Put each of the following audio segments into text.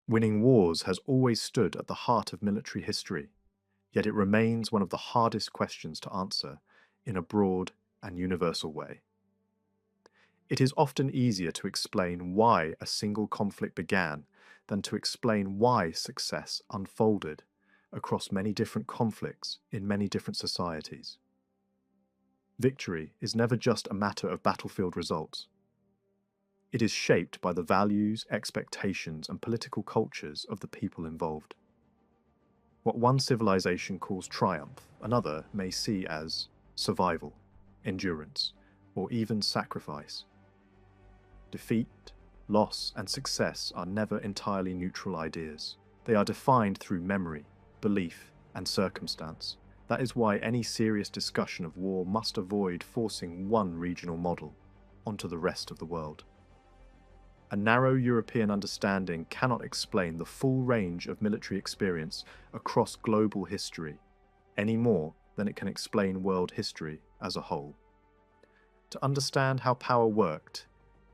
Winning wars has always stood at the heart of military history, yet it remains one of the hardest questions to answer in a broad and universal way. It is often easier to explain why a single conflict began than to explain why success unfolded across many different conflicts in many different societies. Victory is never just a matter of battlefield results. It is shaped by the values, expectations, and political cultures of the people involved. What one civilization calls triumph, another may see as survival, endurance, or even sacrifice. Defeat, loss, and success are never entirely neutral ideas. They are defined through memory, belief, and circumstance. That is why any serious discussion of war must avoid forcing one regional model onto the rest of the world. A narrow European understanding cannot explain the full range of military experience across global history, any more than it can explain world history as a whole. To understand how power worked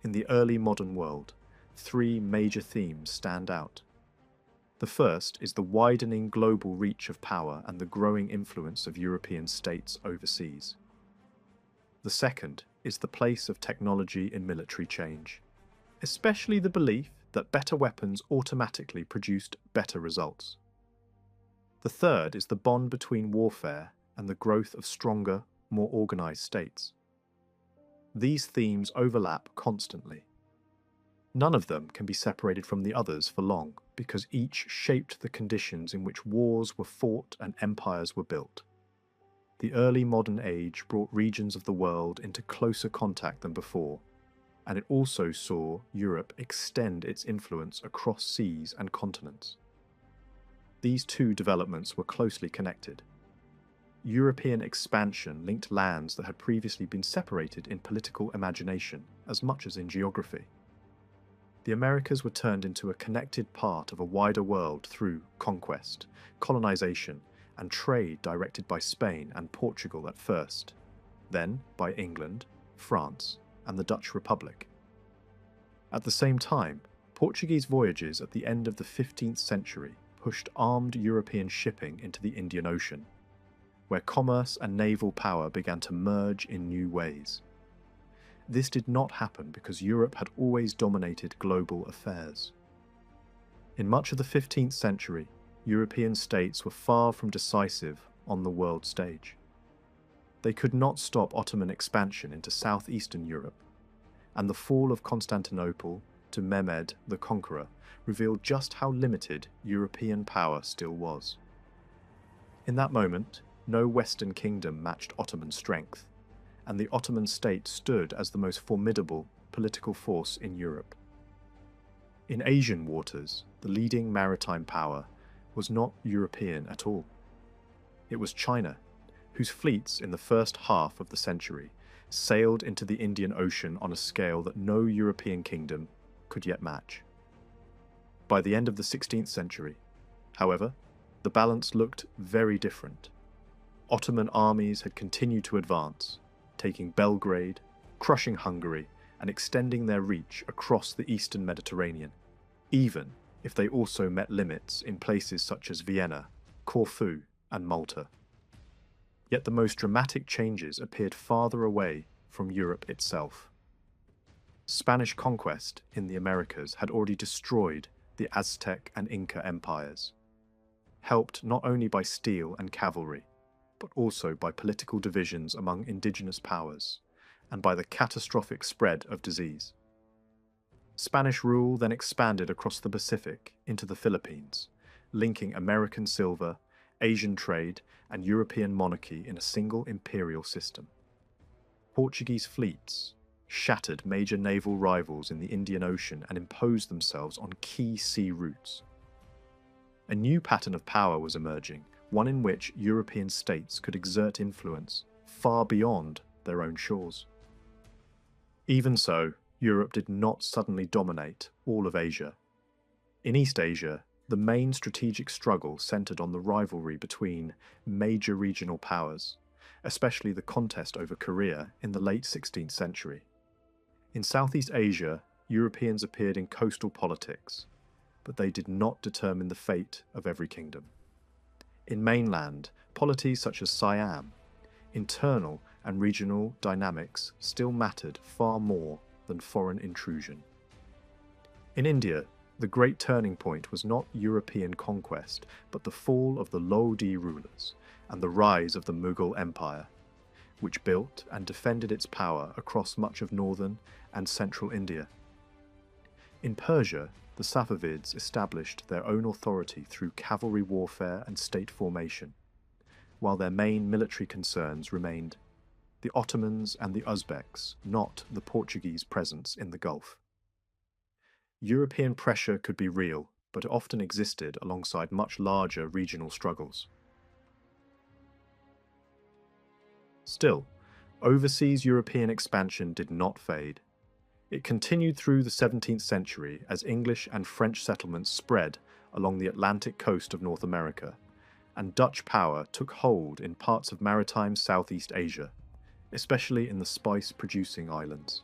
in the early modern world, three major themes stand out. The first is the widening global reach of power and the growing influence of European states overseas. The second is the place of technology in military change, especially the belief that better weapons automatically produced better results. The third is the bond between warfare and the growth of stronger, more organized states. These themes overlap constantly. None of them can be separated from the others for long, because each shaped the conditions in which wars were fought and empires were built. The early modern age brought regions of the world into closer contact than before, and it also saw Europe extend its influence across seas and continents. These two developments were closely connected. European expansion linked lands that had previously been separated in political imagination as much as in geography. The Americas were turned into a connected part of a wider world through conquest, colonization, and trade directed by Spain and Portugal at first, then by England, France, and the Dutch Republic. At the same time, Portuguese voyages at the end of the 15th century pushed armed European shipping into the Indian Ocean, where commerce and naval power began to merge in new ways. This did not happen because Europe had always dominated global affairs. In much of the 15th century, European states were far from decisive on the world stage. They could not stop Ottoman expansion into southeastern Europe, and the fall of Constantinople to Mehmed the Conqueror revealed just how limited European power still was. In that moment, no Western kingdom matched Ottoman strength, and the Ottoman state stood as the most formidable political force in Europe. In Asian waters, the leading maritime power was not European at all. It was China, whose fleets in the first half of the century sailed into the Indian Ocean on a scale that no European kingdom could yet match. By the end of the 16th century, however, the balance looked very different. Ottoman armies had continued to advance, taking Belgrade, crushing Hungary, and extending their reach across the eastern Mediterranean, even if they also met limits in places such as Vienna, Corfu, and Malta. Yet the most dramatic changes appeared farther away from Europe itself. Spanish conquest in the Americas had already destroyed the Aztec and Inca empires, helped not only by steel and cavalry, but also by political divisions among indigenous powers, and by the catastrophic spread of disease. Spanish rule then expanded across the Pacific into the Philippines, linking American silver, Asian trade, and European monarchy in a single imperial system. Portuguese fleets shattered major naval rivals in the Indian Ocean and imposed themselves on key sea routes. A new pattern of power was emerging, one in which European states could exert influence far beyond their own shores. Even so, Europe did not suddenly dominate all of Asia. In East Asia, the main strategic struggle centered on the rivalry between major regional powers, especially the contest over Korea in the late 16th century. In Southeast Asia, Europeans appeared in coastal politics, but they did not determine the fate of every kingdom. In mainland, polities such as Siam, internal and regional dynamics still mattered far more than foreign intrusion. In India, the great turning point was not European conquest, but the fall of the Lodi rulers and the rise of the Mughal Empire, which built and defended its power across much of northern and central India. In Persia, the Safavids established their own authority through cavalry warfare and state formation, while their main military concerns remained the Ottomans and the Uzbeks, not the Portuguese presence in the Gulf. European pressure could be real, but it often existed alongside much larger regional struggles. Still, overseas European expansion did not fade. It continued through the 17th century as English and French settlements spread along the Atlantic coast of North America, and Dutch power took hold in parts of maritime Southeast Asia, especially in the spice-producing islands.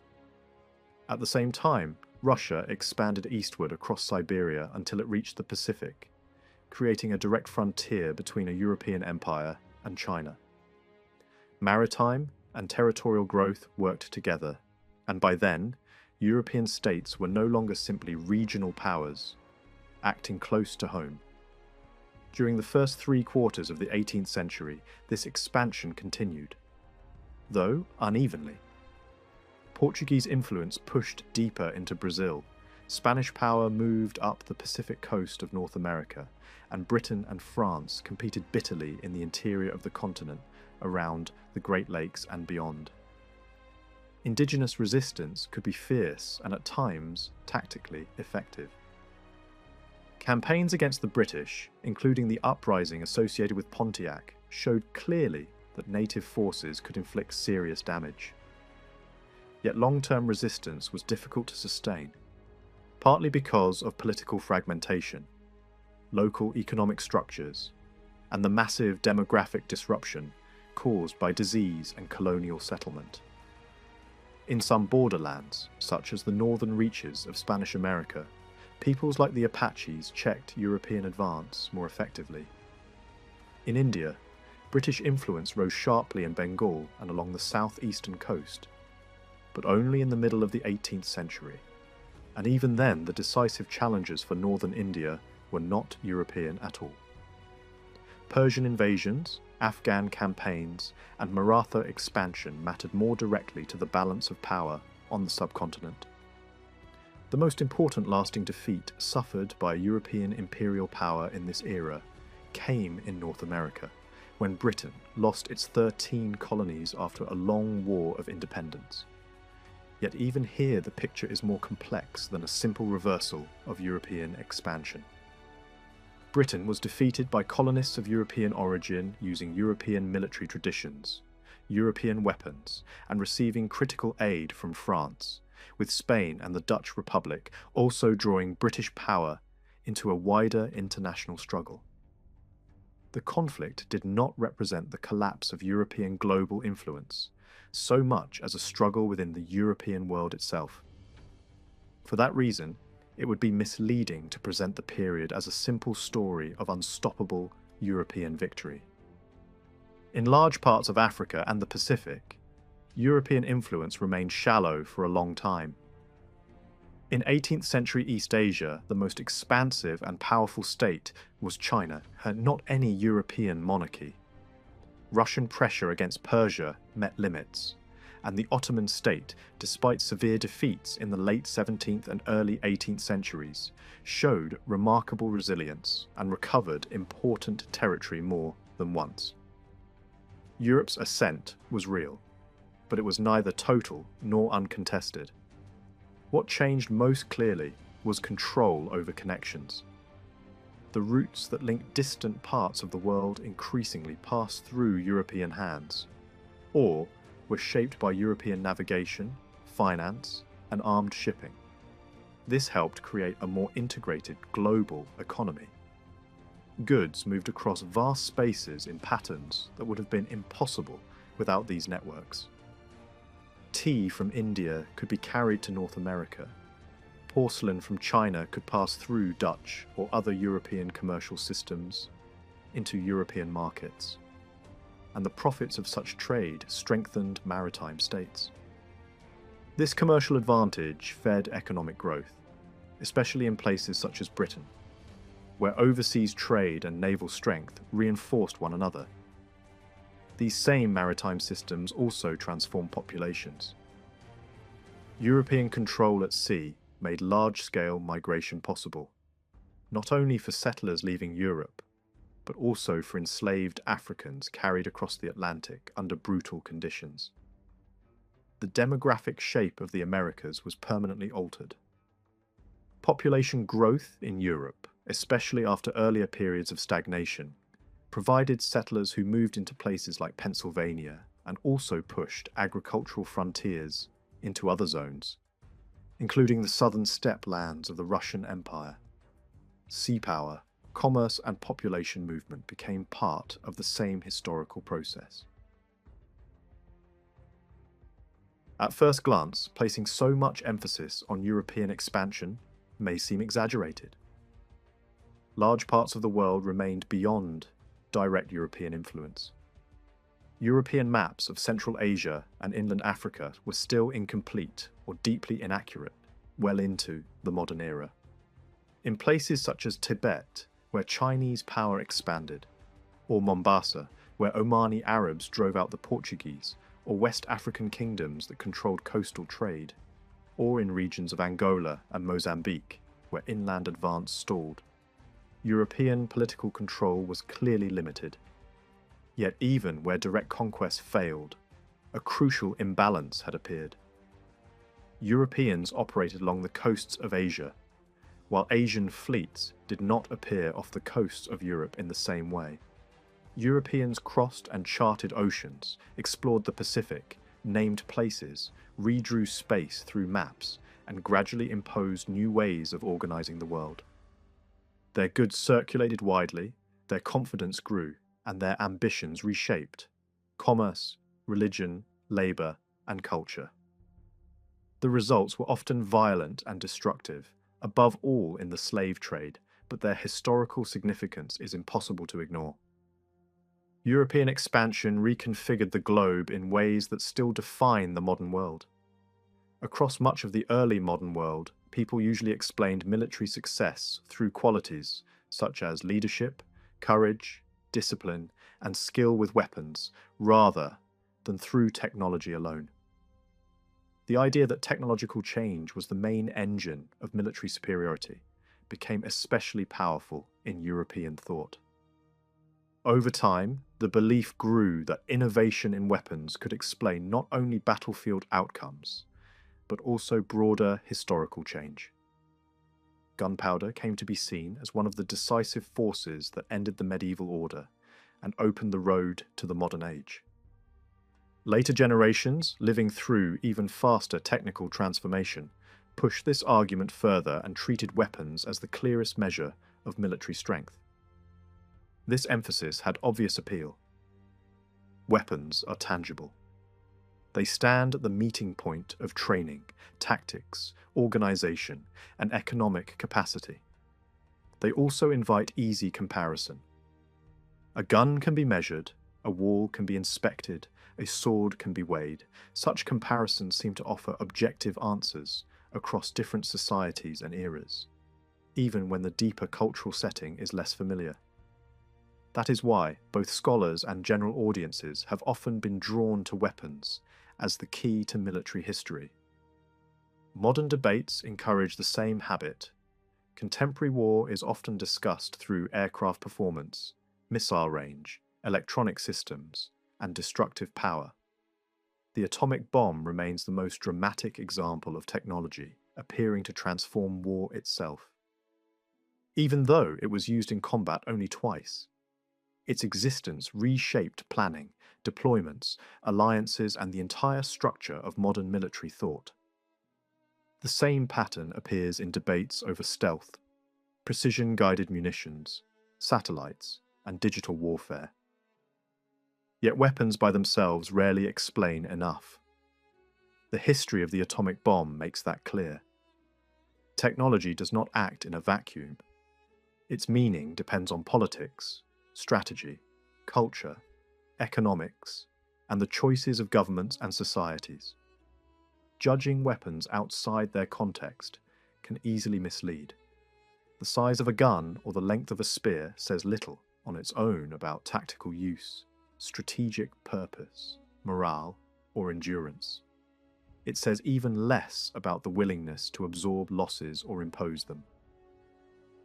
At the same time, Russia expanded eastward across Siberia until it reached the Pacific, creating a direct frontier between a European empire and China. Maritime and territorial growth worked together, and by then, European states were no longer simply regional powers, acting close to home. During the first 3 quarters of the 18th century, this expansion continued, though unevenly. Portuguese influence pushed deeper into Brazil, Spanish power moved up the Pacific coast of North America, and Britain and France competed bitterly in the interior of the continent around the Great Lakes and beyond. Indigenous resistance could be fierce and at times tactically effective. Campaigns against the British, including the uprising associated with Pontiac, showed clearly that native forces could inflict serious damage. Yet long-term resistance was difficult to sustain, partly because of political fragmentation, local economic structures, and the massive demographic disruption caused by disease and colonial settlement. In some borderlands, such as the northern reaches of Spanish America, peoples like the Apaches checked European advance more effectively. In India, British influence rose sharply in Bengal and along the southeastern coast, but only in the middle of the 18th century, and even then the decisive challenges for northern India were not European at all. Persian invasions, Afghan campaigns, and Maratha expansion mattered more directly to the balance of power on the subcontinent. The most important lasting defeat suffered by European imperial power in this era came in North America, when Britain lost its 13 colonies after a long war of independence. Yet even here the picture is more complex than a simple reversal of European expansion. Britain was defeated by colonists of European origin using European military traditions, European weapons, and receiving critical aid from France, with Spain and the Dutch Republic also drawing British power into a wider international struggle. The conflict did not represent the collapse of European global influence, so much as a struggle within the European world itself. For that reason, it would be misleading to present the period as a simple story of unstoppable European victory. In large parts of Africa and the Pacific, European influence remained shallow for a long time. In 18th century East Asia, the most expansive and powerful state was China, not any European monarchy. Russian pressure against Persia met limits, and the Ottoman state, despite severe defeats in the late 17th and early 18th centuries, showed remarkable resilience and recovered important territory more than once. Europe's ascent was real, but it was neither total nor uncontested. What changed most clearly was control over connections. The routes that linked distant parts of the world increasingly passed through European hands, or were shaped by European navigation, finance, and armed shipping. This helped create a more integrated global economy. Goods moved across vast spaces in patterns that would have been impossible without these networks. Tea from India could be carried to North America. porcelain from China could pass through Dutch or other European commercial systems into European markets, and the profits of such trade strengthened maritime states. This commercial advantage fed economic growth, especially in places such as Britain, where overseas trade and naval strength reinforced one another. These same maritime systems also transformed populations. European control at sea made large-scale migration possible, not only for settlers leaving Europe, but also for enslaved Africans carried across the Atlantic under brutal conditions. The demographic shape of the Americas was permanently altered. Population growth in Europe, especially after earlier periods of stagnation, provided settlers who moved into places like Pennsylvania and also pushed agricultural frontiers into other zones, including the southern steppe lands of the Russian Empire. Sea power, commerce and population movement became part of the same historical process. At first glance, placing so much emphasis on European expansion may seem exaggerated. Large parts of the world remained beyond direct European influence. European maps of Central Asia and inland Africa were still incomplete or deeply inaccurate well into the modern era. In places such as Tibet, where Chinese power expanded, or Mombasa, where Omani Arabs drove out the Portuguese, or West African kingdoms that controlled coastal trade, or in regions of Angola and Mozambique, where inland advance stalled, European political control was clearly limited. Yet even where direct conquest failed, a crucial imbalance had appeared. Europeans operated along the coasts of Asia, while Asian fleets did not appear off the coasts of Europe in the same way. Europeans crossed and charted oceans, explored the Pacific, named places, redrew space through maps, and gradually imposed new ways of organizing the world. Their goods circulated widely, their confidence grew, and their ambitions reshaped commerce, religion, labor, and culture. The results were often violent and destructive, above all in the slave trade, but their historical significance is impossible to ignore. European expansion reconfigured the globe in ways that still define the modern world. Across much of the early modern world, people usually explained military success through qualities such as leadership, courage, discipline, and skill with weapons, rather than through technology alone. The idea that technological change was the main engine of military superiority became especially powerful in European thought. Over time, the belief grew that innovation in weapons could explain not only battlefield outcomes, but also broader historical change. Gunpowder came to be seen as one of the decisive forces that ended the medieval order and opened the road to the modern age. Later generations, living through even faster technical transformation, pushed this argument further and treated weapons as the clearest measure of military strength. This emphasis had obvious appeal. Weapons are tangible. They stand at the meeting point of training, tactics, organization, and economic capacity. They also invite easy comparison. A gun can be measured, a wall can be inspected, a sword can be weighed. Such comparisons seem to offer objective answers across different societies and eras, even when the deeper cultural setting is less familiar. That is why both scholars and general audiences have often been drawn to weapons as the key to military history. Modern debates encourage the same habit. Contemporary war is often discussed through aircraft performance, missile range, electronic systems, and destructive power. The atomic bomb remains the most dramatic example of technology appearing to transform war itself. Even though it was used in combat only twice, its existence reshaped planning, deployments, alliances, and the entire structure of modern military thought. The same pattern appears in debates over stealth, precision-guided munitions, satellites, and digital warfare. Yet weapons by themselves rarely explain enough. The history of the atomic bomb makes that clear. Technology does not act in a vacuum. Its meaning depends on politics, strategy, culture, economics, and the choices of governments and societies. Judging weapons outside their context can easily mislead. The size of a gun or the length of a spear says little on its own about tactical use, strategic purpose, morale, or endurance. It says even less about the willingness to absorb losses or impose them.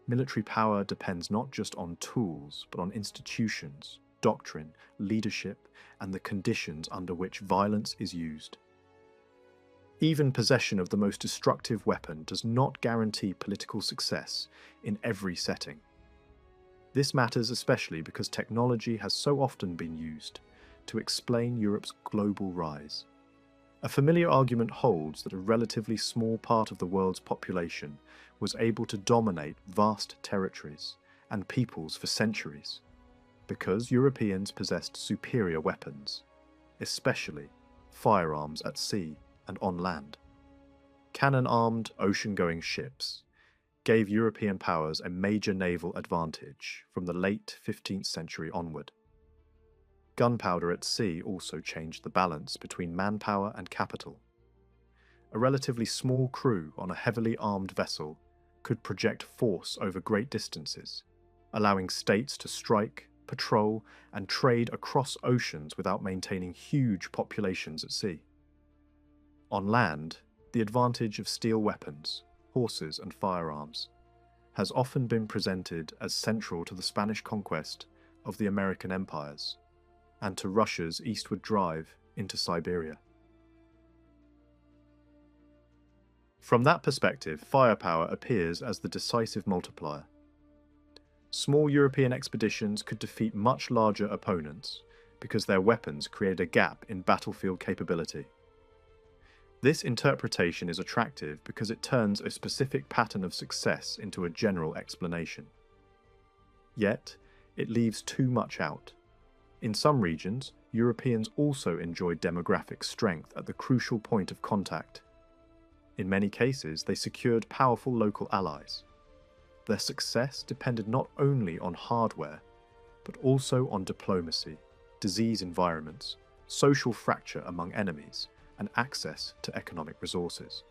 Military power depends not just on tools, but on institutions, doctrine, leadership, and the conditions under which violence is used. Even possession of the most destructive weapon does not guarantee political success in every setting. This matters especially because technology has so often been used to explain Europe's global rise. A familiar argument holds that a relatively small part of the world's population was able to dominate vast territories and peoples for centuries, because Europeans possessed superior weapons, especially firearms at sea and on land. Cannon-armed ocean-going ships gave European powers a major naval advantage from the late 15th century onward. Gunpowder at sea also changed the balance between manpower and capital. A relatively small crew on a heavily armed vessel could project force over great distances, allowing states to strike, patrol, and trade across oceans without maintaining huge populations at sea. On land, the advantage of steel weapons, horses, and firearms has often been presented as central to the Spanish conquest of the American empires and to Russia's eastward drive into Siberia. From that perspective, firepower appears as the decisive multiplier. Small European expeditions could defeat much larger opponents because their weapons created a gap in battlefield capability. This interpretation is attractive because it turns a specific pattern of success into a general explanation. Yet, it leaves too much out. In some regions, Europeans also enjoyed demographic strength at the crucial point of contact. In many cases, they secured powerful local allies. Their success depended not only on hardware, but also on diplomacy, disease environments, social fracture among enemies, and access to economic resources.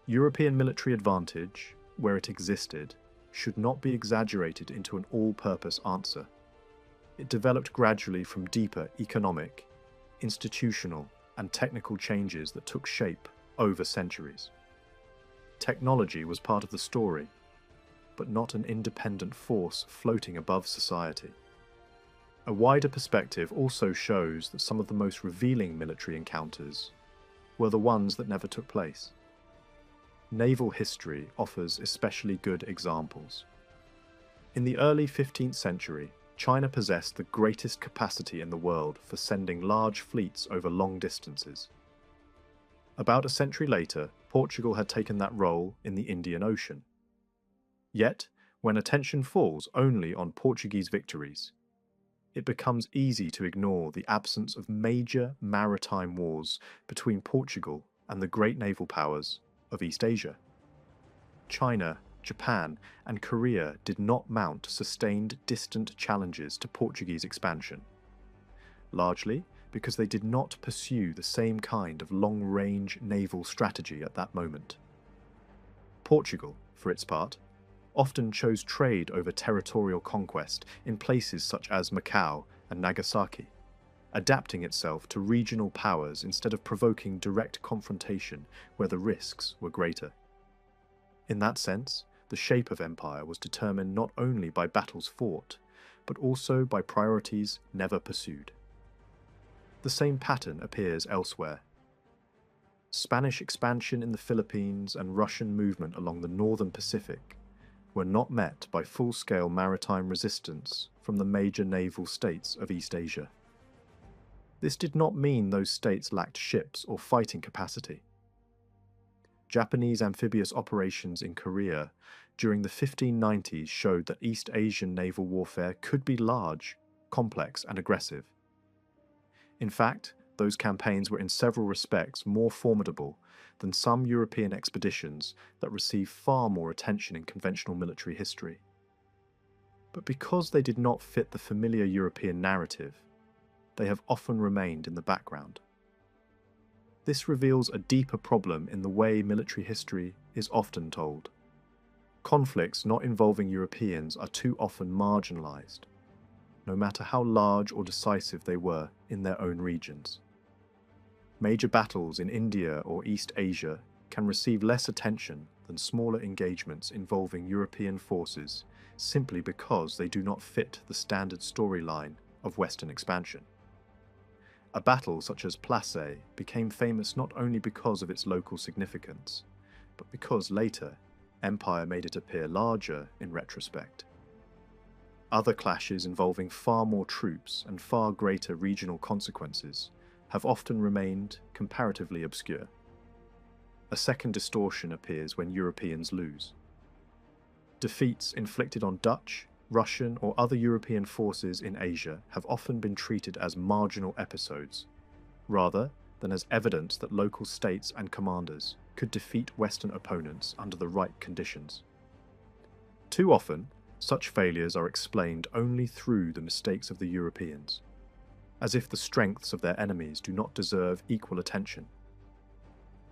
European military advantage, where it existed, should not be exaggerated into an all-purpose answer. It developed gradually from deeper economic, institutional, and technical changes that took shape over centuries. Technology was part of the story, but not an independent force floating above society. A wider perspective also shows that some of the most revealing military encounters were the ones that never took place. Naval history offers especially good examples. In the early 15th century, China possessed the greatest capacity in the world for sending large fleets over long distances. About a century later, Portugal had taken that role in the Indian Ocean. Yet, when attention falls only on Portuguese victories, it becomes easy to ignore the absence of major maritime wars between Portugal and the great naval powers of East Asia. China, Japan, and Korea did not mount sustained distant challenges to Portuguese expansion, largely because they did not pursue the same kind of long-range naval strategy at that moment. Portugal, for its part, often chose trade over territorial conquest in places such as Macau and Nagasaki, adapting itself to regional powers instead of provoking direct confrontation where the risks were greater. In that sense, the shape of empire was determined not only by battles fought, but also by priorities never pursued. The same pattern appears elsewhere. Spanish expansion in the Philippines and Russian movement along the northern Pacific were not met by full-scale maritime resistance from the major naval states of East Asia. This did not mean those states lacked ships or fighting capacity. Japanese amphibious operations in Korea during the 1590s showed that East Asian naval warfare could be large, complex, and aggressive. In fact, those campaigns were in several respects more formidable than some European expeditions that receive far more attention in conventional military history. But because they did not fit the familiar European narrative, they have often remained in the background. This reveals a deeper problem in the way military history is often told. Conflicts not involving Europeans are too often marginalized, no matter how large or decisive they were in their own regions. Major battles in India or East Asia can receive less attention than smaller engagements involving European forces simply because they do not fit the standard storyline of Western expansion. A battle such as Plassey became famous not only because of its local significance, but because later, empire made it appear larger in retrospect. Other clashes involving far more troops and far greater regional consequences have often remained comparatively obscure. A second distortion appears when Europeans lose. Defeats inflicted on Dutch, Russian, or other European forces in Asia have often been treated as marginal episodes, rather than as evidence that local states and commanders could defeat Western opponents under the right conditions. Too often, such failures are explained only through the mistakes of the Europeans, as if the strengths of their enemies do not deserve equal attention.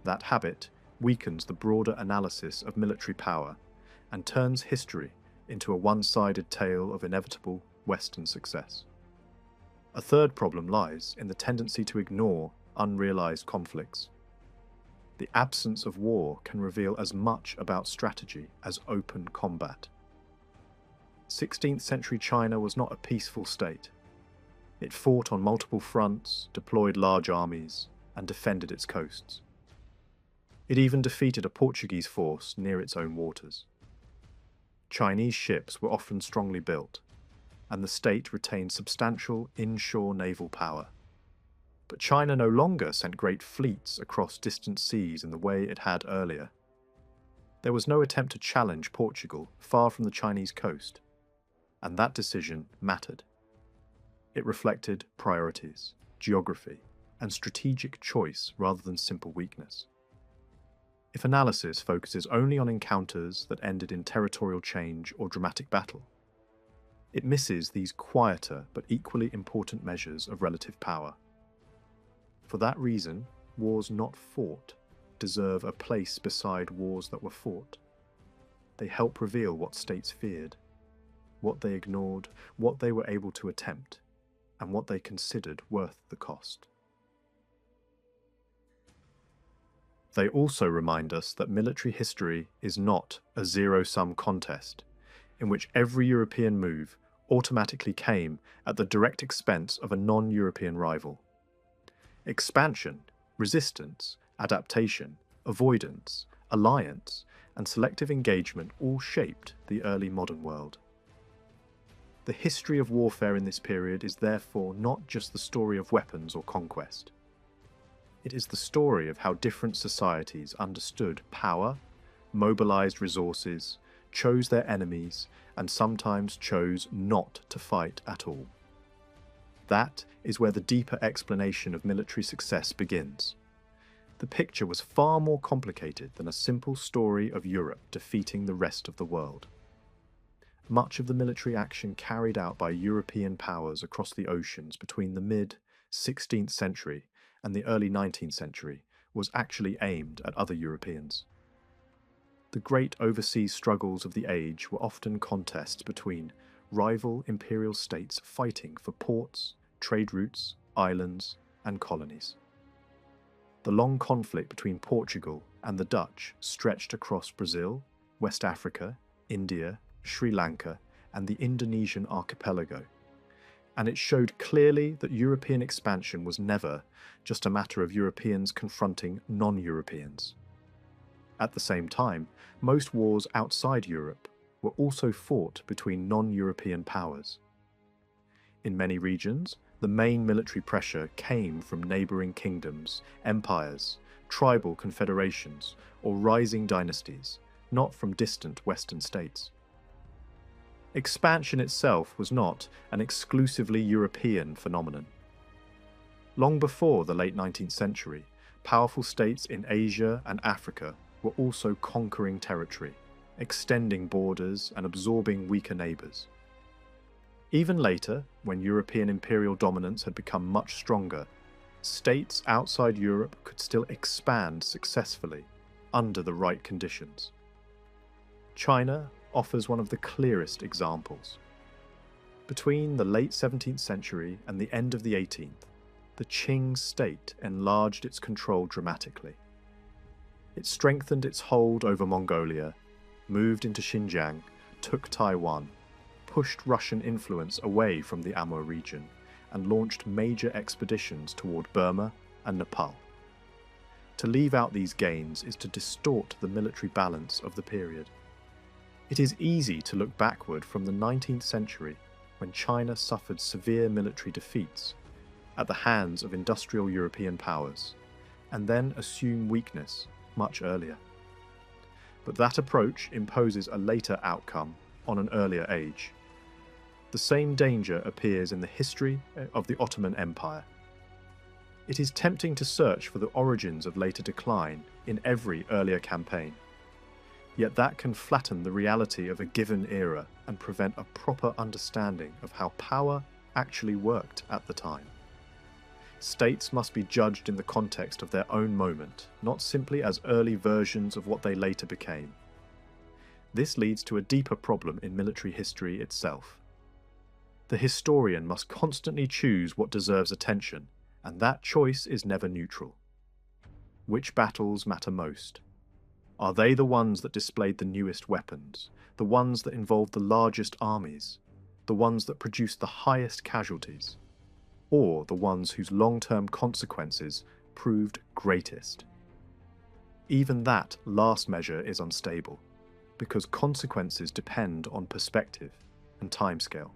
That habit weakens the broader analysis of military power and turns history into a one-sided tale of inevitable Western success. A third problem lies in the tendency to ignore unrealized conflicts. The absence of war can reveal as much about strategy as open combat. 16th century China was not a peaceful state. It fought on multiple fronts, deployed large armies, and defended its coasts. It even defeated a Portuguese force near its own waters. Chinese ships were often strongly built, and the state retained substantial inshore naval power. But China no longer sent great fleets across distant seas in the way it had earlier. There was no attempt to challenge Portugal far from the Chinese coast, and that decision mattered. It reflected priorities, geography, and strategic choice rather than simple weakness. If analysis focuses only on encounters that ended in territorial change or dramatic battle, it misses these quieter but equally important measures of relative power. For that reason, wars not fought deserve a place beside wars that were fought. They help reveal what states feared, what they ignored, what they were able to attempt, and what they considered worth the cost. They also remind us that military history is not a zero-sum contest, in which every European move automatically came at the direct expense of a non-European rival. Expansion, resistance, adaptation, avoidance, alliance, and selective engagement all shaped the early modern world. The history of warfare in this period is therefore not just the story of weapons or conquest. It is the story of how different societies understood power, mobilized resources, chose their enemies, and sometimes chose not to fight at all. That is where the deeper explanation of military success begins. The picture was far more complicated than a simple story of Europe defeating the rest of the world. Much of the military action carried out by European powers across the oceans between the mid-16th century and the early 19th century was actually aimed at other Europeans. The great overseas struggles of the age were often contests between rival imperial states fighting for ports, trade routes, islands, and colonies. The long conflict between Portugal and the Dutch stretched across Brazil, West Africa, India, Sri Lanka, and the Indonesian archipelago, and it showed clearly that European expansion was never just a matter of Europeans confronting non-Europeans. At the same time, most wars outside Europe were also fought between non-European powers. In many regions, the main military pressure came from neighbouring kingdoms, empires, tribal confederations, or rising dynasties, not from distant Western states. Expansion itself was not an exclusively European phenomenon. Long before the late 19th century, powerful states in Asia and Africa were also conquering territory, extending borders and absorbing weaker neighbours. Even later, when European imperial dominance had become much stronger, states outside Europe could still expand successfully under the right conditions. China offers one of the clearest examples. Between the late 17th century and the end of the 18th, the Qing state enlarged its control dramatically. It strengthened its hold over Mongolia, moved into Xinjiang, took Taiwan, pushed Russian influence away from the Amur region, and launched major expeditions toward Burma and Nepal. To leave out these gains is to distort the military balance of the period. It is easy to look backward from the 19th century, when China suffered severe military defeats at the hands of industrial European powers, and then assume weakness much earlier. But that approach imposes a later outcome on an earlier age. The same danger appears in the history of the Ottoman Empire. It is tempting to search for the origins of later decline in every earlier campaign. Yet that can flatten the reality of a given era and prevent a proper understanding of how power actually worked at the time. States must be judged in the context of their own moment, not simply as early versions of what they later became. This leads to a deeper problem in military history itself. The historian must constantly choose what deserves attention, and that choice is never neutral. Which battles matter most? Are they the ones that displayed the newest weapons, the ones that involved the largest armies, the ones that produced the highest casualties, or the ones whose long-term consequences proved greatest? Even that last measure is unstable, because consequences depend on perspective and timescale.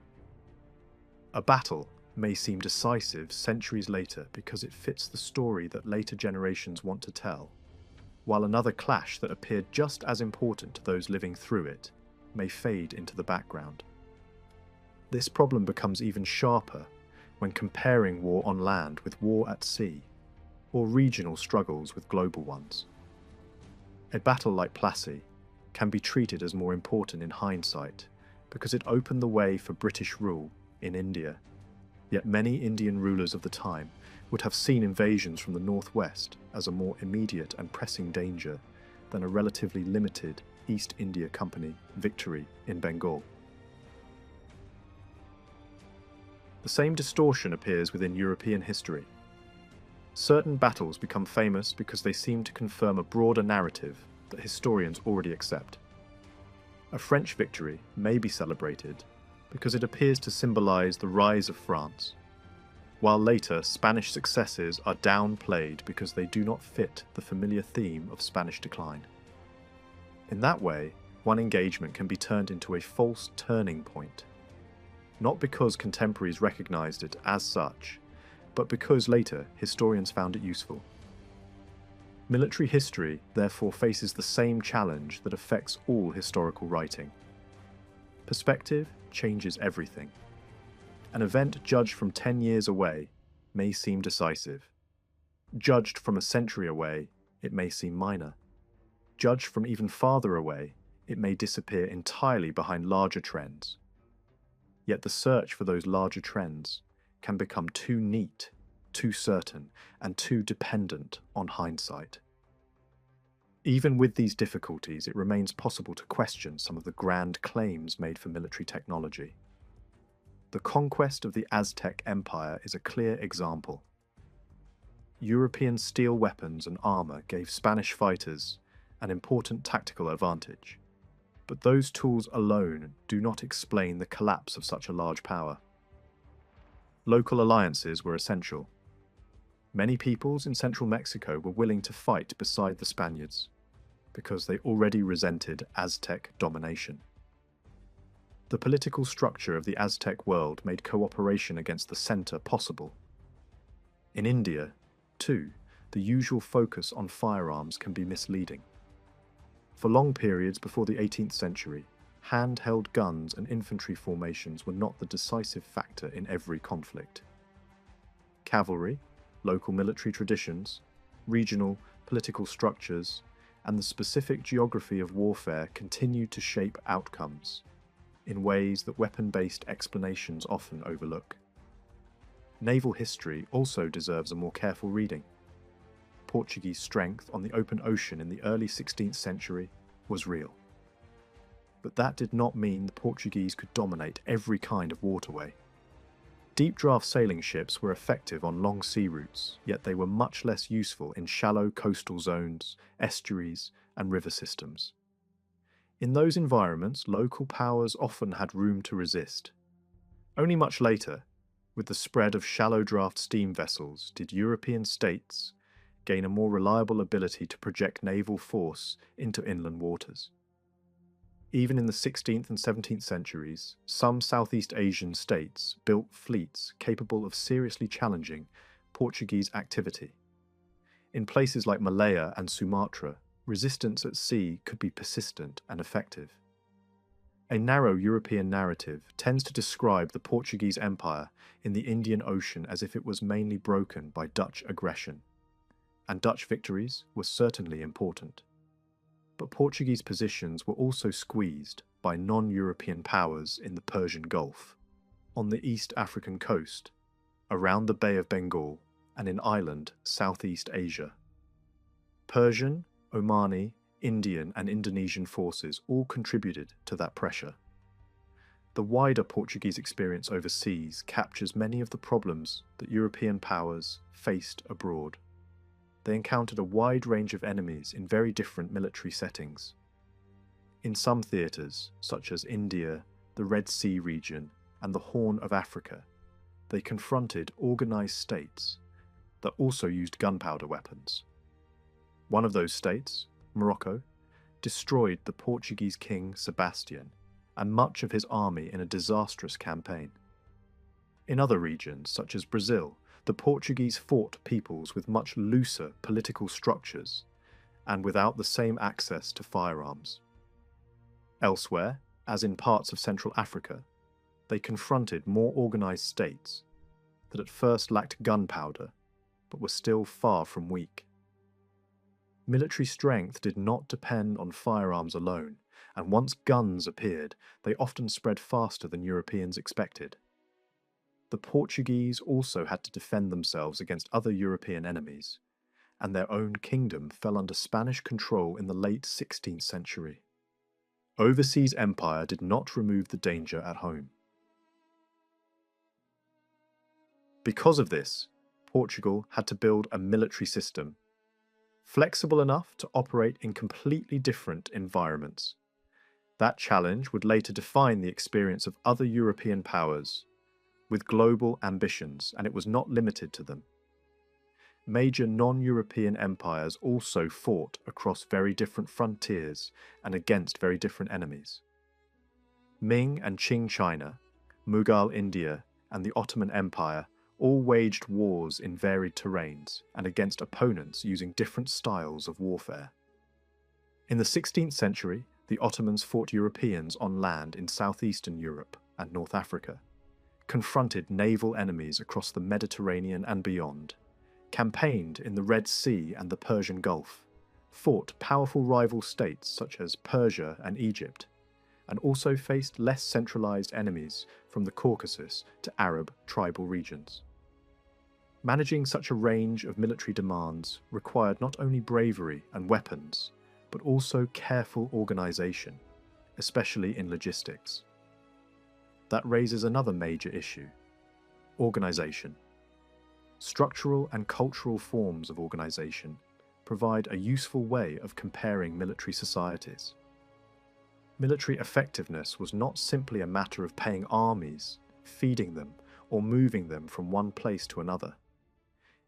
A battle may seem decisive centuries later because it fits the story that later generations want to tell, while another clash that appeared just as important to those living through it may fade into the background. This problem becomes even sharper when comparing war on land with war at sea, or regional struggles with global ones. A battle like Plassey can be treated as more important in hindsight because it opened the way for British rule in India, yet many Indian rulers of the time would have seen invasions from the northwest as a more immediate and pressing danger than a relatively limited East India Company victory in Bengal. The same distortion appears within European history. Certain battles become famous because they seem to confirm a broader narrative that historians already accept. A French victory may be celebrated because it appears to symbolize the rise of France, while later Spanish successes are downplayed because they do not fit the familiar theme of Spanish decline. In that way, one engagement can be turned into a false turning point, not because contemporaries recognized it as such, but because later historians found it useful. Military history therefore faces the same challenge that affects all historical writing. Perspective changes everything. An event judged from 10 years away may seem decisive. Judged from a century away, it may seem minor. Judged from even farther away, it may disappear entirely behind larger trends. Yet the search for those larger trends can become too neat, too certain, and too dependent on hindsight. Even with these difficulties, it remains possible to question some of the grand claims made for military technology. The conquest of the Aztec Empire is a clear example. European steel weapons and armor gave Spanish fighters an important tactical advantage, but those tools alone do not explain the collapse of such a large power. Local alliances were essential. Many peoples in central Mexico were willing to fight beside the Spaniards, because they already resented Aztec domination. The political structure of the Aztec world made cooperation against the center possible. In India, too, the usual focus on firearms can be misleading. For long periods before the 18th century, handheld guns and infantry formations were not the decisive factor in every conflict. Cavalry, local military traditions, regional political structures, and the specific geography of warfare continued to shape outcomes in ways that weapon-based explanations often overlook. Naval history also deserves a more careful reading. Portuguese strength on the open ocean in the early 16th century was real. But that did not mean the Portuguese could dominate every kind of waterway. Deep draft sailing ships were effective on long sea routes, yet they were much less useful in shallow coastal zones, estuaries, and river systems. In those environments, local powers often had room to resist. Only much later, with the spread of shallow draft steam vessels, did European states gain a more reliable ability to project naval force into inland waters. Even in the 16th and 17th centuries, some Southeast Asian states built fleets capable of seriously challenging Portuguese activity. In places like Malaya and Sumatra, resistance at sea could be persistent and effective. A narrow European narrative tends to describe the Portuguese Empire in the Indian Ocean as if it was mainly broken by Dutch aggression. And Dutch victories were certainly important. But Portuguese positions were also squeezed by non-European powers in the Persian Gulf, on the East African coast, around the Bay of Bengal, and in island Southeast Asia. Persian, Omani, Indian and Indonesian forces all contributed to that pressure. The wider Portuguese experience overseas captures many of the problems that European powers faced abroad. They encountered a wide range of enemies in very different military settings. In some theatres, such as India, the Red Sea region, and the Horn of Africa, they confronted organised states that also used gunpowder weapons. One of those states, Morocco, destroyed the Portuguese king Sebastian and much of his army in a disastrous campaign. In other regions, such as Brazil, the Portuguese fought peoples with much looser political structures and without the same access to firearms. Elsewhere, as in parts of Central Africa, they confronted more organised states that at first lacked gunpowder but were still far from weak. Military strength did not depend on firearms alone, and once guns appeared, they often spread faster than Europeans expected. The Portuguese also had to defend themselves against other European enemies, and their own kingdom fell under Spanish control in the late 16th century. Overseas empire did not remove the danger at home. Because of this, Portugal had to build a military system, flexible enough to operate in completely different environments. That challenge would later define the experience of other European powers, with global ambitions, and it was not limited to them. Major non-European empires also fought across very different frontiers and against very different enemies. Ming and Qing China, Mughal India, and the Ottoman Empire all waged wars in varied terrains and against opponents using different styles of warfare. In the 16th century, the Ottomans fought Europeans on land in southeastern Europe and North Africa, confronted naval enemies across the Mediterranean and beyond, campaigned in the Red Sea and the Persian Gulf, fought powerful rival states such as Persia and Egypt, and also faced less centralized enemies from the Caucasus to Arab tribal regions. Managing such a range of military demands required not only bravery and weapons, but also careful organization, especially in logistics. That raises another major issue: organization. Structural and cultural forms of organization provide a useful way of comparing military societies. Military effectiveness was not simply a matter of paying armies, feeding them, or moving them from one place to another.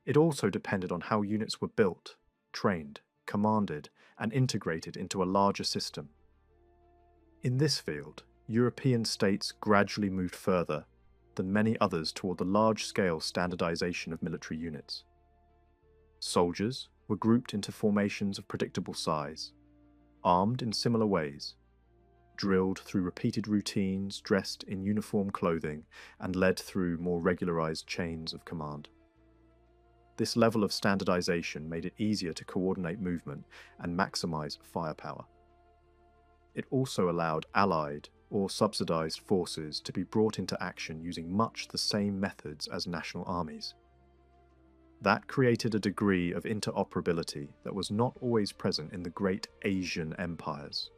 It also depended on how units were built, trained, commanded, and integrated into a larger system. In this field, European states gradually moved further than many others toward the large-scale standardization of military units. Soldiers were grouped into formations of predictable size, armed in similar ways, drilled through repeated routines, dressed in uniform clothing, and led through more regularized chains of command. This level of standardization made it easier to coordinate movement and maximize firepower. It also allowed allied or subsidized forces to be brought into action using much the same methods as national armies. That created a degree of interoperability that was not always present in the great Asian empires,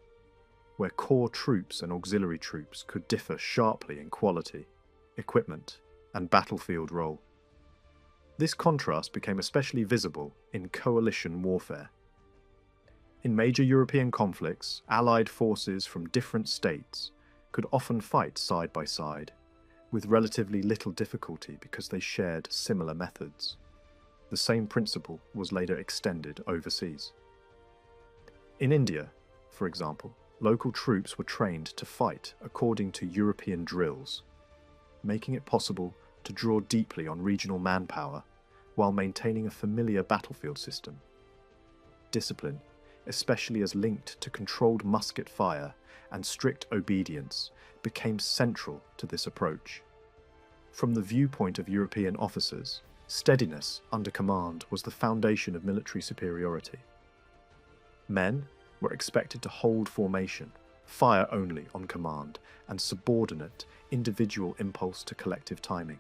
where core troops and auxiliary troops could differ sharply in quality, equipment, and battlefield role. This contrast became especially visible in coalition warfare. In major European conflicts, allied forces from different states could often fight side by side, with relatively little difficulty because they shared similar methods. The same principle was later extended overseas. In India, for example, local troops were trained to fight according to European drills, making it possible to draw deeply on regional manpower while maintaining a familiar battlefield system. Discipline, especially as linked to controlled musket fire and strict obedience, became central to this approach. From the viewpoint of European officers, steadiness under command was the foundation of military superiority. Men were expected to hold formation, fire only on command, and subordinate individual impulse to collective timing.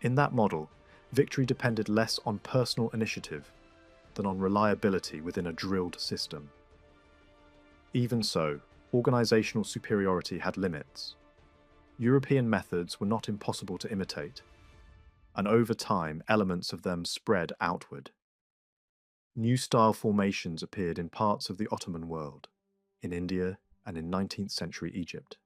In that model, victory depended less on personal initiative than on reliability within a drilled system. Even so, organizational superiority had limits. European methods were not impossible to imitate, and over time elements of them spread outward. New style formations appeared in parts of the Ottoman world, in India and in 19th century Egypt.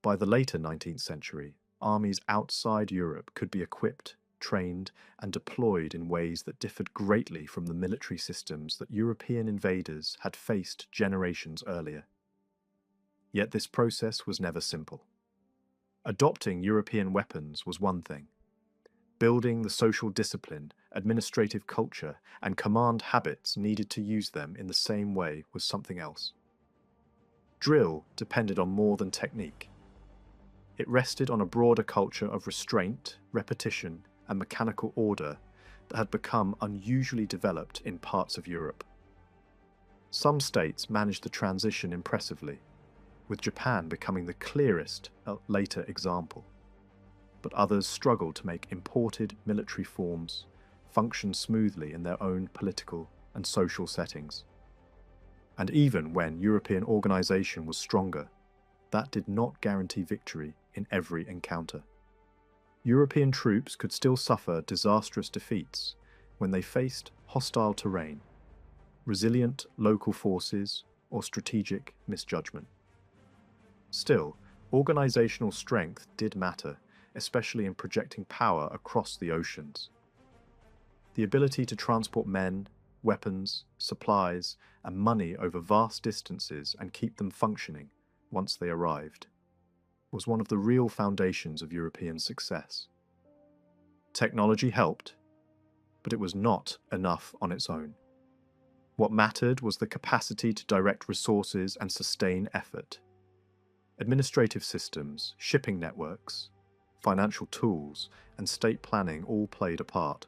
By the later 19th century, armies outside Europe could be equipped, trained, and deployed in ways that differed greatly from the military systems that European invaders had faced generations earlier. Yet this process was never simple. Adopting European weapons was one thing. Building the social discipline, administrative culture, and command habits needed to use them in the same way was something else. Drill depended on more than technique. It rested on a broader culture of restraint, repetition, and mechanical order that had become unusually developed in parts of Europe. Some states managed the transition impressively, with Japan becoming the clearest later example. But others struggled to make imported military forms function smoothly in their own political and social settings. And even when European organization was stronger, that did not guarantee victory in every encounter. European troops could still suffer disastrous defeats when they faced hostile terrain, resilient local forces, or strategic misjudgment. Still, organizational strength did matter, especially in projecting power across the oceans. The ability to transport men, weapons, supplies, and money over vast distances and keep them functioning once they arrived was one of the real foundations of European success. Technology helped, but it was not enough on its own. What mattered was the capacity to direct resources and sustain effort. Administrative systems, shipping networks, financial tools, and state planning all played a part.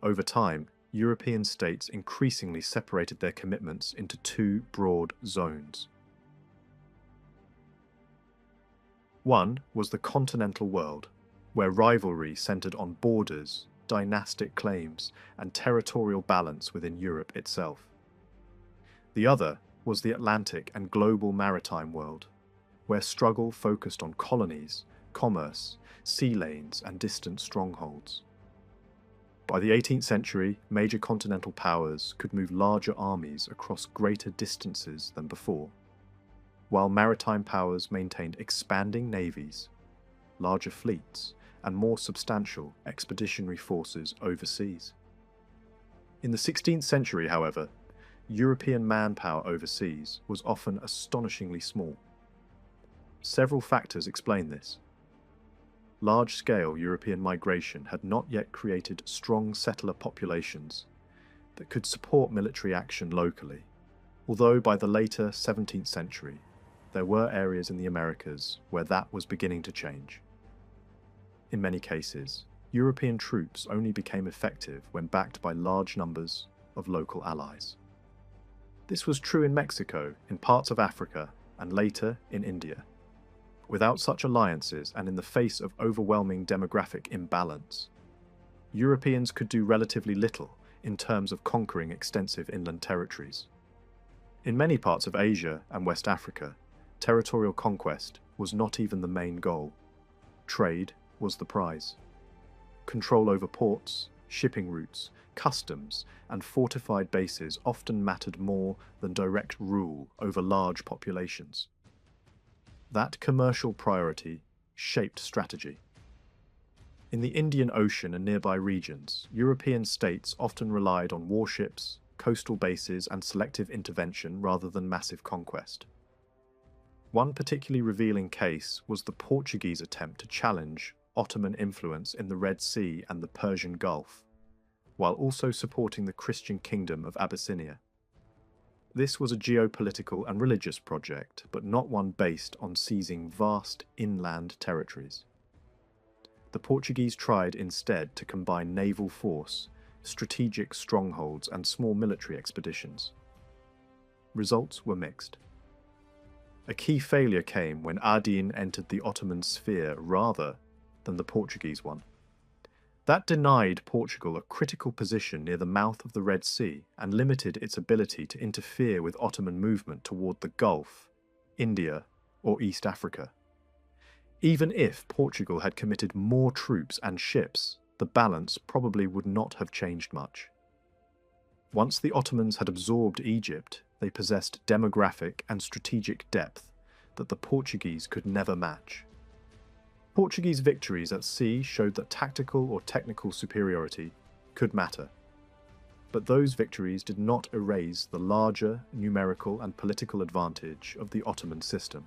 Over time, European states increasingly separated their commitments into two broad zones. One was the continental world, where rivalry centered on borders, dynastic claims, and territorial balance within Europe itself. The other was the Atlantic and global maritime world, where struggle focused on colonies, commerce, sea lanes, and distant strongholds. By the 18th century, major continental powers could move larger armies across greater distances than before, while maritime powers maintained expanding navies, larger fleets, and more substantial expeditionary forces overseas. In the 16th century, however, European manpower overseas was often astonishingly small. Several factors explain this. Large-scale European migration had not yet created strong settler populations that could support military action locally, although by the later 17th century, there were areas in the Americas where that was beginning to change. In many cases, European troops only became effective when backed by large numbers of local allies. This was true in Mexico, in parts of Africa, and later in India. Without such alliances and in the face of overwhelming demographic imbalance, Europeans could do relatively little in terms of conquering extensive inland territories. In many parts of Asia and West Africa, territorial conquest was not even the main goal. Trade was the prize. Control over ports, shipping routes, customs, and fortified bases often mattered more than direct rule over large populations. That commercial priority shaped strategy. In the Indian Ocean and nearby regions, European states often relied on warships, coastal bases, and selective intervention rather than massive conquest. One particularly revealing case was the Portuguese attempt to challenge Ottoman influence in the Red Sea and the Persian Gulf, while also supporting the Christian kingdom of Abyssinia. This was a geopolitical and religious project, but not one based on seizing vast inland territories. The Portuguese tried instead to combine naval force, strategic strongholds, and small military expeditions. Results were mixed. A key failure came when Ardin entered the Ottoman sphere rather than the Portuguese one. That denied Portugal a critical position near the mouth of the Red Sea and limited its ability to interfere with Ottoman movement toward the Gulf, India, or East Africa. Even if Portugal had committed more troops and ships, the balance probably would not have changed much. Once the Ottomans had absorbed Egypt, they possessed demographic and strategic depth that the Portuguese could never match. Portuguese victories at sea showed that tactical or technical superiority could matter. But those victories did not erase the larger numerical and political advantage of the Ottoman system.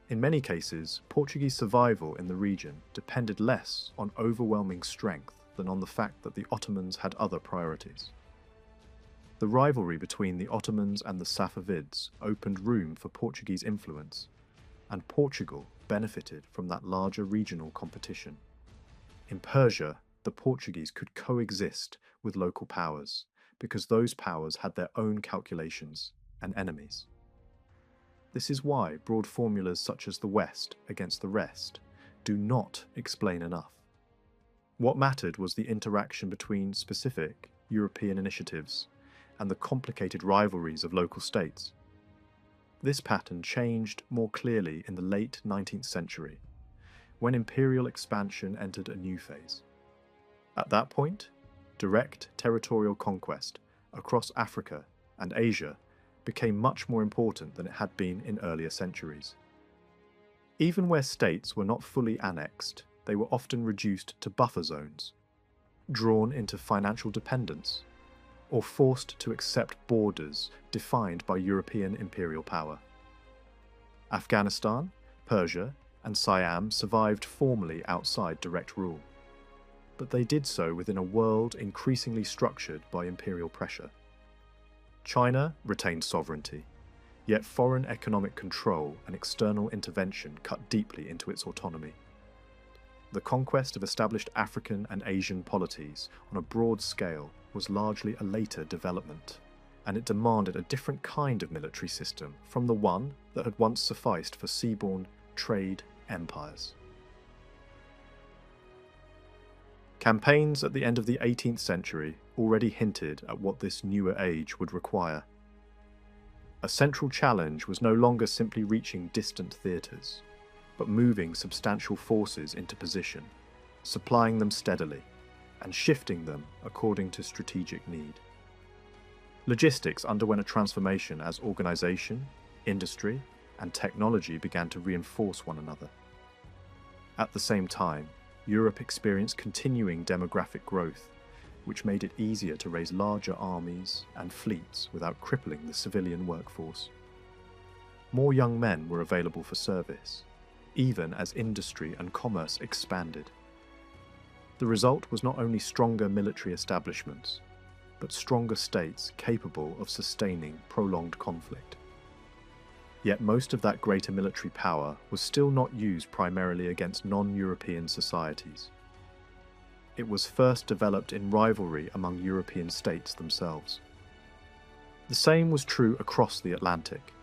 In many cases, Portuguese survival in the region depended less on overwhelming strength than on the fact that the Ottomans had other priorities. The rivalry between the Ottomans and the Safavids opened room for Portuguese influence, and Portugal benefited from that larger regional competition. In Persia, the Portuguese could coexist with local powers because those powers had their own calculations and enemies. This is why broad formulas such as the West against the rest do not explain enough. What mattered was the interaction between specific European initiatives and the complicated rivalries of local states. This pattern changed more clearly in the late 19th century, when imperial expansion entered a new phase. At that point, direct territorial conquest across Africa and Asia became much more important than it had been in earlier centuries. Even where states were not fully annexed, they were often reduced to buffer zones, drawn into financial dependence, or forced to accept borders defined by European imperial power. Afghanistan, Persia, and Siam survived formally outside direct rule, but they did so within a world increasingly structured by imperial pressure. China retained sovereignty, yet foreign economic control and external intervention cut deeply into its autonomy. The conquest of established African and Asian polities on a broad scale was largely a later development, and it demanded a different kind of military system from the one that had once sufficed for seaborne trade empires. Campaigns at the end of the 18th century already hinted at what this newer age would require. A central challenge was no longer simply reaching distant theatres, but moving substantial forces into position, supplying them steadily, and shifting them according to strategic need. Logistics underwent a transformation as organisation, industry, and technology began to reinforce one another. At the same time, Europe experienced continuing demographic growth, which made it easier to raise larger armies and fleets without crippling the civilian workforce. More young men were available for service, even as industry and commerce expanded. The result was not only stronger military establishments, but stronger states capable of sustaining prolonged conflict. Yet most of that greater military power was still not used primarily against non-European societies. it was first developed in rivalry among European states themselves. The same was true across the Atlantic.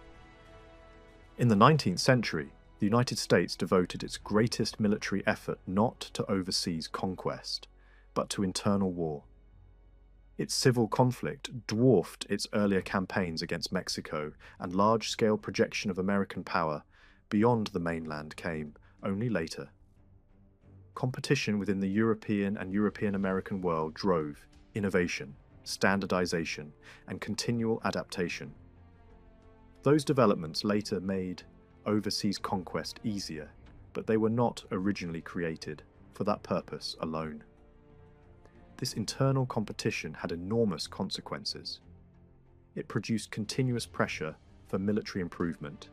In the 19th century, the United States devoted its greatest military effort not to overseas conquest, but to internal war. Its civil conflict dwarfed its earlier campaigns against Mexico, and large-scale projection of American power beyond the mainland came only later. Competition within the European and European-American world drove innovation, standardization, and continual adaptation. Those developments later made overseas conquest easier, but they were not originally created for that purpose alone. This internal competition had enormous consequences. It produced continuous pressure for military improvement,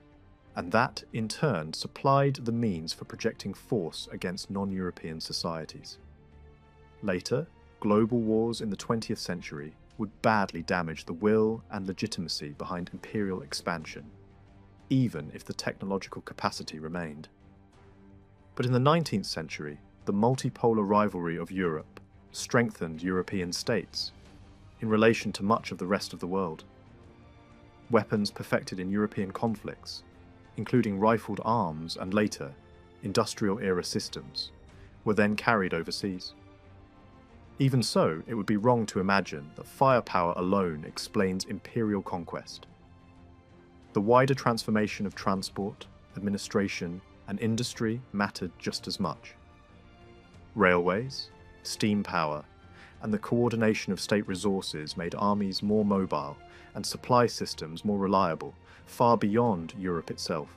and that, in turn, supplied the means for projecting force against non-European societies. Later, global wars in the 20th century would badly damage the will and legitimacy behind imperial expansion, even if the technological capacity remained. But in the 19th century, the multipolar rivalry of Europe strengthened European states in relation to much of the rest of the world. Weapons perfected in European conflicts, including rifled arms and later industrial-era systems, were then carried overseas. Even so, it would be wrong to imagine that firepower alone explains imperial conquest. The wider transformation of transport, administration, and industry mattered just as much. Railways, steam power, and the coordination of state resources made armies more mobile and supply systems more reliable, far beyond Europe itself.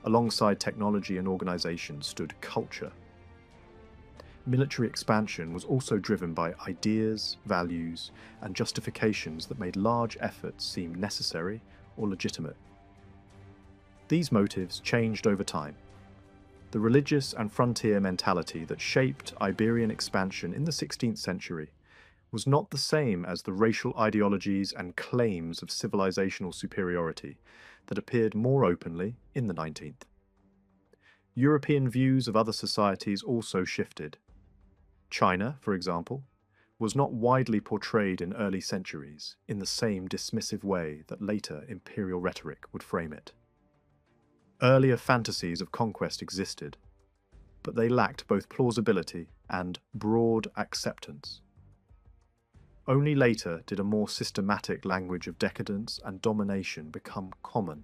Alongside technology and organization stood culture. Military expansion was also driven by ideas, values, and justifications that made large efforts seem necessary or legitimate. These motives changed over time. The religious and frontier mentality that shaped Iberian expansion in the 16th century was not the same as the racial ideologies and claims of civilizational superiority that appeared more openly in the 19th. European views of other societies also shifted. China, for example, was not widely portrayed in early centuries in the same dismissive way that later imperial rhetoric would frame it. Earlier fantasies of conquest existed, but they lacked both plausibility and broad acceptance. Only later did a more systematic language of decadence and domination become common.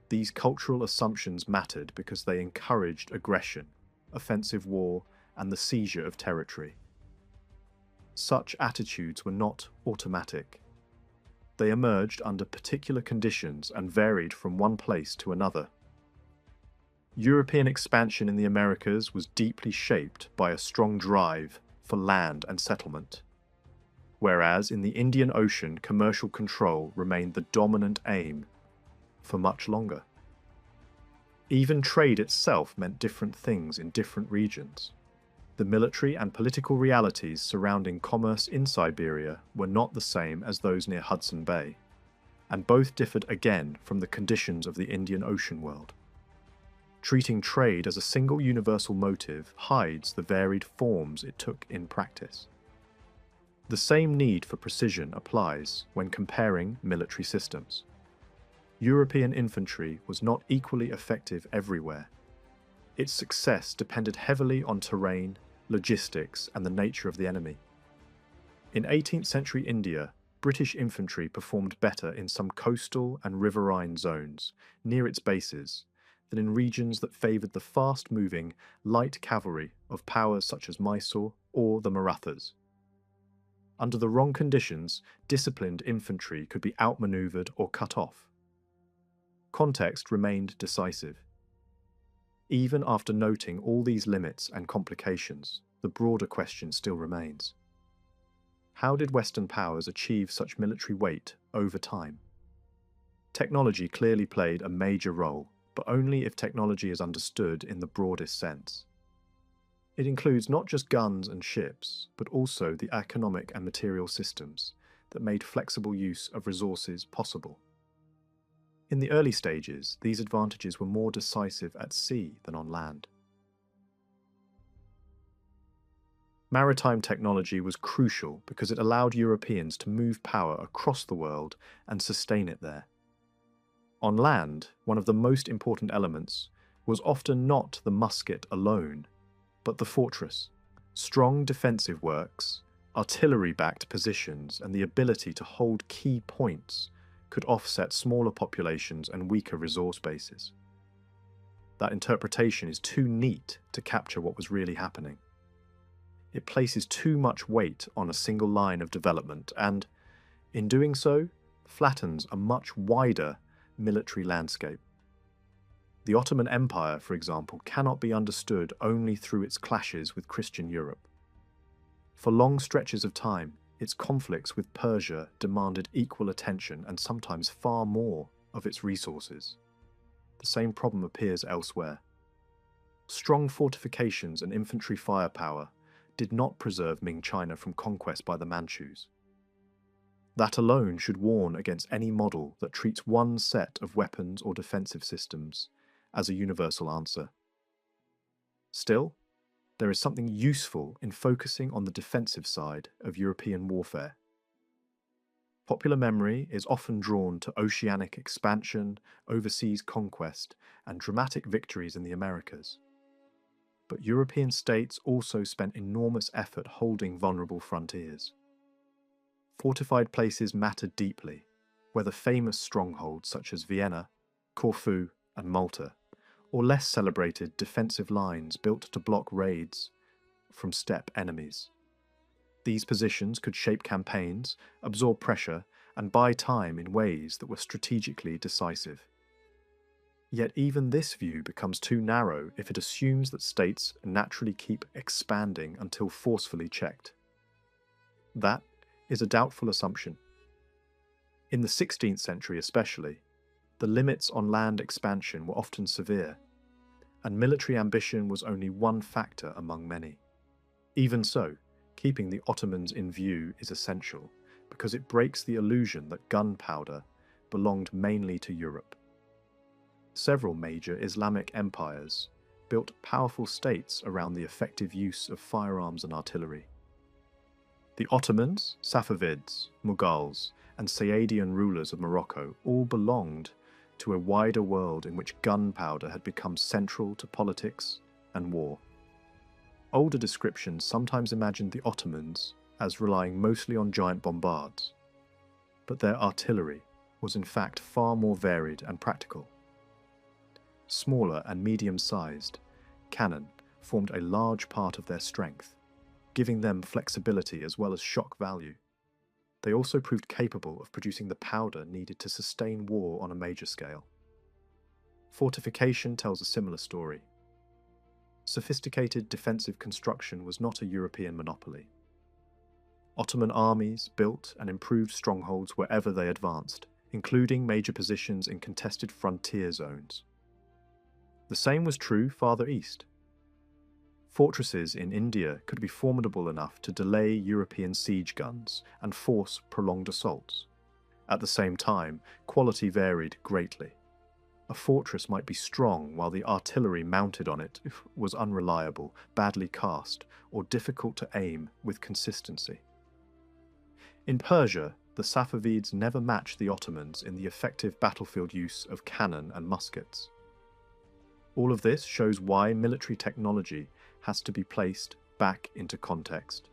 These cultural assumptions mattered because they encouraged aggression, offensive war, and the seizure of territory. Such attitudes were not automatic. They emerged under particular conditions and varied from one place to another. European expansion in the Americas was deeply shaped by a strong drive for land and settlement, whereas in the Indian Ocean commercial control remained the dominant aim for much longer. Even trade itself meant different things in different regions. The military and political realities surrounding commerce in Siberia were not the same as those near Hudson Bay, and both differed again from the conditions of the Indian Ocean world. Treating trade as a single universal motive hides the varied forms it took in practice. The same need for precision applies when comparing military systems. European infantry was not equally effective everywhere. Its success depended heavily on terrain, logistics, and the nature of the enemy. In 18th century India, British infantry performed better in some coastal and riverine zones near its bases than in regions that favoured the fast-moving, light cavalry of powers such as Mysore or the Marathas. Under the wrong conditions, disciplined infantry could be outmanoeuvred or cut off. Context remained decisive. Even after noting all these limits and complications, the broader question still remains. How did Western powers achieve such military weight over time? Technology clearly played a major role, but only if technology is understood in the broadest sense. It includes not just guns and ships, but also the economic and material systems that made flexible use of resources possible. In the early stages, these advantages were more decisive at sea than on land. Maritime technology was crucial because it allowed Europeans to move power across the world and sustain it there. On land, one of the most important elements was often not the musket alone, but the fortress. Strong defensive works, artillery-backed positions, and the ability to hold key points could offset smaller populations and weaker resource bases. That interpretation is too neat to capture what was really happening. It places too much weight on a single line of development and, in doing so, flattens a much wider military landscape. The Ottoman Empire, for example, cannot be understood only through its clashes with Christian Europe. For long stretches of time, its conflicts with Persia demanded equal attention and sometimes far more of its resources. The same problem appears elsewhere. Strong fortifications and infantry firepower did not preserve Ming China from conquest by the Manchus. That alone should warn against any model that treats one set of weapons or defensive systems as a universal answer. Still, there is something useful in focusing on the defensive side of European warfare. Popular memory is often drawn to oceanic expansion, overseas conquest, and dramatic victories in the Americas. But European states also spent enormous effort holding vulnerable frontiers. Fortified places mattered deeply, whether famous strongholds such as Vienna, Corfu, and Malta, or less celebrated defensive lines built to block raids from steppe enemies. These positions could shape campaigns, absorb pressure, and buy time in ways that were strategically decisive. Yet even this view becomes too narrow if it assumes that states naturally keep expanding until forcefully checked. That is a doubtful assumption. In the 16th century especially, the limits on land expansion were often severe, and military ambition was only one factor among many. Even so, keeping the Ottomans in view is essential, because it breaks the illusion that gunpowder belonged mainly to Europe. Several major Islamic empires built powerful states around the effective use of firearms and artillery. The Ottomans, Safavids, Mughals, and Sayyadian rulers of Morocco all belonged to a wider world in which gunpowder had become central to politics and war. Older descriptions sometimes imagined the Ottomans as relying mostly on giant bombards, but their artillery was in fact far more varied and practical. Smaller and medium-sized cannon formed a large part of their strength, giving them flexibility as well as shock value. They also proved capable of producing the powder needed to sustain war on a major scale. Fortification tells a similar story. Sophisticated defensive construction was not a European monopoly. Ottoman armies built and improved strongholds wherever they advanced, including major positions in contested frontier zones. The same was true farther east. Fortresses in India could be formidable enough to delay European siege guns and force prolonged assaults. At the same time, quality varied greatly. A fortress might be strong while the artillery mounted on it was unreliable, badly cast, or difficult to aim with consistency. In Persia, the Safavids never matched the Ottomans in the effective battlefield use of cannon and muskets. All of this shows why military technology has to be placed back into context.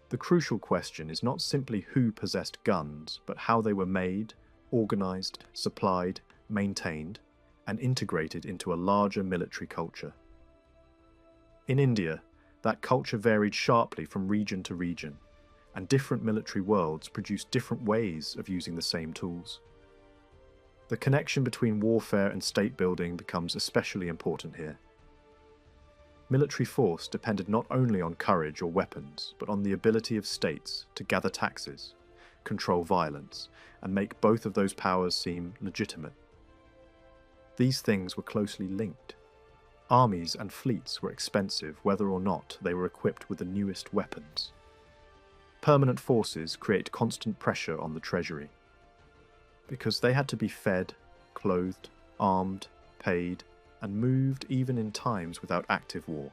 The crucial question is not simply who possessed guns, but how they were made, organized, supplied, maintained, and integrated into a larger military culture. In India, that culture varied sharply from region to region, and different military worlds produced different ways of using the same tools. The connection between warfare and state building becomes especially important here. Military force depended not only on courage or weapons, but on the ability of states to gather taxes, control violence, and make both of those powers seem legitimate. These things were closely linked. Armies and fleets were expensive whether or not they were equipped with the newest weapons. Permanent forces create constant pressure on the treasury, because they had to be fed, clothed, armed, paid, and moved even in times without active war.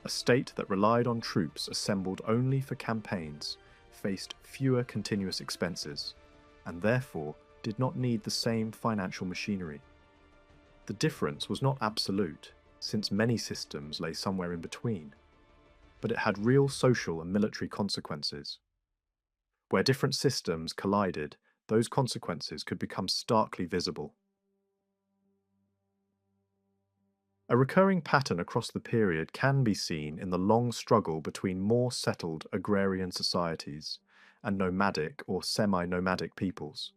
A state that relied on troops assembled only for campaigns faced fewer continuous expenses, and therefore did not need the same financial machinery. The difference was not absolute, since many systems lay somewhere in between, but it had real social and military consequences. Where different systems collided, those consequences could become starkly visible. A recurring pattern across the period can be seen in the long struggle between more settled agrarian societies and nomadic or semi-nomadic peoples.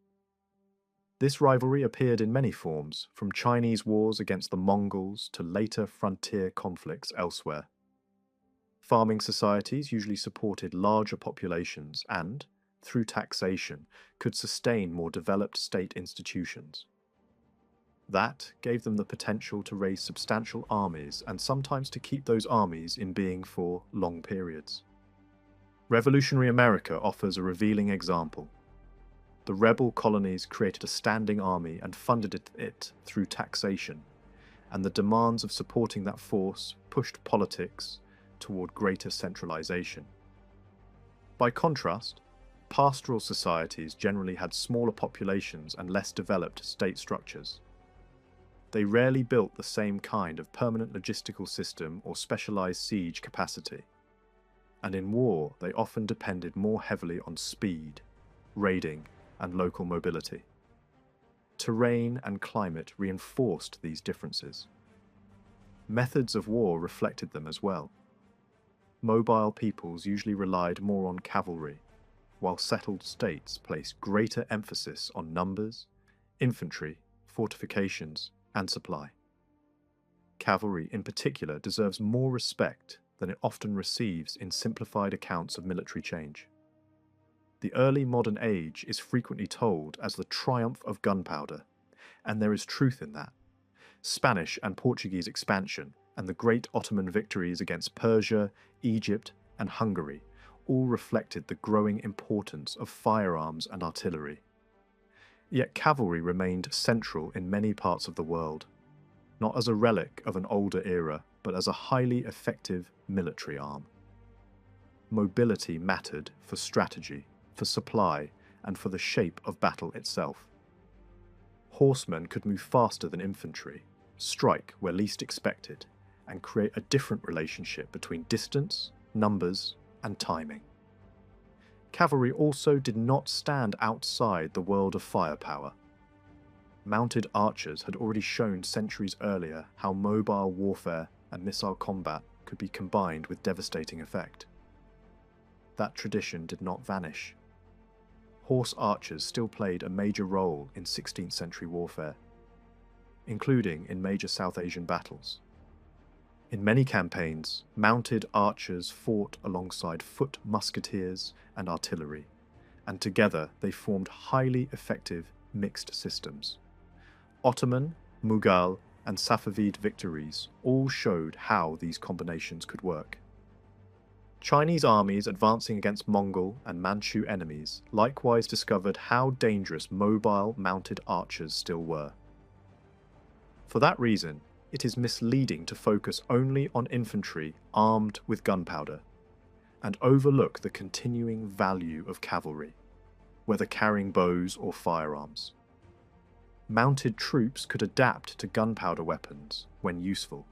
This rivalry appeared in many forms, from Chinese wars against the Mongols to later frontier conflicts elsewhere. Farming societies usually supported larger populations and, through taxation, could sustain more developed state institutions. That gave them the potential to raise substantial armies and sometimes to keep those armies in being for long periods. Revolutionary America offers a revealing example. The rebel colonies created a standing army and funded it through taxation, and the demands of supporting that force pushed politics toward greater centralization. By contrast, pastoral societies generally had smaller populations and less developed state structures. They rarely built the same kind of permanent logistical system or specialized siege capacity, and in war they often depended more heavily on speed, raiding, and local mobility. Terrain and climate reinforced these differences. Methods of war reflected them as well. Mobile peoples usually relied more on cavalry, while settled states placed greater emphasis on numbers, infantry, fortifications, and supply. Cavalry, in particular, deserves more respect than it often receives in simplified accounts of military change. The early modern age is frequently told as the triumph of gunpowder, and there is truth in that. Spanish and Portuguese expansion and the great Ottoman victories against Persia, Egypt, and Hungary all reflected the growing importance of firearms and artillery. Yet cavalry remained central in many parts of the world, not as a relic of an older era, but as a highly effective military arm. Mobility mattered for strategy, for supply, and for the shape of battle itself. Horsemen could move faster than infantry, strike where least expected, and create a different relationship between distance, numbers, and timing. Cavalry also did not stand outside the world of firepower. Mounted archers had already shown centuries earlier how mobile warfare and missile combat could be combined with devastating effect. That tradition did not vanish. Horse archers still played a major role in 16th century warfare, including in major South Asian battles. In many campaigns, mounted archers fought alongside foot musketeers and artillery, and together they formed highly effective mixed systems. Ottoman, Mughal, and Safavid victories all showed how these combinations could work. Chinese armies advancing against Mongol and Manchu enemies likewise discovered how dangerous mobile mounted archers still were. For that reason, it is misleading to focus only on infantry armed with gunpowder, and overlook the continuing value of cavalry, whether carrying bows or firearms. Mounted troops could adapt to gunpowder weapons when useful,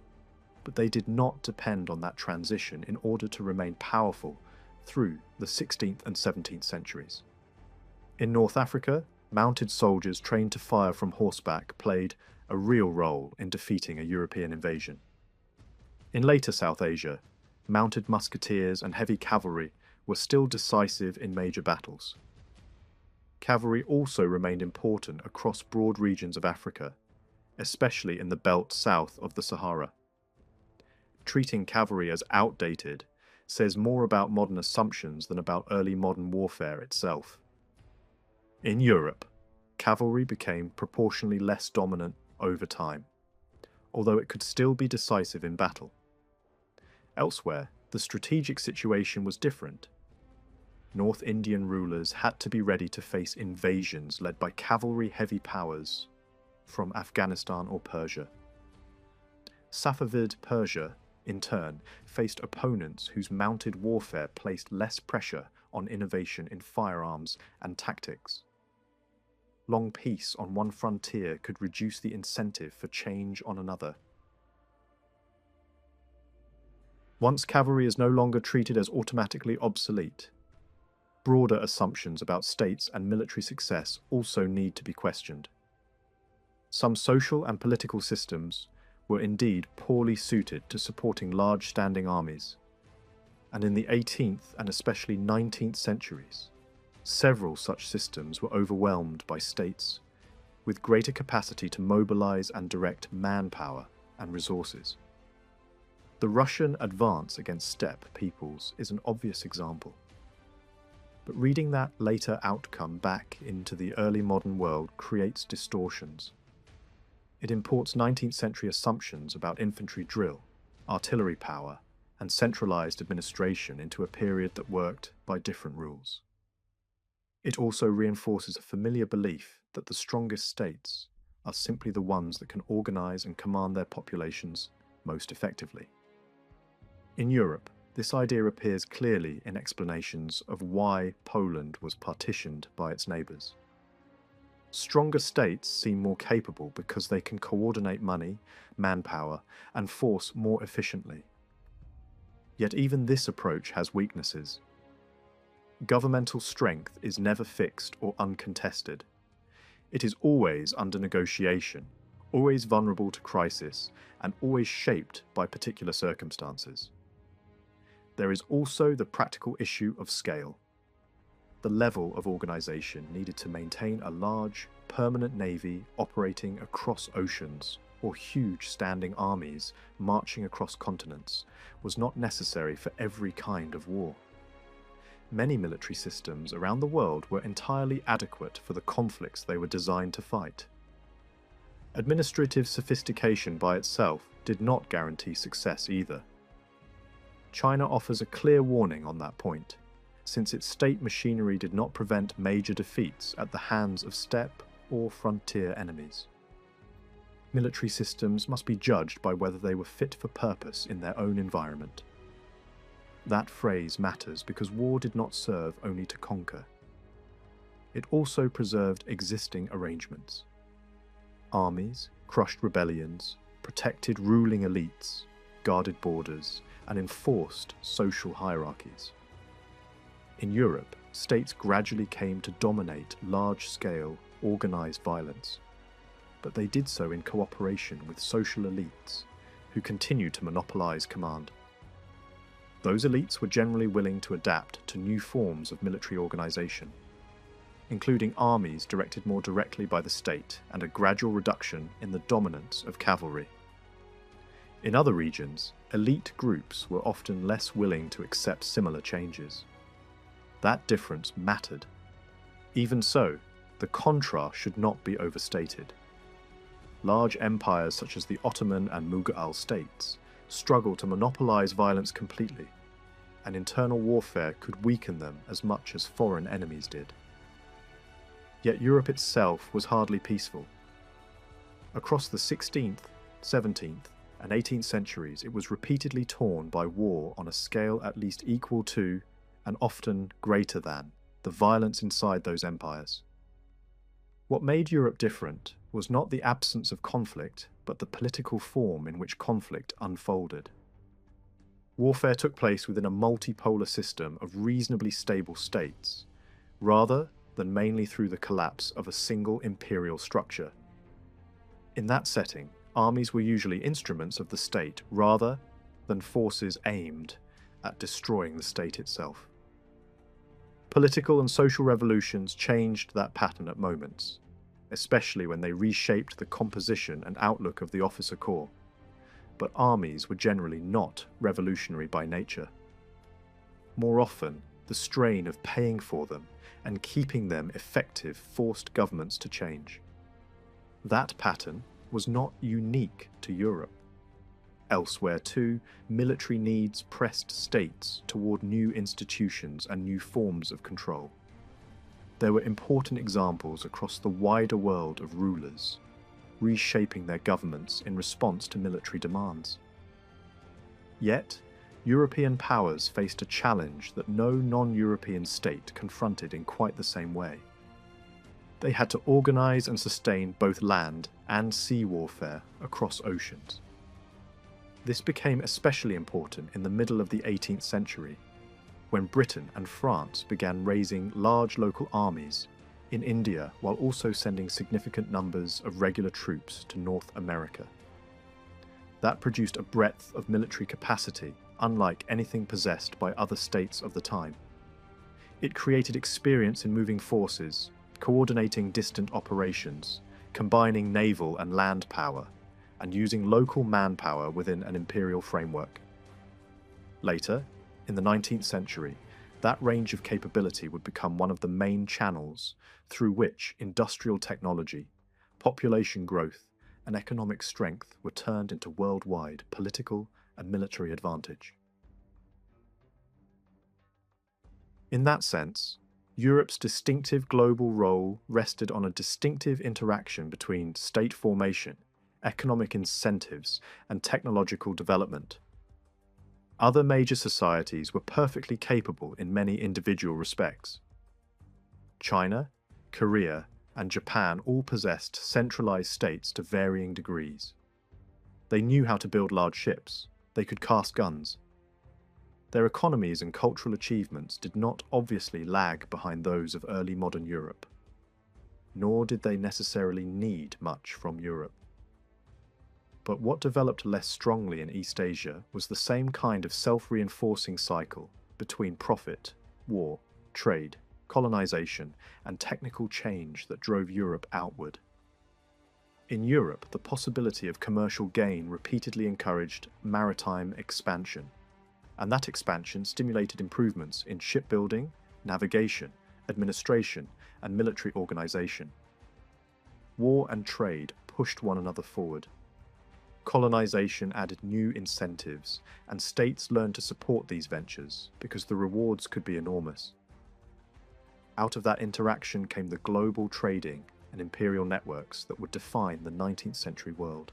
but they did not depend on that transition in order to remain powerful through the 16th and 17th centuries. In North Africa, mounted soldiers trained to fire from horseback played a real role in defeating a European invasion. In later South Asia, mounted musketeers and heavy cavalry were still decisive in major battles. Cavalry also remained important across broad regions of Africa, especially in the belt south of the Sahara. Treating cavalry as outdated says more about modern assumptions than about early modern warfare itself. In Europe, cavalry became proportionally less dominant over time, although it could still be decisive in battle. Elsewhere, the strategic situation was different. North Indian rulers had to be ready to face invasions led by cavalry-heavy powers from Afghanistan or Persia. Safavid Persia in turn, faced opponents whose mounted warfare placed less pressure on innovation in firearms and tactics. Long peace on one frontier could reduce the incentive for change on another. Once cavalry is no longer treated as automatically obsolete, broader assumptions about states and military success also need to be questioned. Some social and political systems were indeed poorly suited to supporting large standing armies, and in the 18th and especially 19th centuries, several such systems were overwhelmed by states with greater capacity to mobilize and direct manpower and resources. The Russian advance against steppe peoples is an obvious example. But reading that later outcome back into the early modern world creates distortions. It imports 19th century assumptions about infantry drill, artillery power, and centralized administration into a period that worked by different rules. It also reinforces a familiar belief that the strongest states are simply the ones that can organize and command their populations most effectively. In Europe, this idea appears clearly in explanations of why Poland was partitioned by its neighbours. Stronger states seem more capable because they can coordinate money, manpower, and force more efficiently. Yet even this approach has weaknesses. Governmental strength is never fixed or uncontested. It is always under negotiation, always vulnerable to crisis, and always shaped by particular circumstances. There is also the practical issue of scale. The level of organisation needed to maintain a large, permanent navy operating across oceans, or huge standing armies marching across continents, was not necessary for every kind of war. Many military systems around the world were entirely adequate for the conflicts they were designed to fight. Administrative sophistication by itself did not guarantee success either. China offers a clear warning on that point, since its state machinery did not prevent major defeats at the hands of steppe or frontier enemies. Military systems must be judged by whether they were fit for purpose in their own environment. That phrase matters because war did not serve only to conquer. It also preserved existing arrangements. Armies crushed rebellions, protected ruling elites, guarded borders, and enforced social hierarchies. In Europe, states gradually came to dominate large-scale, organised violence, but they did so in cooperation with social elites who continued to monopolise command. Those elites were generally willing to adapt to new forms of military organisation, including armies directed more directly by the state and a gradual reduction in the dominance of cavalry. In other regions, elite groups were often less willing to accept similar changes. That difference mattered. Even so, the contrast should not be overstated. Large empires such as the Ottoman and Mughal states struggled to monopolize violence completely, and internal warfare could weaken them as much as foreign enemies did. Yet Europe itself was hardly peaceful. Across the 16th, 17th, and 18th centuries, it was repeatedly torn by war on a scale at least equal to, and often greater than, the violence inside those empires. What made Europe different was not the absence of conflict, but the political form in which conflict unfolded. Warfare took place within a multipolar system of reasonably stable states, rather than mainly through the collapse of a single imperial structure. In that setting, armies were usually instruments of the state rather than forces aimed at destroying the state itself. Political and social revolutions changed that pattern at moments, especially when they reshaped the composition and outlook of the officer corps. But armies were generally not revolutionary by nature. More often, the strain of paying for them and keeping them effective forced governments to change. That pattern was not unique to Europe. Elsewhere too, military needs pressed states toward new institutions and new forms of control. There were important examples across the wider world of rulers, reshaping their governments in response to military demands. Yet, European powers faced a challenge that no non-European state confronted in quite the same way. They had to organise and sustain both land and sea warfare across oceans. This became especially important in the middle of the 18th century, when Britain and France began raising large local armies in India while also sending significant numbers of regular troops to North America. That produced a breadth of military capacity unlike anything possessed by other states of the time. It created experience in moving forces, coordinating distant operations, combining naval and land power, and using local manpower within an imperial framework. Later, in the 19th century, that range of capability would become one of the main channels through which industrial technology, population growth, and economic strength were turned into worldwide political and military advantage. In that sense, Europe's distinctive global role rested on a distinctive interaction between state formation, economic incentives, and technological development. Other major societies were perfectly capable in many individual respects. China, Korea, and Japan all possessed centralized states to varying degrees. They knew how to build large ships, they could cast guns. Their economies and cultural achievements did not obviously lag behind those of early modern Europe, nor did they necessarily need much from Europe. But what developed less strongly in East Asia was the same kind of self-reinforcing cycle between profit, war, trade, colonization, and technical change that drove Europe outward. In Europe, the possibility of commercial gain repeatedly encouraged maritime expansion, and that expansion stimulated improvements in shipbuilding, navigation, administration, and military organization. War and trade pushed one another forward. Colonization added new incentives, and states learned to support these ventures because the rewards could be enormous. Out of that interaction came the global trading and imperial networks that would define the 19th century world.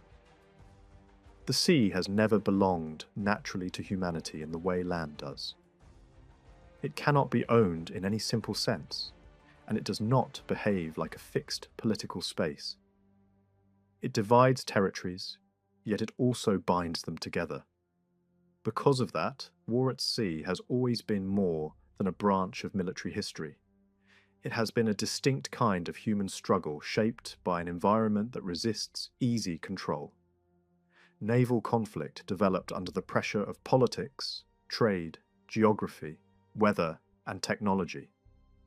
The sea has never belonged naturally to humanity in the way land does. It cannot be owned in any simple sense, and it does not behave like a fixed political space. It divides territories, yet it also binds them together. Because of that, war at sea has always been more than a branch of military history. It has been a distinct kind of human struggle shaped by an environment that resists easy control. Naval conflict developed under the pressure of politics, trade, geography, weather, and technology,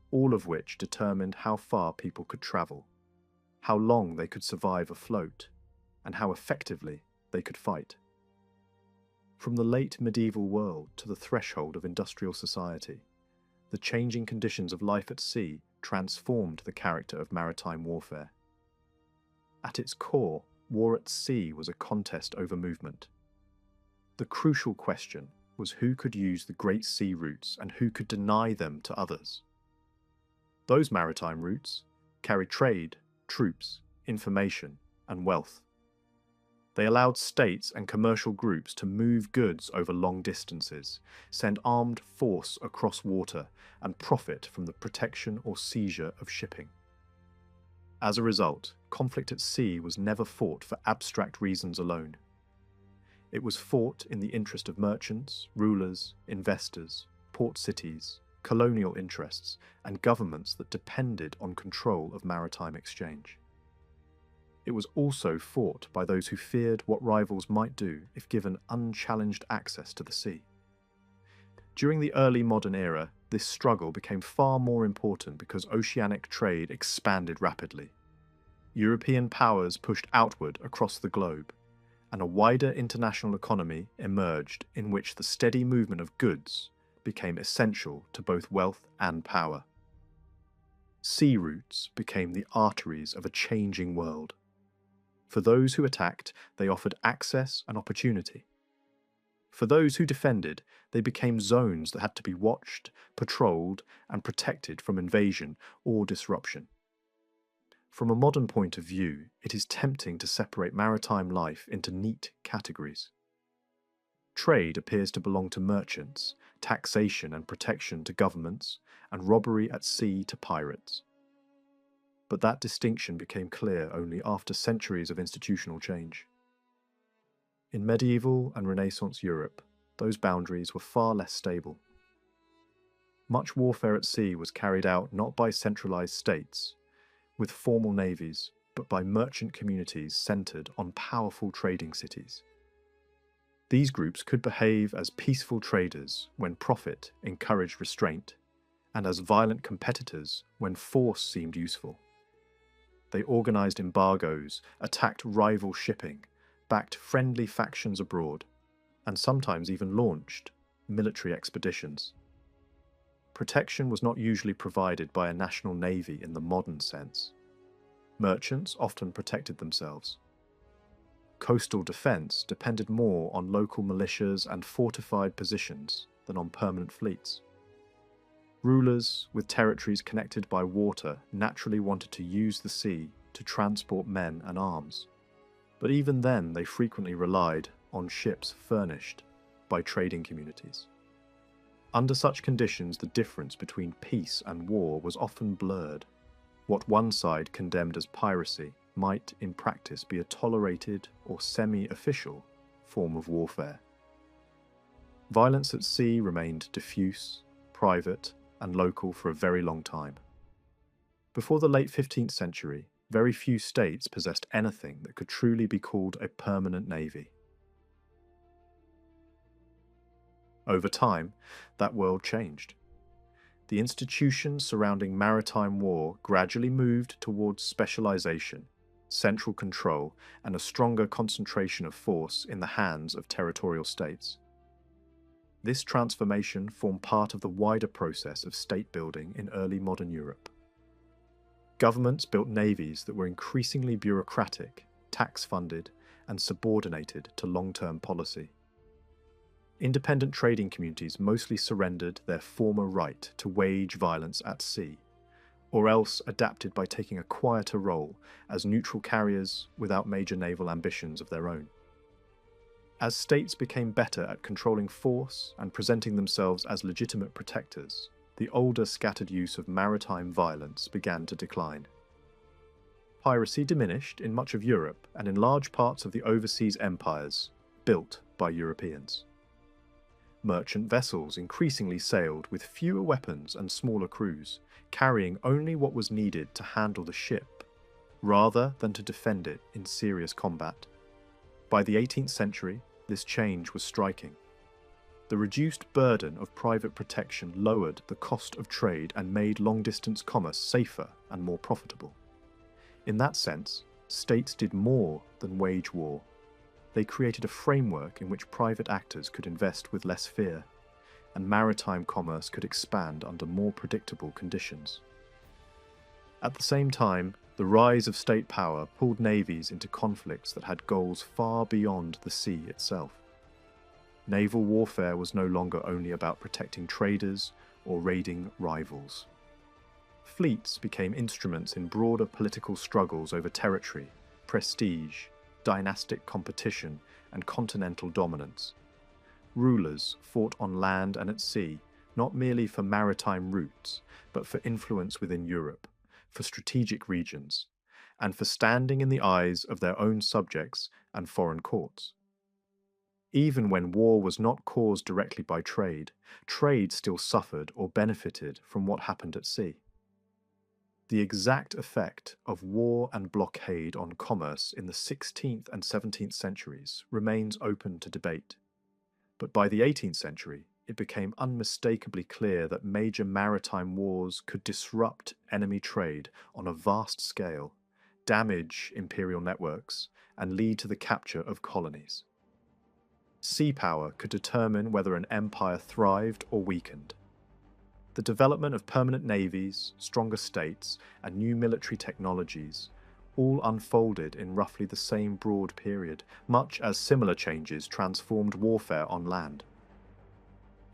all of which determined how far people could travel, how long they could survive afloat, and how effectively they could fight. From the late medieval world to the threshold of industrial society, the changing conditions of life at sea transformed the character of maritime warfare. At its core, war at sea was a contest over movement. The crucial question was who could use the great sea routes and who could deny them to others. Those maritime routes carried trade, troops, information, and wealth. They allowed states and commercial groups to move goods over long distances, send armed force across water, and profit from the protection or seizure of shipping. As a result, conflict at sea was never fought for abstract reasons alone. It was fought in the interest of merchants, rulers, investors, port cities, colonial interests, and governments that depended on control of maritime exchange. It was also fought by those who feared what rivals might do if given unchallenged access to the sea. During the early modern era, this struggle became far more important because oceanic trade expanded rapidly. European powers pushed outward across the globe, and a wider international economy emerged in which the steady movement of goods became essential to both wealth and power. Sea routes became the arteries of a changing world. For those who attacked, they offered access and opportunity. For those who defended, they became zones that had to be watched, patrolled, and protected from invasion or disruption. From a modern point of view, it is tempting to separate maritime life into neat categories. Trade appears to belong to merchants, taxation and protection to governments, and robbery at sea to pirates. But that distinction became clear only after centuries of institutional change. In medieval and Renaissance Europe, those boundaries were far less stable. Much warfare at sea was carried out not by centralized states, with formal navies, but by merchant communities centered on powerful trading cities. These groups could behave as peaceful traders when profit encouraged restraint, and as violent competitors when force seemed useful. They organized embargoes, attacked rival shipping, backed friendly factions abroad, and sometimes even launched military expeditions. Protection was not usually provided by a national navy in the modern sense. Merchants often protected themselves. Coastal defense depended more on local militias and fortified positions than on permanent fleets. Rulers with territories connected by water naturally wanted to use the sea to transport men and arms, but even then they frequently relied on ships furnished by trading communities. Under such conditions, the difference between peace and war was often blurred. What one side condemned as piracy might, in practice, be a tolerated or semi-official form of warfare. Violence at sea remained diffuse, private, and local for a very long time. Before the late 15th century, very few states possessed anything that could truly be called a permanent navy. Over time, that world changed. The institutions surrounding maritime war gradually moved towards specialization, central control, and a stronger concentration of force in the hands of territorial states. This transformation formed part of the wider process of state building in early modern Europe. Governments built navies that were increasingly bureaucratic, tax-funded, and subordinated to long-term policy. Independent trading communities mostly surrendered their former right to wage violence at sea, or else adapted by taking a quieter role as neutral carriers without major naval ambitions of their own. As states became better at controlling force and presenting themselves as legitimate protectors, the older scattered use of maritime violence began to decline. Piracy diminished in much of Europe and in large parts of the overseas empires built by Europeans. Merchant vessels increasingly sailed with fewer weapons and smaller crews, carrying only what was needed to handle the ship, rather than to defend it in serious combat. By the 18th century, this change was striking. The reduced burden of private protection lowered the cost of trade and made long-distance commerce safer and more profitable. In that sense, states did more than wage war. They created a framework in which private actors could invest with less fear, and maritime commerce could expand under more predictable conditions. At the same time, the rise of state power pulled navies into conflicts that had goals far beyond the sea itself. Naval warfare was no longer only about protecting traders or raiding rivals. Fleets became instruments in broader political struggles over territory, prestige, dynastic competition, and continental dominance. Rulers fought on land and at sea, not merely for maritime routes, but for influence within Europe, for strategic regions, and for standing in the eyes of their own subjects and foreign courts. Even when war was not caused directly by trade, trade still suffered or benefited from what happened at sea. The exact effect of war and blockade on commerce in the 16th and 17th centuries remains open to debate. But by the 18th century, it became unmistakably clear that major maritime wars could disrupt enemy trade on a vast scale, damage imperial networks, and lead to the capture of colonies. Sea power could determine whether an empire thrived or weakened. The development of permanent navies, stronger states, and new military technologies all unfolded in roughly the same broad period, much as similar changes transformed warfare on land.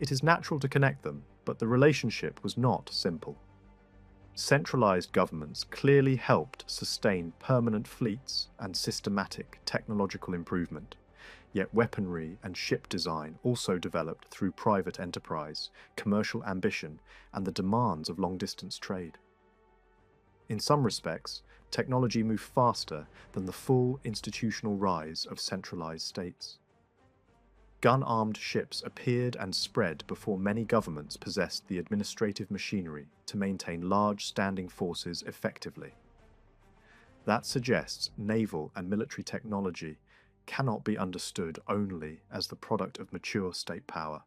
It is natural to connect them, but the relationship was not simple. Centralized governments clearly helped sustain permanent fleets and systematic technological improvement. Yet weaponry and ship design also developed through private enterprise, commercial ambition, and the demands of long-distance trade. In some respects, technology moved faster than the full institutional rise of centralized states. Gun-armed ships appeared and spread before many governments possessed the administrative machinery to maintain large standing forces effectively. That suggests naval and military technology cannot be understood only as the product of mature state power.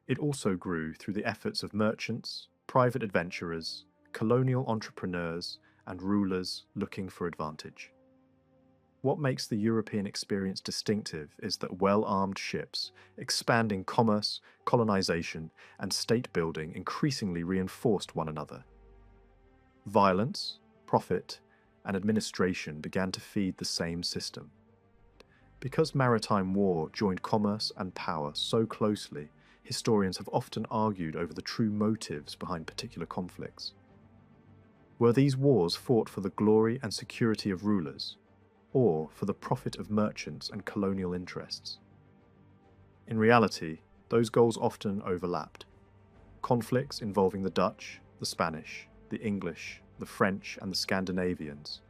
It also grew through the efforts of merchants, private adventurers, colonial entrepreneurs, and rulers looking for advantage. What makes the European experience distinctive is that well-armed ships, expanding commerce, colonization, and state building increasingly reinforced one another. Violence, profit, and administration began to feed the same system. Because maritime war joined commerce and power so closely, historians have often argued over the true motives behind particular conflicts. Were these wars fought for the glory and security of rulers, or for the profit of merchants and colonial interests? In reality, those goals often overlapped. Conflicts involving the Dutch, the Spanish, the English, the French, and the Scandinavians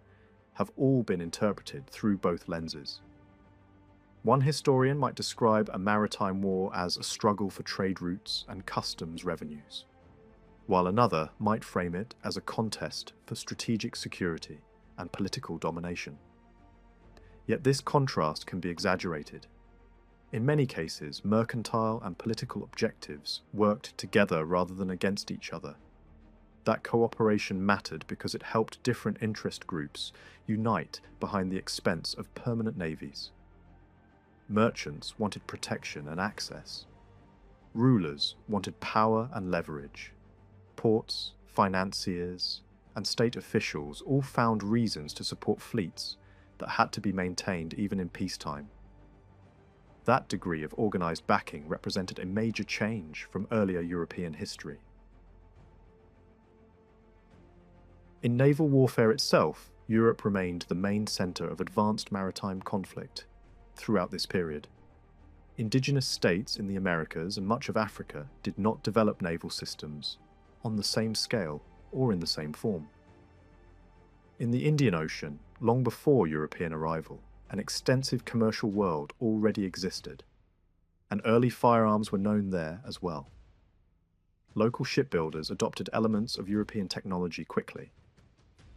have all been interpreted through both lenses. One historian might describe a maritime war as a struggle for trade routes and customs revenues, while another might frame it as a contest for strategic security and political domination. Yet this contrast can be exaggerated. In many cases, mercantile and political objectives worked together rather than against each other. That cooperation mattered because it helped different interest groups unite behind the expense of permanent navies. Merchants wanted protection and access. Rulers wanted power and leverage. Ports, financiers, and state officials all found reasons to support fleets that had to be maintained even in peacetime. That degree of organized backing represented a major change from earlier European history. In naval warfare itself, Europe remained the main center of advanced maritime conflict throughout this period. Indigenous states in the Americas and much of Africa did not develop naval systems on the same scale or in the same form. In the Indian Ocean, long before European arrival, an extensive commercial world already existed, and early firearms were known there as well. Local shipbuilders adopted elements of European technology quickly,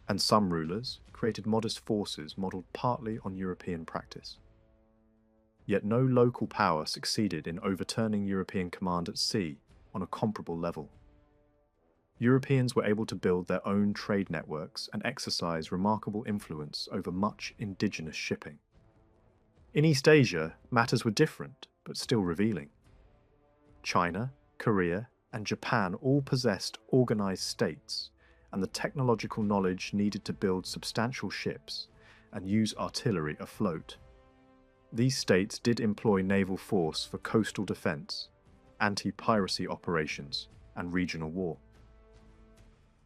and some rulers created modest forces modelled partly on European practice. Yet no local power succeeded in overturning European command at sea on a comparable level. Europeans were able to build their own trade networks and exercise remarkable influence over much indigenous shipping. In East Asia, matters were different, but still revealing. China, Korea, and Japan all possessed organized states and the technological knowledge needed to build substantial ships and use artillery afloat. These states did employ naval force for coastal defense, anti-piracy operations, and regional war.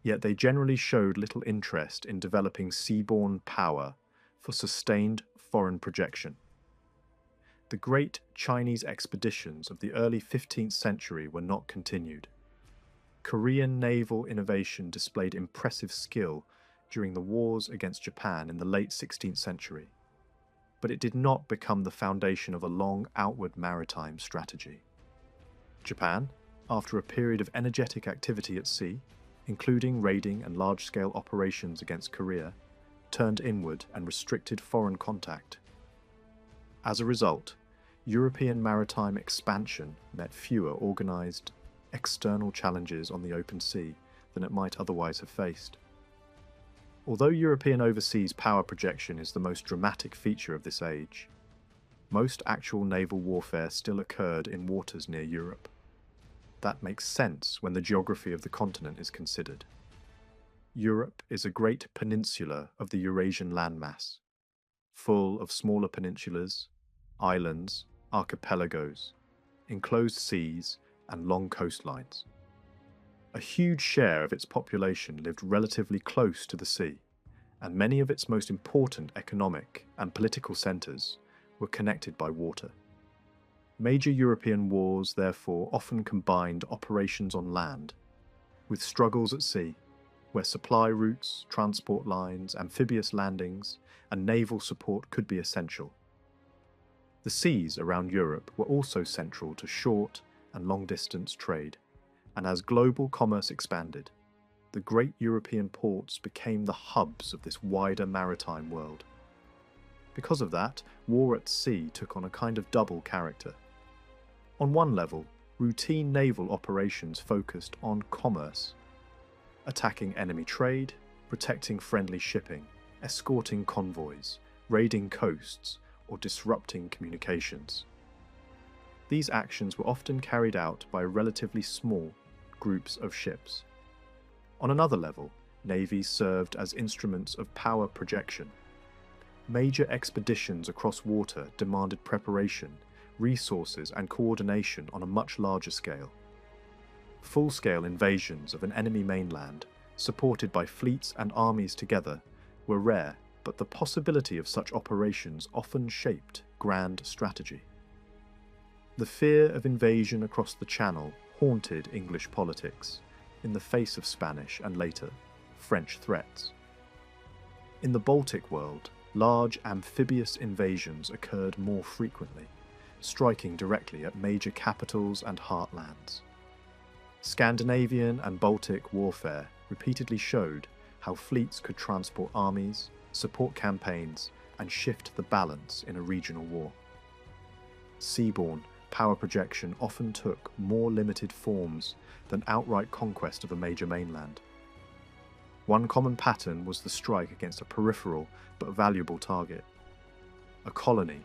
Yet they generally showed little interest in developing seaborne power for sustained foreign projection. The great Chinese expeditions of the early 15th century were not continued. Korean naval innovation displayed impressive skill during the wars against Japan in the late 16th century, but it did not become the foundation of a long outward maritime strategy. Japan, after a period of energetic activity at sea, including raiding and large-scale operations against Korea, turned inward and restricted foreign contact. As a result, European maritime expansion met fewer organized external challenges on the open sea than it might otherwise have faced. Although European overseas power projection is the most dramatic feature of this age, most actual naval warfare still occurred in waters near Europe. That makes sense when the geography of the continent is considered. Europe is a great peninsula of the Eurasian landmass, full of smaller peninsulas, islands, archipelagos, enclosed seas, and long coastlines. A huge share of its population lived relatively close to the sea, and many of its most important economic and political centres were connected by water. Major European wars, therefore, often combined operations on land with struggles at sea, where supply routes, transport lines, amphibious landings, and naval support could be essential. The seas around Europe were also central to short and long-distance trade, and as global commerce expanded, the great European ports became the hubs of this wider maritime world. Because of that, war at sea took on a kind of double character. On one level, routine naval operations focused on commerce, attacking enemy trade, protecting friendly shipping, escorting convoys, raiding coasts, or disrupting communications. These actions were often carried out by relatively small groups of ships. On another level, navies served as instruments of power projection. Major expeditions across water demanded preparation, resources, and coordination on a much larger scale. Full-scale invasions of an enemy mainland, supported by fleets and armies together, were rare, but the possibility of such operations often shaped grand strategy. The fear of invasion across the Channel haunted English politics in the face of Spanish and later French threats. In the Baltic world, large amphibious invasions occurred more frequently, striking directly at major capitals and heartlands. Scandinavian and Baltic warfare repeatedly showed how fleets could transport armies, support campaigns, and shift the balance in a regional war. Seaborne power projection often took more limited forms than outright conquest of a major mainland. One common pattern was the strike against a peripheral but valuable target. A colony,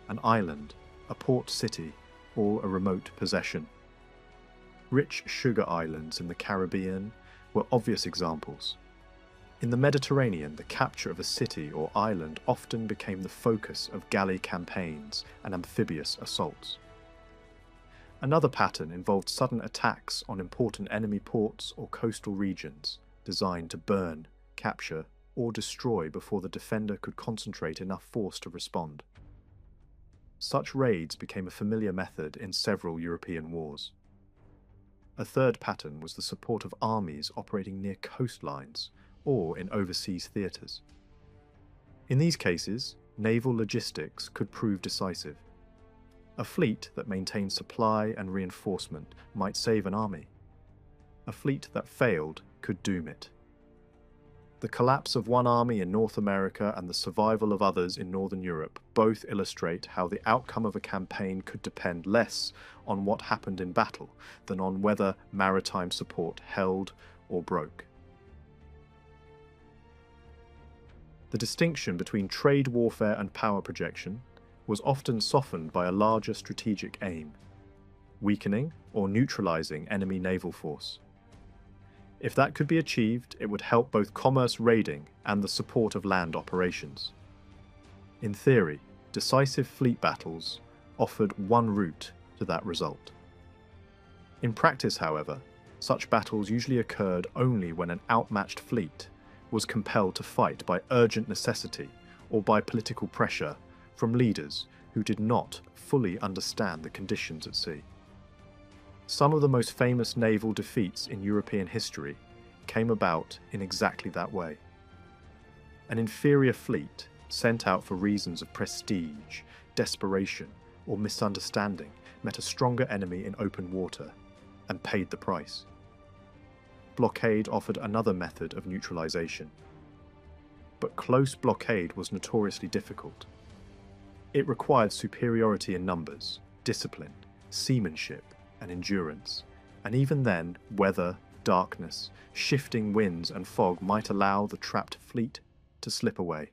an island, a port city, or a remote possession. Rich sugar islands in the Caribbean were obvious examples. In the Mediterranean, the capture of a city or island often became the focus of galley campaigns and amphibious assaults. Another pattern involved sudden attacks on important enemy ports or coastal regions, designed to burn, capture, or destroy before the defender could concentrate enough force to respond. Such raids became a familiar method in several European wars. A third pattern was the support of armies operating near coastlines or in overseas theatres. In these cases, naval logistics could prove decisive. A fleet that maintained supply and reinforcement might save an army. A fleet that failed could doom it. The collapse of one army in North America and the survival of others in Northern Europe both illustrate how the outcome of a campaign could depend less on what happened in battle than on whether maritime support held or broke. The distinction between trade warfare and power projection was often softened by a larger strategic aim: weakening or neutralizing enemy naval force. If that could be achieved, it would help both commerce raiding and the support of land operations. In theory, decisive fleet battles offered one route to that result. In practice, however, such battles usually occurred only when an outmatched fleet was compelled to fight by urgent necessity or by political pressure from leaders who did not fully understand the conditions at sea. Some of the most famous naval defeats in European history came about in exactly that way. An inferior fleet, sent out for reasons of prestige, desperation, or misunderstanding, met a stronger enemy in open water and paid the price. Blockade offered another method of neutralization. But close blockade was notoriously difficult. It required superiority in numbers, discipline, seamanship, and endurance, and even then, weather, darkness, shifting winds and fog might allow the trapped fleet to slip away.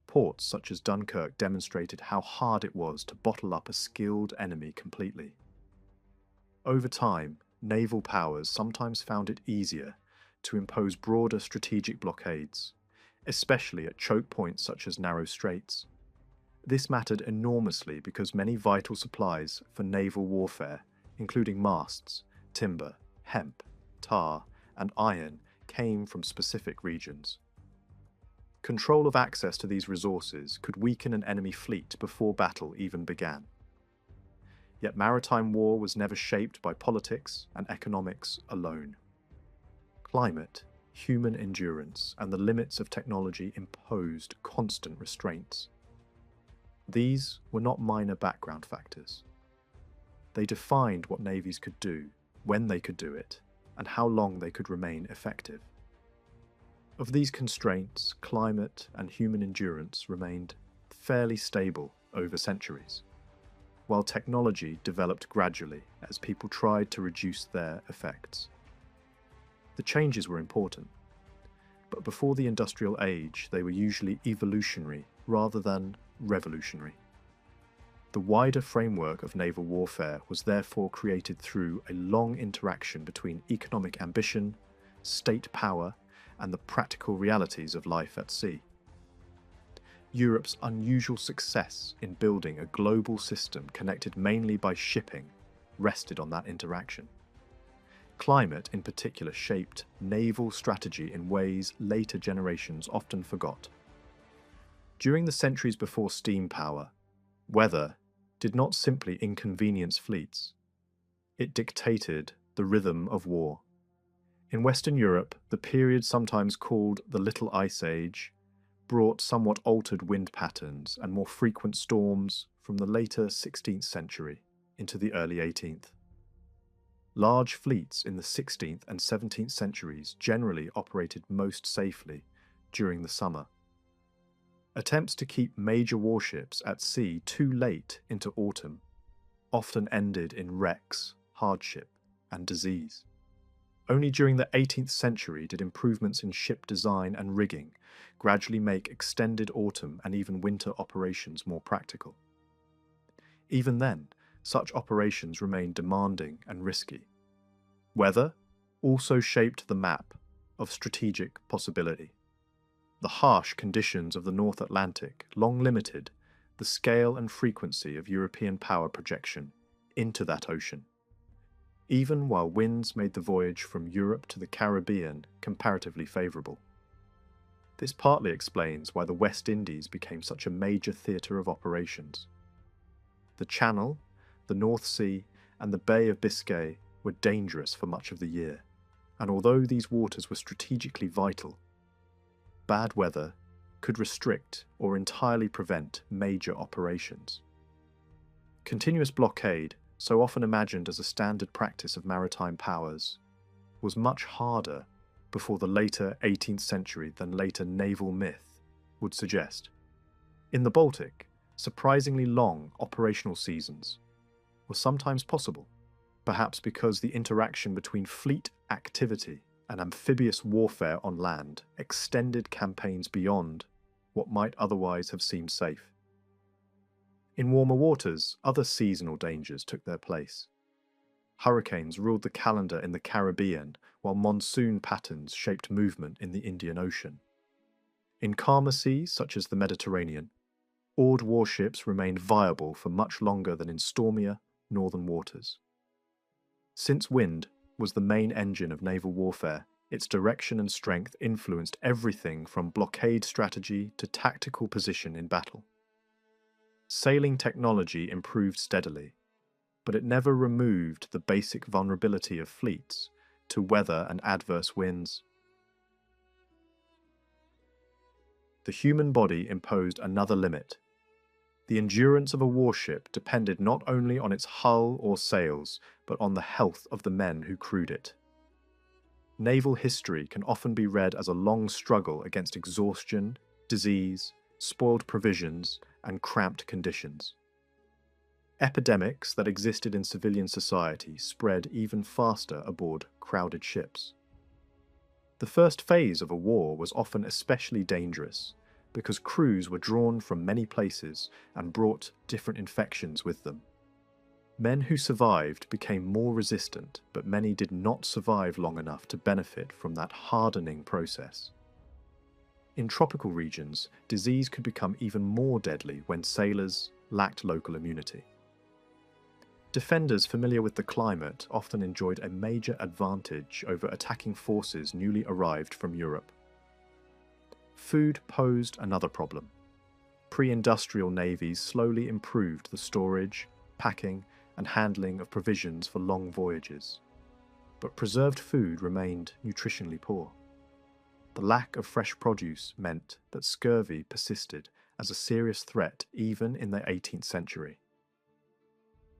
Ports such as Dunkirk demonstrated how hard it was to bottle up a skilled enemy completely. Over time, naval powers sometimes found it easier to impose broader strategic blockades, especially at choke points such as narrow straits. This mattered enormously because many vital supplies for naval warfare, including masts, timber, hemp, tar, and iron, came from specific regions. Control of access to these resources could weaken an enemy fleet before battle even began. Yet maritime war was never shaped by politics and economics alone. Climate, human endurance, and the limits of technology imposed constant restraints. These were not minor background factors. They defined what navies could do, when they could do it, and how long they could remain effective. Of these constraints, climate and human endurance remained fairly stable over centuries, while technology developed gradually as people tried to reduce their effects. The changes were important, but before the industrial age, they were usually evolutionary rather than revolutionary. The wider framework of naval warfare was therefore created through a long interaction between economic ambition, state power, and the practical realities of life at sea. Europe's unusual success in building a global system connected mainly by shipping rested on that interaction. Climate, in particular, shaped naval strategy in ways later generations often forgot. During the centuries before steam power, weather did not simply inconvenience fleets. It dictated the rhythm of war. In Western Europe, the period sometimes called the Little Ice Age brought somewhat altered wind patterns and more frequent storms from the later 16th century into the early 18th. Large fleets in the 16th and 17th centuries generally operated most safely during the summer. Attempts to keep major warships at sea too late into autumn often ended in wrecks, hardship, and disease. Only during the 18th century did improvements in ship design and rigging gradually make extended autumn and even winter operations more practical. Even then, such operations remained demanding and risky. Weather also shaped the map of strategic possibility. The harsh conditions of the North Atlantic long limited the scale and frequency of European power projection into that ocean, even while winds made the voyage from Europe to the Caribbean comparatively favourable. This partly explains why the West Indies became such a major theatre of operations. The Channel, the North Sea, and the Bay of Biscay were dangerous for much of the year, and although these waters were strategically vital, bad weather could restrict or entirely prevent major operations. Continuous blockade, so often imagined as a standard practice of maritime powers, was much harder before the later 18th century than later naval myth would suggest. In the Baltic, surprisingly long operational seasons were sometimes possible, perhaps because the interaction between fleet activity and amphibious warfare on land extended campaigns beyond what might otherwise have seemed safe. In warmer waters, other seasonal dangers took their place. Hurricanes ruled the calendar in the Caribbean, while monsoon patterns shaped movement in the Indian Ocean. In calmer seas, such as the Mediterranean, oared warships remained viable for much longer than in stormier northern waters. Since wind was the main engine of naval warfare, its direction and strength influenced everything from blockade strategy to tactical position in battle. Sailing technology improved steadily, but it never removed the basic vulnerability of fleets to weather and adverse winds. The human body imposed another limit. The endurance of a warship depended not only on its hull or sails, but on the health of the men who crewed it. Naval history can often be read as a long struggle against exhaustion, disease, spoiled provisions, and cramped conditions. Epidemics that existed in civilian society spread even faster aboard crowded ships. The first phase of a war was often especially dangerous because crews were drawn from many places and brought different infections with them. Men who survived became more resistant, but many did not survive long enough to benefit from that hardening process. In tropical regions, disease could become even more deadly when sailors lacked local immunity. Defenders familiar with the climate often enjoyed a major advantage over attacking forces newly arrived from Europe. Food posed another problem. Pre-industrial navies slowly improved the storage, packing, and handling of provisions for long voyages. But preserved food remained nutritionally poor. The lack of fresh produce meant that scurvy persisted as a serious threat even in the 18th century.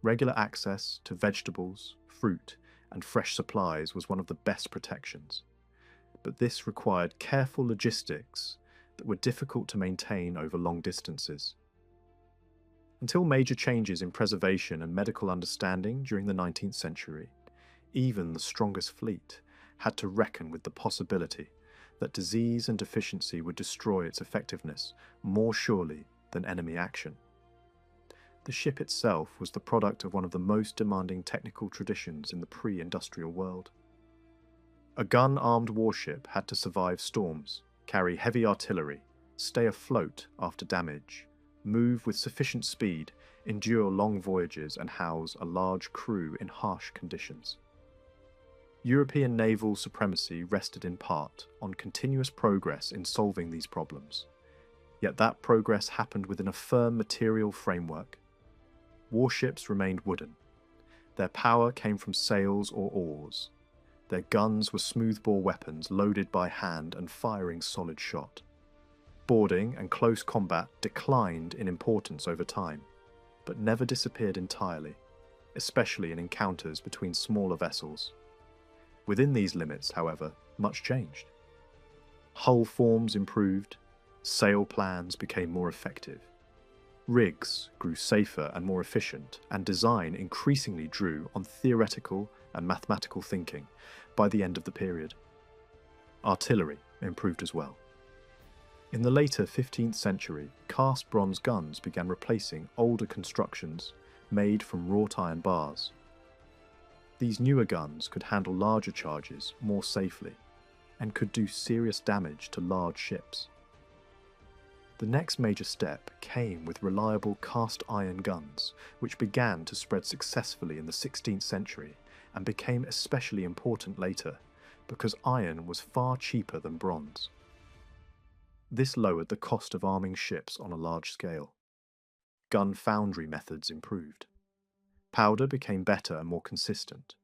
Regular access to vegetables, fruit, and fresh supplies was one of the best protections, but this required careful logistics that were difficult to maintain over long distances. Until major changes in preservation and medical understanding during the 19th century, even the strongest fleet had to reckon with the possibility that disease and deficiency would destroy its effectiveness more surely than enemy action. The ship itself was the product of one of the most demanding technical traditions in the pre-industrial world. A gun-armed warship had to survive storms, carry heavy artillery, stay afloat after damage, move with sufficient speed, endure long voyages, and house a large crew in harsh conditions. European naval supremacy rested in part on continuous progress in solving these problems, yet that progress happened within a firm material framework. Warships remained wooden. Their power came from sails or oars. Their guns were smoothbore weapons loaded by hand and firing solid shot. Boarding and close combat declined in importance over time, but never disappeared entirely, especially in encounters between smaller vessels. Within these limits, however, much changed. Hull forms improved, sail plans became more effective, rigs grew safer and more efficient, and design increasingly drew on theoretical and mathematical thinking by the end of the period. Artillery improved as well. In the later 15th century, cast bronze guns began replacing older constructions made from wrought iron bars. These newer guns could handle larger charges more safely and could do serious damage to large ships. The next major step came with reliable cast iron guns, which began to spread successfully in the 16th century and became especially important later because iron was far cheaper than bronze. This lowered the cost of arming ships on a large scale. Gun foundry methods improved. Powder became better and more consistent.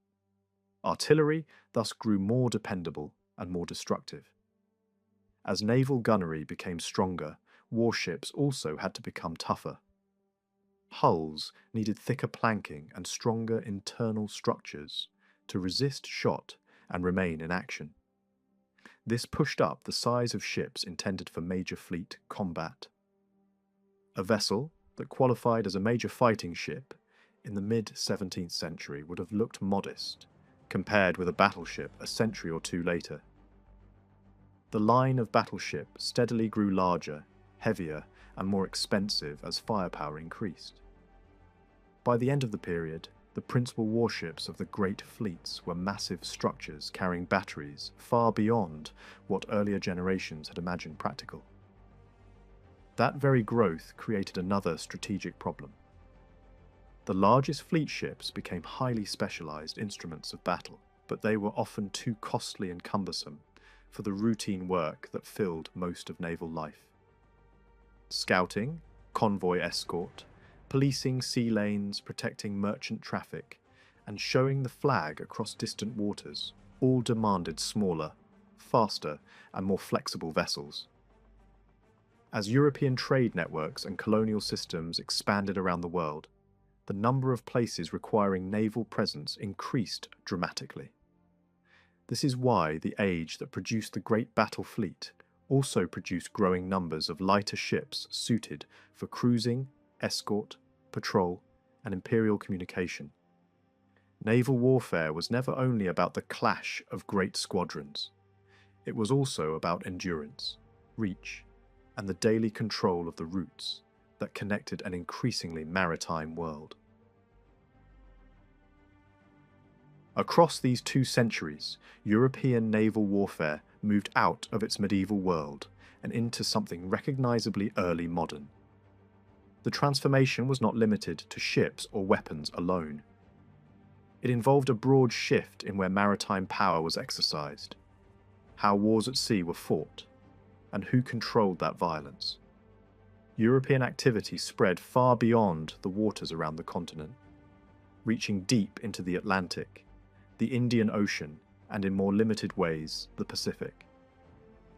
Artillery thus grew more dependable and more destructive. As naval gunnery became stronger, warships also had to become tougher. Hulls needed thicker planking and stronger internal structures to resist shot and remain in action. This pushed up the size of ships intended for major fleet combat. A vessel that qualified as a major fighting ship in the mid-17th century would have looked modest compared with a battleship a century or two later. The line of battleship steadily grew larger, heavier, and more expensive as firepower increased. By the end of the period, the principal warships of the great fleets were massive structures carrying batteries far beyond what earlier generations had imagined practical. That very growth created another strategic problem. The largest fleet ships became highly specialized instruments of battle, but they were often too costly and cumbersome for the routine work that filled most of naval life. Scouting, convoy escort, policing sea lanes, protecting merchant traffic, and showing the flag across distant waters all demanded smaller, faster, and more flexible vessels. As European trade networks and colonial systems expanded around the world, the number of places requiring naval presence increased dramatically. This is why the age that produced the great battle fleet also produced growing numbers of lighter ships suited for cruising, escort, patrol, and imperial communication. Naval warfare was never only about the clash of great squadrons. It was also about endurance, reach, and the daily control of the routes that connected an increasingly maritime world. Across these 2 centuries, European naval warfare moved out of its medieval world and into something recognizably early modern. The transformation was not limited to ships or weapons alone. It involved a broad shift in where maritime power was exercised, how wars at sea were fought, and who controlled that violence. European activity spread far beyond the waters around the continent, reaching deep into the Atlantic, the Indian Ocean, and in more limited ways, the Pacific.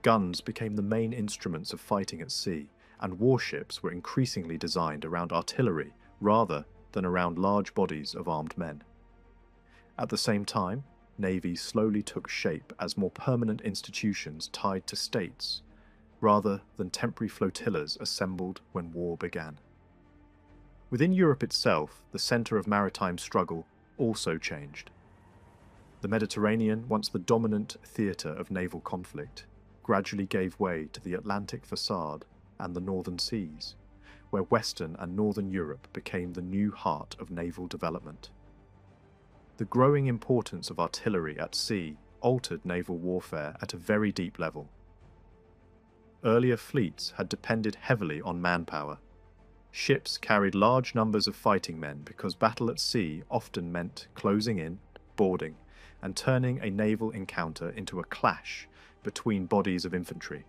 Guns became the main instruments of fighting at sea, and warships were increasingly designed around artillery rather than around large bodies of armed men. At the same time, navies slowly took shape as more permanent institutions tied to states, rather than temporary flotillas assembled when war began. Within Europe itself, the centre of maritime struggle also changed. The Mediterranean, once the dominant theatre of naval conflict, gradually gave way to the Atlantic facade and the northern seas, where Western and Northern Europe became the new heart of naval development. The growing importance of artillery at sea altered naval warfare at a very deep level. Earlier fleets had depended heavily on manpower. Ships carried large numbers of fighting men because battle at sea often meant closing in, boarding, and turning a naval encounter into a clash between bodies of infantry.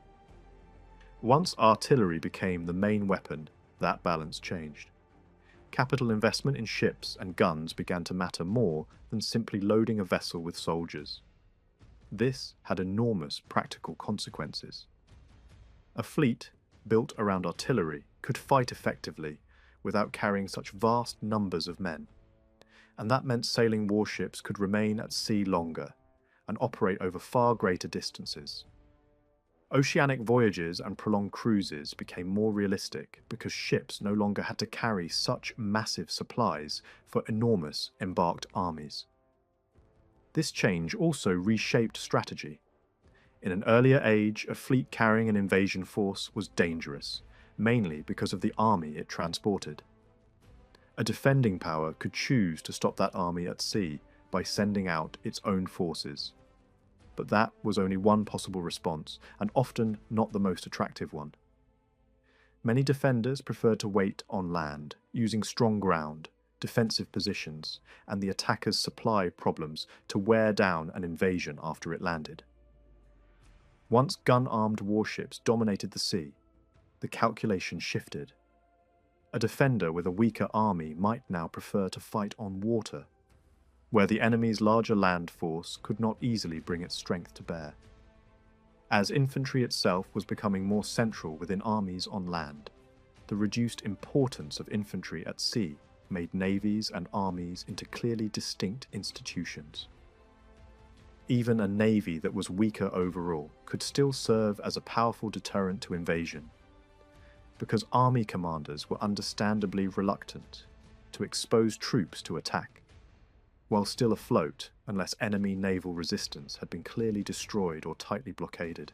Once artillery became the main weapon, that balance changed. Capital investment in ships and guns began to matter more than simply loading a vessel with soldiers. This had enormous practical consequences. A fleet built around artillery could fight effectively without carrying such vast numbers of men, and that meant sailing warships could remain at sea longer and operate over far greater distances. Oceanic voyages and prolonged cruises became more realistic because ships no longer had to carry such massive supplies for enormous embarked armies. This change also reshaped strategy. In an earlier age, a fleet carrying an invasion force was dangerous, mainly because of the army it transported. A defending power could choose to stop that army at sea by sending out its own forces. But that was only one possible response, and often not the most attractive one. Many defenders preferred to wait on land, using strong ground, defensive positions, and the attacker's supply problems to wear down an invasion after it landed. Once gun-armed warships dominated the sea, the calculation shifted. A defender with a weaker army might now prefer to fight on water, where the enemy's larger land force could not easily bring its strength to bear. As infantry itself was becoming more central within armies on land, the reduced importance of infantry at sea made navies and armies into clearly distinct institutions. Even a navy that was weaker overall could still serve as a powerful deterrent to invasion, because army commanders were understandably reluctant to expose troops to attack, while still afloat unless enemy naval resistance had been clearly destroyed or tightly blockaded.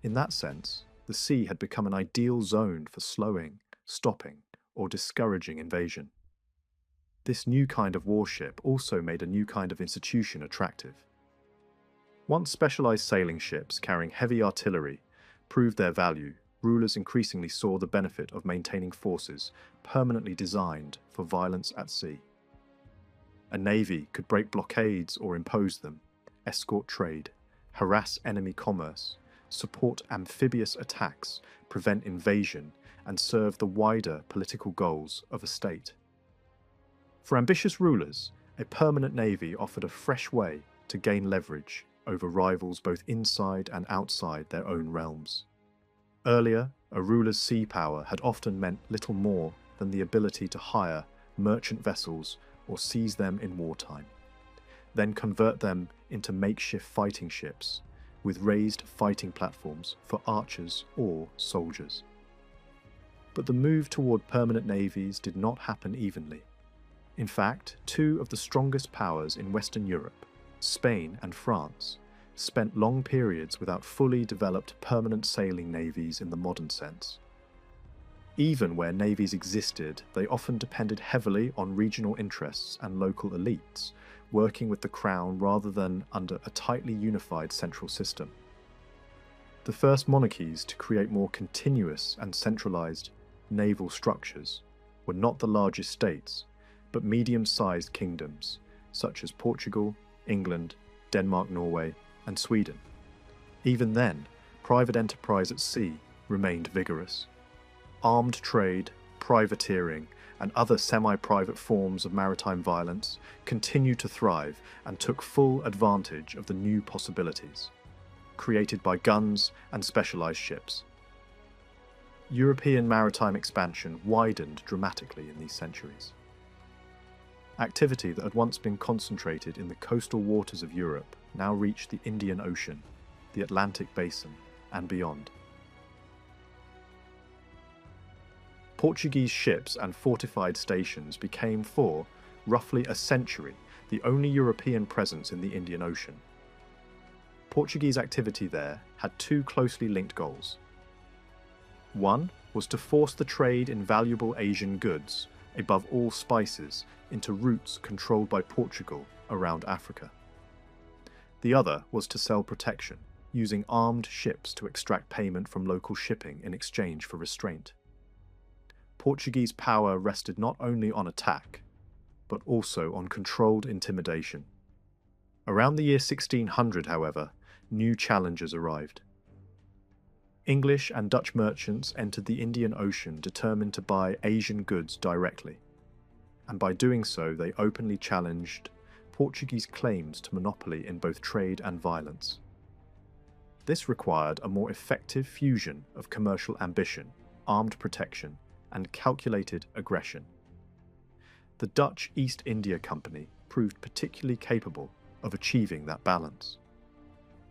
In that sense, the sea had become an ideal zone for slowing, stopping, or discouraging invasion. This new kind of warship also made a new kind of institution attractive. Once specialized sailing ships carrying heavy artillery proved their value, rulers increasingly saw the benefit of maintaining forces permanently designed for violence at sea. A navy could break blockades or impose them, escort trade, harass enemy commerce, support amphibious attacks, prevent invasion, and serve the wider political goals of a state. For ambitious rulers, a permanent navy offered a fresh way to gain leverage over rivals both inside and outside their own realms. Earlier, a ruler's sea power had often meant little more than the ability to hire merchant vessels or seize them in wartime, then convert them into makeshift fighting ships with raised fighting platforms for archers or soldiers. But the move toward permanent navies did not happen evenly. In fact, two of the strongest powers in Western Europe, Spain and France, spent long periods without fully developed permanent sailing navies in the modern sense. Even where navies existed, they often depended heavily on regional interests and local elites, working with the crown rather than under a tightly unified central system. The first monarchies to create more continuous and centralized naval structures were not the largest states, but medium-sized kingdoms, such as Portugal, England, Denmark, Norway, and Sweden. Even then, private enterprise at sea remained vigorous. Armed trade, privateering, and other semi-private forms of maritime violence continued to thrive and took full advantage of the new possibilities created by guns and specialized ships. European maritime expansion widened dramatically in these centuries. Activity that had once been concentrated in the coastal waters of Europe now reached the Indian Ocean, the Atlantic Basin, and beyond. Portuguese ships and fortified stations became for roughly a century the only European presence in the Indian Ocean. Portuguese activity there had two closely linked goals. One was to force the trade in valuable Asian goods, above all spices, into routes controlled by Portugal around Africa. The other was to sell protection, using armed ships to extract payment from local shipping in exchange for restraint. Portuguese power rested not only on attack, but also on controlled intimidation. Around the year 1600, however, new challenges arrived. English and Dutch merchants entered the Indian Ocean determined to buy Asian goods directly, and by doing so they openly challenged Portuguese claims to monopoly in both trade and violence. This required a more effective fusion of commercial ambition, armed protection, and calculated aggression. The Dutch East India Company proved particularly capable of achieving that balance.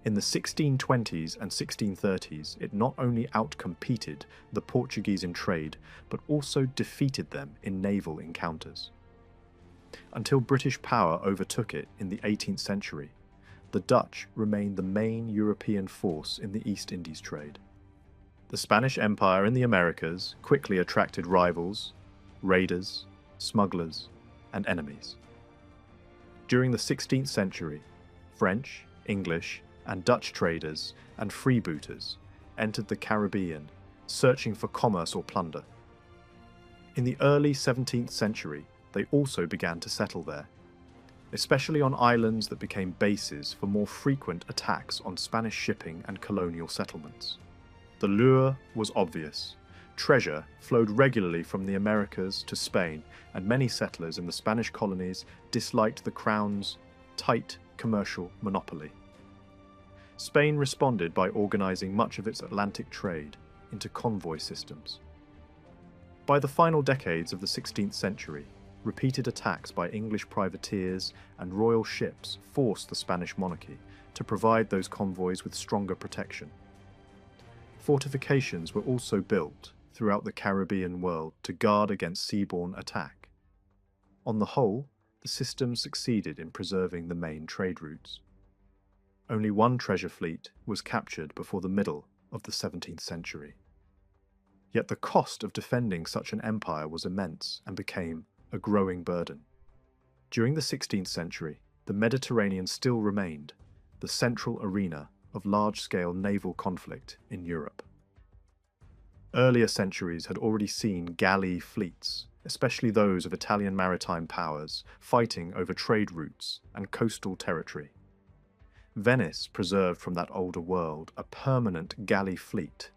In the 1620s and 1630s, it not only outcompeted the Portuguese in trade, but also defeated them in naval encounters. Until British power overtook it in the 18th century, the Dutch remained the main European force in the East Indies trade. The Spanish Empire in the Americas quickly attracted rivals, raiders, smugglers, and enemies. During the 16th century, French, English, and Dutch traders and freebooters entered the Caribbean, searching for commerce or plunder. In the early 17th century, they also began to settle there, especially on islands that became bases for more frequent attacks on Spanish shipping and colonial settlements. The lure was obvious. Treasure flowed regularly from the Americas to Spain, and many settlers in the Spanish colonies disliked the Crown's tight commercial monopoly. Spain responded by organizing much of its Atlantic trade into convoy systems. By the final decades of the 16th century, repeated attacks by English privateers and royal ships forced the Spanish monarchy to provide those convoys with stronger protection. Fortifications were also built throughout the Caribbean world to guard against seaborne attack. On the whole, the system succeeded in preserving the main trade routes. Only one treasure fleet was captured before the middle of the 17th century. Yet the cost of defending such an empire was immense and became a growing burden. During the 16th century, the Mediterranean still remained the central arena of large-scale naval conflict in Europe. Earlier centuries had already seen galley fleets, especially those of Italian maritime powers, fighting over trade routes and coastal territory. Venice preserved from that older world a permanent galley fleet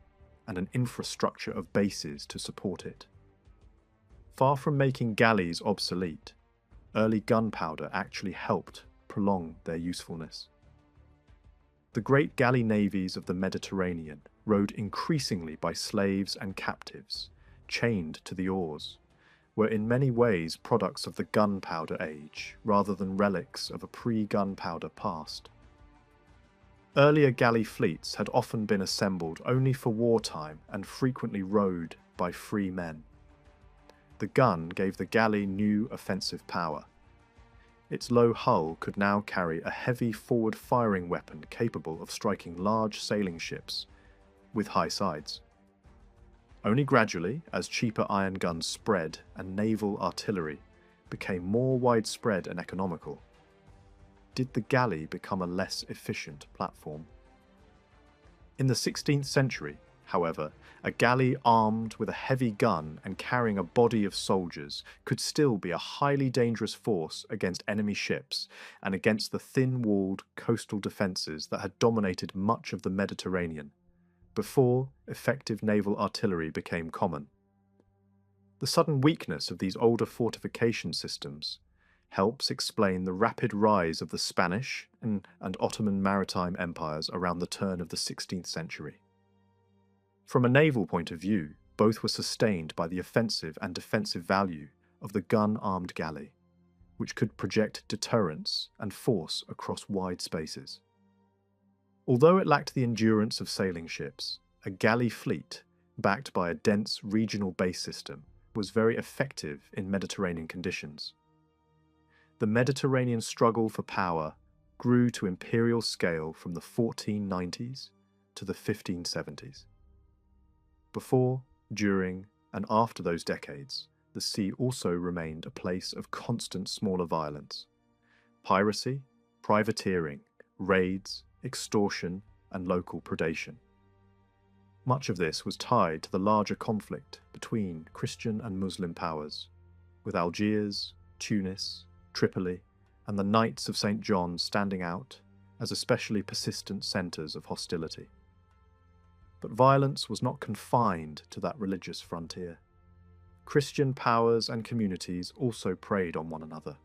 and an infrastructure of bases to support it. Far from making galleys obsolete, early gunpowder actually helped prolong their usefulness. The great galley navies of the Mediterranean rowed increasingly by slaves and captives, chained to the oars, were in many ways products of the gunpowder age rather than relics of a pre-gunpowder past. Earlier galley fleets had often been assembled only for wartime and frequently rowed by free men. The gun gave the galley new offensive power. Its low hull could now carry a heavy forward-firing weapon capable of striking large sailing ships with high sides. Only gradually, as cheaper iron guns spread and naval artillery became more widespread and economical, did the galley become a less efficient platform. In the 16th century, however, a galley armed with a heavy gun and carrying a body of soldiers could still be a highly dangerous force against enemy ships and against the thin-walled coastal defences that had dominated much of the Mediterranean, before effective naval artillery became common. The sudden weakness of these older fortification systems helps explain the rapid rise of the Spanish and Ottoman maritime empires around the turn of the 16th century. From a naval point of view, both were sustained by the offensive and defensive value of the gun-armed galley, which could project deterrence and force across wide spaces. Although it lacked the endurance of sailing ships, a galley fleet, backed by a dense regional base system, was very effective in Mediterranean conditions. The Mediterranean struggle for power grew to imperial scale from the 1490s to the 1570s. Before, during, and after those decades, the sea also remained a place of constant smaller violence. Piracy, privateering, raids, extortion, and local predation. Much of this was tied to the larger conflict between Christian and Muslim powers, with Algiers, Tunis, Tripoli, and the Knights of St. John standing out as especially persistent centres of hostility. But violence was not confined to that religious frontier. Christian powers and communities also preyed on one another.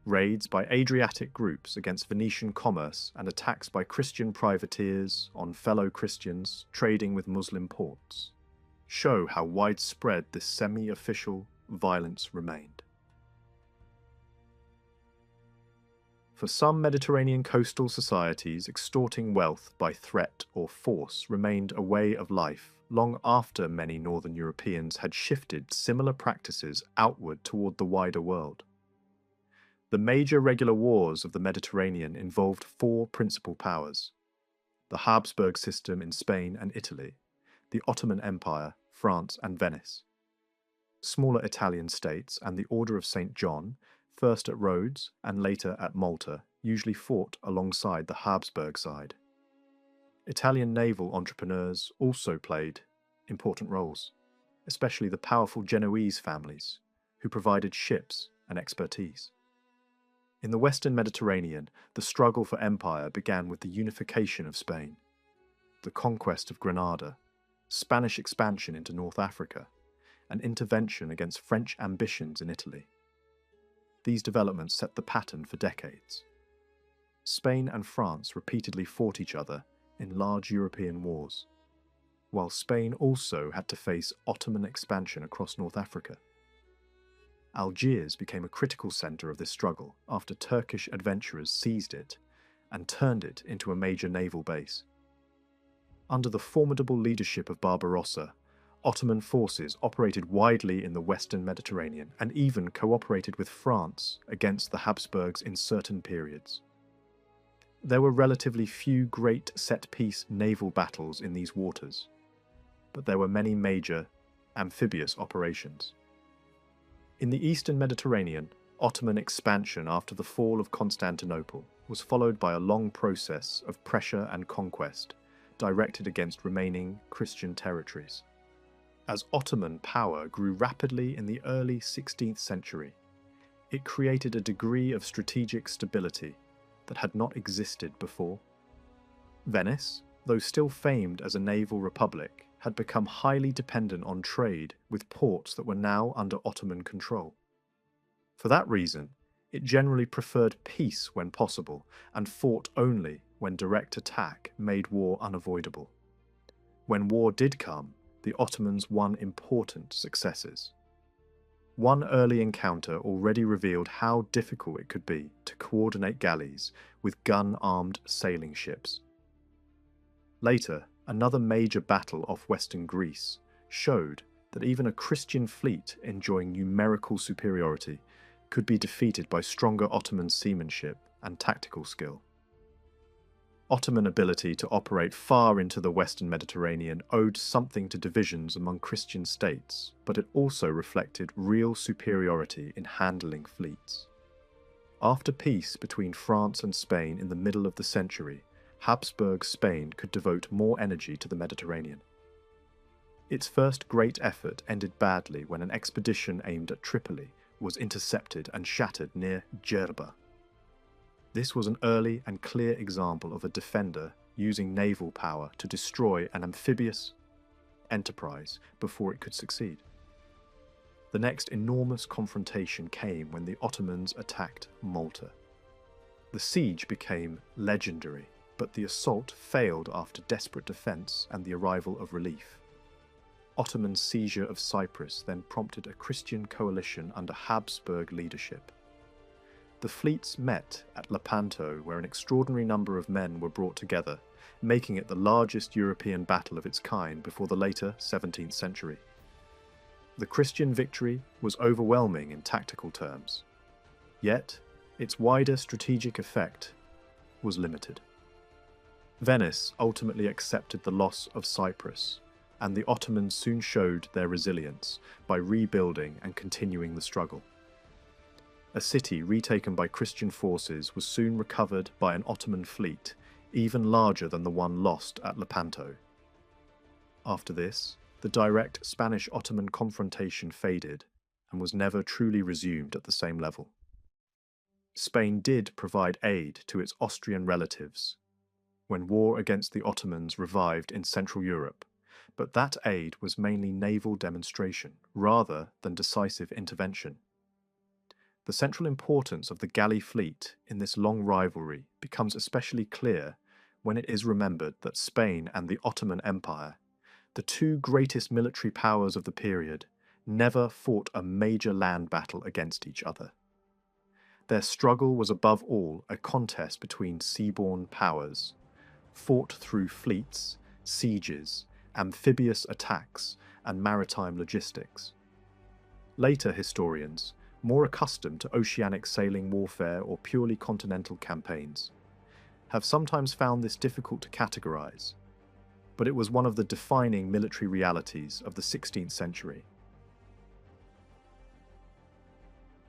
Raids by Adriatic groups against Venetian commerce and attacks by Christian privateers on fellow Christians trading with Muslim ports show how widespread this semi-official violence remained. For some Mediterranean coastal societies, extorting wealth by threat or force remained a way of life long after many northern Europeans had shifted similar practices outward toward the wider world. The major regular wars of the Mediterranean involved four principal powers: the Habsburg system in Spain and Italy, the Ottoman Empire, France and Venice, smaller Italian states, and the Order of St. John, first at Rhodes and later at Malta, usually fought alongside the Habsburg side. Italian naval entrepreneurs also played important roles, especially the powerful Genoese families, who provided ships and expertise. In the Western Mediterranean, the struggle for empire began with the unification of Spain, the conquest of Granada, Spanish expansion into North Africa, and intervention against French ambitions in Italy. These developments set the pattern for decades. Spain and France repeatedly fought each other in large European wars, while Spain also had to face Ottoman expansion across North Africa. Algiers became a critical centre of this struggle after Turkish adventurers seized it and turned it into a major naval base. Under the formidable leadership of Barbarossa, Ottoman forces operated widely in the Western Mediterranean and even cooperated with France against the Habsburgs in certain periods. There were relatively few great set-piece naval battles in these waters, but there were many major amphibious operations. In the Eastern Mediterranean, Ottoman expansion after the fall of Constantinople was followed by a long process of pressure and conquest directed against remaining Christian territories. As Ottoman power grew rapidly in the early 16th century, it created a degree of strategic stability that had not existed before. Venice, though still famed as a naval republic, had become highly dependent on trade with ports that were now under Ottoman control. For that reason, it generally preferred peace when possible and fought only when direct attack made war unavoidable. When war did come, the Ottomans won important successes. One early encounter already revealed how difficult it could be to coordinate galleys with gun-armed sailing ships. Later, another major battle off western Greece showed that even a Christian fleet enjoying numerical superiority could be defeated by stronger Ottoman seamanship and tactical skill. Ottoman ability to operate far into the Western Mediterranean owed something to divisions among Christian states, but it also reflected real superiority in handling fleets. After peace between France and Spain in the middle of the century, Habsburg Spain could devote more energy to the Mediterranean. Its first great effort ended badly when an expedition aimed at Tripoli was intercepted and shattered near Djerba. This was an early and clear example of a defender using naval power to destroy an amphibious enterprise before it could succeed. The next enormous confrontation came when the Ottomans attacked Malta. The siege became legendary, but the assault failed after desperate defense and the arrival of relief. Ottoman seizure of Cyprus then prompted a Christian coalition under Habsburg leadership. The fleets met at Lepanto, where an extraordinary number of men were brought together, making it the largest European battle of its kind before the later 17th century. The Christian victory was overwhelming in tactical terms, yet its wider strategic effect was limited. Venice ultimately accepted the loss of Cyprus, and the Ottomans soon showed their resilience by rebuilding and continuing the struggle. A city retaken by Christian forces was soon recovered by an Ottoman fleet, even larger than the one lost at Lepanto. After this, the direct Spanish-Ottoman confrontation faded and was never truly resumed at the same level. Spain did provide aid to its Austrian relatives when war against the Ottomans revived in Central Europe, but that aid was mainly naval demonstration rather than decisive intervention. The central importance of the galley fleet in this long rivalry becomes especially clear when it is remembered that Spain and the Ottoman Empire, the two greatest military powers of the period, never fought a major land battle against each other. Their struggle was above all a contest between seaborne powers, fought through fleets, sieges, amphibious attacks, and maritime logistics. Later historians, more accustomed to oceanic sailing warfare or purely continental campaigns, have sometimes found this difficult to categorize, but it was one of the defining military realities of the 16th century.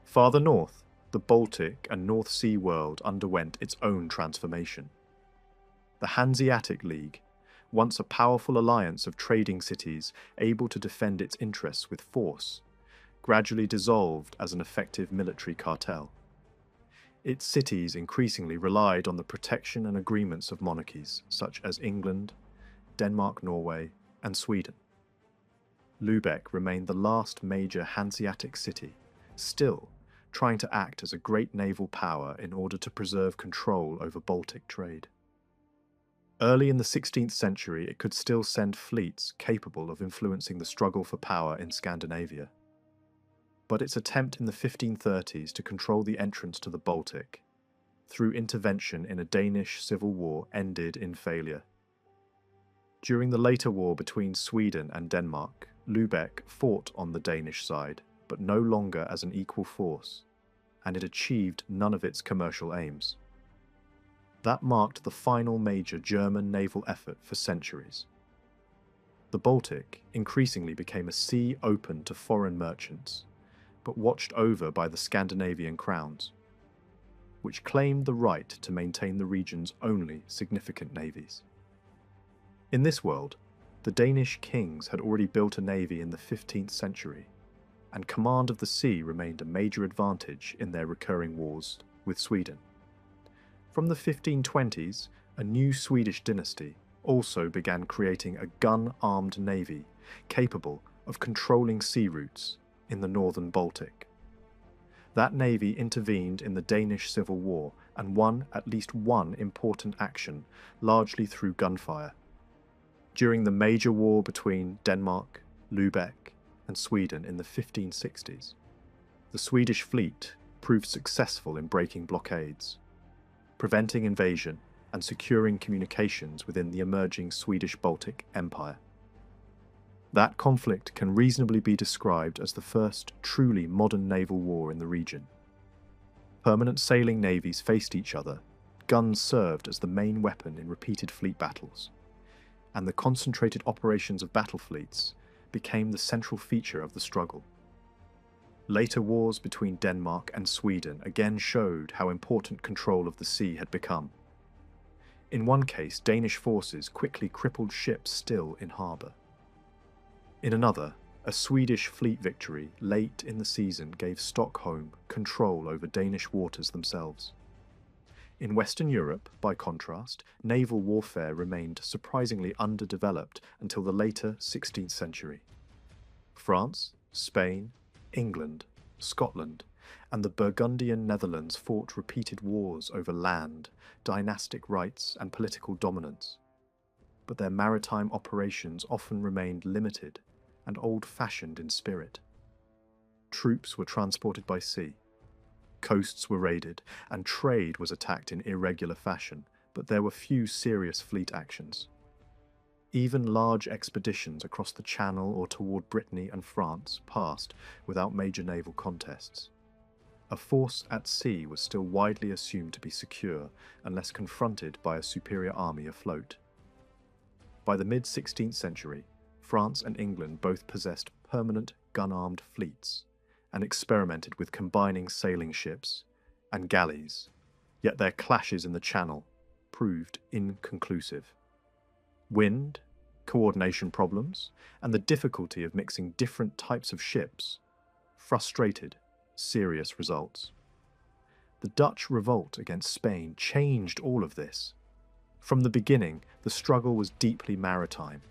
Farther north, the Baltic and North Sea world underwent its own transformation. The Hanseatic League, once a powerful alliance of trading cities able to defend its interests with force, gradually dissolved as an effective military cartel. Its cities increasingly relied on the protection and agreements of monarchies such as England, Denmark, Norway, and Sweden. Lübeck remained the last major Hanseatic city, still trying to act as a great naval power in order to preserve control over Baltic trade. Early in the 16th century, it could still send fleets capable of influencing the struggle for power in Scandinavia. But its attempt in the 1530s to control the entrance to the Baltic, through intervention in a Danish civil war, ended in failure. During the later war between Sweden and Denmark, Lübeck fought on the Danish side, but no longer as an equal force, and it achieved none of its commercial aims. That marked the final major German naval effort for centuries. The Baltic increasingly became a sea open to foreign merchants, but watched over by the Scandinavian crowns, which claimed the right to maintain the region's only significant navies. In this world, the Danish kings had already built a navy in the 15th century, and command of the sea remained a major advantage in their recurring wars with Sweden. From the 1520s, a new Swedish dynasty also began creating a gun-armed navy capable of controlling sea routes in the northern Baltic. That navy intervened in the Danish Civil War and won at least one important action, largely through gunfire. During the major war between Denmark, Lübeck, and Sweden in the 1560s, the Swedish fleet proved successful in breaking blockades, preventing invasion and securing communications within the emerging Swedish Baltic Empire. That conflict can reasonably be described as the first truly modern naval war in the region. Permanent sailing navies faced each other, guns served as the main weapon in repeated fleet battles, and the concentrated operations of battle fleets became the central feature of the struggle. Later wars between Denmark and Sweden again showed how important control of the sea had become. In one case, Danish forces quickly crippled ships still in harbour. In another, a Swedish fleet victory late in the season gave Stockholm control over Danish waters themselves. In Western Europe, by contrast, naval warfare remained surprisingly underdeveloped until the later 16th century. France, Spain, England, Scotland, and the Burgundian Netherlands fought repeated wars over land, dynastic rights, and political dominance. But their maritime operations often remained limited and old-fashioned in spirit. Troops were transported by sea, coasts were raided, and trade was attacked in irregular fashion, but there were few serious fleet actions. Even large expeditions across the Channel or toward Brittany and France passed without major naval contests. A force at sea was still widely assumed to be secure unless confronted by a superior army afloat. By the mid-16th century, France and England both possessed permanent gun-armed fleets and experimented with combining sailing ships and galleys, yet their clashes in the Channel proved inconclusive. Wind, coordination problems, and the difficulty of mixing different types of ships frustrated serious results. The Dutch revolt against Spain changed all of this. From the beginning, the struggle was deeply maritime.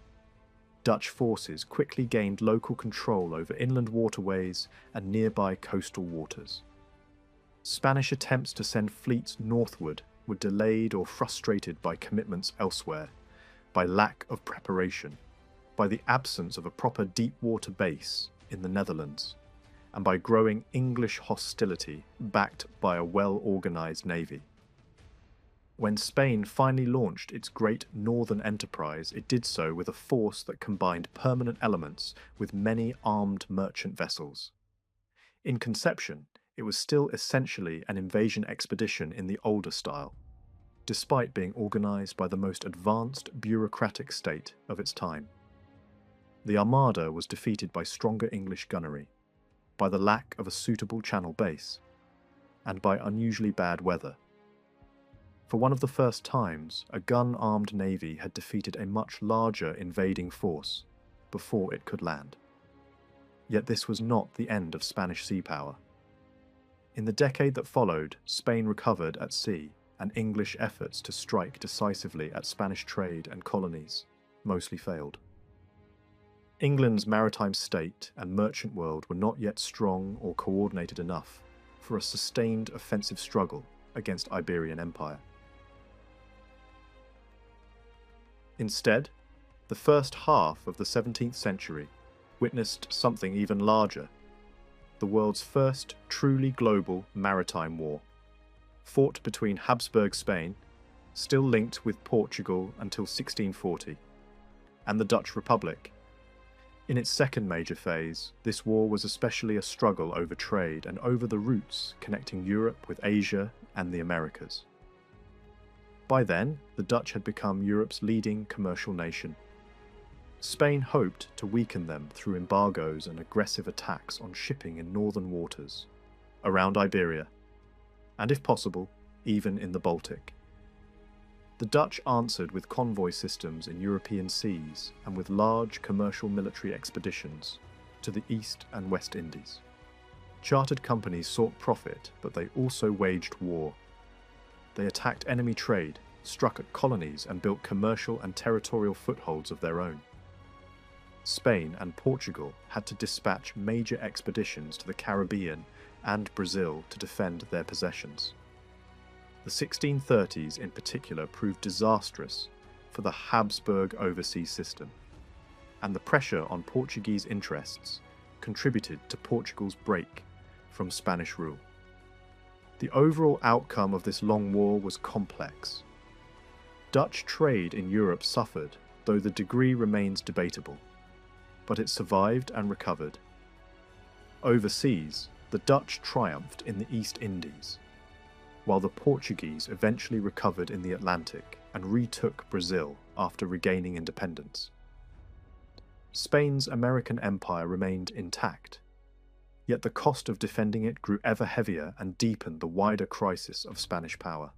Dutch forces quickly gained local control over inland waterways and nearby coastal waters. Spanish attempts to send fleets northward were delayed or frustrated by commitments elsewhere, by lack of preparation, by the absence of a proper deep-water base in the Netherlands, and by growing English hostility backed by a well-organised navy. When Spain finally launched its great northern enterprise, it did so with a force that combined permanent elements with many armed merchant vessels. In conception, it was still essentially an invasion expedition in the older style, despite being organised by the most advanced bureaucratic state of its time. The Armada was defeated by stronger English gunnery, by the lack of a suitable channel base, and by unusually bad weather. For one of the first times, a gun-armed navy had defeated a much larger invading force before it could land. Yet this was not the end of Spanish sea power. In the decade that followed, Spain recovered at sea, and English efforts to strike decisively at Spanish trade and colonies mostly failed. England's maritime state and merchant world were not yet strong or coordinated enough for a sustained offensive struggle against Iberian Empire. Instead, the first half of the 17th century witnessed something even larger: the world's first truly global maritime war, fought between Habsburg Spain, still linked with Portugal until 1640, and the Dutch Republic. In its second major phase, this war was especially a struggle over trade and over the routes connecting Europe with Asia and the Americas. By then, the Dutch had become Europe's leading commercial nation. Spain hoped to weaken them through embargoes and aggressive attacks on shipping in northern waters, around Iberia, and if possible, even in the Baltic. The Dutch answered with convoy systems in European seas and with large commercial military expeditions to the East and West Indies. Chartered companies sought profit, but they also waged war. They attacked enemy trade, struck at colonies, and built commercial and territorial footholds of their own. Spain and Portugal had to dispatch major expeditions to the Caribbean and Brazil to defend their possessions. The 1630s in particular proved disastrous for the Habsburg overseas system, and the pressure on Portuguese interests contributed to Portugal's break from Spanish rule. The overall outcome of this long war was complex. Dutch trade in Europe suffered, though the degree remains debatable, but it survived and recovered. Overseas, the Dutch triumphed in the East Indies, while the Portuguese eventually recovered in the Atlantic and retook Brazil after regaining independence. Spain's American empire remained intact, yet the cost of defending it grew ever heavier and deepened the wider crisis of Spanish power.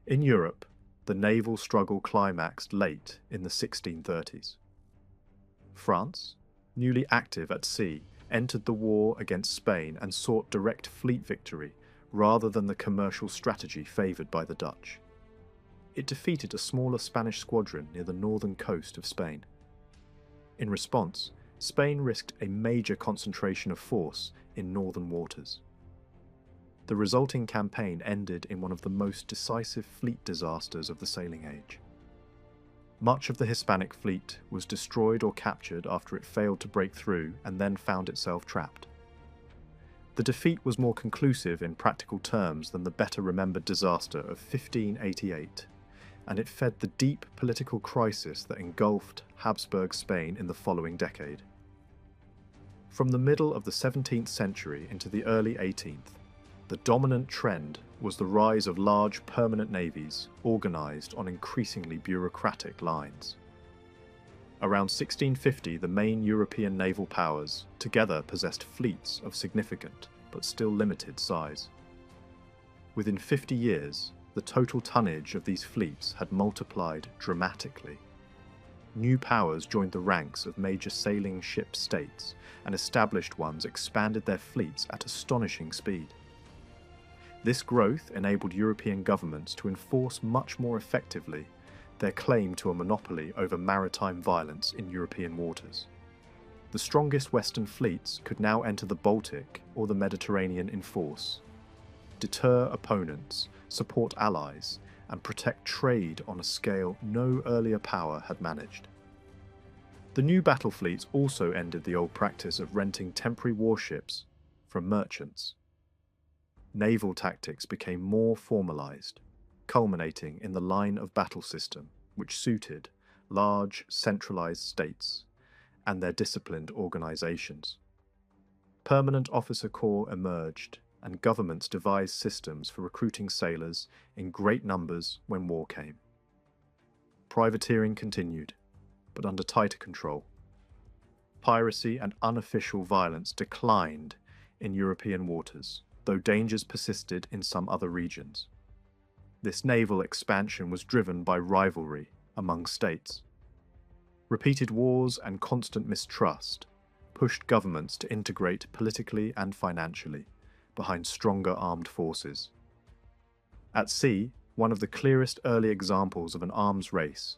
In Europe, the naval struggle climaxed late in the 1630s. France, newly active at sea, entered the war against Spain and sought direct fleet victory rather than the commercial strategy favoured by the Dutch. It defeated a smaller Spanish squadron near the northern coast of Spain. In response, Spain risked a major concentration of force in northern waters. The resulting campaign ended in one of the most decisive fleet disasters of the sailing age. Much of the Hispanic fleet was destroyed or captured after it failed to break through and then found itself trapped. The defeat was more conclusive in practical terms than the better-remembered disaster of 1588, and it fed the deep political crisis that engulfed Habsburg Spain in the following decade. From the middle of the 17th century into the early 18th, the dominant trend was the rise of large permanent navies organised on increasingly bureaucratic lines. Around 1650, the main European naval powers together possessed fleets of significant but still limited size. Within 50 years, the total tonnage of these fleets had multiplied dramatically. New powers joined the ranks of major sailing ship states, and established ones expanded their fleets at astonishing speed. This growth enabled European governments to enforce much more effectively their claim to a monopoly over maritime violence in European waters. The strongest Western fleets could now enter the Baltic or the Mediterranean in force, deter opponents, support allies, and protect trade on a scale no earlier power had managed. The new battle fleets also ended the old practice of renting temporary warships from merchants. Naval tactics became more formalised, culminating in the line of battle system, which suited large, centralised states and their disciplined organisations. Permanent officer corps emerged, and governments devised systems for recruiting sailors in great numbers when war came. Privateering continued, but under tighter control. Piracy and unofficial violence declined in European waters, though dangers persisted in some other regions. This naval expansion was driven by rivalry among states. Repeated wars and constant mistrust pushed governments to integrate politically and financially behind stronger armed forces. At sea, one of the clearest early examples of an arms race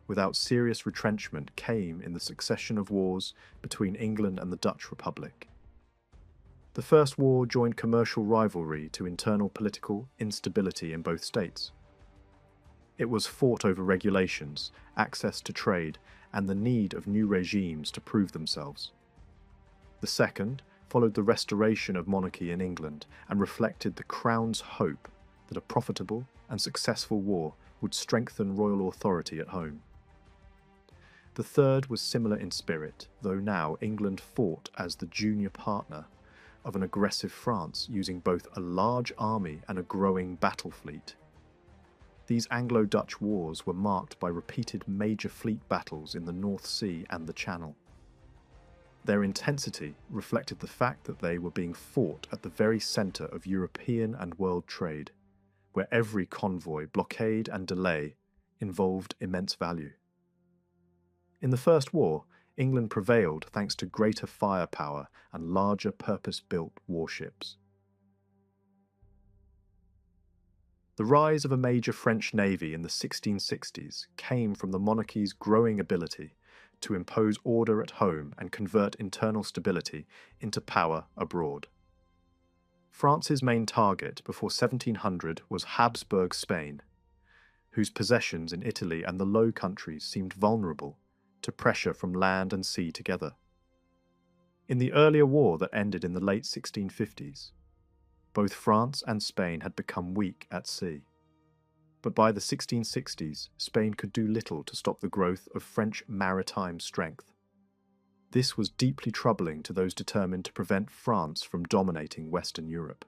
without serious retrenchment came in the succession of wars between England and the Dutch Republic. The First War joined commercial rivalry to internal political instability in both states. It was fought over regulations, access to trade, and the need of new regimes to prove themselves. The second followed the restoration of monarchy in England and reflected the Crown's hope that a profitable and successful war would strengthen royal authority at home. The third was similar in spirit, though now England fought as the junior partner of an aggressive France using both a large army and a growing battle fleet. These Anglo-Dutch wars were marked by repeated major fleet battles in the North Sea and the Channel. Their intensity reflected the fact that they were being fought at the very centre of European and world trade, where every convoy, blockade and delay involved immense value. In the First War, England prevailed thanks to greater firepower and larger purpose-built warships. The rise of a major French navy in the 1660s came from the monarchy's growing ability to impose order at home and convert internal stability into power abroad. France's main target before 1700 was Habsburg Spain, whose possessions in Italy and the Low Countries seemed vulnerable to pressure from land and sea together. In the earlier war that ended in the late 1650s, both France and Spain had become weak at sea. But by the 1660s, Spain could do little to stop the growth of French maritime strength. This was deeply troubling to those determined to prevent France from dominating Western Europe.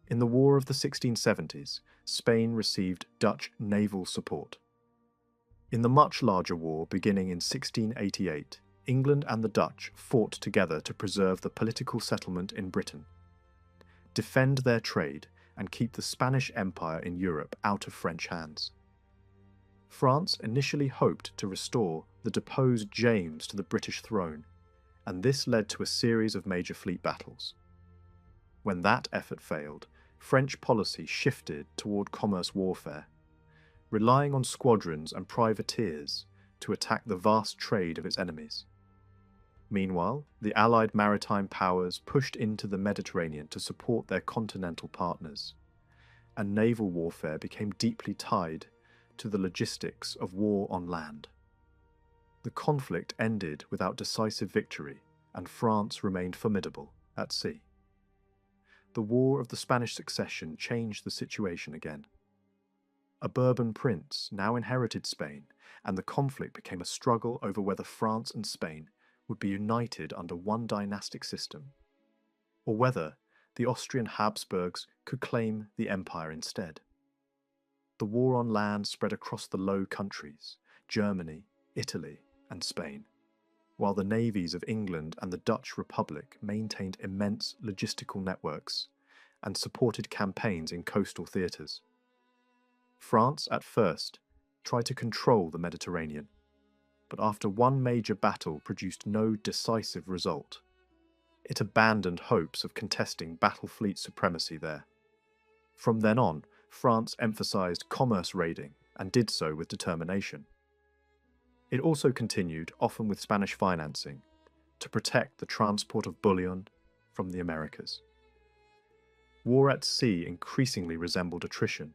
In the War of the 1670s, Spain received Dutch naval support. In the much larger war beginning in 1688, England and the Dutch fought together to preserve the political settlement in Britain, defend their trade, and keep the Spanish Empire in Europe out of French hands. France initially hoped to restore the deposed James to the British throne, and this led to a series of major fleet battles. When that effort failed, French policy shifted toward commerce warfare, relying on squadrons and privateers to attack the vast trade of its enemies. Meanwhile, the Allied maritime powers pushed into the Mediterranean to support their continental partners, and naval warfare became deeply tied to the logistics of war on land. The conflict ended without decisive victory, and France remained formidable at sea. The War of the Spanish Succession changed the situation again. A Bourbon prince now inherited Spain, and the conflict became a struggle over whether France and Spain would be united under one dynastic system, or whether the Austrian Habsburgs could claim the empire instead. The war on land spread across the Low Countries, Germany, Italy, and Spain, while the navies of England and the Dutch Republic maintained immense logistical networks and supported campaigns in coastal theatres. France, at first, tried to control the Mediterranean, but after one major battle produced no decisive result. It abandoned hopes of contesting battle fleet supremacy there. From then on, France emphasised commerce raiding and did so with determination. It also continued, often with Spanish financing, to protect the transport of bullion from the Americas. War at sea increasingly resembled attrition,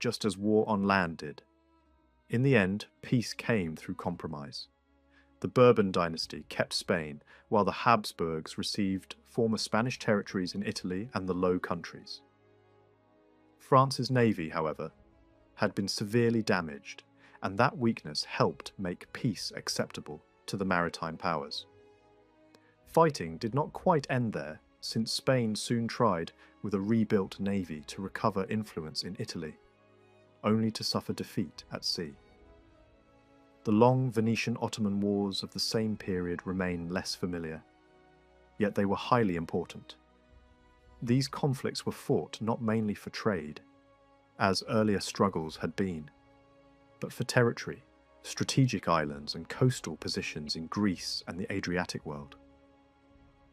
just as war on land did. In the end, peace came through compromise. The Bourbon dynasty kept Spain, while the Habsburgs received former Spanish territories in Italy and the Low Countries. France's navy, however, had been severely damaged, and that weakness helped make peace acceptable to the maritime powers. Fighting did not quite end there, since Spain soon tried with a rebuilt navy to recover influence in Italy, only to suffer defeat at sea. The long Venetian-Ottoman wars of the same period remain less familiar, yet they were highly important. These conflicts were fought not mainly for trade, as earlier struggles had been, but for territory, strategic islands and coastal positions in Greece and the Adriatic world.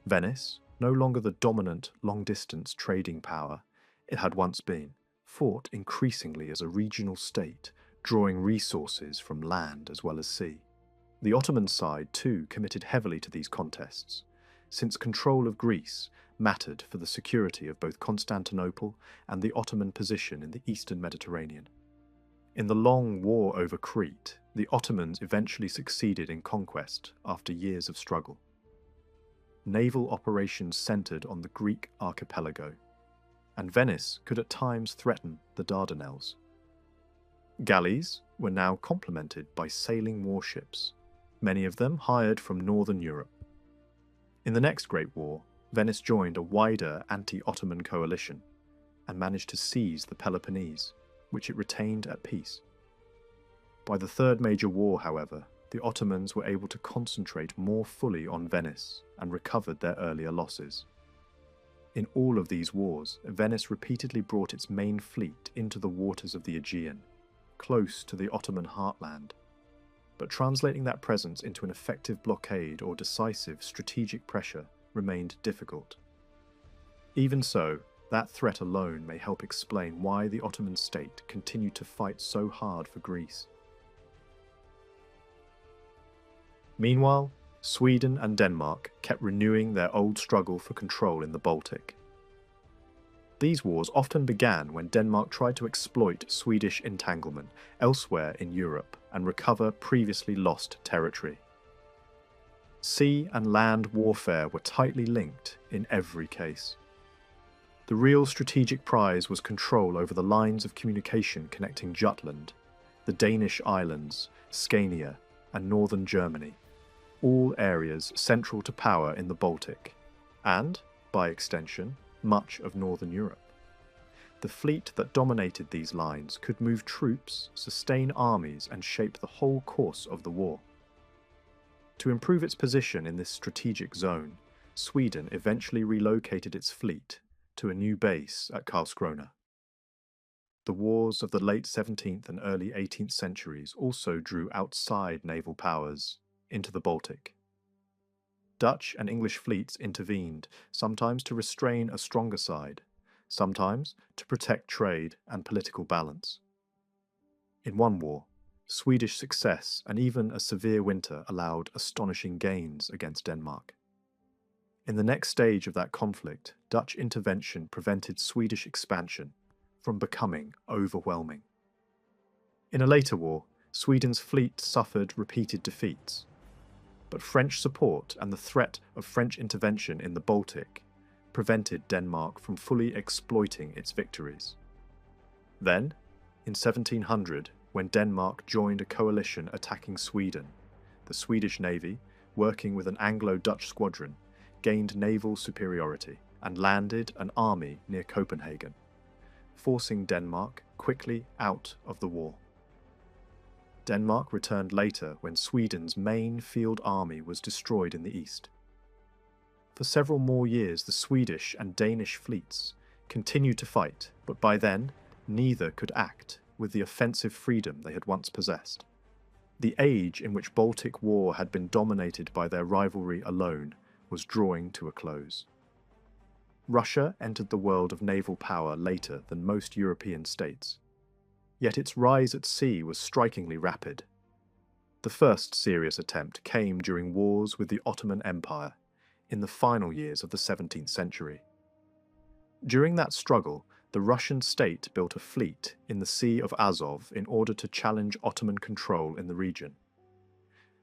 Venice, no longer the dominant long-distance trading power it had once been, fought increasingly as a regional state, drawing resources from land as well as sea. The Ottoman side, too, committed heavily to these contests, since control of Greece mattered for the security of both Constantinople and the Ottoman position in the eastern Mediterranean. In the long war over Crete, the Ottomans eventually succeeded in conquest after years of struggle. Naval operations centered on the Greek archipelago, and Venice could at times threaten the Dardanelles. Galleys were now complemented by sailing warships, many of them hired from northern Europe. In the next Great War, Venice joined a wider anti-Ottoman coalition and managed to seize the Peloponnese, which it retained at peace. By the Third Major War, however, the Ottomans were able to concentrate more fully on Venice and recovered their earlier losses. In all of these wars, Venice repeatedly brought its main fleet into the waters of the Aegean, close to the Ottoman heartland, but translating that presence into an effective blockade or decisive strategic pressure remained difficult. Even so, that threat alone may help explain why the Ottoman state continued to fight so hard for Greece. Meanwhile, Sweden and Denmark kept renewing their old struggle for control in the Baltic. These wars often began when Denmark tried to exploit Swedish entanglement elsewhere in Europe and recover previously lost territory. Sea and land warfare were tightly linked in every case. The real strategic prize was control over the lines of communication connecting Jutland, the Danish islands, Scania, and northern Germany, all areas central to power in the Baltic, and, by extension, much of northern Europe. The fleet that dominated these lines could move troops, sustain armies, and shape the whole course of the war. To improve its position in this strategic zone, Sweden eventually relocated its fleet to a new base at Karlskrona. The wars of the late 17th and early 18th centuries also drew outside naval powers into the Baltic. Dutch and English fleets intervened, sometimes to restrain a stronger side, sometimes to protect trade and political balance. In one war, Swedish success and even a severe winter allowed astonishing gains against Denmark. In the next stage of that conflict, Dutch intervention prevented Swedish expansion from becoming overwhelming. In a later war, Sweden's fleet suffered repeated defeats, but French support and the threat of French intervention in the Baltic prevented Denmark from fully exploiting its victories. Then, in 1700, when Denmark joined a coalition attacking Sweden, the Swedish Navy, working with an Anglo-Dutch squadron, gained naval superiority and landed an army near Copenhagen, forcing Denmark quickly out of the war. Denmark returned later when Sweden's main field army was destroyed in the east. For several more years, the Swedish and Danish fleets continued to fight, but by then, neither could act with the offensive freedom they had once possessed. The age in which Baltic war had been dominated by their rivalry alone was drawing to a close. Russia entered the world of naval power later than most European states, yet its rise at sea was strikingly rapid. The first serious attempt came during wars with the Ottoman Empire in the final years of the 17th century. During that struggle, the Russian state built a fleet in the Sea of Azov in order to challenge Ottoman control in the region.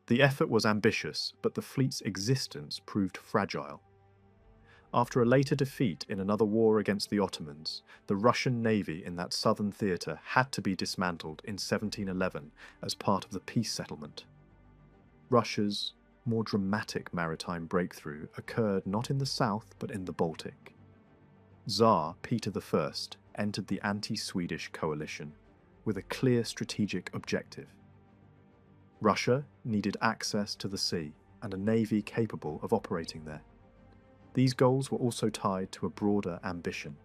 The effort was ambitious, but the fleet's existence proved fragile. After a later defeat in another war against the Ottomans, the Russian navy in that southern theatre had to be dismantled in 1711 as part of the peace settlement. Russia's more dramatic maritime breakthrough occurred not in the south but in the Baltic. Tsar Peter I entered the anti-Swedish coalition with a clear strategic objective. Russia needed access to the sea and a navy capable of operating there. These goals were also tied to a broader ambition.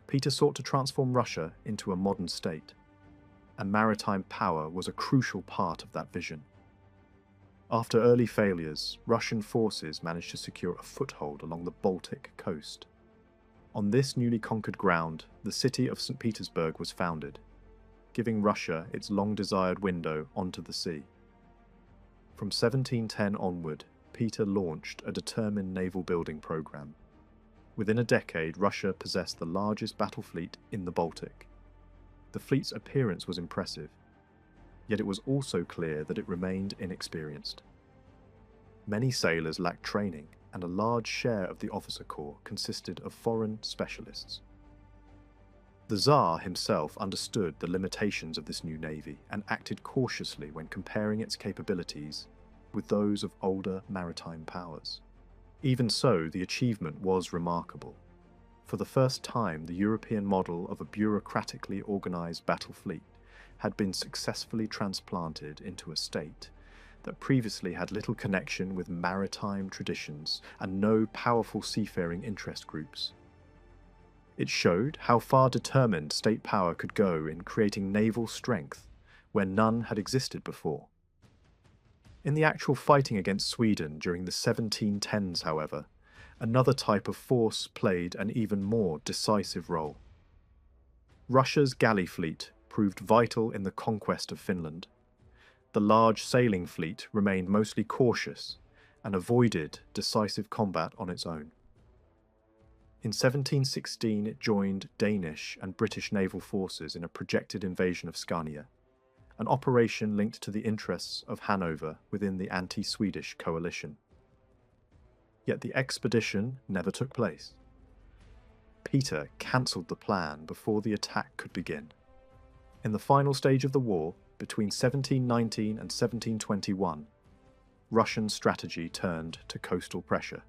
Peter sought to transform Russia into a modern state, and maritime power was a crucial part of that vision. After early failures, Russian forces managed to secure a foothold along the Baltic coast. On this newly conquered ground, the city of St. Petersburg was founded, giving Russia its long-desired window onto the sea. From 1710 onward, Peter launched a determined naval building program. Within a decade, Russia possessed the largest battle fleet in the Baltic. The fleet's appearance was impressive, yet it was also clear that it remained inexperienced. Many sailors lacked training, and a large share of the officer corps consisted of foreign specialists. The Tsar himself understood the limitations of this new navy and acted cautiously when comparing its capabilities with those of older maritime powers. Even so, the achievement was remarkable. For the first time, the European model of a bureaucratically organized battle fleet had been successfully transplanted into a state that previously had little connection with maritime traditions and no powerful seafaring interest groups. It showed how far determined state power could go in creating naval strength where none had existed before. In the actual fighting against Sweden during the 1710s, however, another type of force played an even more decisive role. Russia's galley fleet proved vital in the conquest of Finland. The large sailing fleet remained mostly cautious and avoided decisive combat on its own. In 1716, it joined Danish and British naval forces in a projected invasion of Scania, an operation linked to the interests of Hanover within the anti-Swedish coalition. Yet the expedition never took place. Peter cancelled the plan before the attack could begin. In the final stage of the war, between 1719 and 1721, Russian strategy turned to coastal pressure.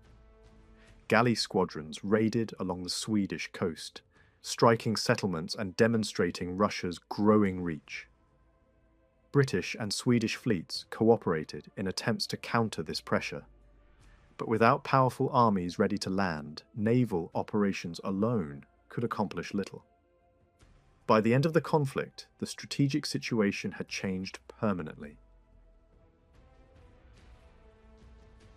Galley squadrons raided along the Swedish coast, striking settlements and demonstrating Russia's growing reach. British and Swedish fleets cooperated in attempts to counter this pressure, but without powerful armies ready to land, naval operations alone could accomplish little. By the end of the conflict, the strategic situation had changed permanently.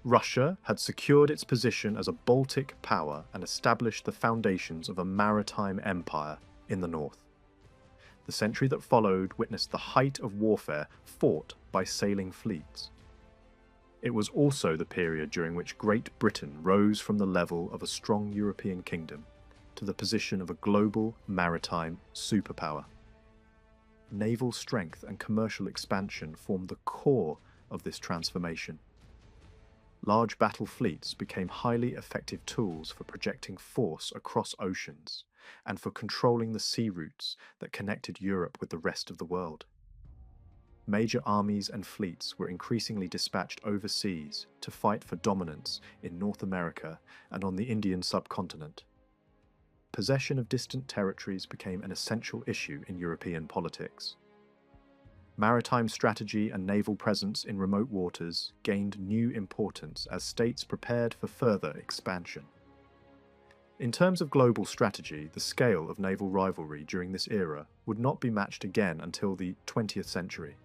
Russia had secured its position as a Baltic power and established the foundations of a maritime empire in the north. The century that followed witnessed the height of warfare fought by sailing fleets. It was also the period during which Great Britain rose from the level of a strong European kingdom to the position of a global maritime superpower. Naval strength and commercial expansion formed the core of this transformation. Large battle fleets became highly effective tools for projecting force across oceans and for controlling the sea routes that connected Europe with the rest of the world. Major armies and fleets were increasingly dispatched overseas to fight for dominance in North America and on the Indian subcontinent. Possession of distant territories became an essential issue in European politics. Maritime strategy and naval presence in remote waters gained new importance as states prepared for further expansion. In terms of global strategy, the scale of naval rivalry during this era would not be matched again until the 20th century.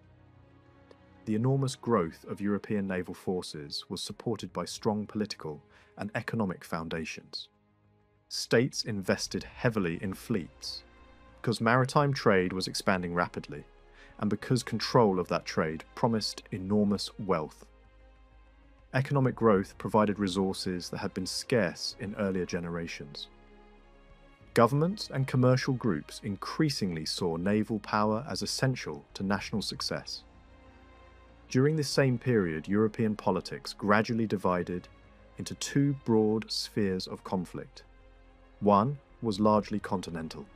The enormous growth of European naval forces was supported by strong political and economic foundations. States invested heavily in fleets because maritime trade was expanding rapidly, and because control of that trade promised enormous wealth. Economic growth provided resources that had been scarce in earlier generations. Governments and commercial groups increasingly saw naval power as essential to national success. During this same period, European politics gradually divided into two broad spheres of conflict. One was largely continental.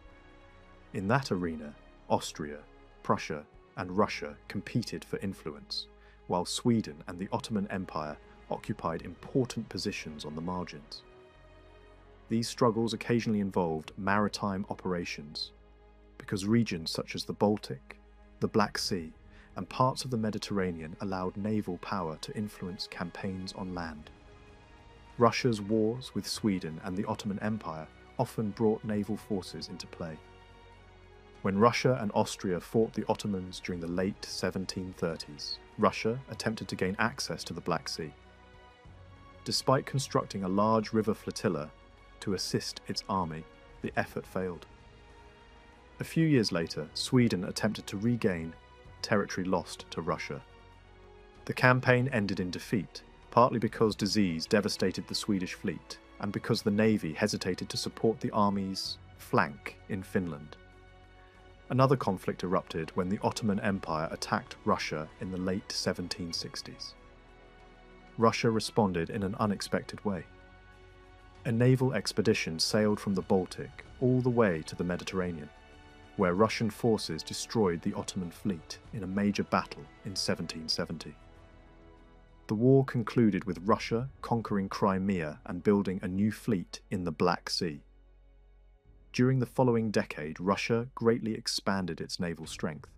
In that arena, Austria, Prussia, and Russia competed for influence, while Sweden and the Ottoman Empire occupied important positions on the margins. These struggles occasionally involved maritime operations, because regions such as the Baltic, the Black Sea, and parts of the Mediterranean allowed naval power to influence campaigns on land. Russia's wars with Sweden and the Ottoman Empire often brought naval forces into play. When Russia and Austria fought the Ottomans during the late 1730s, Russia attempted to gain access to the Black Sea. Despite constructing a large river flotilla to assist its army, the effort failed. A few years later, Sweden attempted to regain territory lost to Russia. The campaign ended in defeat, partly because disease devastated the Swedish fleet, and because the navy hesitated to support the army's flank in Finland. Another conflict erupted when the Ottoman Empire attacked Russia in the late 1760s. Russia responded in an unexpected way. A naval expedition sailed from the Baltic all the way to the Mediterranean, where Russian forces destroyed the Ottoman fleet in a major battle in 1770. The war concluded with Russia conquering Crimea and building a new fleet in the Black Sea. During the following decade, Russia greatly expanded its naval strength.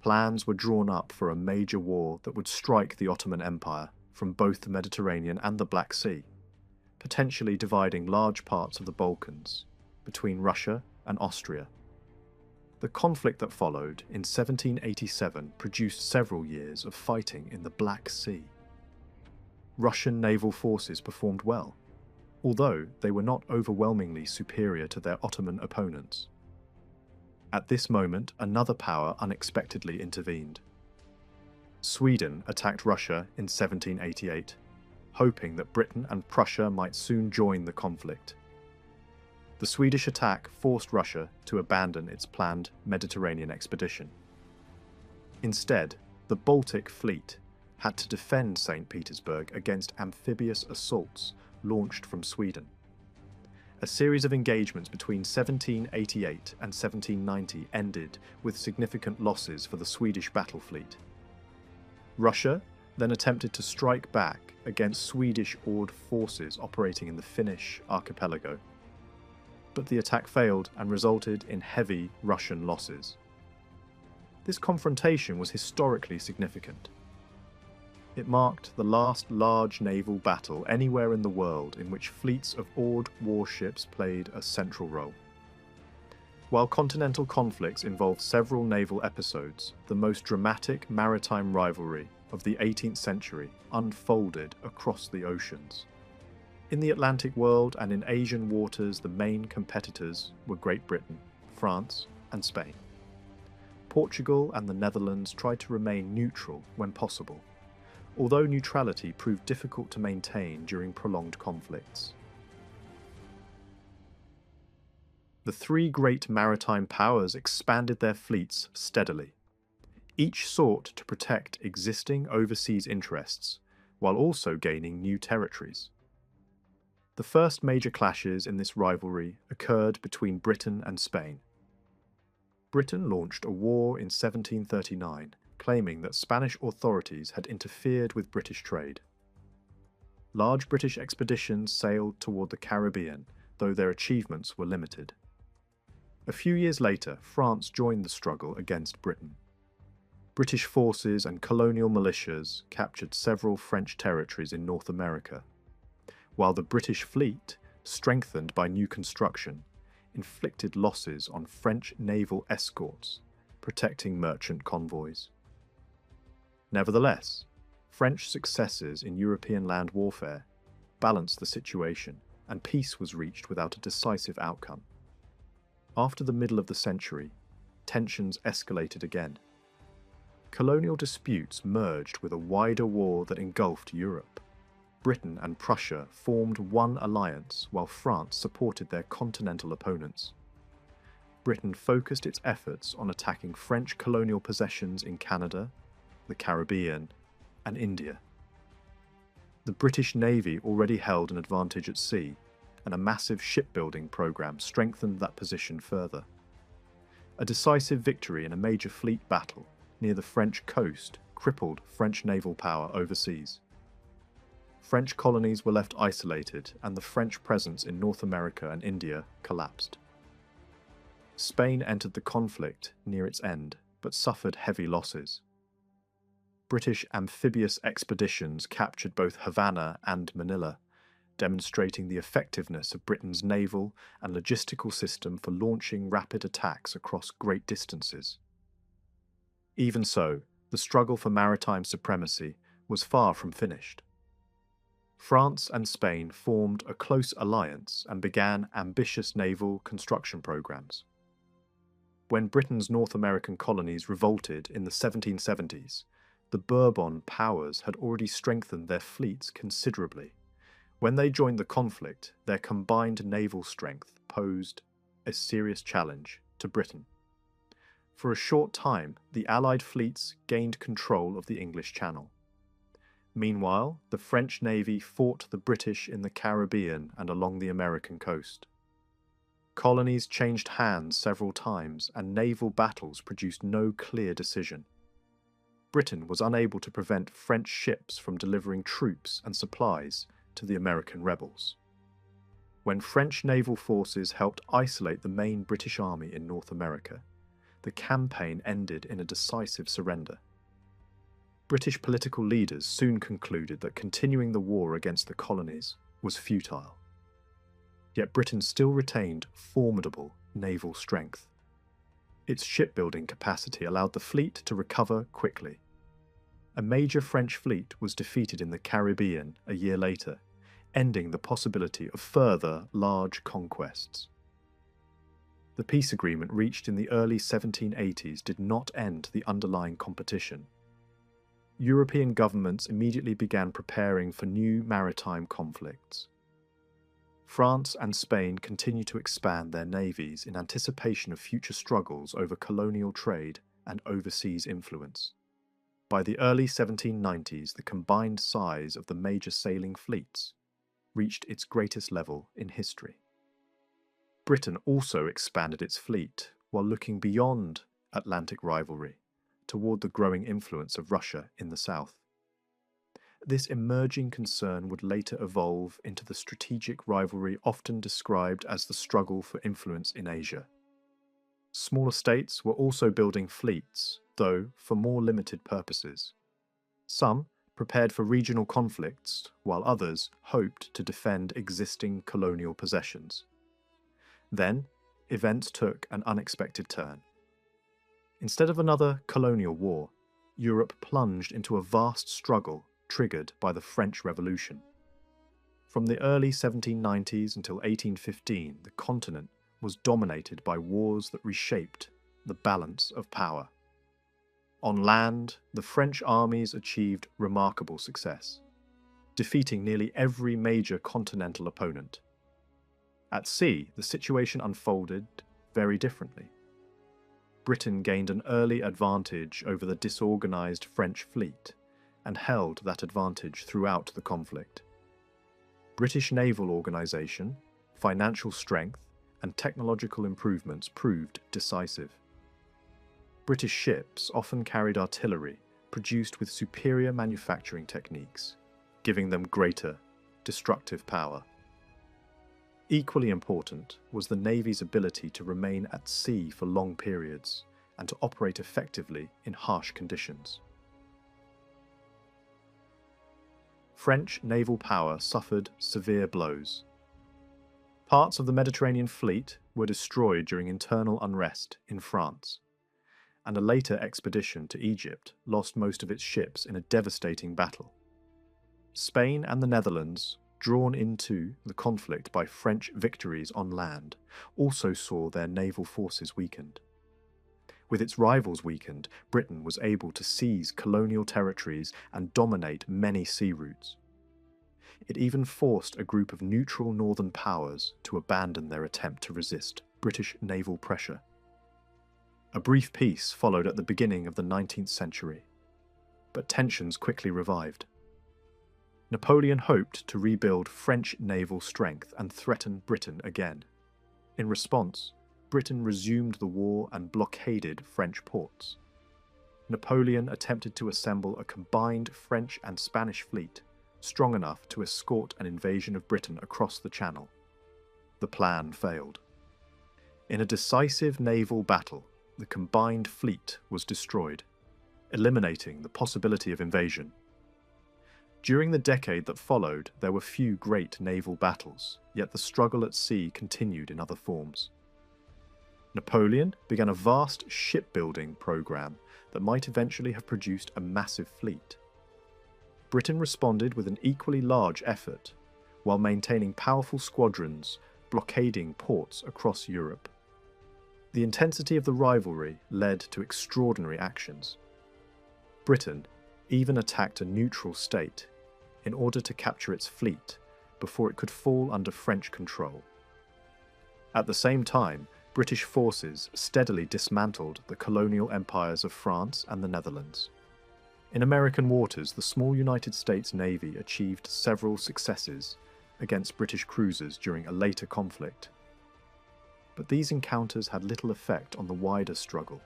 Plans were drawn up for a major war that would strike the Ottoman Empire from both the Mediterranean and the Black Sea, potentially dividing large parts of the Balkans between Russia and Austria. The conflict that followed in 1787 produced several years of fighting in the Black Sea. Russian naval forces performed well, although they were not overwhelmingly superior to their Ottoman opponents. At this moment, another power unexpectedly intervened. Sweden attacked Russia in 1788, hoping that Britain and Prussia might soon join the conflict. The Swedish attack forced Russia to abandon its planned Mediterranean expedition. Instead, the Baltic fleet had to defend St. Petersburg against amphibious assaults launched from Sweden. A series of engagements between 1788 and 1790 ended with significant losses for the Swedish battle fleet. Russia then attempted to strike back against Swedish-owned forces operating in the Finnish archipelago. But the attack failed and resulted in heavy Russian losses. This confrontation was historically significant. It marked the last large naval battle anywhere in the world in which fleets of oared warships played a central role. While continental conflicts involved several naval episodes, the most dramatic maritime rivalry of the 18th century unfolded across the oceans. In the Atlantic world and in Asian waters, the main competitors were Great Britain, France, and Spain. Portugal and the Netherlands tried to remain neutral when possible, although neutrality proved difficult to maintain during prolonged conflicts. The three great maritime powers expanded their fleets steadily. Each sought to protect existing overseas interests, while also gaining new territories. The first major clashes in this rivalry occurred between Britain and Spain. Britain launched a war in 1739, claiming that Spanish authorities had interfered with British trade. Large British expeditions sailed toward the Caribbean, though their achievements were limited. A few years later, France joined the struggle against Britain. British forces and colonial militias captured several French territories in North America, while the British fleet, strengthened by new construction, inflicted losses on French naval escorts, protecting merchant convoys. Nevertheless, French successes in European land warfare balanced the situation, and peace was reached without a decisive outcome. After the middle of the century, tensions escalated again. Colonial disputes merged with a wider war that engulfed Europe. Britain and Prussia formed one alliance while France supported their continental opponents. Britain focused its efforts on attacking French colonial possessions in Canada, the Caribbean, and India. The British Navy already held an advantage at sea, and a massive shipbuilding program strengthened that position further. A decisive victory in a major fleet battle near the French coast crippled French naval power overseas. French colonies were left isolated, and the French presence in North America and India collapsed. Spain entered the conflict near its end, but suffered heavy losses. British amphibious expeditions captured both Havana and Manila, demonstrating the effectiveness of Britain's naval and logistical system for launching rapid attacks across great distances. Even so, the struggle for maritime supremacy was far from finished. France and Spain formed a close alliance and began ambitious naval construction programs. When Britain's North American colonies revolted in the 1770s, the Bourbon powers had already strengthened their fleets considerably. When they joined the conflict, their combined naval strength posed a serious challenge to Britain. For a short time, the Allied fleets gained control of the English Channel. Meanwhile, the French Navy fought the British in the Caribbean and along the American coast. Colonies changed hands several times, and naval battles produced no clear decision. Britain was unable to prevent French ships from delivering troops and supplies to the American rebels. When French naval forces helped isolate the main British army in North America, the campaign ended in a decisive surrender. British political leaders soon concluded that continuing the war against the colonies was futile. Yet Britain still retained formidable naval strength. Its shipbuilding capacity allowed the fleet to recover quickly. A major French fleet was defeated in the Caribbean a year later, ending the possibility of further large conquests. The peace agreement reached in the early 1780s did not end the underlying competition. European governments immediately began preparing for new maritime conflicts. France and Spain continued to expand their navies in anticipation of future struggles over colonial trade and overseas influence. By the early 1790s, the combined size of the major sailing fleets reached its greatest level in history. Britain also expanded its fleet while looking beyond Atlantic rivalry toward the growing influence of Russia in the south. This emerging concern would later evolve into the strategic rivalry often described as the struggle for influence in Asia. Smaller states were also building fleets, though for more limited purposes. Some prepared for regional conflicts, while others hoped to defend existing colonial possessions. Then, events took an unexpected turn. Instead of another colonial war, Europe plunged into a vast struggle triggered by the French Revolution. From the early 1790s until 1815, the continent was dominated by wars that reshaped the balance of power. On land, the French armies achieved remarkable success, defeating nearly every major continental opponent. At sea, the situation unfolded very differently. Britain gained an early advantage over the disorganized French fleet and held that advantage throughout the conflict. British naval organization, financial strength, and technological improvements proved decisive. British ships often carried artillery produced with superior manufacturing techniques, giving them greater destructive power. Equally important was the Navy's ability to remain at sea for long periods and to operate effectively in harsh conditions. French naval power suffered severe blows. Parts of the Mediterranean fleet were destroyed during internal unrest in France, and a later expedition to Egypt lost most of its ships in a devastating battle. Spain and the Netherlands, drawn into the conflict by French victories on land, also saw their naval forces weakened. With its rivals weakened, Britain was able to seize colonial territories and dominate many sea routes. It even forced a group of neutral northern powers to abandon their attempt to resist British naval pressure. A brief peace followed at the beginning of the 19th century, but tensions quickly revived. Napoleon hoped to rebuild French naval strength and threaten Britain again. In response, Britain resumed the war and blockaded French ports. Napoleon attempted to assemble a combined French and Spanish fleet, strong enough to escort an invasion of Britain across the Channel. The plan failed. In a decisive naval battle, the combined fleet was destroyed, eliminating the possibility of invasion. During the decade that followed, there were few great naval battles, yet the struggle at sea continued in other forms. Napoleon began a vast shipbuilding program that might eventually have produced a massive fleet. Britain responded with an equally large effort, while maintaining powerful squadrons blockading ports across Europe. The intensity of the rivalry led to extraordinary actions. Britain even attacked a neutral state in order to capture its fleet before it could fall under French control. At the same time, British forces steadily dismantled the colonial empires of France and the Netherlands. In American waters, the small United States Navy achieved several successes against British cruisers during a later conflict. But these encounters had little effect on the wider struggle.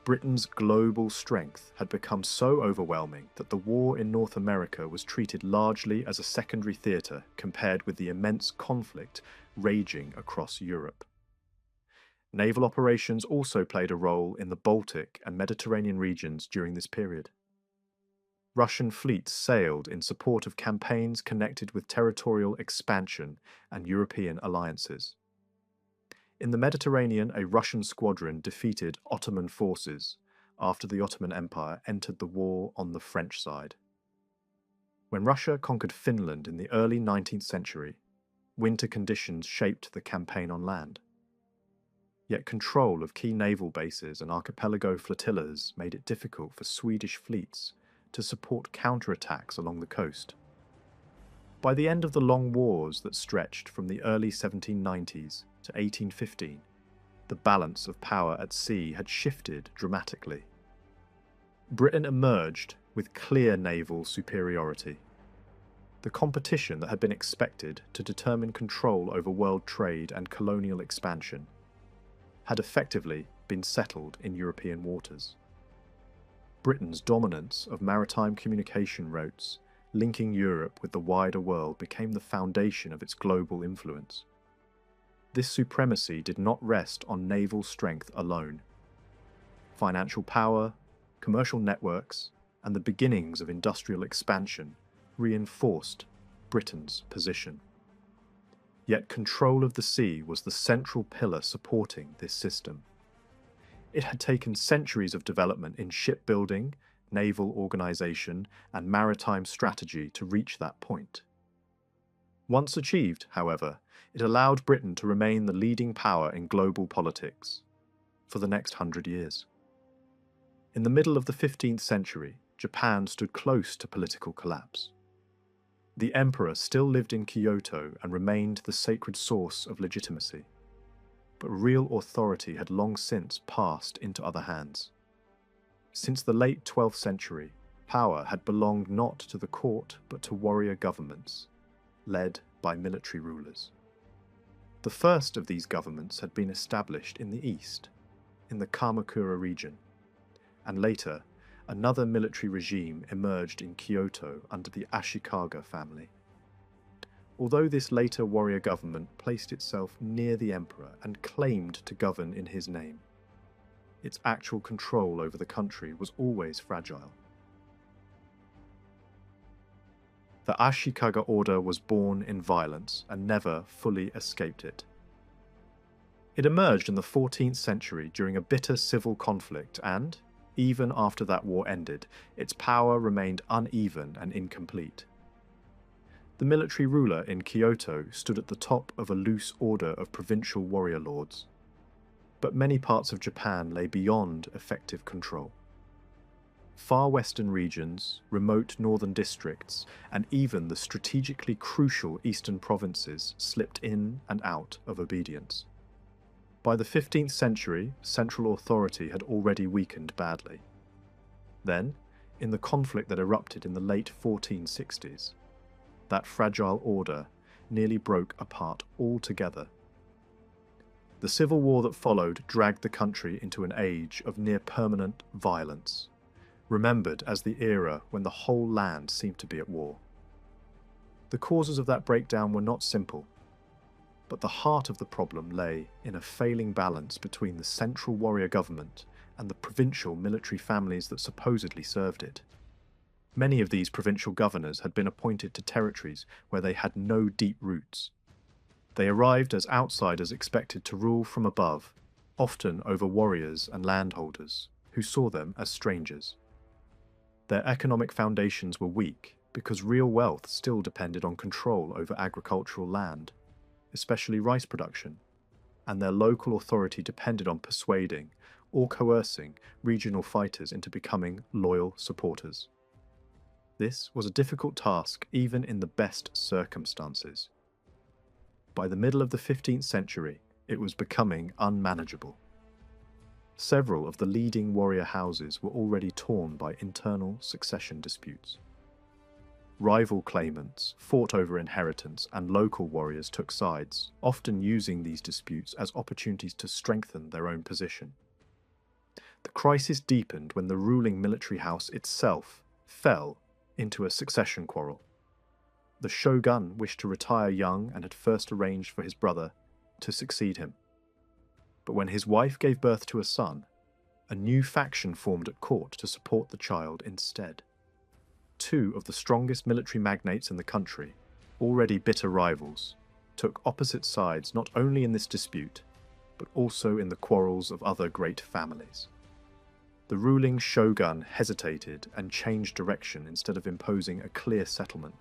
Britain's global strength had become so overwhelming that the war in North America was treated largely as a secondary theatre compared with the immense conflict raging across Europe. Naval operations also played a role in the Baltic and Mediterranean regions during this period. Russian fleets sailed in support of campaigns connected with territorial expansion and European alliances. In the Mediterranean, a Russian squadron defeated Ottoman forces after the Ottoman Empire entered the war on the French side. When Russia conquered Finland in the early 19th century, winter conditions shaped the campaign on land. Yet control of key naval bases and archipelago flotillas made it difficult for Swedish fleets to support counterattacks along the coast. By the end of the long wars that stretched from the early 1790s to 1815, the balance of power at sea had shifted dramatically. Britain emerged with clear naval superiority. The competition that had been expected to determine control over world trade and colonial expansion had effectively been settled in European waters. Britain's dominance of maritime communication routes linking Europe with the wider world became the foundation of its global influence. This supremacy did not rest on naval strength alone. Financial power, commercial networks, and the beginnings of industrial expansion reinforced Britain's position. Yet control of the sea was the central pillar supporting this system. It had taken centuries of development in shipbuilding, naval organization, and maritime strategy to reach that point. Once achieved, however, it allowed Britain to remain the leading power in global politics for the next 100 years. In the middle of the 15th century, Japan stood close to political collapse. The emperor still lived in Kyoto and remained the sacred source of legitimacy, but real authority had long since passed into other hands. Since the late 12th century, power had belonged not to the court but to warrior governments, led by military rulers. The first of these governments had been established in the east, in the Kamakura region, and later, another military regime emerged in Kyoto under the Ashikaga family. Although this later warrior government placed itself near the emperor and claimed to govern in his name, its actual control over the country was always fragile. The Ashikaga order was born in violence and never fully escaped it. It emerged in the 14th century during a bitter civil conflict and, even after that war ended, its power remained uneven and incomplete. The military ruler in Kyoto stood at the top of a loose order of provincial warrior lords, but many parts of Japan lay beyond effective control. Far western regions, remote northern districts, and even the strategically crucial eastern provinces slipped in and out of obedience. By the 15th century, central authority had already weakened badly. Then, in the conflict that erupted in the late 1460s, that fragile order nearly broke apart altogether. The civil war that followed dragged the country into an age of near-permanent violence, remembered as the era when the whole land seemed to be at war. The causes of that breakdown were not simple, but the heart of the problem lay in a failing balance between the central warrior government and the provincial military families that supposedly served it. Many of these provincial governors had been appointed to territories where they had no deep roots. They arrived as outsiders expected to rule from above, often over warriors and landholders, who saw them as strangers. Their economic foundations were weak because real wealth still depended on control over agricultural land, especially rice production, and their local authority depended on persuading or coercing regional fighters into becoming loyal supporters. This was a difficult task even in the best circumstances. By the middle of the 15th century, it was becoming unmanageable. Several of the leading warrior houses were already torn by internal succession disputes. Rival claimants fought over inheritance, and local warriors took sides, often using these disputes as opportunities to strengthen their own position. The crisis deepened when the ruling military house itself fell into a succession quarrel. The shogun wished to retire young and had first arranged for his brother to succeed him. But when his wife gave birth to a son, a new faction formed at court to support the child instead. Two of the strongest military magnates in the country, already bitter rivals, took opposite sides not only in this dispute, but also in the quarrels of other great families. The ruling shogun hesitated and changed direction instead of imposing a clear settlement.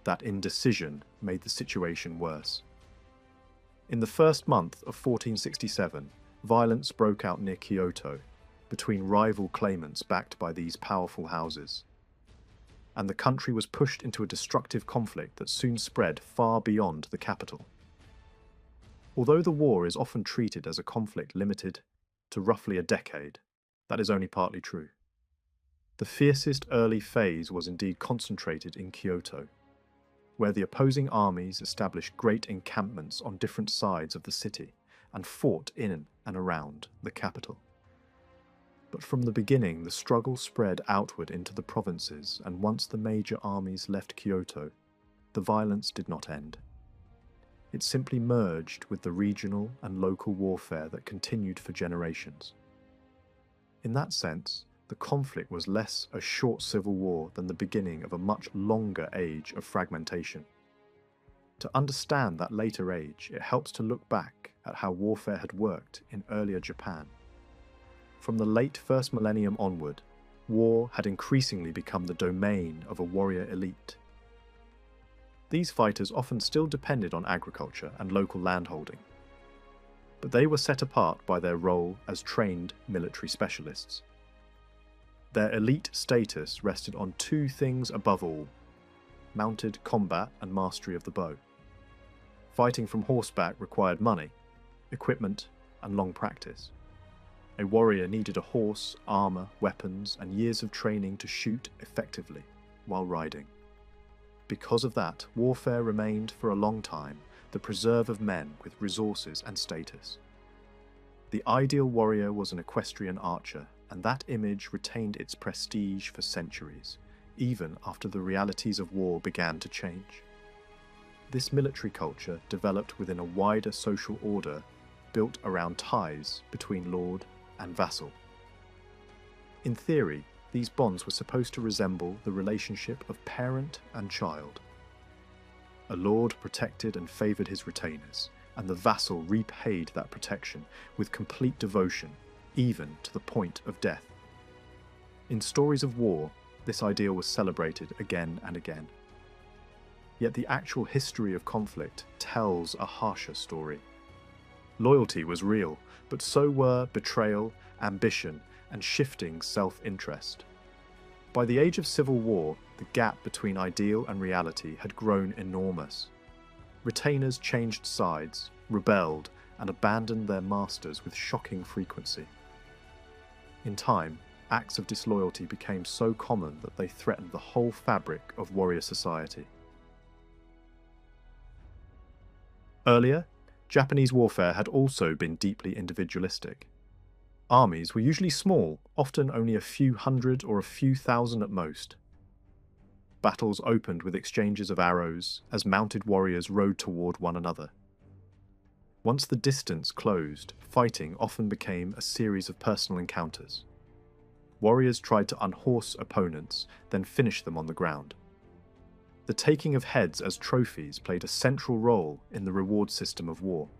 That indecision made the situation worse. In the first month of 1467, violence broke out near Kyoto, between rival claimants backed by these powerful houses, and the country was pushed into a destructive conflict that soon spread far beyond the capital. Although the war is often treated as a conflict limited to roughly a decade, that is only partly true. The fiercest early phase was indeed concentrated in Kyoto, where the opposing armies established great encampments on different sides of the city and fought in and around the capital. But from the beginning, the struggle spread outward into the provinces, and once the major armies left Kyoto, the violence did not end. It simply merged with the regional and local warfare that continued for generations. In that sense, the conflict was less a short civil war than the beginning of a much longer age of fragmentation. To understand that later age, it helps to look back at how warfare had worked in earlier Japan, From the late first millennium onward, war had increasingly become the domain of a warrior elite. These fighters often still depended on agriculture and local landholding, but they were set apart by their role as trained military specialists. Their elite status rested on two things above all: mounted combat and mastery of the bow. Fighting from horseback required money, equipment, and long practice. A warrior needed a horse, armour, weapons, and years of training to shoot effectively while riding. Because of that, warfare remained for a long time the preserve of men with resources and status. The ideal warrior was an equestrian archer, and that image retained its prestige for centuries, even after the realities of war began to change. This military culture developed within a wider social order built around ties between lord and vassal. In theory, these bonds were supposed to resemble the relationship of parent and child. A lord protected and favoured his retainers, and the vassal repaid that protection with complete devotion, even to the point of death. In stories of war, this ideal was celebrated again and again. Yet the actual history of conflict tells a harsher story. Loyalty was real, but so were betrayal, ambition, and shifting self-interest. By the age of civil war, the gap between ideal and reality had grown enormous. Retainers changed sides, rebelled, and abandoned their masters with shocking frequency. In time, acts of disloyalty became so common that they threatened the whole fabric of warrior society. Earlier, Japanese warfare had also been deeply individualistic. Armies were usually small, often only a few hundred or a few thousand at most. Battles opened with exchanges of arrows as mounted warriors rode toward one another. Once the distance closed, fighting often became a series of personal encounters. Warriors tried to unhorse opponents, then finish them on the ground. The taking of heads as trophies played a central role in the reward system of war.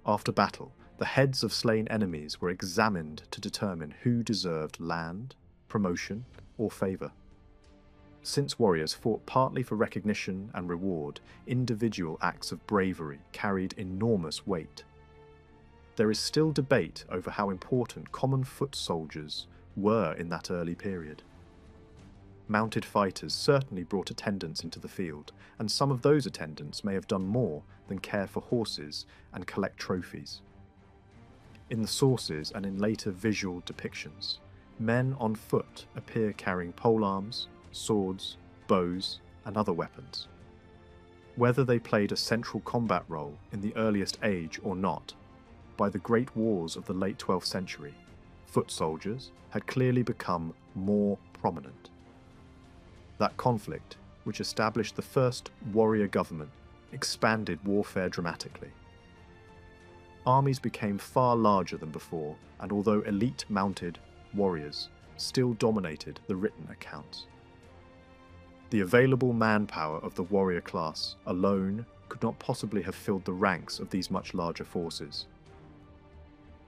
After battle, the heads of slain enemies were examined to determine who deserved land, promotion, or favour. Since warriors fought partly for recognition and reward, individual acts of bravery carried enormous weight. There is still debate over how important common foot soldiers were in that early period. Mounted fighters certainly brought attendants into the field, and some of those attendants may have done more than care for horses and collect trophies. In the sources and in later visual depictions, men on foot appear carrying polearms, swords, bows, and other weapons. Whether they played a central combat role in the earliest age or not, by the great wars of the late 12th century, foot soldiers had clearly become more prominent. That conflict, which established the first warrior government, expanded warfare dramatically. Armies became far larger than before, and although elite mounted warriors still dominated the written accounts. The available manpower of the warrior class alone could not possibly have filled the ranks of these much larger forces.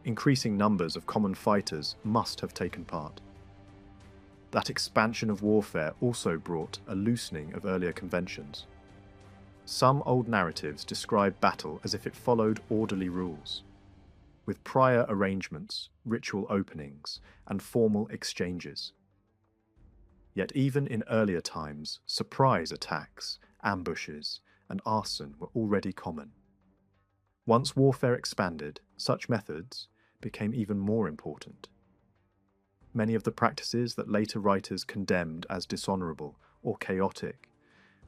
Increasing numbers of common fighters must have taken part. That expansion of warfare also brought a loosening of earlier conventions. Some old narratives describe battle as if it followed orderly rules, with prior arrangements, ritual openings, and formal exchanges. Yet even in earlier times, surprise attacks, ambushes, and arson were already common. Once warfare expanded, such methods became even more important. Many of the practices that later writers condemned as dishonourable or chaotic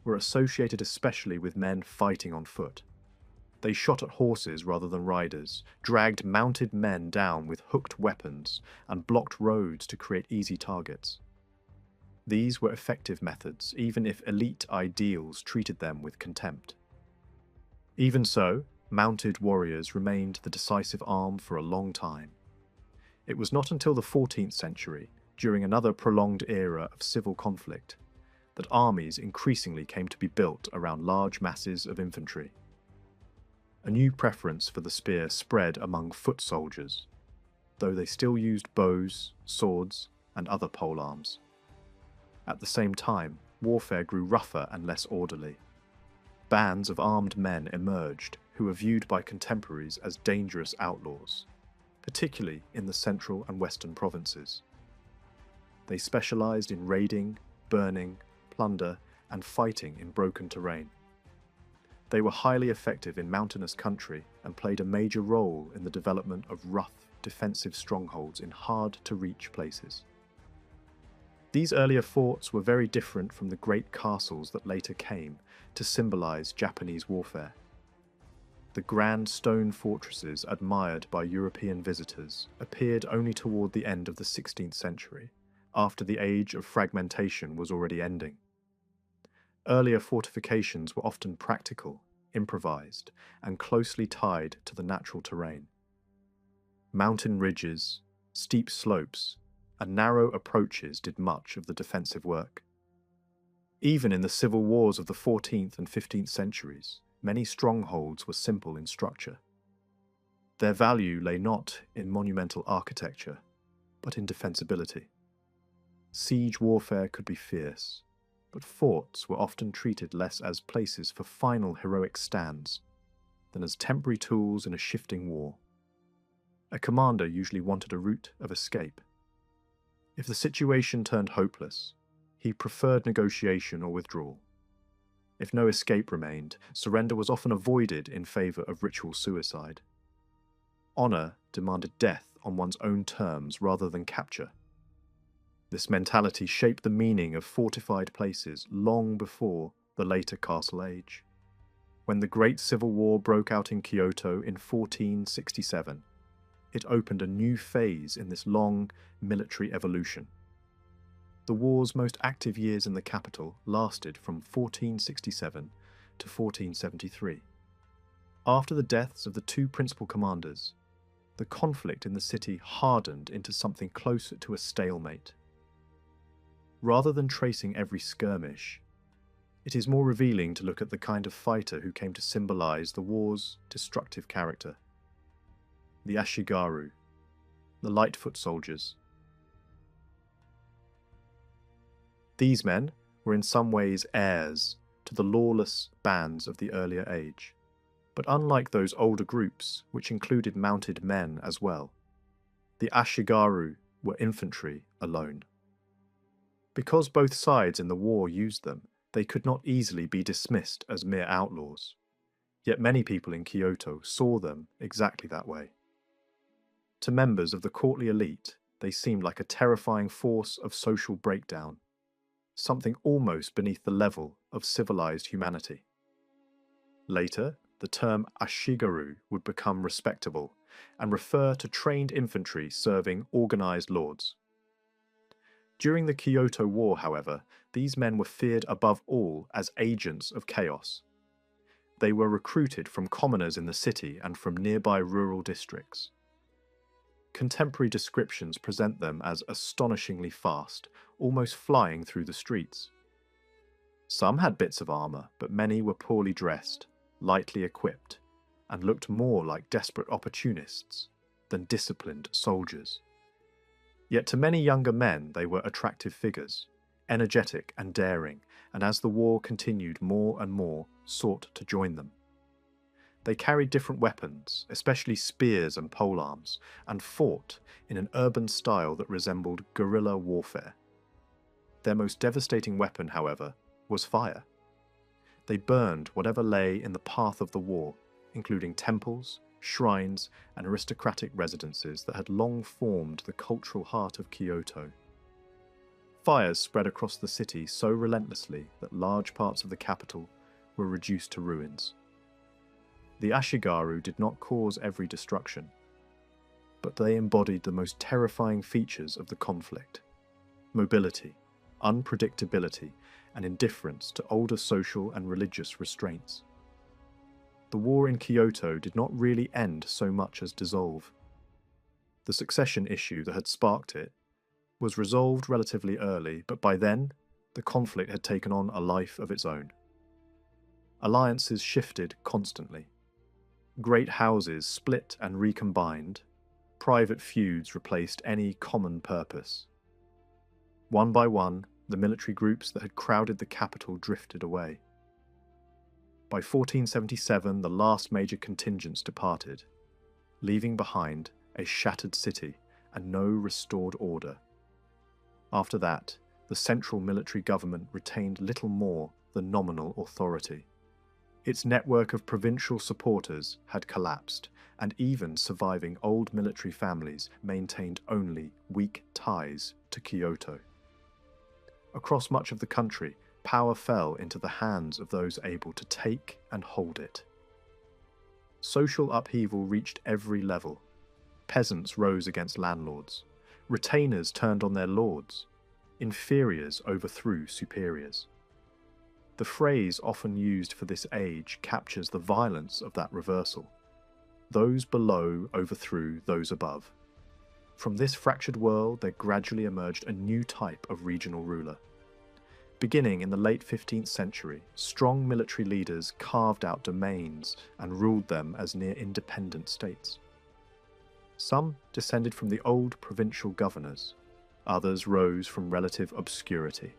were associated especially with men fighting on foot. They shot at horses rather than riders, dragged mounted men down with hooked weapons, and blocked roads to create easy targets. These were effective methods, even if elite ideals treated them with contempt. Even so, mounted warriors remained the decisive arm for a long time. It was not until the 14th century, during another prolonged era of civil conflict, that armies increasingly came to be built around large masses of infantry. A new preference for the spear spread among foot soldiers. though they still used bows, swords, and other polearms. At the same time, warfare grew rougher and less orderly. Bands of armed men emerged who were viewed by contemporaries as dangerous outlaws, particularly in the central and western provinces. They specialized in raiding, burning, plunder, and fighting in broken terrain. They were highly effective in mountainous country and played a major role in the development of rough, defensive strongholds in hard-to-reach places. These earlier forts were very different from the great castles that later came to symbolize Japanese warfare. The grand stone fortresses admired by European visitors appeared only toward the end of the 16th century, after the age of fragmentation was already ending. Earlier fortifications were often practical, improvised, and closely tied to the natural terrain. Mountain ridges, steep slopes, and narrow approaches did much of the defensive work. Even in the civil wars of the 14th and 15th centuries, many strongholds were simple in structure. Their value lay not in monumental architecture, but in defensibility. Siege warfare could be fierce, but forts were often treated less as places for final heroic stands than as temporary tools in a shifting war. A commander usually wanted a route of escape. If the situation turned hopeless, he preferred negotiation or withdrawal. If no escape remained, surrender was often avoided in favor of ritual suicide. Honor demanded death on one's own terms rather than capture. This mentality shaped the meaning of fortified places long before the later Castle Age. When the Great Civil War broke out in Kyoto in 1467, it opened a new phase in this long military evolution. The war's most active years in the capital lasted from 1467 to 1473. After the deaths of the two principal commanders, the conflict in the city hardened into something closer to a stalemate. Rather than tracing every skirmish, it is more revealing to look at the kind of fighter who came to symbolize the war's destructive character. The Ashigaru, the light-foot soldiers. These men were in some ways heirs to the lawless bands of the earlier age, but unlike those older groups, which included mounted men as well, the Ashigaru were infantry alone. Because both sides in the war used them, they could not easily be dismissed as mere outlaws. Yet many people in Kyoto saw them exactly that way. To members of the courtly elite, they seemed like a terrifying force of social breakdown, something almost beneath the level of civilized humanity. Later, the term Ashigaru would become respectable and refer to trained infantry serving organized lords. During the Kyoto War, however, these men were feared above all as agents of chaos. They were recruited from commoners in the city and from nearby rural districts. Contemporary descriptions present them as astonishingly fast, almost flying through the streets. Some had bits of armor, but many were poorly dressed, lightly equipped, and looked more like desperate opportunists than disciplined soldiers. Yet to many younger men they were attractive figures, energetic and daring, and as the war continued more and more sought to join them. They carried different weapons, especially spears and polearms, and fought in an urban style that resembled guerrilla warfare. Their most devastating weapon, however, was fire. They burned whatever lay in the path of the war, including temples, shrines, and aristocratic residences that had long formed the cultural heart of Kyoto. Fires spread across the city so relentlessly that large parts of the capital were reduced to ruins. The Ashigaru did not cause every destruction, but they embodied the most terrifying features of the conflict: mobility, unpredictability, and indifference to older social and religious restraints. The war in Kyoto did not really end so much as dissolve. The succession issue that had sparked it was resolved relatively early, but by then, the conflict had taken on a life of its own. Alliances shifted constantly. Great houses split and recombined, private feuds replaced any common purpose. One by one, the military groups that had crowded the capital drifted away. By 1477, the last major contingents departed, leaving behind a shattered city and no restored order. After that, the central military government retained little more than nominal authority. Its network of provincial supporters had collapsed, and even surviving old military families maintained only weak ties to Kyoto. Across much of the country, power fell into the hands of those able to take and hold it. Social upheaval reached every level. Peasants rose against landlords. Retainers turned on their lords. Inferiors overthrew superiors. The phrase often used for this age captures the violence of that reversal. Those below overthrew those above. From this fractured world, there gradually emerged a new type of regional ruler. Beginning in the late 15th century, strong military leaders carved out domains and ruled them as near independent states. Some descended from the old provincial governors, others rose from relative obscurity.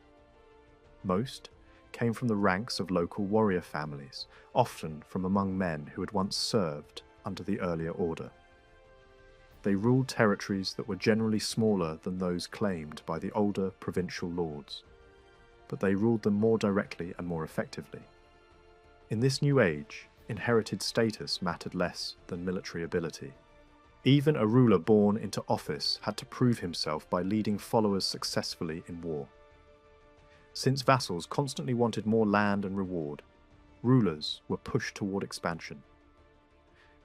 Most came from the ranks of local warrior families, often from among men who had once served under the earlier order. They ruled territories that were generally smaller than those claimed by the older provincial lords, but they ruled them more directly and more effectively. In this new age, inherited status mattered less than military ability. Even a ruler born into office had to prove himself by leading followers successfully in war. Since vassals constantly wanted more land and reward, rulers were pushed toward expansion.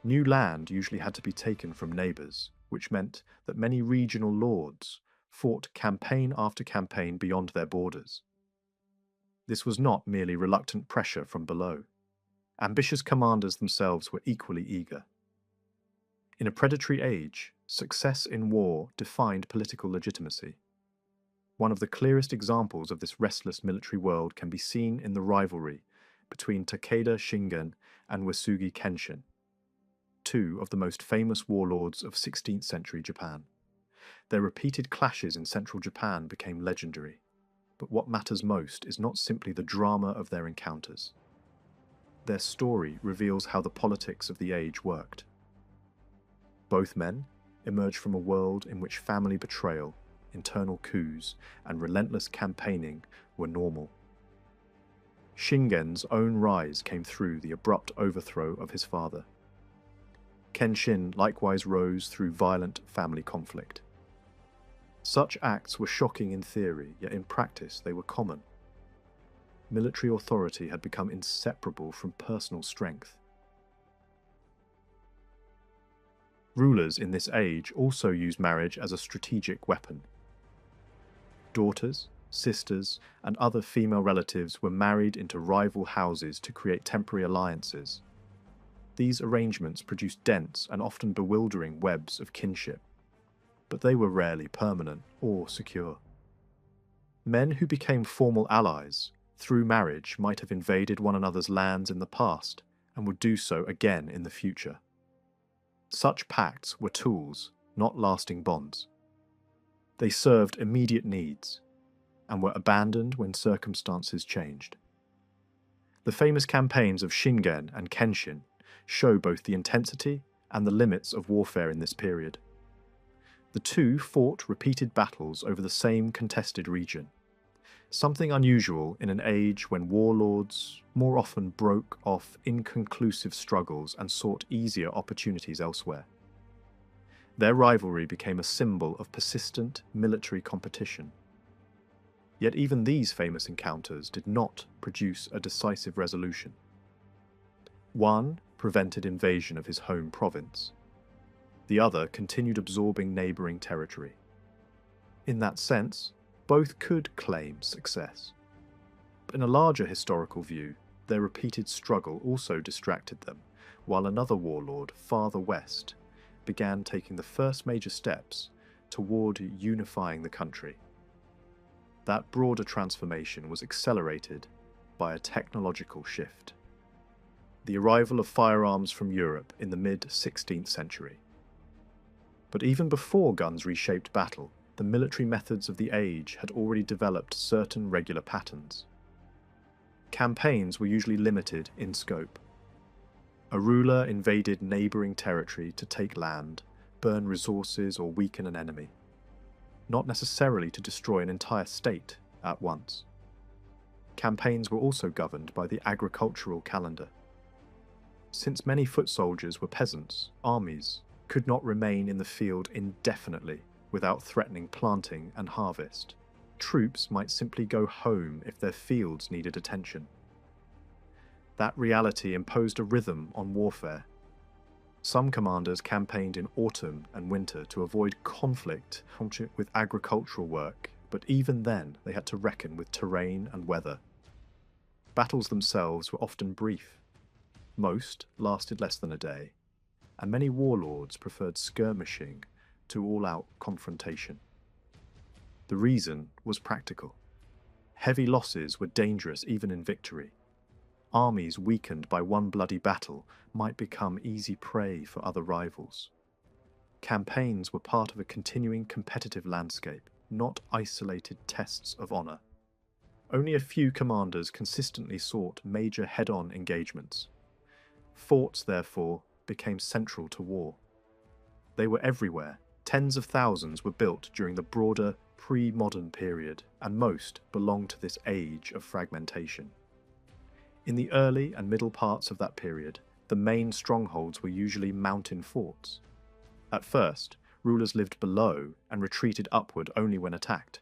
New land usually had to be taken from neighbours, which meant that many regional lords fought campaign after campaign beyond their borders. This was not merely reluctant pressure from below. Ambitious commanders themselves were equally eager. In a predatory age, success in war defined political legitimacy. One of the clearest examples of this restless military world can be seen in the rivalry between Takeda Shingen and Uesugi Kenshin, two of the most famous warlords of 16th century Japan. Their repeated clashes in central Japan became legendary, but what matters most is not simply the drama of their encounters. Their story reveals how the politics of the age worked. Both men emerged from a world in which family betrayal, internal coups, and relentless campaigning were normal. Shingen's own rise came through the abrupt overthrow of his father. Kenshin likewise rose through violent family conflict. Such acts were shocking in theory, yet in practice they were common. Military authority had become inseparable from personal strength. Rulers in this age also used marriage as a strategic weapon. Daughters, sisters, and other female relatives were married into rival houses to create temporary alliances. These arrangements produced dense and often bewildering webs of kinship, but they were rarely permanent or secure. Men who became formal allies through marriage might have invaded one another's lands in the past and would do so again in the future. Such pacts were tools, not lasting bonds. They served immediate needs and were abandoned when circumstances changed. The famous campaigns of Shingen and Kenshin show both the intensity and the limits of warfare in this period. The two fought repeated battles over the same contested region, something unusual in an age when warlords more often broke off inconclusive struggles and sought easier opportunities elsewhere. Their rivalry became a symbol of persistent military competition. Yet even these famous encounters did not produce a decisive resolution. One prevented invasion of his home province. The other continued absorbing neighbouring territory. In that sense, both could claim success. But in a larger historical view, their repeated struggle also distracted them, while another warlord farther west began taking the first major steps toward unifying the country. That broader transformation was accelerated by a technological shift. The arrival of firearms from Europe in the mid-16th century. But even before guns reshaped battle, the military methods of the age had already developed certain regular patterns. Campaigns were usually limited in scope. A ruler invaded neighbouring territory to take land, burn resources, or weaken an enemy, not necessarily to destroy an entire state at once. Campaigns were also governed by the agricultural calendar. Since many foot soldiers were peasants, armies could not remain in the field indefinitely without threatening planting and harvest. Troops might simply go home if their fields needed attention. That reality imposed a rhythm on warfare. Some commanders campaigned in autumn and winter to avoid conflict with agricultural work, but even then they had to reckon with terrain and weather. Battles themselves were often brief. Most lasted less than a day, and many warlords preferred skirmishing to all-out confrontation. The reason was practical. Heavy losses were dangerous even in victory. Armies weakened by one bloody battle might become easy prey for other rivals. Campaigns were part of a continuing competitive landscape, not isolated tests of honour. Only a few commanders consistently sought major head-on engagements. Forts, therefore, became central to war. They were everywhere. Tens of thousands were built during the broader pre-modern period, and most belonged to this age of fragmentation. In the early and middle parts of that period, the main strongholds were usually mountain forts. At first, rulers lived below and retreated upward only when attacked.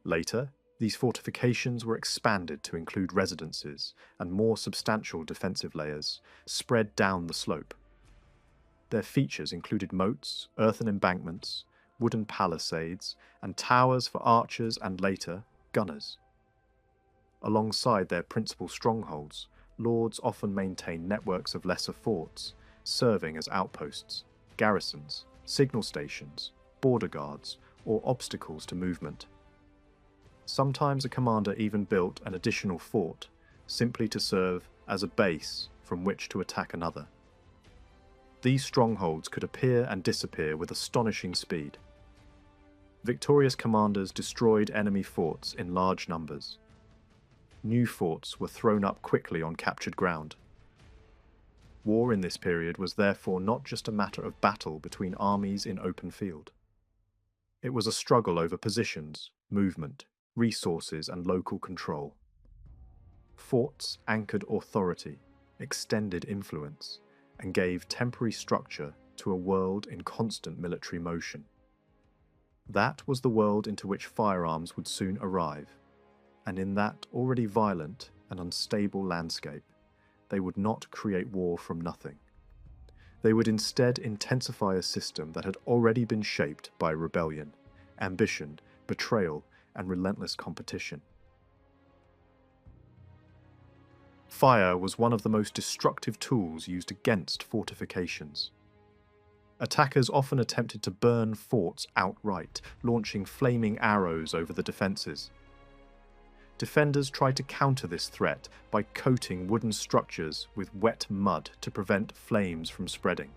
Later, these fortifications were expanded to include residences and more substantial defensive layers spread down the slope. Their features included moats, earthen embankments, wooden palisades, and towers for archers and later, gunners. Alongside their principal strongholds, lords often maintained networks of lesser forts, serving as outposts, garrisons, signal stations, border guards, or obstacles to movement. Sometimes a commander even built an additional fort, simply to serve as a base from which to attack another. These strongholds could appear and disappear with astonishing speed. Victorious commanders destroyed enemy forts in large numbers. New forts were thrown up quickly on captured ground. War in this period was therefore not just a matter of battle between armies in open field. It was a struggle over positions, movement, resources, and local control. Forts anchored authority, extended influence, and gave temporary structure to a world in constant military motion. That was the world into which firearms would soon arrive, and in that already violent and unstable landscape, they would not create war from nothing. They would instead intensify a system that had already been shaped by rebellion, ambition, betrayal, and relentless competition. Fire was one of the most destructive tools used against fortifications. Attackers often attempted to burn forts outright, launching flaming arrows over the defences. Defenders tried to counter this threat by coating wooden structures with wet mud to prevent flames from spreading.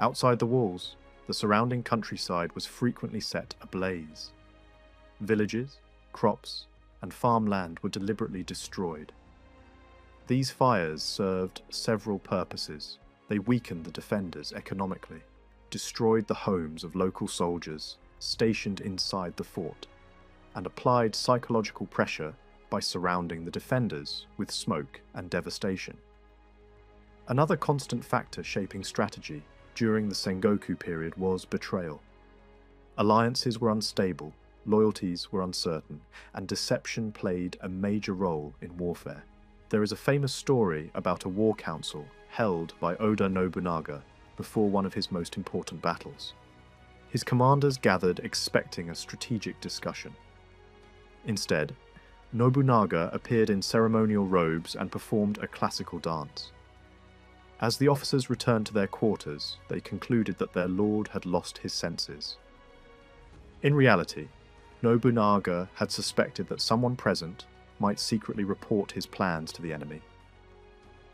Outside the walls, the surrounding countryside was frequently set ablaze. Villages, crops, and farmland were deliberately destroyed. These fires served several purposes. They weakened the defenders economically, destroyed the homes of local soldiers stationed inside the fort, and applied psychological pressure by surrounding the defenders with smoke and devastation. Another constant factor shaping strategy during the Sengoku period was betrayal. Alliances were unstable, loyalties were uncertain, and deception played a major role in warfare. There is a famous story about a war council held by Oda Nobunaga before one of his most important battles. His commanders gathered expecting a strategic discussion. Instead, Nobunaga appeared in ceremonial robes and performed a classical dance. As the officers returned to their quarters, they concluded that their lord had lost his senses. In reality, Nobunaga had suspected that someone present might secretly report his plans to the enemy.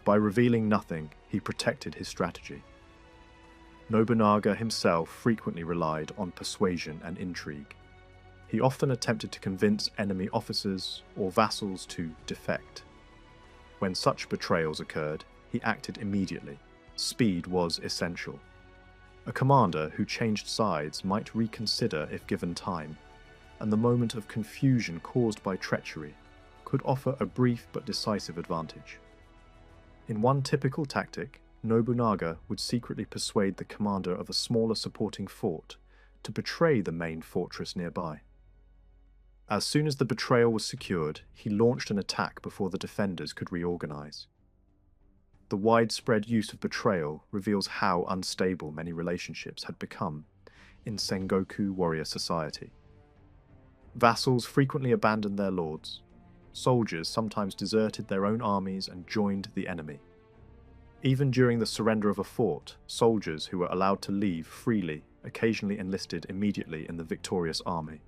By revealing nothing, he protected his strategy. Nobunaga himself frequently relied on persuasion and intrigue. He often attempted to convince enemy officers or vassals to defect. When such betrayals occurred, he acted immediately. Speed was essential. A commander who changed sides might reconsider if given time, and the moment of confusion caused by treachery could offer a brief but decisive advantage. In one typical tactic, Nobunaga would secretly persuade the commander of a smaller supporting fort to betray the main fortress nearby. As soon as the betrayal was secured, he launched an attack before the defenders could reorganize. The widespread use of betrayal reveals how unstable many relationships had become in Sengoku warrior society. Vassals frequently abandoned their lords. Soldiers sometimes deserted their own armies and joined the enemy. Even during the surrender of a fort, soldiers who were allowed to leave freely occasionally enlisted immediately in the victorious army.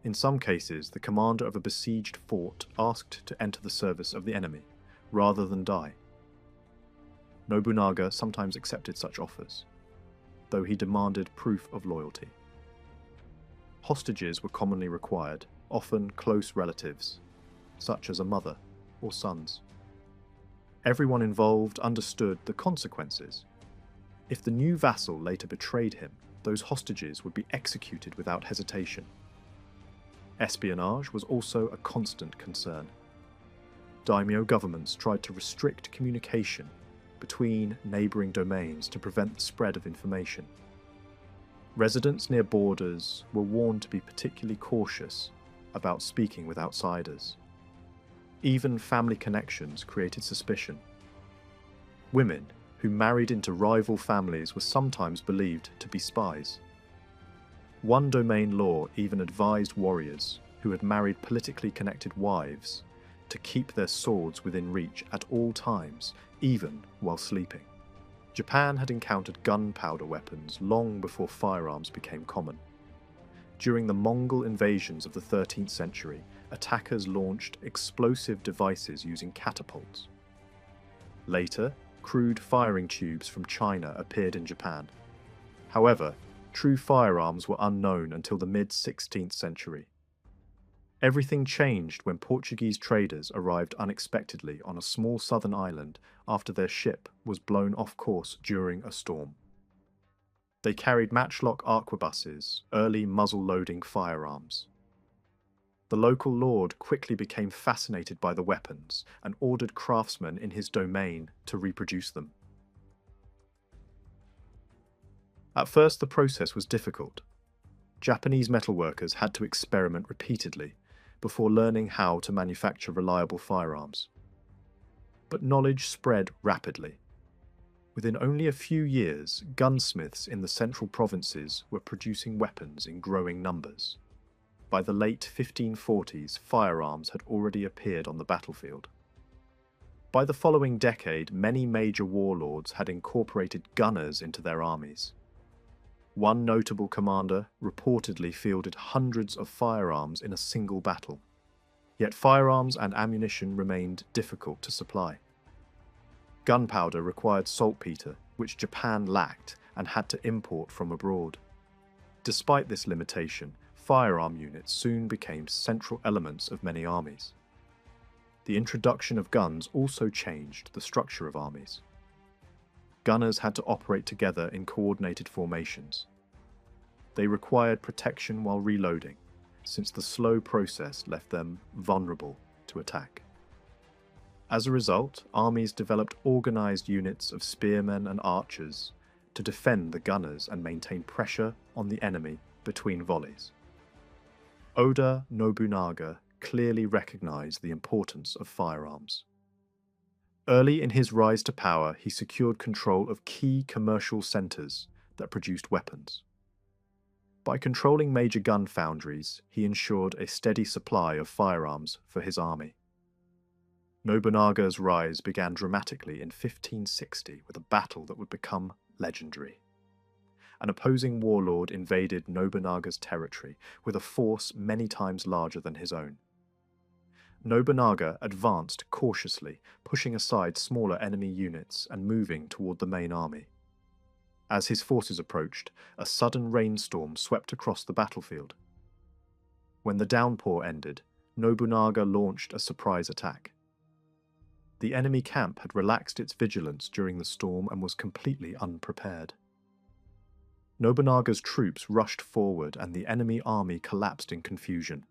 In some cases, the commander of a besieged fort asked to enter the service of the enemy, rather than die. Nobunaga sometimes accepted such offers, though he demanded proof of loyalty. Hostages were commonly required, often close relatives, such as a mother or sons. Everyone involved understood the consequences. If the new vassal later betrayed him, those hostages would be executed without hesitation. Espionage was also a constant concern. Daimyo governments tried to restrict communication between neighbouring domains to prevent the spread of information. Residents near borders were warned to be particularly cautious about speaking with outsiders. Even family connections created suspicion. Women who married into rival families were sometimes believed to be spies. One domain law even advised warriors who had married politically connected wives to keep their swords within reach at all times, even while sleeping. Japan had encountered gunpowder weapons long before firearms became common. During the Mongol invasions of the 13th century, attackers launched explosive devices using catapults. Later, crude firing tubes from China appeared in Japan. However, true firearms were unknown until the mid-16th century. Everything changed when Portuguese traders arrived unexpectedly on a small southern island after their ship was blown off course during a storm. They carried matchlock arquebuses, early muzzle-loading firearms. The local lord quickly became fascinated by the weapons and ordered craftsmen in his domain to reproduce them. At first, the process was difficult. Japanese metalworkers had to experiment repeatedly before learning how to manufacture reliable firearms. But knowledge spread rapidly. Within only a few years, gunsmiths in the central provinces were producing weapons in growing numbers. By the late 1540s, firearms had already appeared on the battlefield. By the following decade, many major warlords had incorporated gunners into their armies. One notable commander reportedly fielded hundreds of firearms in a single battle. Yet firearms and ammunition remained difficult to supply. Gunpowder required saltpeter, which Japan lacked and had to import from abroad. Despite this limitation, firearm units soon became central elements of many armies. The introduction of guns also changed the structure of armies. Gunners had to operate together in coordinated formations. They required protection while reloading, since the slow process left them vulnerable to attack. As a result, armies developed organized units of spearmen and archers to defend the gunners and maintain pressure on the enemy between volleys. Oda Nobunaga clearly recognized the importance of firearms. Early in his rise to power, he secured control of key commercial centers that produced weapons. By controlling major gun foundries, he ensured a steady supply of firearms for his army. Nobunaga's rise began dramatically in 1560 with a battle that would become legendary. An opposing warlord invaded Nobunaga's territory with a force many times larger than his own. Nobunaga advanced cautiously, pushing aside smaller enemy units and moving toward the main army. As his forces approached, a sudden rainstorm swept across the battlefield. When the downpour ended, Nobunaga launched a surprise attack. The enemy camp had relaxed its vigilance during the storm and was completely unprepared. Nobunaga's troops rushed forward and the enemy army collapsed in confusion.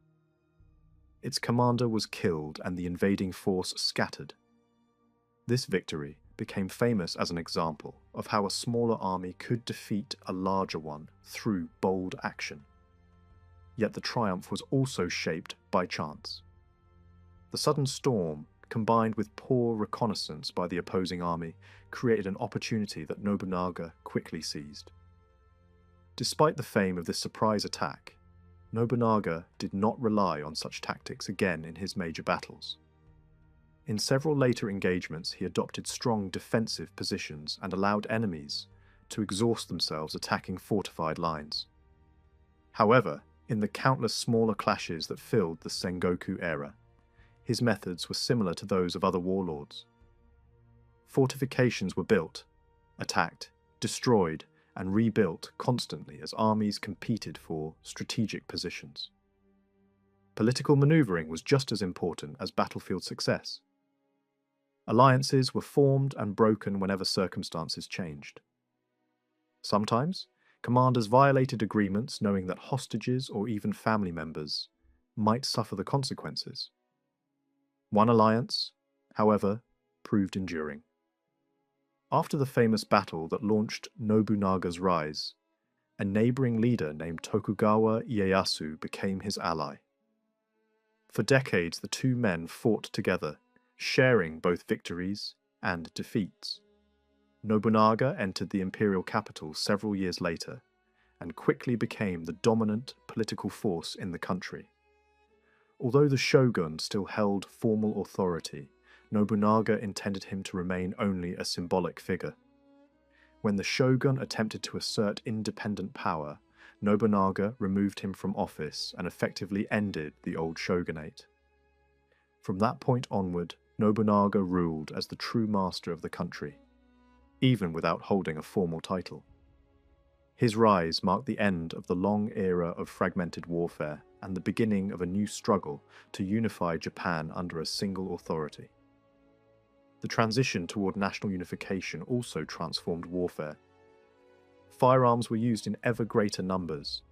Its commander was killed and the invading force scattered. This victory became famous as an example of how a smaller army could defeat a larger one through bold action. Yet the triumph was also shaped by chance. The sudden storm, combined with poor reconnaissance by the opposing army, created an opportunity that Nobunaga quickly seized. Despite the fame of this surprise attack, Nobunaga did not rely on such tactics again in his major battles. In several later engagements, he adopted strong defensive positions and allowed enemies to exhaust themselves attacking fortified lines. However, in the countless smaller clashes that filled the Sengoku era, his methods were similar to those of other warlords. Fortifications were built, attacked, destroyed, and rebuilt constantly as armies competed for strategic positions. Political maneuvering was just as important as battlefield success. Alliances were formed and broken whenever circumstances changed. Sometimes, commanders violated agreements knowing that hostages or even family members might suffer the consequences. One alliance, however, proved enduring. After the famous battle that launched Nobunaga's rise, a neighboring leader named Tokugawa Ieyasu became his ally. For decades, the two men fought together, sharing both victories and defeats. Nobunaga entered the imperial capital several years later and quickly became the dominant political force in the country. Although the shogun still held formal authority, Nobunaga intended him to remain only a symbolic figure. When the shogun attempted to assert independent power, Nobunaga removed him from office and effectively ended the old shogunate. From that point onward, Nobunaga ruled as the true master of the country, even without holding a formal title. His rise marked the end of the long era of fragmented warfare and the beginning of a new struggle to unify Japan under a single authority. The transition toward national unification also transformed warfare. Firearms were used in ever greater numbers.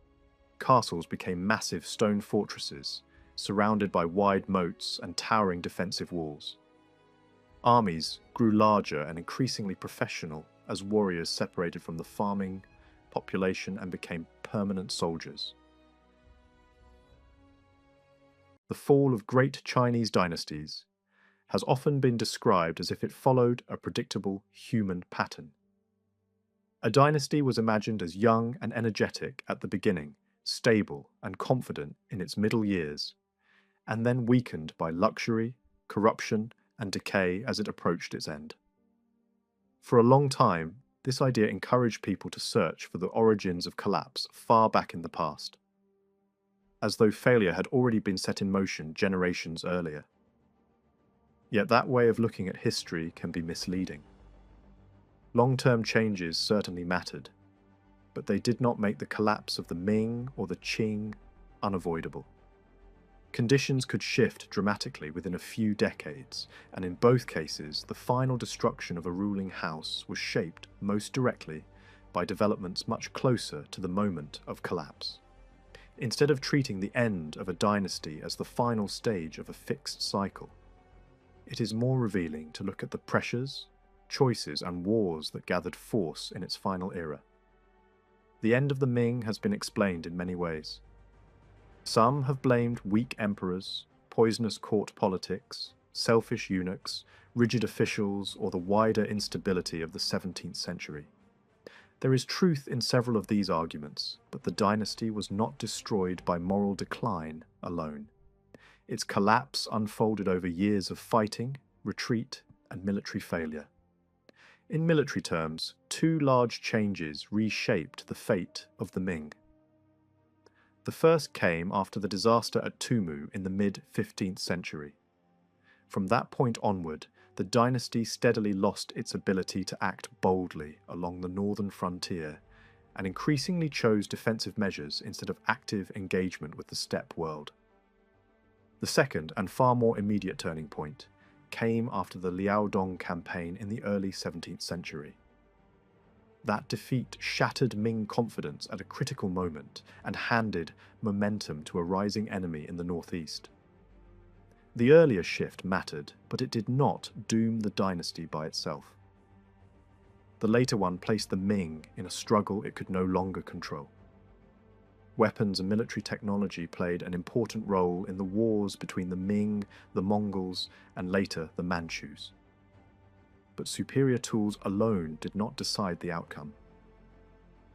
Castles became massive stone fortresses, surrounded by wide moats and towering defensive walls. Armies grew larger and increasingly professional as warriors separated from the farming population and became permanent soldiers. The fall of great Chinese dynasties has often been described as if it followed a predictable human pattern. A dynasty was imagined as young and energetic at the beginning, stable and confident in its middle years, and then weakened by luxury, corruption, and decay as it approached its end. For a long time, this idea encouraged people to search for the origins of collapse far back in the past, as though failure had already been set in motion generations earlier. Yet that way of looking at history can be misleading. Long-term changes certainly mattered, but they did not make the collapse of the Ming or the Qing unavoidable. Conditions could shift dramatically within a few decades, and in both cases, the final destruction of a ruling house was shaped most directly by developments much closer to the moment of collapse. Instead of treating the end of a dynasty as the final stage of a fixed cycle, it is more revealing to look at the pressures, choices, and wars that gathered force in its final era. The end of the Ming has been explained in many ways. Some have blamed weak emperors, poisonous court politics, selfish eunuchs, rigid officials, or the wider instability of the 17th century. There is truth in several of these arguments, but the dynasty was not destroyed by moral decline alone. Its collapse unfolded over years of fighting, retreat, and military failure. In military terms, two large changes reshaped the fate of the Ming. The first came after the disaster at Tumu in the mid-15th century. From that point onward, the dynasty steadily lost its ability to act boldly along the northern frontier and increasingly chose defensive measures instead of active engagement with the steppe world. The second and far more immediate turning point came after the Liaodong campaign in the early 17th century. That defeat shattered Ming confidence at a critical moment and handed momentum to a rising enemy in the northeast. The earlier shift mattered, but it did not doom the dynasty by itself. The later one placed the Ming in a struggle it could no longer control. Weapons and military technology played an important role in the wars between the Ming, the Mongols, and later the Manchus. But superior tools alone did not decide the outcome.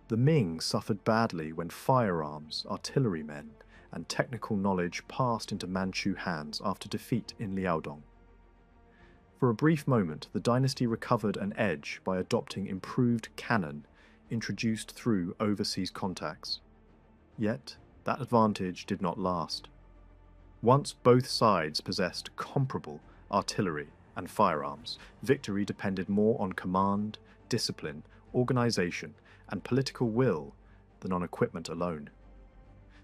The Ming suffered badly when firearms, artillerymen, and technical knowledge passed into Manchu hands after defeat in Liaodong. For a brief moment, the dynasty recovered an edge by adopting improved cannon introduced through overseas contacts. Yet, that advantage did not last. Once both sides possessed comparable artillery and firearms, victory depended more on command, discipline, organization, and political will than on equipment alone.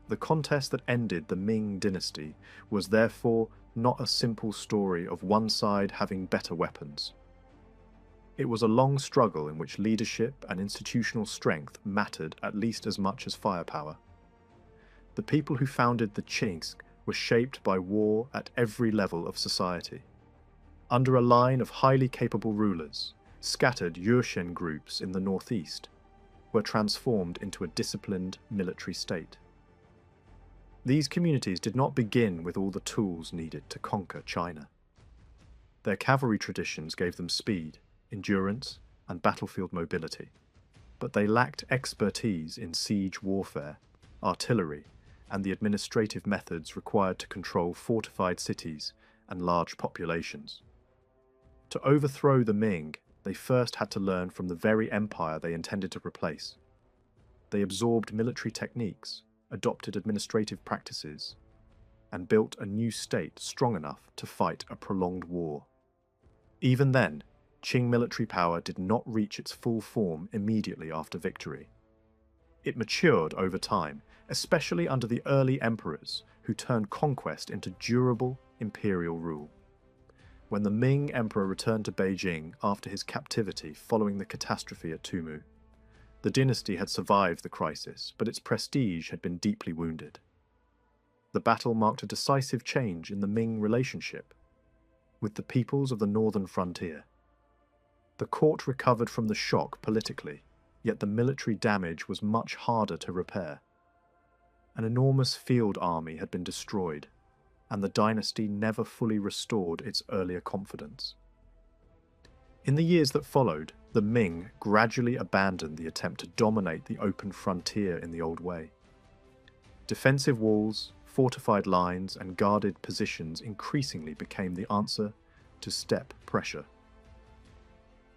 The contest that ended the Ming dynasty was therefore not a simple story of one side having better weapons. It was a long struggle in which leadership and institutional strength mattered at least as much as firepower. The people who founded the Qings were shaped by war at every level of society. Under a line of highly capable rulers, scattered Yurshen groups in the northeast were transformed into a disciplined military state. These communities did not begin with all the tools needed to conquer China. Their cavalry traditions gave them speed, endurance, and battlefield mobility, but they lacked expertise in siege warfare, artillery, and the administrative methods required to control fortified cities and large populations. To overthrow the Ming, they first had to learn from the very empire they intended to replace. They absorbed military techniques, adopted administrative practices, and built a new state strong enough to fight a prolonged war. Even then, Qing military power did not reach its full form immediately after victory. It matured over time, especially under the early emperors who turned conquest into durable imperial rule. When the Ming emperor returned to Beijing after his captivity following the catastrophe at Tumu, the dynasty had survived the crisis, but its prestige had been deeply wounded. The battle marked a decisive change in the Ming relationship with the peoples of the northern frontier. The court recovered from the shock politically, yet the military damage was much harder to repair. An enormous field army had been destroyed, and the dynasty never fully restored its earlier confidence. In the years that followed, the Ming gradually abandoned the attempt to dominate the open frontier in the old way. Defensive walls, fortified lines, and guarded positions increasingly became the answer to steppe pressure.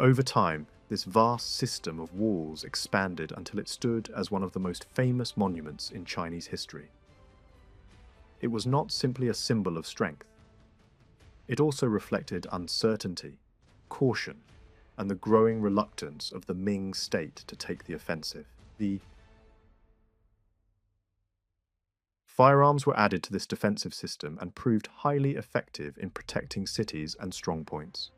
Over time, this vast system of walls expanded until it stood as one of the most famous monuments in Chinese history. It was not simply a symbol of strength. It also reflected uncertainty, caution, and the growing reluctance of the Ming state to take the offensive. The firearms were added to this defensive system and proved highly effective in protecting cities and strongpoints.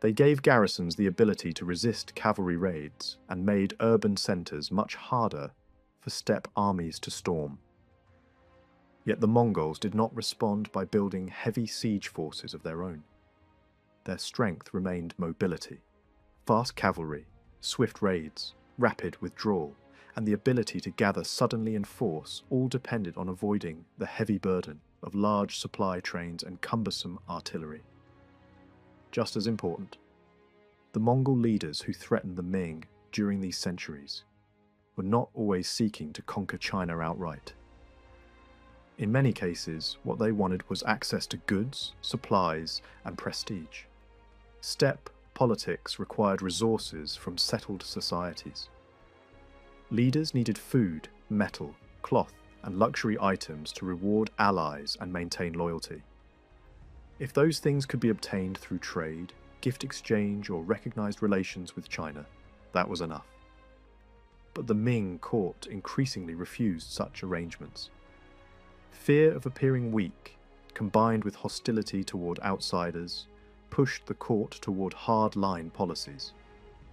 They gave garrisons the ability to resist cavalry raids and made urban centres much harder for steppe armies to storm. Yet the Mongols did not respond by building heavy siege forces of their own. Their strength remained mobility, fast cavalry, swift raids, rapid withdrawal, and the ability to gather suddenly in force all depended on avoiding the heavy burden of large supply trains and cumbersome artillery. Just as important, the Mongol leaders who threatened the Ming during these centuries were not always seeking to conquer China outright. In many cases, what they wanted was access to goods, supplies, and prestige. Steppe politics required resources from settled societies. Leaders needed food, metal, cloth, and luxury items to reward allies and maintain loyalty. If those things could be obtained through trade, gift exchange, or recognized relations with China, that was enough. But the Ming court increasingly refused such arrangements. Fear of appearing weak, combined with hostility toward outsiders, pushed the court toward hard-line policies.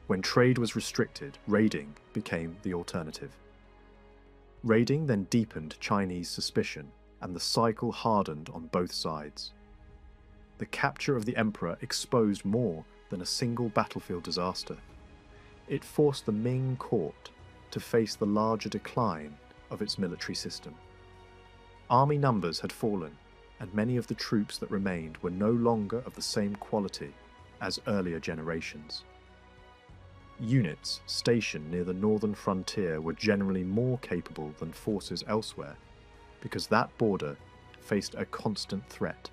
When trade was restricted, raiding became the alternative. Raiding then deepened Chinese suspicion, and the cycle hardened on both sides. The capture of the emperor exposed more than a single battlefield disaster. It forced the Ming court to face the larger decline of its military system. Army numbers had fallen, and many of the troops that remained were no longer of the same quality as earlier generations. Units stationed near the northern frontier were generally more capable than forces elsewhere, because that border faced a constant threat.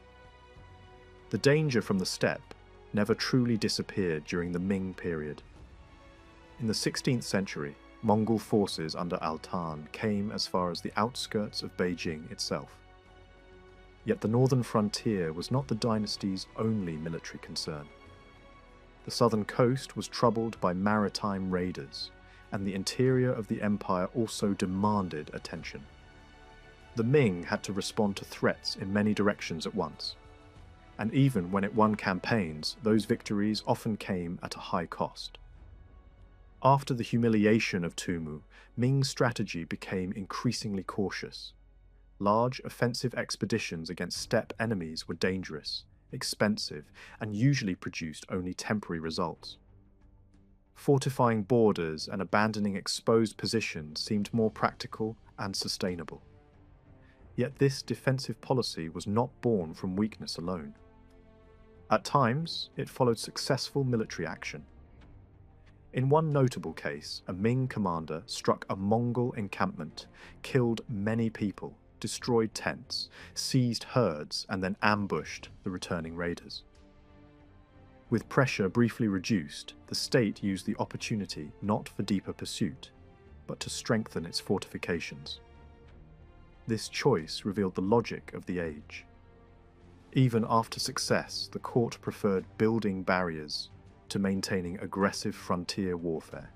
The danger from the steppe never truly disappeared during the Ming period. In the 16th century, Mongol forces under Altan came as far as the outskirts of Beijing itself. Yet the northern frontier was not the dynasty's only military concern. The southern coast was troubled by maritime raiders, and the interior of the empire also demanded attention. The Ming had to respond to threats in many directions at once, and even when it won campaigns, those victories often came at a high cost. After the humiliation of Tumu, Ming's strategy became increasingly cautious. Large offensive expeditions against steppe enemies were dangerous, expensive, and usually produced only temporary results. Fortifying borders and abandoning exposed positions seemed more practical and sustainable. Yet this defensive policy was not born from weakness alone. At times, it followed successful military action. In one notable case, a Ming commander struck a Mongol encampment, killed many people, destroyed tents, seized herds, and then ambushed the returning raiders. With pressure briefly reduced, the state used the opportunity not for deeper pursuit, but to strengthen its fortifications. This choice revealed the logic of the age. Even after success, the court preferred building barriers to maintaining aggressive frontier warfare.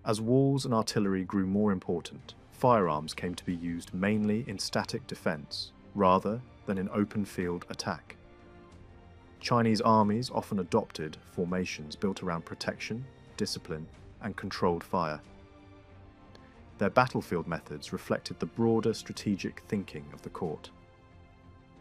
As walls and artillery grew more important, firearms came to be used mainly in static defense rather than in open field attack. Chinese armies often adopted formations built around protection, discipline, and controlled fire. Their battlefield methods reflected the broader strategic thinking of the court.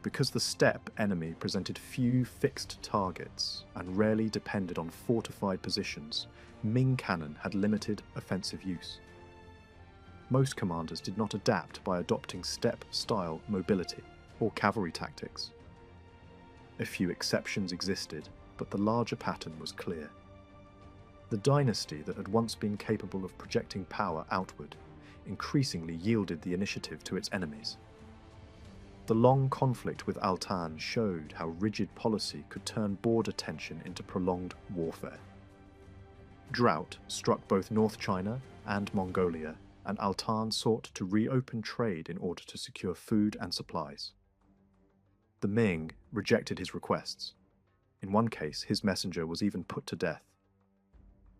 Because the steppe enemy presented few fixed targets and rarely depended on fortified positions, Ming cannon had limited offensive use. Most commanders did not adapt by adopting steppe-style mobility or cavalry tactics. A few exceptions existed, but the larger pattern was clear. The dynasty that had once been capable of projecting power outward increasingly yielded the initiative to its enemies. The long conflict with Altan showed how rigid policy could turn border tension into prolonged warfare. Drought struck both North China and Mongolia, and Altan sought to reopen trade in order to secure food and supplies. The Ming rejected his requests. In one case, his messenger was even put to death.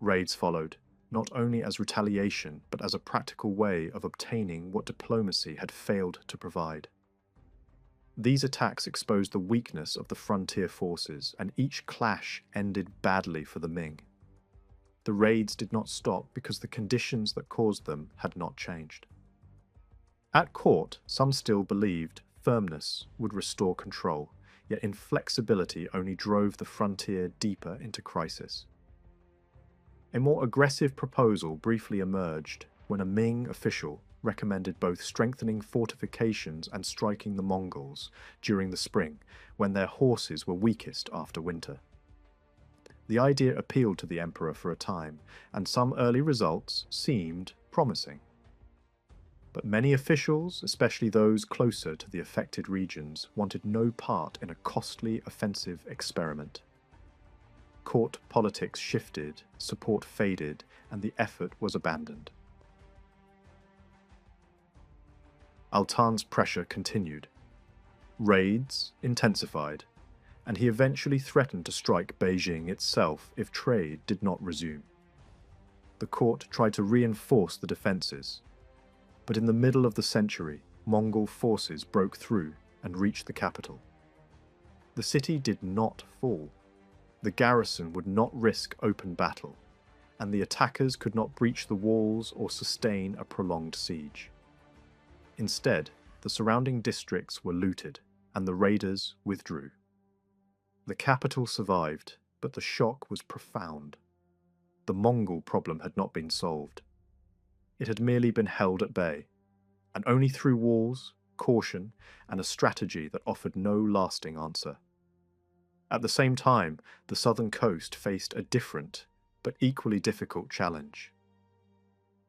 Raids followed, not only as retaliation, but as a practical way of obtaining what diplomacy had failed to provide. These attacks exposed the weakness of the frontier forces, and each clash ended badly for the Ming. The raids did not stop because the conditions that caused them had not changed. At court, some still believed firmness would restore control, yet inflexibility only drove the frontier deeper into crisis. A more aggressive proposal briefly emerged when a Ming official recommended both strengthening fortifications and striking the Mongols during the spring, when their horses were weakest after winter. The idea appealed to the emperor for a time, and some early results seemed promising. But many officials, especially those closer to the affected regions, wanted no part in a costly offensive experiment. Court politics shifted, support faded, and the effort was abandoned. Altan's pressure continued. Raids intensified, and he eventually threatened to strike Beijing itself if trade did not resume. The court tried to reinforce the defences, but in the middle of the century, Mongol forces broke through and reached the capital. The city did not fall. The garrison would not risk open battle, and the attackers could not breach the walls or sustain a prolonged siege. Instead, the surrounding districts were looted, and the raiders withdrew. The capital survived, but the shock was profound. The Mongol problem had not been solved. It had merely been held at bay, and only through walls, caution, and a strategy that offered no lasting answer. At the same time, the southern coast faced a different, but equally difficult challenge.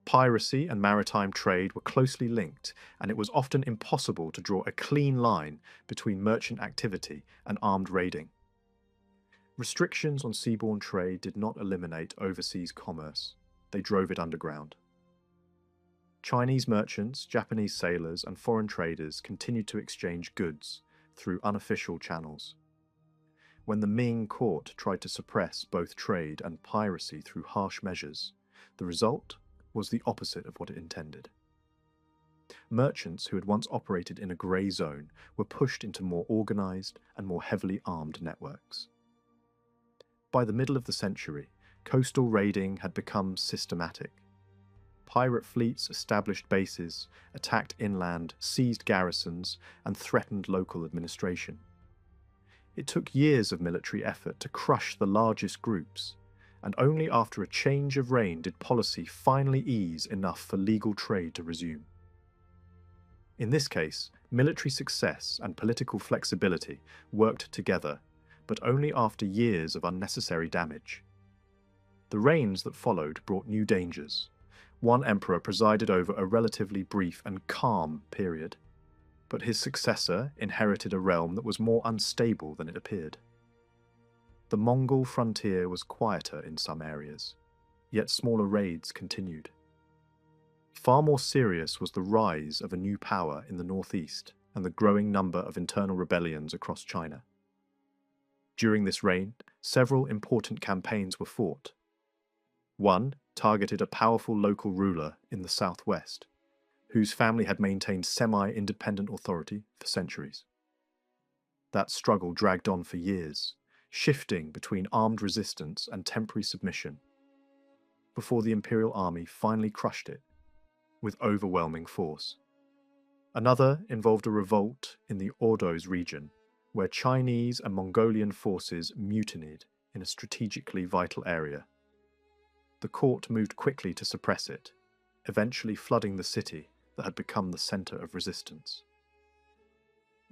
Piracy and maritime trade were closely linked, and it was often impossible to draw a clean line between merchant activity and armed raiding. Restrictions on seaborne trade did not eliminate overseas commerce, they drove it underground. Chinese merchants, Japanese sailors, and foreign traders continued to exchange goods through unofficial channels. When the Ming court tried to suppress both trade and piracy through harsh measures, the result was the opposite of what it intended. Merchants who had once operated in a grey zone were pushed into more organised and more heavily armed networks. By the middle of the century, coastal raiding had become systematic. Pirate fleets established bases, attacked inland, seized garrisons, and threatened local administration. It took years of military effort to crush the largest groups, and only after a change of reign did policy finally ease enough for legal trade to resume. In this case, military success and political flexibility worked together, but only after years of unnecessary damage. The reigns that followed brought new dangers. One emperor presided over a relatively brief and calm period, but his successor inherited a realm that was more unstable than it appeared. The Mongol frontier was quieter in some areas, yet smaller raids continued. Far more serious was the rise of a new power in the northeast and the growing number of internal rebellions across China. During this reign, several important campaigns were fought. One targeted a powerful local ruler in the southwest, whose family had maintained semi-independent authority for centuries. That struggle dragged on for years, shifting between armed resistance and temporary submission, before the imperial army finally crushed it with overwhelming force. Another involved a revolt in the Ordos region, where Chinese and Mongolian forces mutinied in a strategically vital area. The court moved quickly to suppress it, eventually flooding the city that had become the centre of resistance.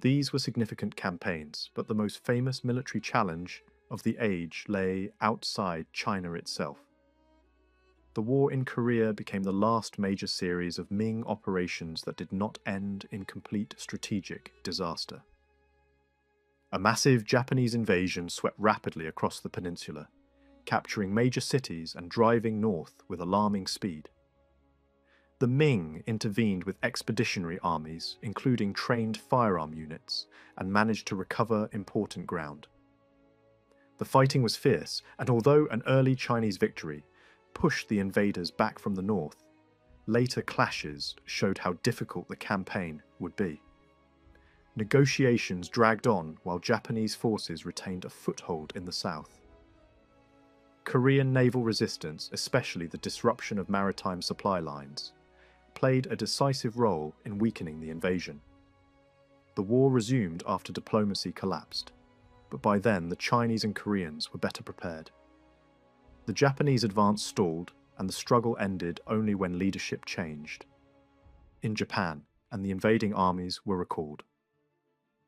These were significant campaigns, but the most famous military challenge of the age lay outside China itself. The war in Korea became the last major series of Ming operations that did not end in complete strategic disaster. A massive Japanese invasion swept rapidly across the peninsula, capturing major cities and driving north with alarming speed. The Ming intervened with expeditionary armies, including trained firearm units, and managed to recover important ground. The fighting was fierce, and although an early Chinese victory pushed the invaders back from the north, later clashes showed how difficult the campaign would be. Negotiations dragged on while Japanese forces retained a foothold in the south. Korean naval resistance, especially the disruption of maritime supply lines, played a decisive role in weakening the invasion. The war resumed after diplomacy collapsed, but by then the Chinese and Koreans were better prepared. The Japanese advance stalled, and the struggle ended only when leadership changed in Japan, and the invading armies were recalled.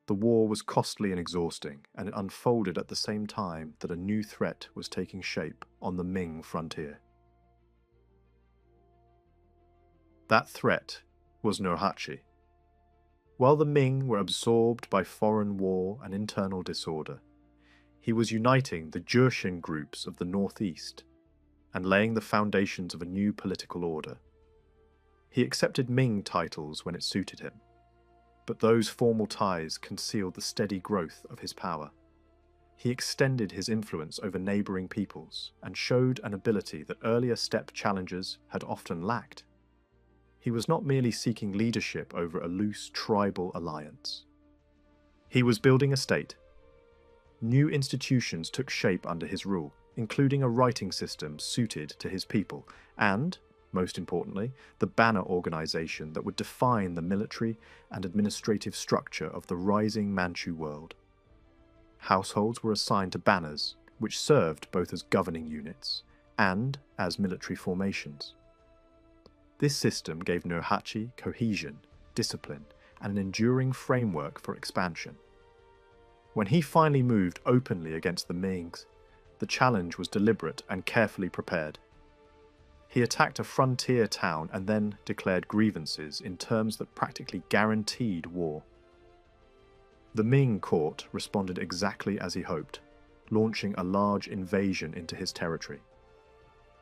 The war was costly and exhausting, and it unfolded at the same time that a new threat was taking shape on the Ming frontier. That threat was Nurhaci. While the Ming were absorbed by foreign war and internal disorder, he was uniting the Jurchen groups of the northeast and laying the foundations of a new political order. He accepted Ming titles when it suited him. But those formal ties concealed the steady growth of his power. He extended his influence over neighbouring peoples and showed an ability that earlier steppe challengers had often lacked. He was not merely seeking leadership over a loose tribal alliance. He was building a state. New institutions took shape under his rule, including a writing system suited to his people and, most importantly, the banner organization that would define the military and administrative structure of the rising Manchu world. Households were assigned to banners, which served both as governing units and as military formations. This system gave Nurhaci cohesion, discipline, and an enduring framework for expansion. When he finally moved openly against the Mings, the challenge was deliberate and carefully prepared. He attacked a frontier town and then declared grievances in terms that practically guaranteed war. The Ming court responded exactly as he hoped, launching a large invasion into his territory.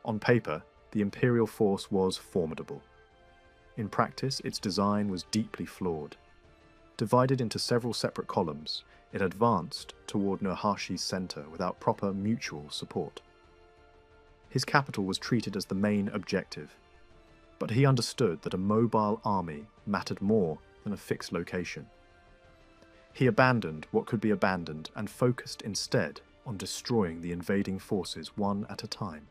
On paper, the imperial force was formidable. In practice, its design was deeply flawed. Divided into several separate columns, it advanced toward Nurhaci's center without proper mutual support. His capital was treated as the main objective, but he understood that a mobile army mattered more than a fixed location. He abandoned what could be abandoned and focused instead on destroying the invading forces one at a time.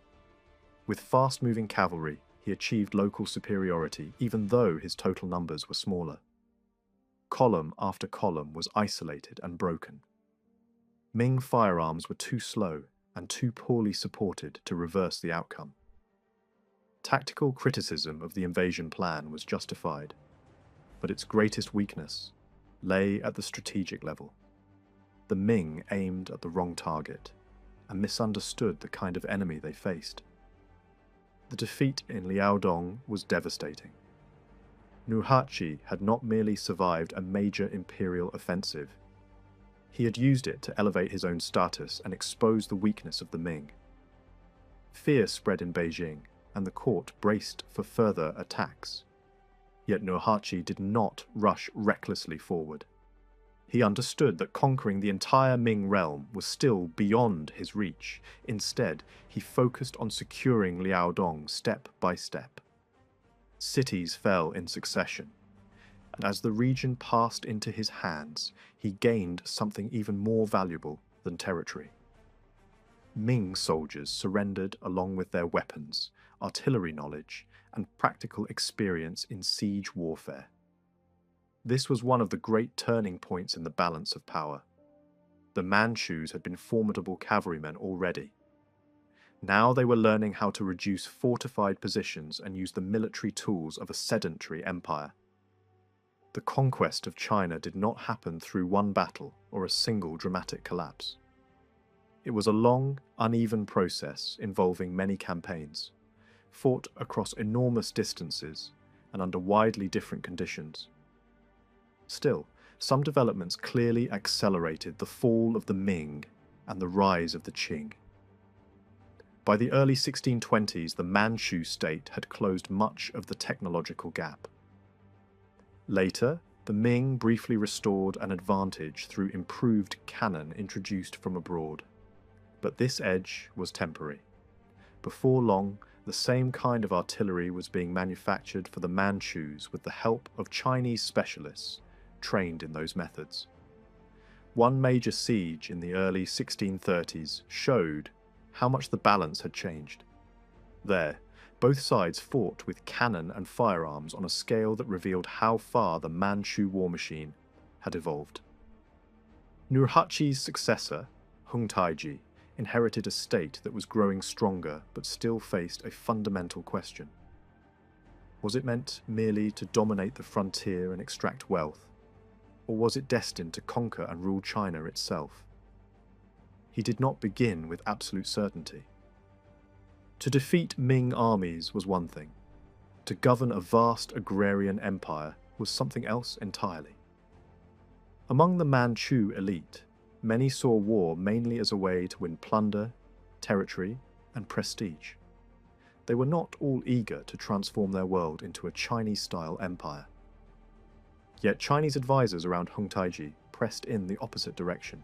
With fast-moving cavalry, he achieved local superiority even though his total numbers were smaller. Column after column was isolated and broken. Ming firearms were too slow and too poorly supported to reverse the outcome. Tactical criticism of the invasion plan was justified, but its greatest weakness lay at the strategic level. The Ming aimed at the wrong target and misunderstood the kind of enemy they faced. The defeat in Liaodong was devastating. Nurhaci had not merely survived a major imperial offensive, he had used it to elevate his own status and expose the weakness of the Ming. Fear spread in Beijing, and the court braced for further attacks. Yet Nurhaci did not rush recklessly forward. He understood that conquering the entire Ming realm was still beyond his reach. Instead, he focused on securing Liaodong step by step. Cities fell in succession, and as the region passed into his hands, he gained something even more valuable than territory. Ming soldiers surrendered along with their weapons, artillery knowledge, and practical experience in siege warfare. This was one of the great turning points in the balance of power. The Manchus had been formidable cavalrymen already. Now they were learning how to reduce fortified positions and use the military tools of a sedentary empire. The conquest of China did not happen through one battle or a single dramatic collapse. It was a long, uneven process involving many campaigns, fought across enormous distances and under widely different conditions. Still, some developments clearly accelerated the fall of the Ming and the rise of the Qing. By the early 1620s, the Manchu state had closed much of the technological gap. Later, the Ming briefly restored an advantage through improved cannon introduced from abroad. But this edge was temporary. Before long, the same kind of artillery was being manufactured for the Manchus with the help of Chinese specialists trained in those methods. One major siege in the early 1630s showed how much the balance had changed. There, both sides fought with cannon and firearms on a scale that revealed how far the Manchu war machine had evolved. Nurhaci's successor, Hung Taiji, inherited a state that was growing stronger but still faced a fundamental question. Was it meant merely to dominate the frontier and extract wealth, or was it destined to conquer and rule China itself? He did not begin with absolute certainty. To defeat Ming armies was one thing. To govern a vast agrarian empire was something else entirely. Among the Manchu elite, many saw war mainly as a way to win plunder, territory, and prestige. They were not all eager to transform their world into a Chinese-style empire. Yet Chinese advisors around Hung Taiji pressed in the opposite direction.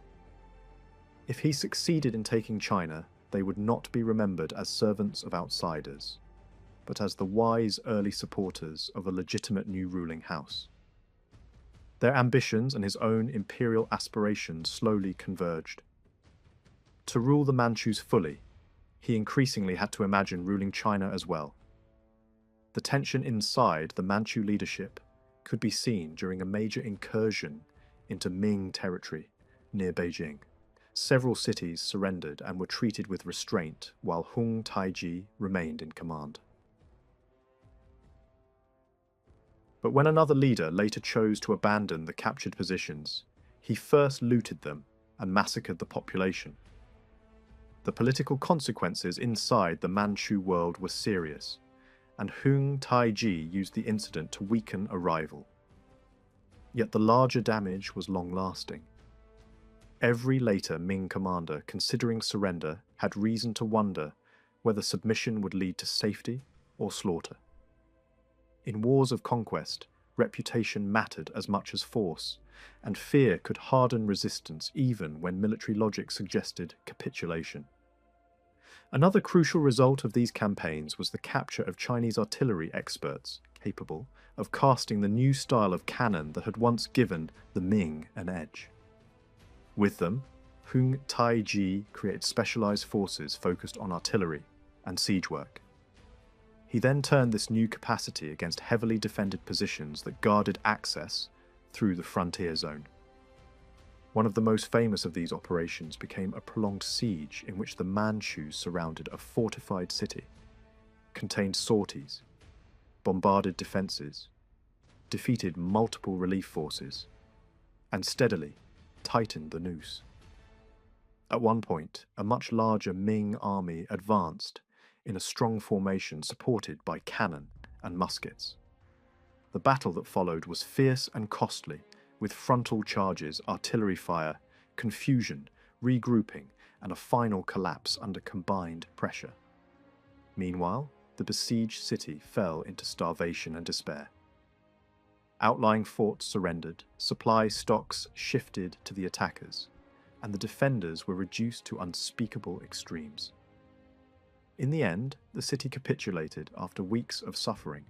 If he succeeded in taking China, they would not be remembered as servants of outsiders, but as the wise early supporters of a legitimate new ruling house. Their ambitions and his own imperial aspirations slowly converged. To rule the Manchus fully, he increasingly had to imagine ruling China as well. The tension inside the Manchu leadership could be seen during a major incursion into Ming territory near Beijing. Several cities surrendered and were treated with restraint while Hung Taiji remained in command. But when another leader later chose to abandon the captured positions, he first looted them and massacred the population. The political consequences inside the Manchu world were serious, and Hung Taiji used the incident to weaken a rival. Yet the larger damage was long-lasting. Every later Ming commander considering surrender had reason to wonder whether submission would lead to safety or slaughter. In wars of conquest, reputation mattered as much as force, and fear could harden resistance even when military logic suggested capitulation. Another crucial result of these campaigns was the capture of Chinese artillery experts capable of casting the new style of cannon that had once given the Ming an edge. With them, Hung Taiji created specialized forces focused on artillery and siege work. He then turned this new capacity against heavily defended positions that guarded access through the frontier zone. One of the most famous of these operations became a prolonged siege in which the Manchus surrounded a fortified city, contained sorties, bombarded defences, defeated multiple relief forces, and steadily tightened the noose. At one point, a much larger Ming army advanced in a strong formation supported by cannon and muskets. The battle that followed was fierce and costly, with frontal charges, artillery fire, confusion, regrouping, and a final collapse under combined pressure. Meanwhile, the besieged city fell into starvation and despair. Outlying forts surrendered, supply stocks shifted to the attackers, and the defenders were reduced to unspeakable extremes. In the end, the city capitulated after weeks of suffering.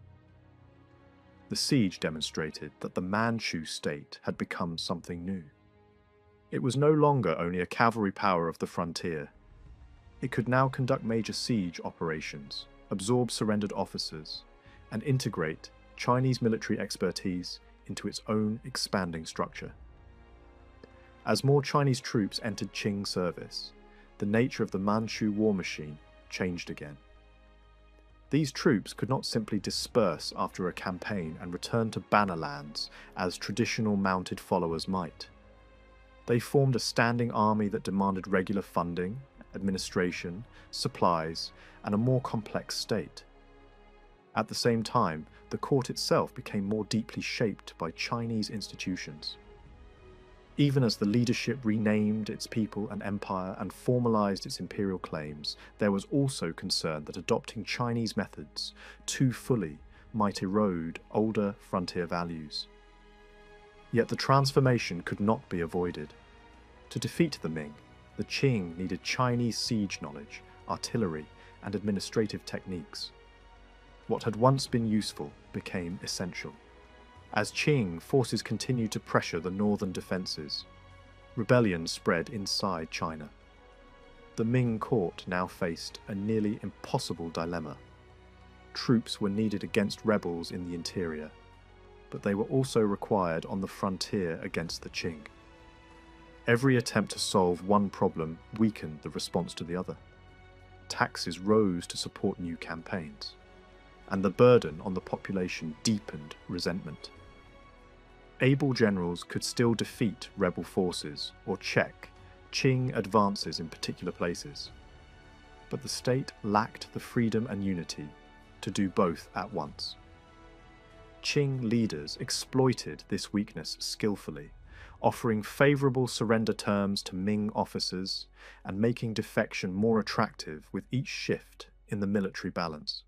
The siege demonstrated that the Manchu state had become something new. It was no longer only a cavalry power of the frontier. It could now conduct major siege operations, absorb surrendered officers, and integrate Chinese military expertise into its own expanding structure. As more Chinese troops entered Qing service, the nature of the Manchu war machine changed again. These troops could not simply disperse after a campaign and return to banner lands as traditional mounted followers might. They formed a standing army that demanded regular funding, administration, supplies, and a more complex state. At the same time, the court itself became more deeply shaped by Chinese institutions. Even as the leadership renamed its people and empire and formalized its imperial claims, there was also concern that adopting Chinese methods too fully might erode older frontier values. Yet the transformation could not be avoided. To defeat the Ming, the Qing needed Chinese siege knowledge, artillery, and administrative techniques. What had once been useful became essential. As Qing forces continued to pressure the northern defences, rebellion spread inside China. The Ming court now faced a nearly impossible dilemma. Troops were needed against rebels in the interior, but they were also required on the frontier against the Qing. Every attempt to solve one problem weakened the response to the other. Taxes rose to support new campaigns, and the burden on the population deepened resentment. Able generals could still defeat rebel forces or check Qing advances in particular places, but the state lacked the freedom and unity to do both at once. Qing leaders exploited this weakness skillfully, offering favourable surrender terms to Ming officers and making defection more attractive with each shift in the military balance.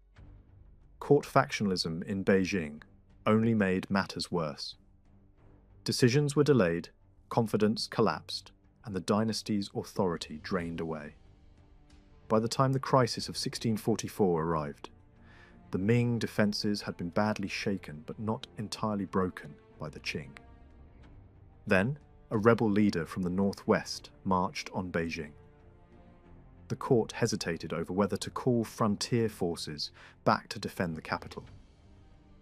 Court factionalism in Beijing only made matters worse. Decisions were delayed, confidence collapsed, and the dynasty's authority drained away. By the time the crisis of 1644 arrived, the Ming defences had been badly shaken but not entirely broken by the Qing. Then, a rebel leader from the northwest marched on Beijing. The court hesitated over whether to call frontier forces back to defend the capital.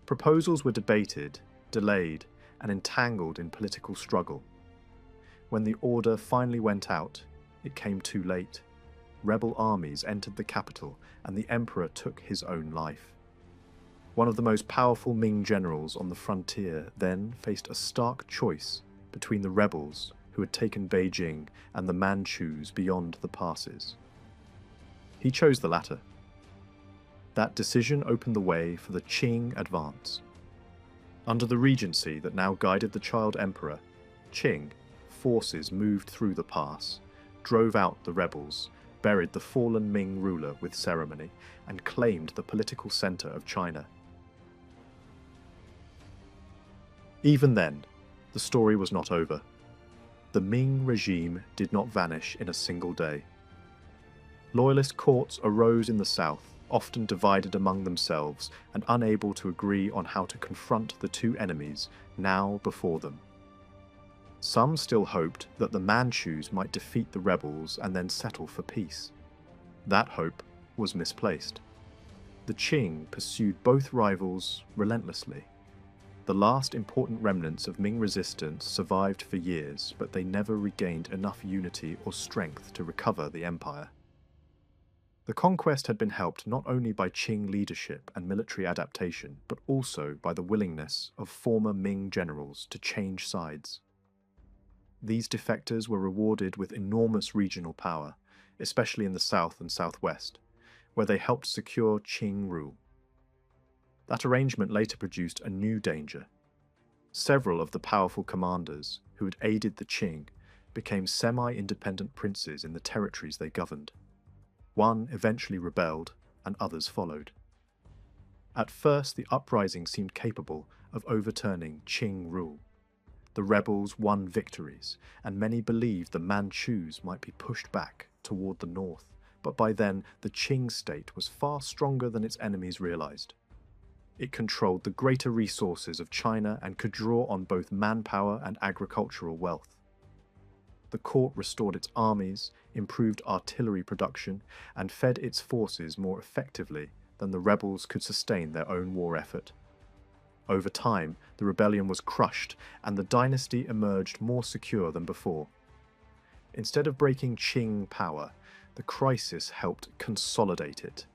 Proposals were debated, delayed, and entangled in political struggle. When the order finally went out, it came too late. Rebel armies entered the capital, and the emperor took his own life. One of the most powerful Ming generals on the frontier then faced a stark choice between the rebels who had taken Beijing and the Manchus beyond the passes. He chose the latter. That decision opened the way for the Qing advance. Under the regency that now guided the child emperor, Qing forces moved through the pass, drove out the rebels, buried the fallen Ming ruler with ceremony, and claimed the political center of China. Even then, the story was not over. The Ming regime did not vanish in a single day. Loyalist courts arose in the south, often divided among themselves and unable to agree on how to confront the two enemies now before them. Some still hoped that the Manchus might defeat the rebels and then settle for peace. That hope was misplaced. The Qing pursued both rivals relentlessly. The last important remnants of Ming resistance survived for years, but they never regained enough unity or strength to recover the empire. The conquest had been helped not only by Qing leadership and military adaptation, but also by the willingness of former Ming generals to change sides. These defectors were rewarded with enormous regional power, especially in the south and southwest, where they helped secure Qing rule. That arrangement later produced a new danger. Several of the powerful commanders who had aided the Qing became semi-independent princes in the territories they governed. One eventually rebelled, and others followed. At first, the uprising seemed capable of overturning Qing rule. The rebels won victories, and many believed the Manchus might be pushed back toward the north, but by then the Qing state was far stronger than its enemies realized. It controlled the greater resources of China and could draw on both manpower and agricultural wealth. The court restored its armies, improved artillery production, and fed its forces more effectively than the rebels could sustain their own war effort. Over time, the rebellion was crushed, and the dynasty emerged more secure than before. Instead of breaking Qing power, the crisis helped consolidate it.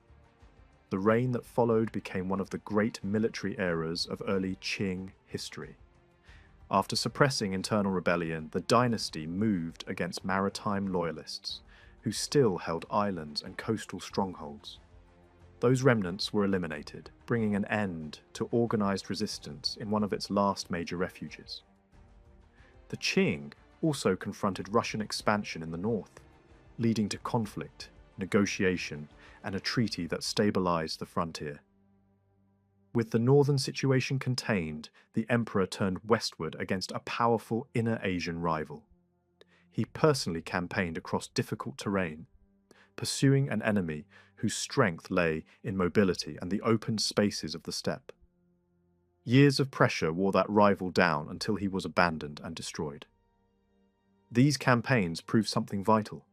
The reign that followed became one of the great military eras of early Qing history. After suppressing internal rebellion, the dynasty moved against maritime loyalists, who still held islands and coastal strongholds. Those remnants were eliminated, bringing an end to organized resistance in one of its last major refuges. The Qing also confronted Russian expansion in the north, leading to conflict, negotiation, and a treaty that stabilized the frontier. With the northern situation contained, the emperor turned westward against a powerful inner Asian rival. He personally campaigned across difficult terrain, pursuing an enemy whose strength lay in mobility and the open spaces of the steppe. Years of pressure wore that rival down until he was abandoned and destroyed. These campaigns proved something vital.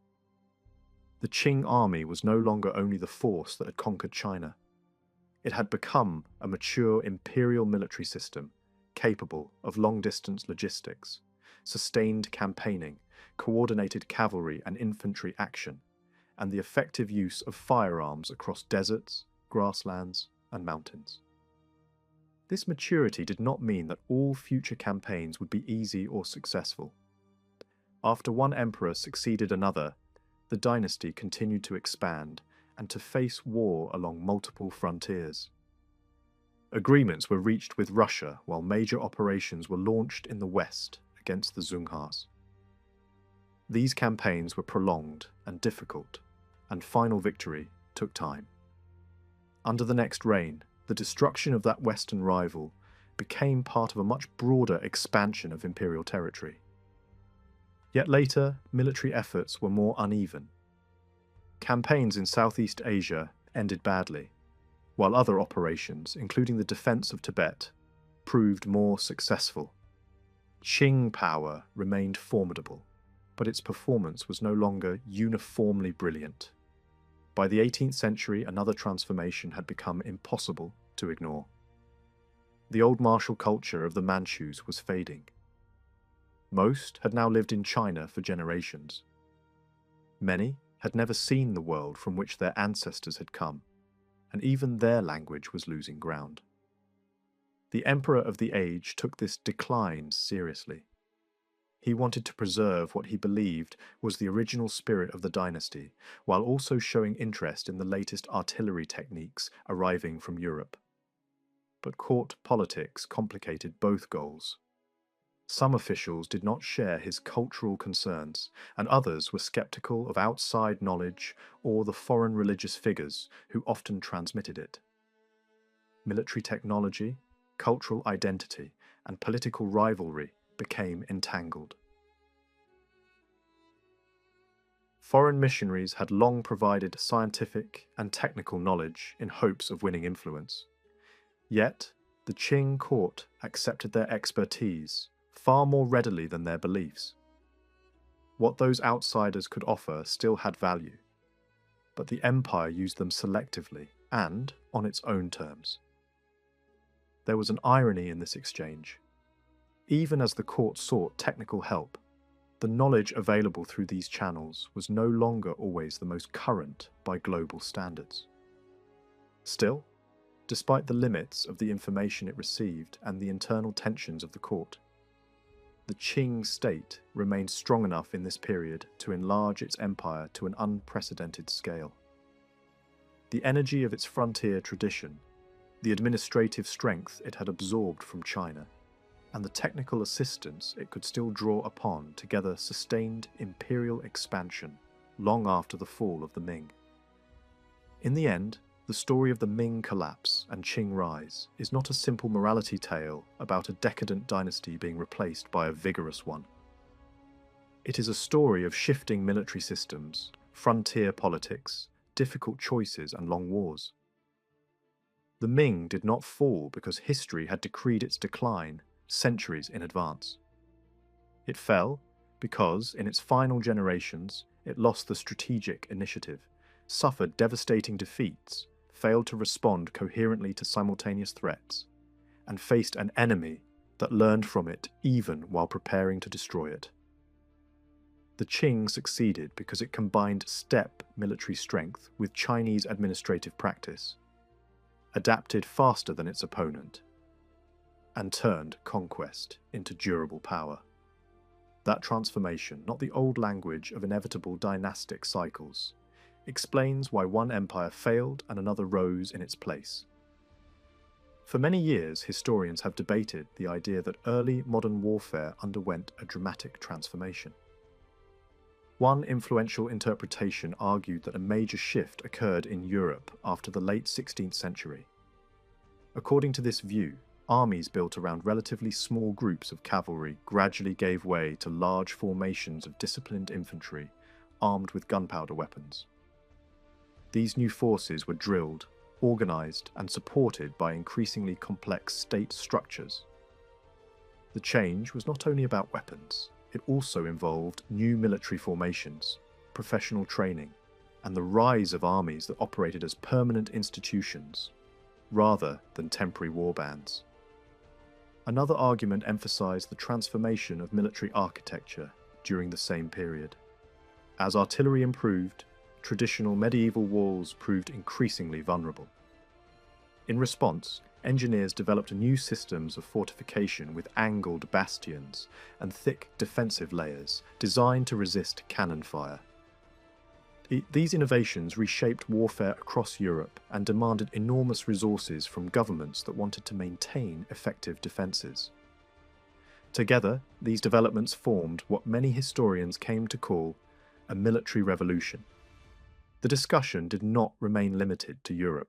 The Qing army was no longer only the force that had conquered China. It had become a mature imperial military system, capable of long-distance logistics, sustained campaigning, coordinated cavalry and infantry action, and the effective use of firearms across deserts, grasslands, and mountains. This maturity did not mean that all future campaigns would be easy or successful. After one emperor succeeded another, the dynasty continued to expand and to face war along multiple frontiers. Agreements were reached with Russia while major operations were launched in the west against the Zunghars. These campaigns were prolonged and difficult, and final victory took time. Under the next reign, the destruction of that western rival became part of a much broader expansion of imperial territory. Yet later, military efforts were more uneven. Campaigns in Southeast Asia ended badly, while other operations, including the defense of Tibet, proved more successful. Qing power remained formidable, but its performance was no longer uniformly brilliant. By the 18th century, another transformation had become impossible to ignore. The old martial culture of the Manchus was fading. Most had now lived in China for generations. Many had never seen the world from which their ancestors had come, and even their language was losing ground. The emperor of the age took this decline seriously. He wanted to preserve what he believed was the original spirit of the dynasty, while also showing interest in the latest artillery techniques arriving from Europe. But court politics complicated both goals. Some officials did not share his cultural concerns, and others were skeptical of outside knowledge or the foreign religious figures who often transmitted it. Military technology, cultural identity, and political rivalry became entangled. Foreign missionaries had long provided scientific and technical knowledge in hopes of winning influence. Yet, the Qing court accepted their expertise far more readily than their beliefs. What those outsiders could offer still had value, but the empire used them selectively and on its own terms. There was an irony in this exchange. Even as the court sought technical help, the knowledge available through these channels was no longer always the most current by global standards. Still, despite the limits of the information it received and the internal tensions of the court, the Qing state remained strong enough in this period to enlarge its empire to an unprecedented scale. The energy of its frontier tradition, the administrative strength it had absorbed from China, and the technical assistance it could still draw upon together sustained imperial expansion long after the fall of the Ming. In the end, the story of the Ming collapse and Qing rise is not a simple morality tale about a decadent dynasty being replaced by a vigorous one. It is a story of shifting military systems, frontier politics, difficult choices, and long wars. The Ming did not fall because history had decreed its decline centuries in advance. It fell because, in its final generations, it lost the strategic initiative, suffered devastating defeats, failed to respond coherently to simultaneous threats, and faced an enemy that learned from it even while preparing to destroy it. The Qing succeeded because it combined steppe military strength with Chinese administrative practice, adapted faster than its opponent, and turned conquest into durable power. That transformation, not the old language of inevitable dynastic cycles, explains why one empire failed and another rose in its place. For many years, historians have debated the idea that early modern warfare underwent a dramatic transformation. One influential interpretation argued that a major shift occurred in Europe after the late 16th century. According to this view, armies built around relatively small groups of cavalry gradually gave way to large formations of disciplined infantry armed with gunpowder weapons. These new forces were drilled, organized, and supported by increasingly complex state structures. The change was not only about weapons, it also involved new military formations, professional training, and the rise of armies that operated as permanent institutions, rather than temporary warbands. Another argument emphasized the transformation of military architecture during the same period. As artillery improved, traditional medieval walls proved increasingly vulnerable. In response, engineers developed new systems of fortification with angled bastions and thick defensive layers designed to resist cannon fire. These innovations reshaped warfare across Europe and demanded enormous resources from governments that wanted to maintain effective defences. Together, these developments formed what many historians came to call a military revolution. The discussion did not remain limited to Europe.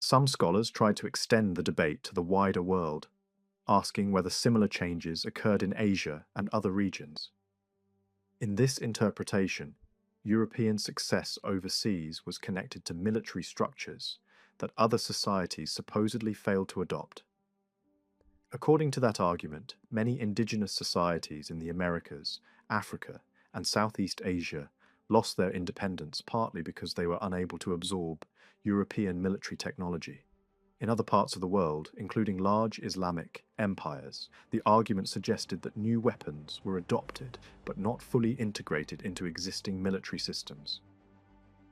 Some scholars tried to extend the debate to the wider world, asking whether similar changes occurred in Asia and other regions. In this interpretation, European success overseas was connected to military structures that other societies supposedly failed to adopt. According to that argument, many indigenous societies in the Americas, Africa, and Southeast Asia lost their independence partly because they were unable to absorb European military technology. In other parts of the world, including large Islamic empires, the argument suggested that new weapons were adopted but not fully integrated into existing military systems.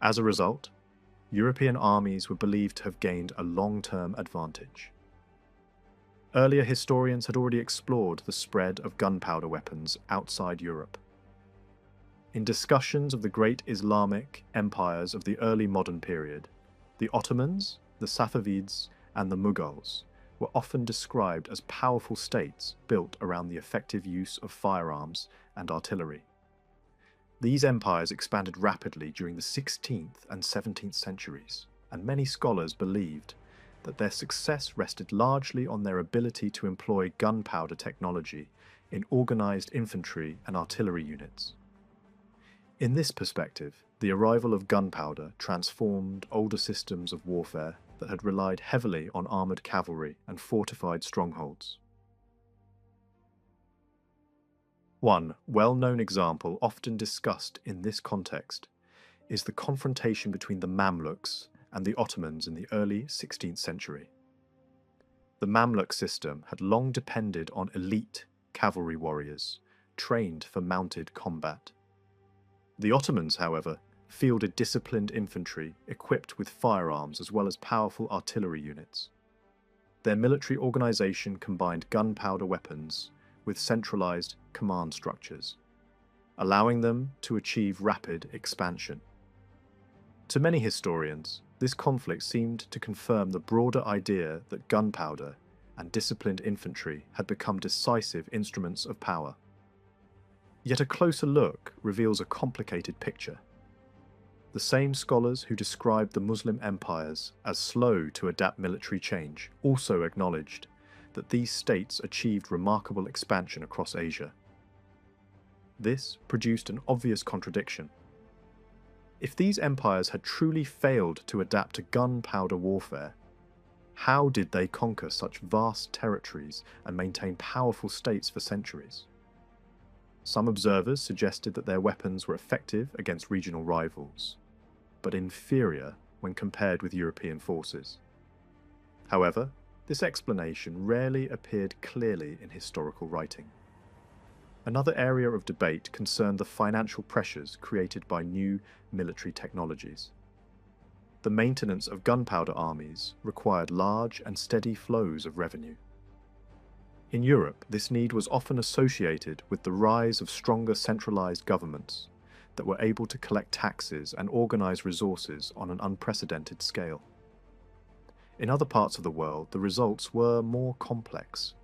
As a result, European armies were believed to have gained a long-term advantage. Earlier historians had already explored the spread of gunpowder weapons outside Europe. In discussions of the great Islamic empires of the early modern period, the Ottomans, the Safavids, and the Mughals were often described as powerful states built around the effective use of firearms and artillery. These empires expanded rapidly during the 16th and 17th centuries, and many scholars believed that their success rested largely on their ability to employ gunpowder technology in organized infantry and artillery units. In this perspective, the arrival of gunpowder transformed older systems of warfare that had relied heavily on armoured cavalry and fortified strongholds. One well-known example often discussed in this context is the confrontation between the Mamluks and the Ottomans in the early 16th century. The Mamluk system had long depended on elite cavalry warriors, trained for mounted combat. The Ottomans, however, fielded disciplined infantry equipped with firearms as well as powerful artillery units. Their military organization combined gunpowder weapons with centralized command structures, allowing them to achieve rapid expansion. To many historians, this conflict seemed to confirm the broader idea that gunpowder and disciplined infantry had become decisive instruments of power. Yet a closer look reveals a complicated picture. The same scholars who described the Muslim empires as slow to adapt military change also acknowledged that these states achieved remarkable expansion across Asia. This produced an obvious contradiction. If these empires had truly failed to adapt to gunpowder warfare, how did they conquer such vast territories and maintain powerful states for centuries? Some observers suggested that their weapons were effective against regional rivals, but inferior when compared with European forces. However, this explanation rarely appeared clearly in historical writing. Another area of debate concerned the financial pressures created by new military technologies. The maintenance of gunpowder armies required large and steady flows of revenue. In Europe, this need was often associated with the rise of stronger centralized governments that were able to collect taxes and organize resources on an unprecedented scale. In other parts of the world, the results were more complex.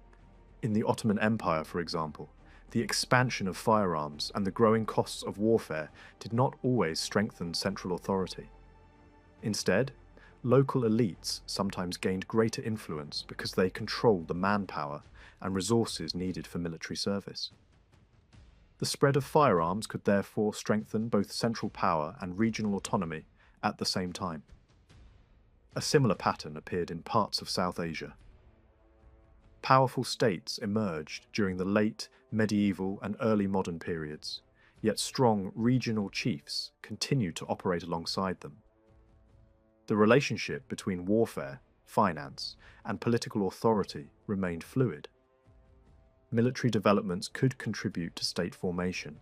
In the Ottoman Empire, for example, the expansion of firearms and the growing costs of warfare did not always strengthen central authority. Instead, local elites sometimes gained greater influence because they controlled the manpower and resources needed for military service. The spread of firearms could therefore strengthen both central power and regional autonomy at the same time. A similar pattern appeared in parts of South Asia. Powerful states emerged during the late medieval and early modern periods, yet strong regional chiefs continued to operate alongside them. The relationship between warfare, finance, and political authority remained fluid. Military developments could contribute to state formation,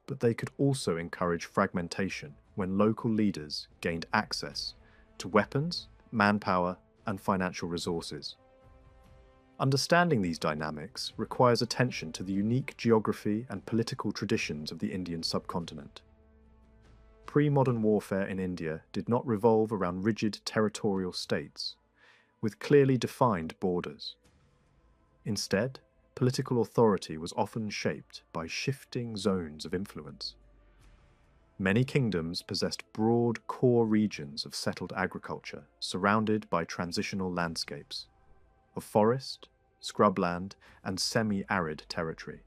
but they could also encourage fragmentation when local leaders gained access to weapons, manpower, and financial resources. Understanding these dynamics requires attention to the unique geography and political traditions of the Indian subcontinent. Pre-modern warfare in India did not revolve around rigid territorial states, with clearly defined borders. Instead, political authority was often shaped by shifting zones of influence. Many kingdoms possessed broad core regions of settled agriculture surrounded by transitional landscapes of forest, scrubland, and semi-arid territory.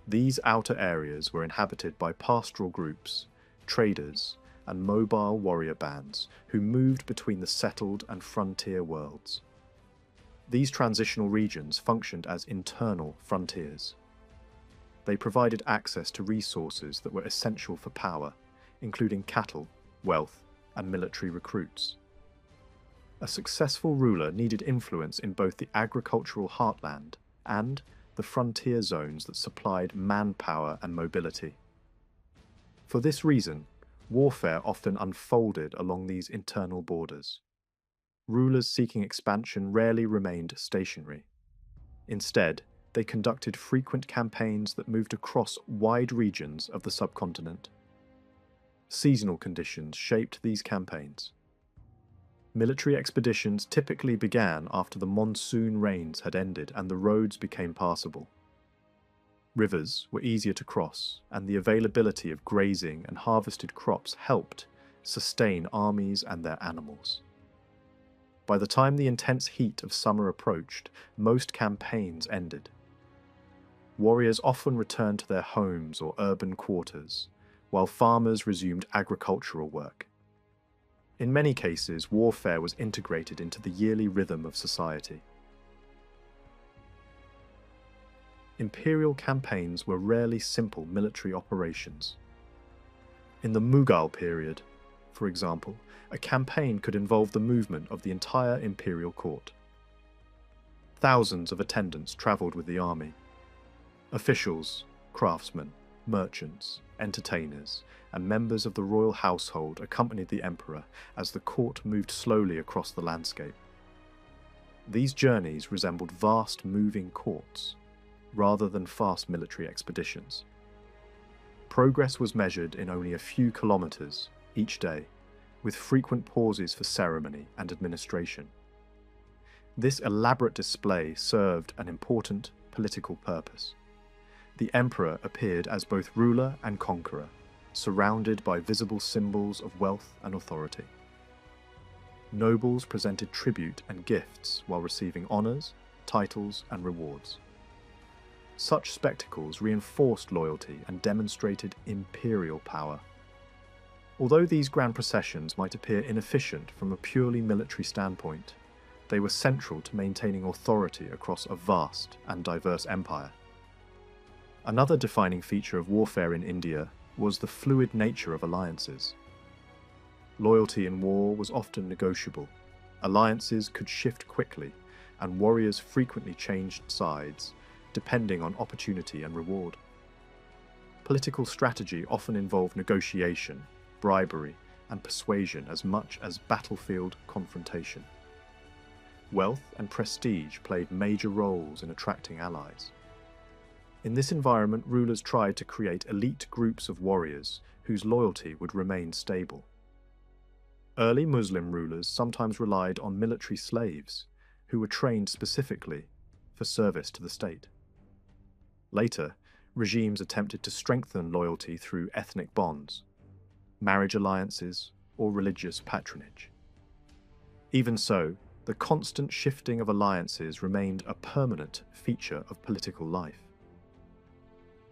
These outer areas were inhabited by pastoral groups, traders, and mobile warrior bands who moved between the settled and frontier worlds. These transitional regions functioned as internal frontiers. They provided access to resources that were essential for power, including cattle, wealth, and military recruits. A successful ruler needed influence in both the agricultural heartland and the frontier zones that supplied manpower and mobility. For this reason, warfare often unfolded along these internal borders. Rulers seeking expansion rarely remained stationary. Instead, they conducted frequent campaigns that moved across wide regions of the subcontinent. Seasonal conditions shaped these campaigns. Military expeditions typically began after the monsoon rains had ended and the roads became passable. Rivers were easier to cross, and the availability of grazing and harvested crops helped sustain armies and their animals. By the time the intense heat of summer approached, most campaigns ended. Warriors often returned to their homes or urban quarters, while farmers resumed agricultural work. In many cases, warfare was integrated into the yearly rhythm of society. Imperial campaigns were rarely simple military operations. In the Mughal period, for example, a campaign could involve the movement of the entire imperial court. Thousands of attendants travelled with the army. Officials, craftsmen, merchants, entertainers, and members of the royal household accompanied the emperor as the court moved slowly across the landscape. These journeys resembled vast moving courts, rather than fast military expeditions. Progress was measured in only a few kilometers each day, with frequent pauses for ceremony and administration. This elaborate display served an important political purpose. The emperor appeared as both ruler and conqueror, surrounded by visible symbols of wealth and authority. Nobles presented tribute and gifts while receiving honors, titles, and rewards. Such spectacles reinforced loyalty and demonstrated imperial power. Although these grand processions might appear inefficient from a purely military standpoint, they were central to maintaining authority across a vast and diverse empire. Another defining feature of warfare in India was the fluid nature of alliances. Loyalty in war was often negotiable. Alliances could shift quickly, and warriors frequently changed sides, depending on opportunity and reward. Political strategy often involved negotiation, bribery, and persuasion as much as battlefield confrontation. Wealth and prestige played major roles in attracting allies. In this environment, rulers tried to create elite groups of warriors whose loyalty would remain stable. Early Muslim rulers sometimes relied on military slaves, who were trained specifically for service to the state. Later, regimes attempted to strengthen loyalty through ethnic bonds, marriage alliances, or religious patronage. Even so, the constant shifting of alliances remained a permanent feature of political life.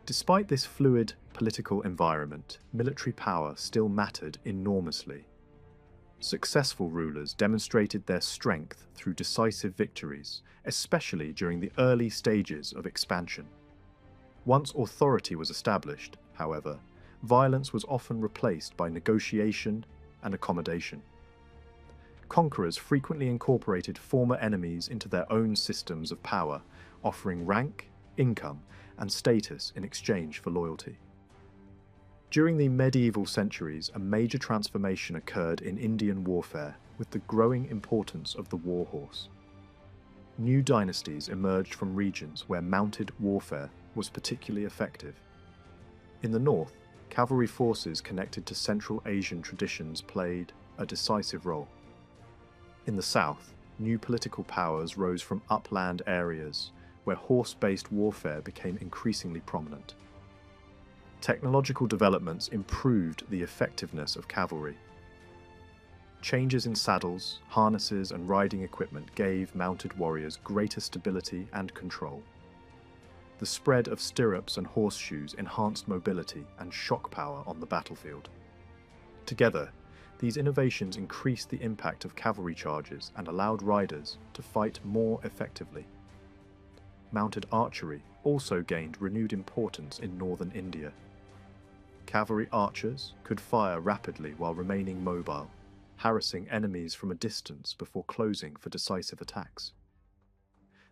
Despite this fluid political environment, military power still mattered enormously. Successful rulers demonstrated their strength through decisive victories, especially during the early stages of expansion. Once authority was established, however, violence was often replaced by negotiation and accommodation. Conquerors frequently incorporated former enemies into their own systems of power, offering rank, income, and status in exchange for loyalty. During the medieval centuries, a major transformation occurred in Indian warfare with the growing importance of the war horse. New dynasties emerged from regions where mounted warfare was particularly effective. In the north, cavalry forces connected to Central Asian traditions played a decisive role. In the south, new political powers rose from upland areas where horse-based warfare became increasingly prominent. Technological developments improved the effectiveness of cavalry. Changes in saddles, harnesses, and riding equipment gave mounted warriors greater stability and control. The spread of stirrups and horseshoes enhanced mobility and shock power on the battlefield. Together, these innovations increased the impact of cavalry charges and allowed riders to fight more effectively. Mounted archery also gained renewed importance in northern India. Cavalry archers could fire rapidly while remaining mobile, harassing enemies from a distance before closing for decisive attacks.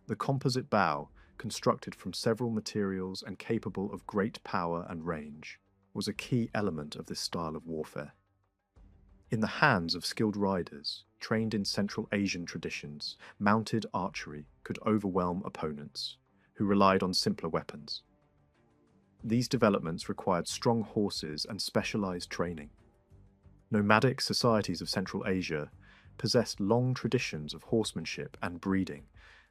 The composite bow, constructed from several materials and capable of great power and range, was a key element of this style of warfare. In the hands of skilled riders, trained in Central Asian traditions, mounted archery could overwhelm opponents, who relied on simpler weapons. These developments required strong horses and specialized training. Nomadic societies of Central Asia possessed long traditions of horsemanship and breeding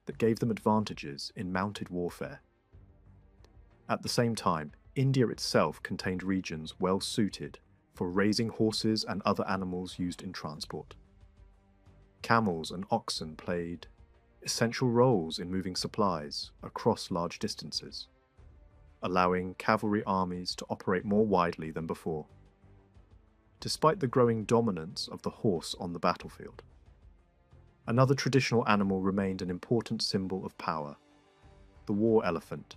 that gave them advantages in mounted warfare. At the same time, India itself contained regions well suited for raising horses and other animals used in transport. Camels and oxen played essential roles in moving supplies across large distances, allowing cavalry armies to operate more widely than before. Despite the growing dominance of the horse on the battlefield, another traditional animal remained an important symbol of power: the war elephant.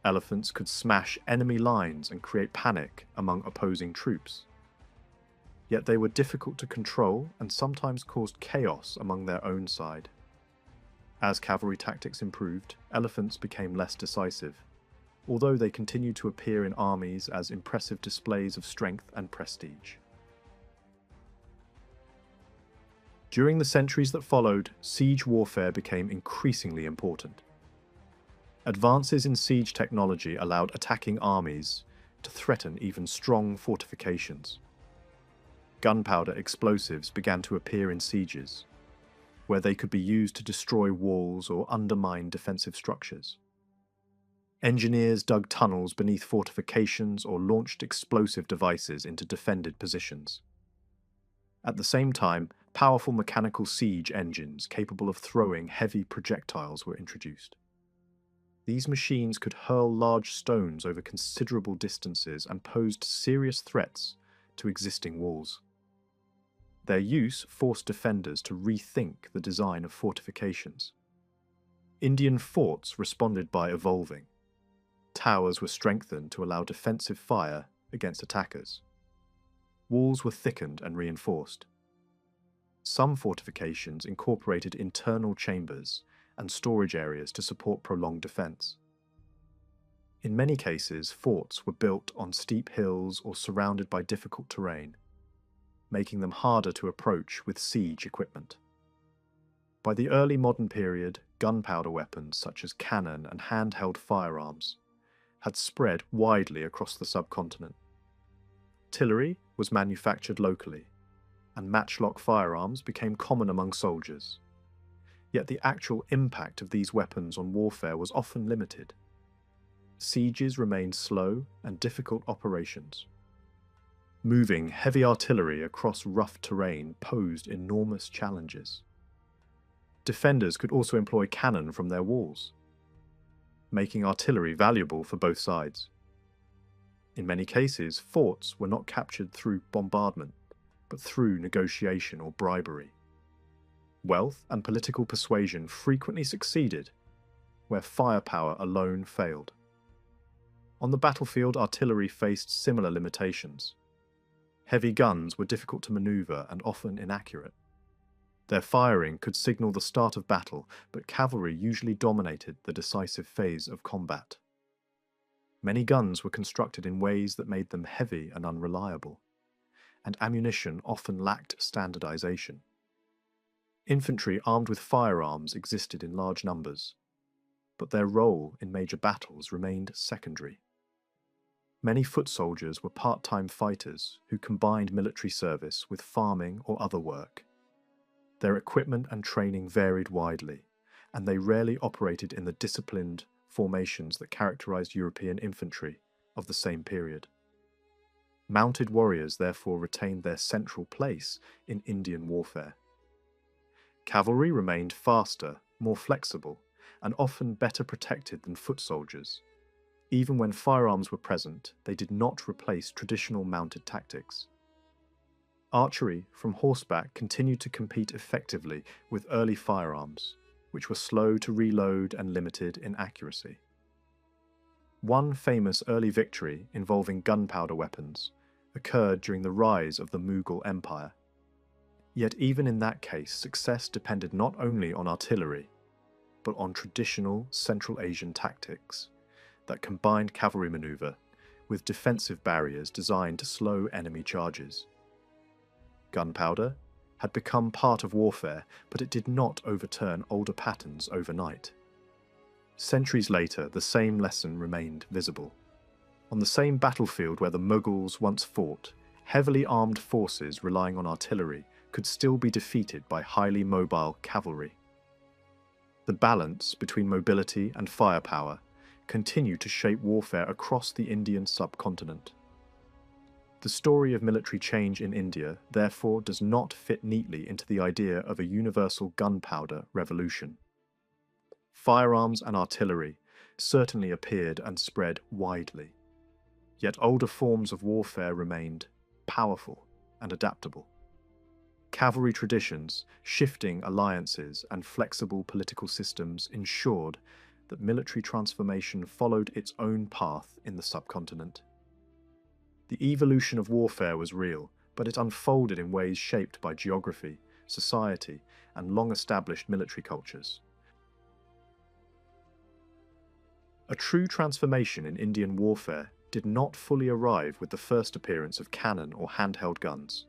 Elephants could smash enemy lines and create panic among opposing troops. Yet they were difficult to control and sometimes caused chaos among their own side. As cavalry tactics improved, elephants became less decisive, although they continued to appear in armies as impressive displays of strength and prestige. During the centuries that followed, siege warfare became increasingly important. Advances in siege technology allowed attacking armies to threaten even strong fortifications. Gunpowder explosives began to appear in sieges, where they could be used to destroy walls or undermine defensive structures. Engineers dug tunnels beneath fortifications or launched explosive devices into defended positions. At the same time, powerful mechanical siege engines capable of throwing heavy projectiles were introduced. These machines could hurl large stones over considerable distances and posed serious threats to existing walls. Their use forced defenders to rethink the design of fortifications. Indian forts responded by evolving. Towers were strengthened to allow defensive fire against attackers. Walls were thickened and reinforced. Some fortifications incorporated internal chambers and storage areas to support prolonged defense. In many cases, forts were built on steep hills or surrounded by difficult terrain, making them harder to approach with siege equipment. By the early modern period, gunpowder weapons such as cannon and handheld firearms had spread widely across the subcontinent. Artillery was manufactured locally, and matchlock firearms became common among soldiers. Yet the actual impact of these weapons on warfare was often limited. Sieges remained slow and difficult operations. Moving heavy artillery across rough terrain posed enormous challenges. Defenders could also employ cannon from their walls, making artillery valuable for both sides. In many cases, forts were not captured through bombardment, but through negotiation or bribery. Wealth and political persuasion frequently succeeded where firepower alone failed. On the battlefield, artillery faced similar limitations. Heavy guns were difficult to maneuver and often inaccurate. Their firing could signal the start of battle, but cavalry usually dominated the decisive phase of combat. Many guns were constructed in ways that made them heavy and unreliable, and ammunition often lacked standardization. Infantry armed with firearms existed in large numbers, but their role in major battles remained secondary. Many foot soldiers were part-time fighters who combined military service with farming or other work. Their equipment and training varied widely, and they rarely operated in the disciplined formations that characterized European infantry of the same period. Mounted warriors therefore retained their central place in Indian warfare. Cavalry remained faster, more flexible, and often better protected than foot soldiers. Even when firearms were present, they did not replace traditional mounted tactics. Archery from horseback continued to compete effectively with early firearms, which were slow to reload and limited in accuracy. One famous early victory involving gunpowder weapons occurred during the rise of the Mughal Empire. Yet even in that case, success depended not only on artillery, but on traditional Central Asian tactics that combined cavalry maneuver with defensive barriers designed to slow enemy charges. Gunpowder had become part of warfare, but it did not overturn older patterns overnight. Centuries later, the same lesson remained visible. On the same battlefield where the Mughals once fought, heavily armed forces relying on artillery could still be defeated by highly mobile cavalry. The balance between mobility and firepower continued to shape warfare across the Indian subcontinent. The story of military change in India, therefore, does not fit neatly into the idea of a universal gunpowder revolution. Firearms and artillery certainly appeared and spread widely, yet older forms of warfare remained powerful and adaptable. Cavalry traditions, shifting alliances, and flexible political systems ensured that military transformation followed its own path in the subcontinent. The evolution of warfare was real, but it unfolded in ways shaped by geography, society, and long-established military cultures. A true transformation in Indian warfare did not fully arrive with the first appearance of cannon or handheld guns.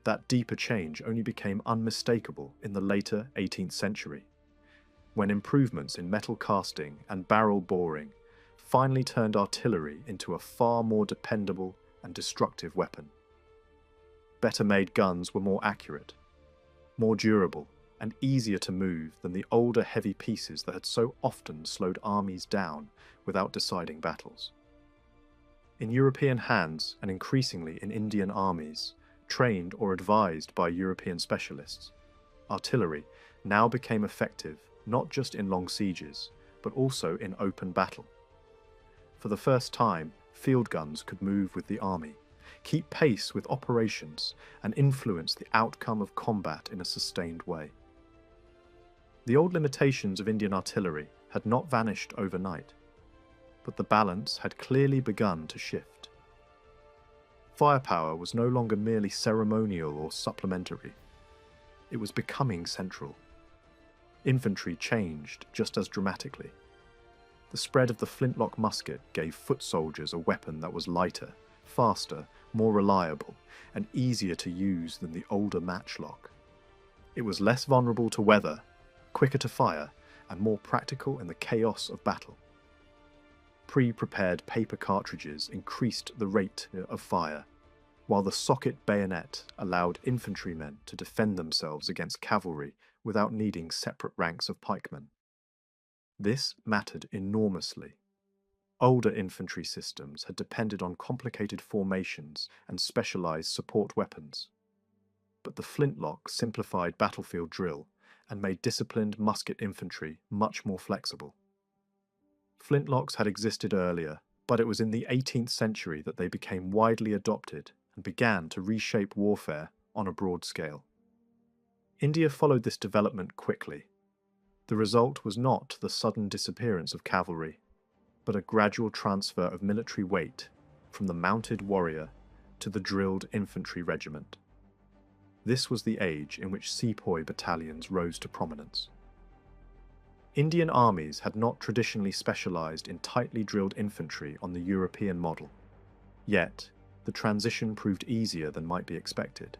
That deeper change only became unmistakable in the later 18th century, when improvements in metal casting and barrel boring finally turned artillery into a far more dependable and destructive weapon. Better-made guns were more accurate, more durable, and easier to move than the older heavy pieces that had so often slowed armies down without deciding battles. In European hands, and increasingly in Indian armies, trained or advised by European specialists, artillery now became effective not just in long sieges, but also in open battle. For the first time, field guns could move with the army, keep pace with operations, and influence the outcome of combat in a sustained way. The old limitations of Indian artillery had not vanished overnight, but the balance had clearly begun to shift. Firepower was no longer merely ceremonial or supplementary. It was becoming central. Infantry changed just as dramatically. The spread of the flintlock musket gave foot soldiers a weapon that was lighter, faster, more reliable, and easier to use than the older matchlock. It was less vulnerable to weather, quicker to fire, and more practical in the chaos of battle. Pre-prepared paper cartridges increased the rate of fire, while the socket bayonet allowed infantrymen to defend themselves against cavalry without needing separate ranks of pikemen. This mattered enormously. Older infantry systems had depended on complicated formations and specialized support weapons. But the flintlock simplified battlefield drill and made disciplined musket infantry much more flexible. Flintlocks had existed earlier, but it was in the 18th century that they became widely adopted and began to reshape warfare on a broad scale. India followed this development quickly. The result was not the sudden disappearance of cavalry, but a gradual transfer of military weight from the mounted warrior to the drilled infantry regiment. This was the age in which sepoy battalions rose to prominence. Indian armies had not traditionally specialized in tightly drilled infantry on the European model. Yet, the transition proved easier than might be expected.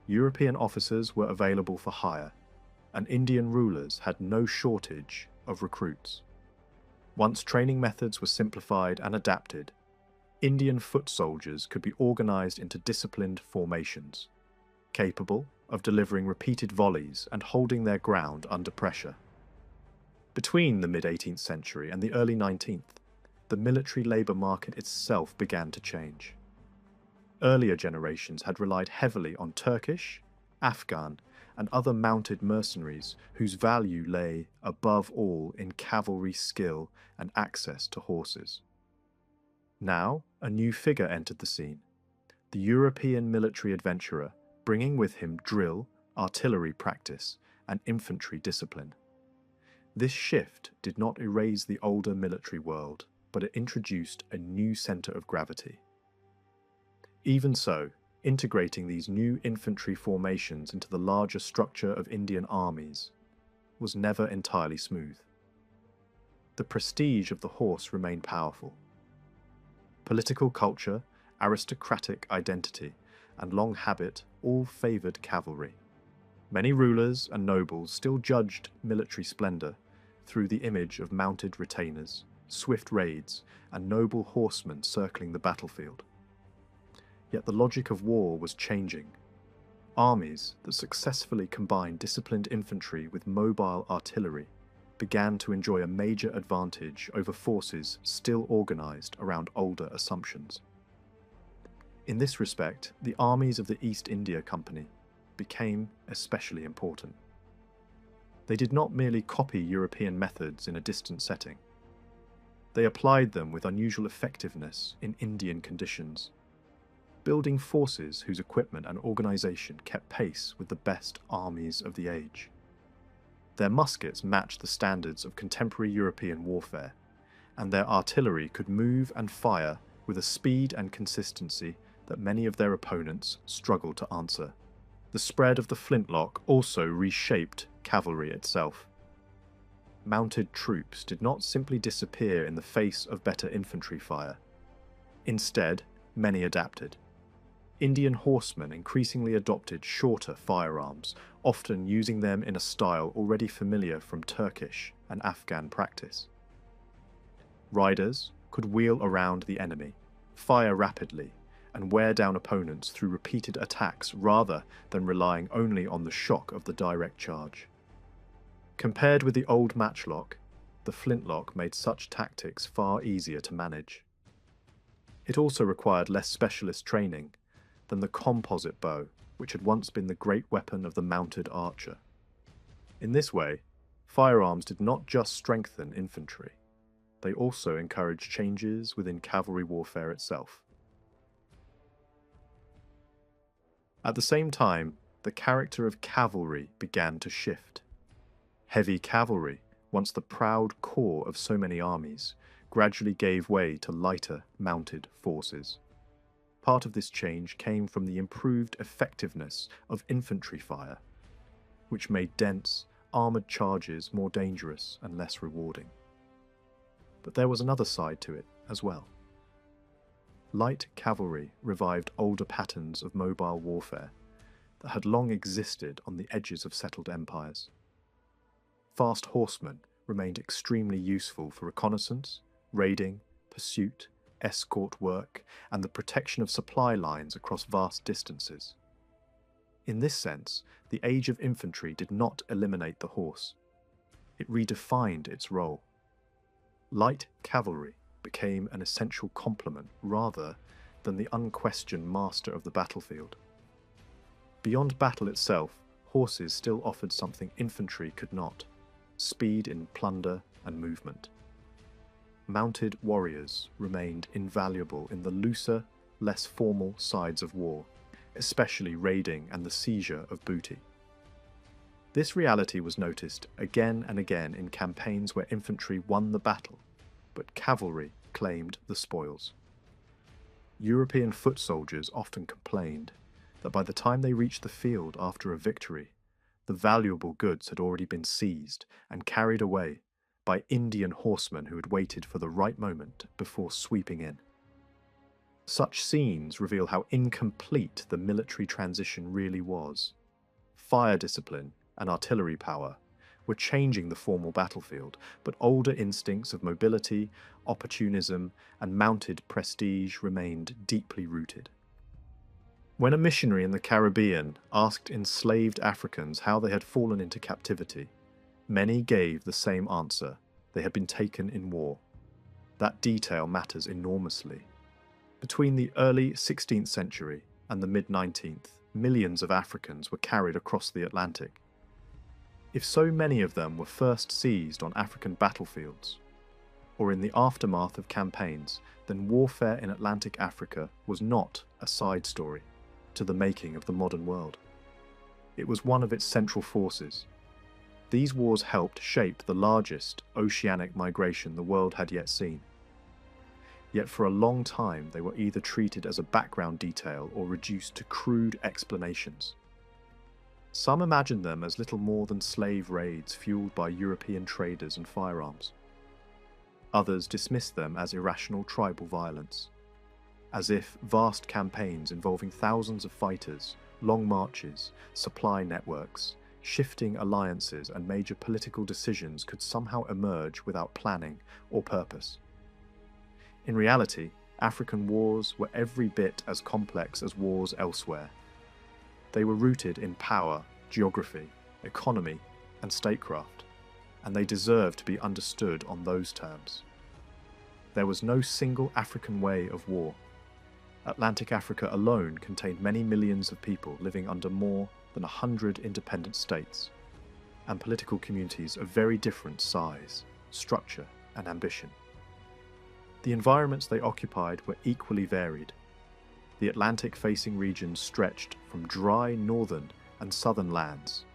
European officers were available for hire, and Indian rulers had no shortage of recruits. Once training methods were simplified and adapted, Indian foot soldiers could be organized into disciplined formations, capable of delivering repeated volleys and holding their ground under pressure. Between the mid-18th century and the early 19th, the military labour market itself began to change. Earlier generations had relied heavily on Turkish, Afghan, and other mounted mercenaries whose value lay, above all, in cavalry skill and access to horses. Now, a new figure entered the scene, the European military adventurer, bringing with him drill, artillery practice, and infantry discipline. This shift did not erase the older military world, but it introduced a new centre of gravity. Even so, integrating these new infantry formations into the larger structure of Indian armies was never entirely smooth. The prestige of the horse remained powerful. Political culture, aristocratic identity, and long habit all favoured cavalry. Many rulers and nobles still judged military splendour through the image of mounted retainers, swift raids, and noble horsemen circling the battlefield. Yet the logic of war was changing. Armies that successfully combined disciplined infantry with mobile artillery began to enjoy a major advantage over forces still organised around older assumptions. In this respect, the armies of the East India Company became especially important. They did not merely copy European methods in a distant setting. They applied them with unusual effectiveness in Indian conditions, building forces whose equipment and organisation kept pace with the best armies of the age. Their muskets matched the standards of contemporary European warfare, and their artillery could move and fire with a speed and consistency that many of their opponents struggled to answer. The spread of the flintlock also reshaped cavalry itself. Mounted troops did not simply disappear in the face of better infantry fire. Instead, many adapted. Indian horsemen increasingly adopted shorter firearms, often using them in a style already familiar from Turkish and Afghan practice. Riders could wheel around the enemy, fire rapidly, and wear down opponents through repeated attacks rather than relying only on the shock of the direct charge. Compared with the old matchlock, the flintlock made such tactics far easier to manage. It also required less specialist training than the composite bow, which had once been the great weapon of the mounted archer. In this way, firearms did not just strengthen infantry, they also encouraged changes within cavalry warfare itself. At the same time, the character of cavalry began to shift. Heavy cavalry, once the proud core of so many armies, gradually gave way to lighter mounted forces. Part of this change came from the improved effectiveness of infantry fire, which made dense, armoured charges more dangerous and less rewarding. But there was another side to it as well. Light cavalry revived older patterns of mobile warfare that had long existed on the edges of settled empires. Fast horsemen remained extremely useful for reconnaissance, raiding, pursuit, escort work, and the protection of supply lines across vast distances. In this sense, the age of infantry did not eliminate the horse. It redefined its role. Light cavalry became an essential complement rather than the unquestioned master of the battlefield. Beyond battle itself, horses still offered something infantry could not: speed in plunder and movement. Mounted warriors remained invaluable in the looser, less formal sides of war, especially raiding and the seizure of booty. This reality was noticed again and again in campaigns where infantry won the battle, but cavalry claimed the spoils. European foot soldiers often complained that by the time they reached the field after a victory, the valuable goods had already been seized and carried away by Indian horsemen who had waited for the right moment before sweeping in. Such scenes reveal how incomplete the military transition really was. Fire discipline and artillery power were changing the formal battlefield, but older instincts of mobility, opportunism, and mounted prestige remained deeply rooted. When a missionary in the Caribbean asked enslaved Africans how they had fallen into captivity, many gave the same answer: they had been taken in war. That detail matters enormously. Between the early 16th century and the mid-19th, millions of Africans were carried across the Atlantic. If so many of them were first seized on African battlefields, or in the aftermath of campaigns, then warfare in Atlantic Africa was not a side story to the making of the modern world. It was one of its central forces. These wars helped shape the largest oceanic migration the world had yet seen. Yet for a long time they were either treated as a background detail or reduced to crude explanations. Some imagined them as little more than slave raids fueled by European traders and firearms. Others dismissed them as irrational tribal violence, as if vast campaigns involving thousands of fighters, long marches, supply networks, shifting alliances and major political decisions could somehow emerge without planning or purpose. In reality, African wars were every bit as complex as wars elsewhere. They were rooted in power, geography, economy, and statecraft, and they deserve to be understood on those terms. There was no single African way of war. Atlantic Africa alone contained many millions of people living under more than 100 independent states, and political communities of very different size, structure, and ambition. The environments they occupied were equally varied. The Atlantic-facing regions stretched from dry northern and southern lands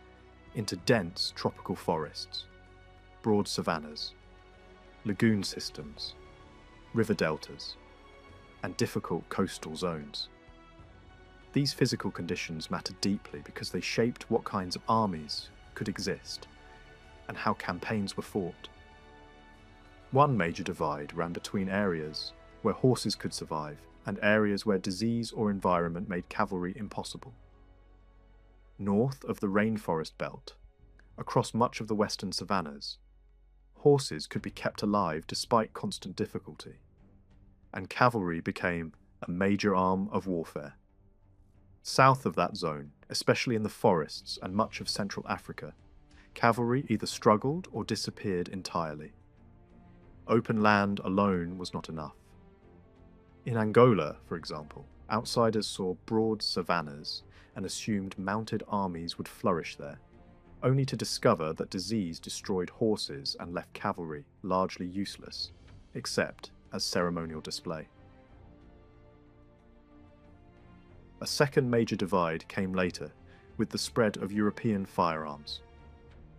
into dense tropical forests, broad savannas, lagoon systems, river deltas, and difficult coastal zones. These physical conditions mattered deeply because they shaped what kinds of armies could exist and how campaigns were fought. One major divide ran between areas where horses could survive and areas where disease or environment made cavalry impossible. North of the rainforest belt, across much of the western savannas, horses could be kept alive despite constant difficulty, and cavalry became a major arm of warfare. South of that zone, especially in the forests and much of Central Africa, cavalry either struggled or disappeared entirely. Open land alone was not enough. In Angola, for example, outsiders saw broad savannas and assumed mounted armies would flourish there, only to discover that disease destroyed horses and left cavalry largely useless, except as ceremonial display. A second major divide came later, with the spread of European firearms.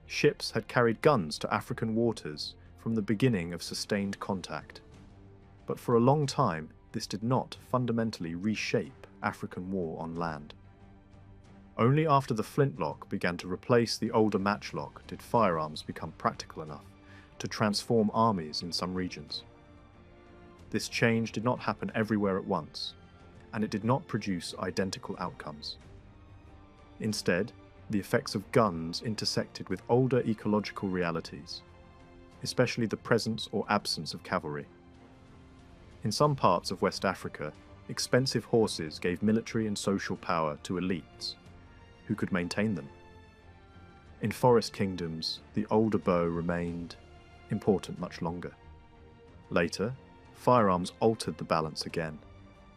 Ships had carried guns to African waters from the beginning of sustained contact. But for a long time, this did not fundamentally reshape African war on land. Only after the flintlock began to replace the older matchlock did firearms become practical enough to transform armies in some regions. This change did not happen everywhere at once, and it did not produce identical outcomes. Instead, the effects of guns intersected with older ecological realities, especially the presence or absence of cavalry. In some parts of West Africa, expensive horses gave military and social power to elites, who could maintain them. In forest kingdoms, the older bow remained important much longer. Later, firearms altered the balance again,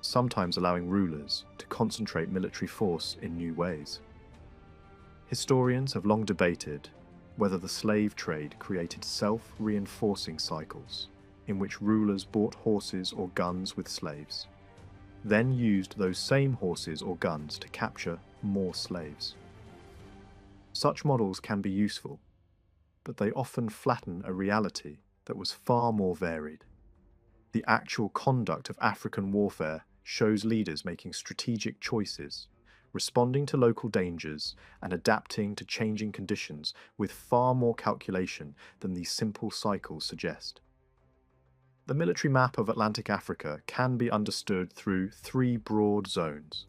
sometimes allowing rulers to concentrate military force in new ways. Historians have long debated whether the slave trade created self-reinforcing cycles in which rulers bought horses or guns with slaves, then used those same horses or guns to capture more slaves. Such models can be useful, but they often flatten a reality that was far more varied. The actual conduct of African warfare shows leaders making strategic choices, responding to local dangers and adapting to changing conditions with far more calculation than these simple cycles suggest. The military map of Atlantic Africa can be understood through three broad zones.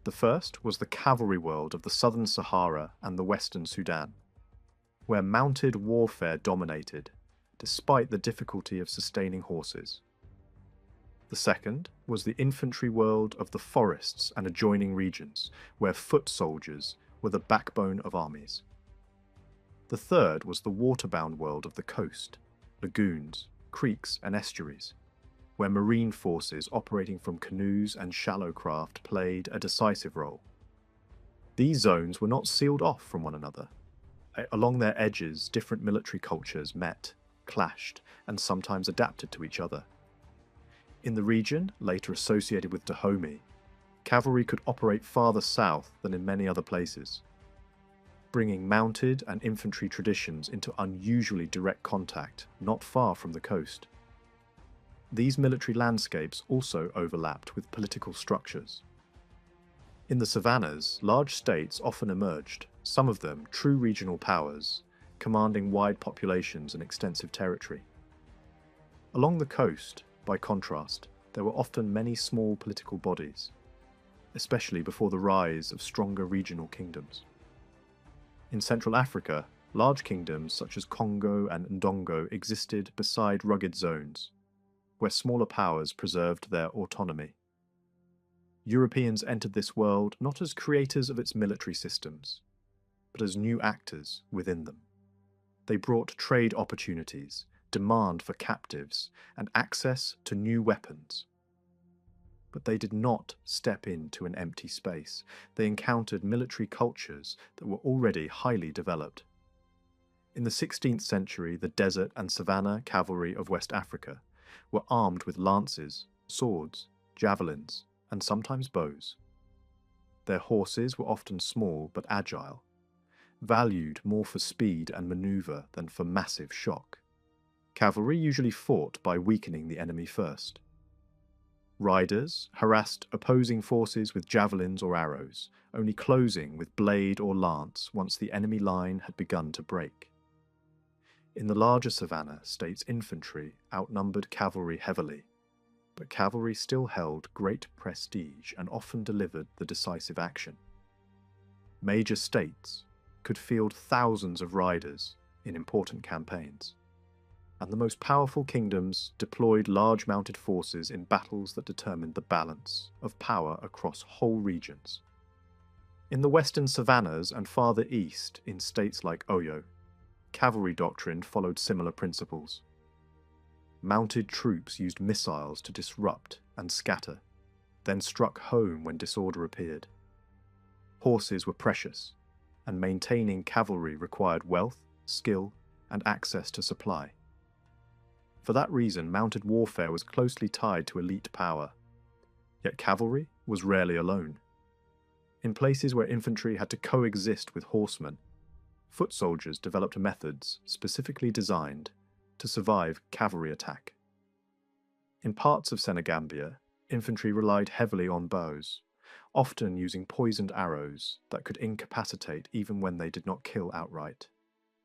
The first was the cavalry world of the southern Sahara and the western Sudan, where mounted warfare dominated, despite the difficulty of sustaining horses. The second was the infantry world of the forests and adjoining regions, where foot soldiers were the backbone of armies. The third was the waterbound world of the coast, lagoons, creeks and estuaries, where marine forces operating from canoes and shallow craft played a decisive role. These zones were not sealed off from one another. Along their edges, different military cultures met, clashed, and sometimes adapted to each other. In the region, later associated with Dahomey, cavalry could operate farther south than in many other places, bringing mounted and infantry traditions into unusually direct contact not far from the coast. These military landscapes also overlapped with political structures. In the savannas, large states often emerged, some of them true regional powers, commanding wide populations and extensive territory. Along the coast, by contrast, there were often many small political bodies, especially before the rise of stronger regional kingdoms. In Central Africa, large kingdoms such as Congo and Ndongo existed beside rugged zones, where smaller powers preserved their autonomy. Europeans entered this world not as creators of its military systems, but as new actors within them. They brought trade opportunities, demand for captives, and access to new weapons. But they did not step into an empty space. They encountered military cultures that were already highly developed. In the 16th century, the desert and savanna cavalry of West Africa were armed with lances, swords, javelins, and sometimes bows. Their horses were often small but agile, valued more for speed and maneuver than for massive shock. Cavalry usually fought by weakening the enemy first. Riders harassed opposing forces with javelins or arrows, only closing with blade or lance once the enemy line had begun to break. In the larger savanna, states' infantry outnumbered cavalry heavily, but cavalry still held great prestige and often delivered the decisive action. Major states could field thousands of riders in important campaigns, and the most powerful kingdoms deployed large mounted forces in battles that determined the balance of power across whole regions. In the western savannas and farther east, in states like Oyo, cavalry doctrine followed similar principles. Mounted troops used missiles to disrupt and scatter, then struck home when disorder appeared. Horses were precious, and maintaining cavalry required wealth, skill, and access to supply. For that reason, mounted warfare was closely tied to elite power, yet cavalry was rarely alone. In places where infantry had to coexist with horsemen, foot soldiers developed methods specifically designed to survive cavalry attack. In parts of Senegambia, infantry relied heavily on bows, often using poisoned arrows that could incapacitate even when they did not kill outright.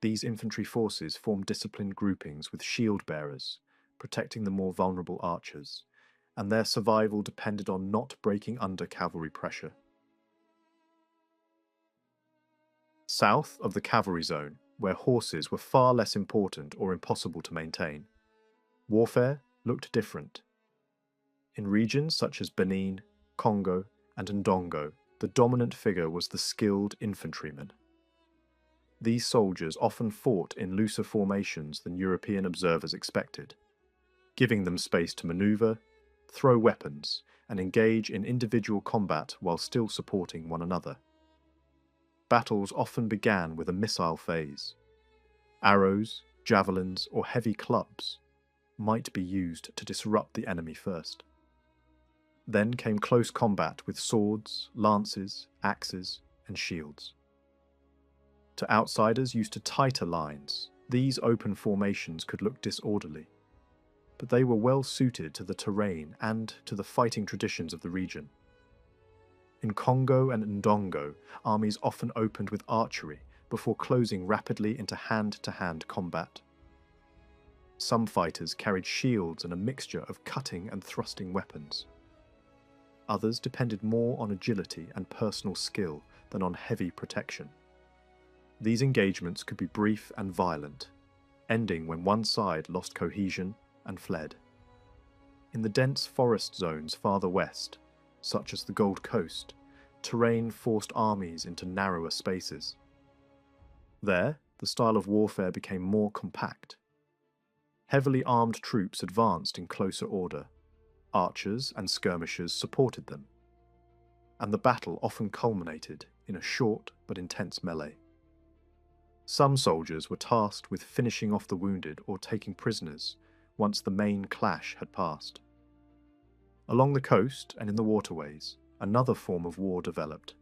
These infantry forces formed disciplined groupings with shield bearers, protecting the more vulnerable archers, and their survival depended on not breaking under cavalry pressure. South of the cavalry zone, where horses were far less important or impossible to maintain, warfare looked different. In regions such as Benin, Congo, and Ndongo, the dominant figure was the skilled infantryman. These soldiers often fought in looser formations than European observers expected, giving them space to maneuver, throw weapons, and engage in individual combat while still supporting one another. Battles often began with a missile phase. Arrows, javelins, or heavy clubs might be used to disrupt the enemy first. Then came close combat with swords, lances, axes, and shields. To outsiders used to tighter lines, these open formations could look disorderly, but they were well suited to the terrain and to the fighting traditions of the region. In Congo and Ndongo, armies often opened with archery before closing rapidly into hand-to-hand combat. Some fighters carried shields and a mixture of cutting and thrusting weapons. Others depended more on agility and personal skill than on heavy protection. These engagements could be brief and violent, ending when one side lost cohesion and fled. In the dense forest zones farther west, such as the Gold Coast, terrain forced armies into narrower spaces. There, the style of warfare became more compact. Heavily armed troops advanced in closer order. Archers and skirmishers supported them, and the battle often culminated in a short but intense melee. Some soldiers were tasked with finishing off the wounded or taking prisoners once the main clash had passed. Along the coast and in the waterways, another form of war developed.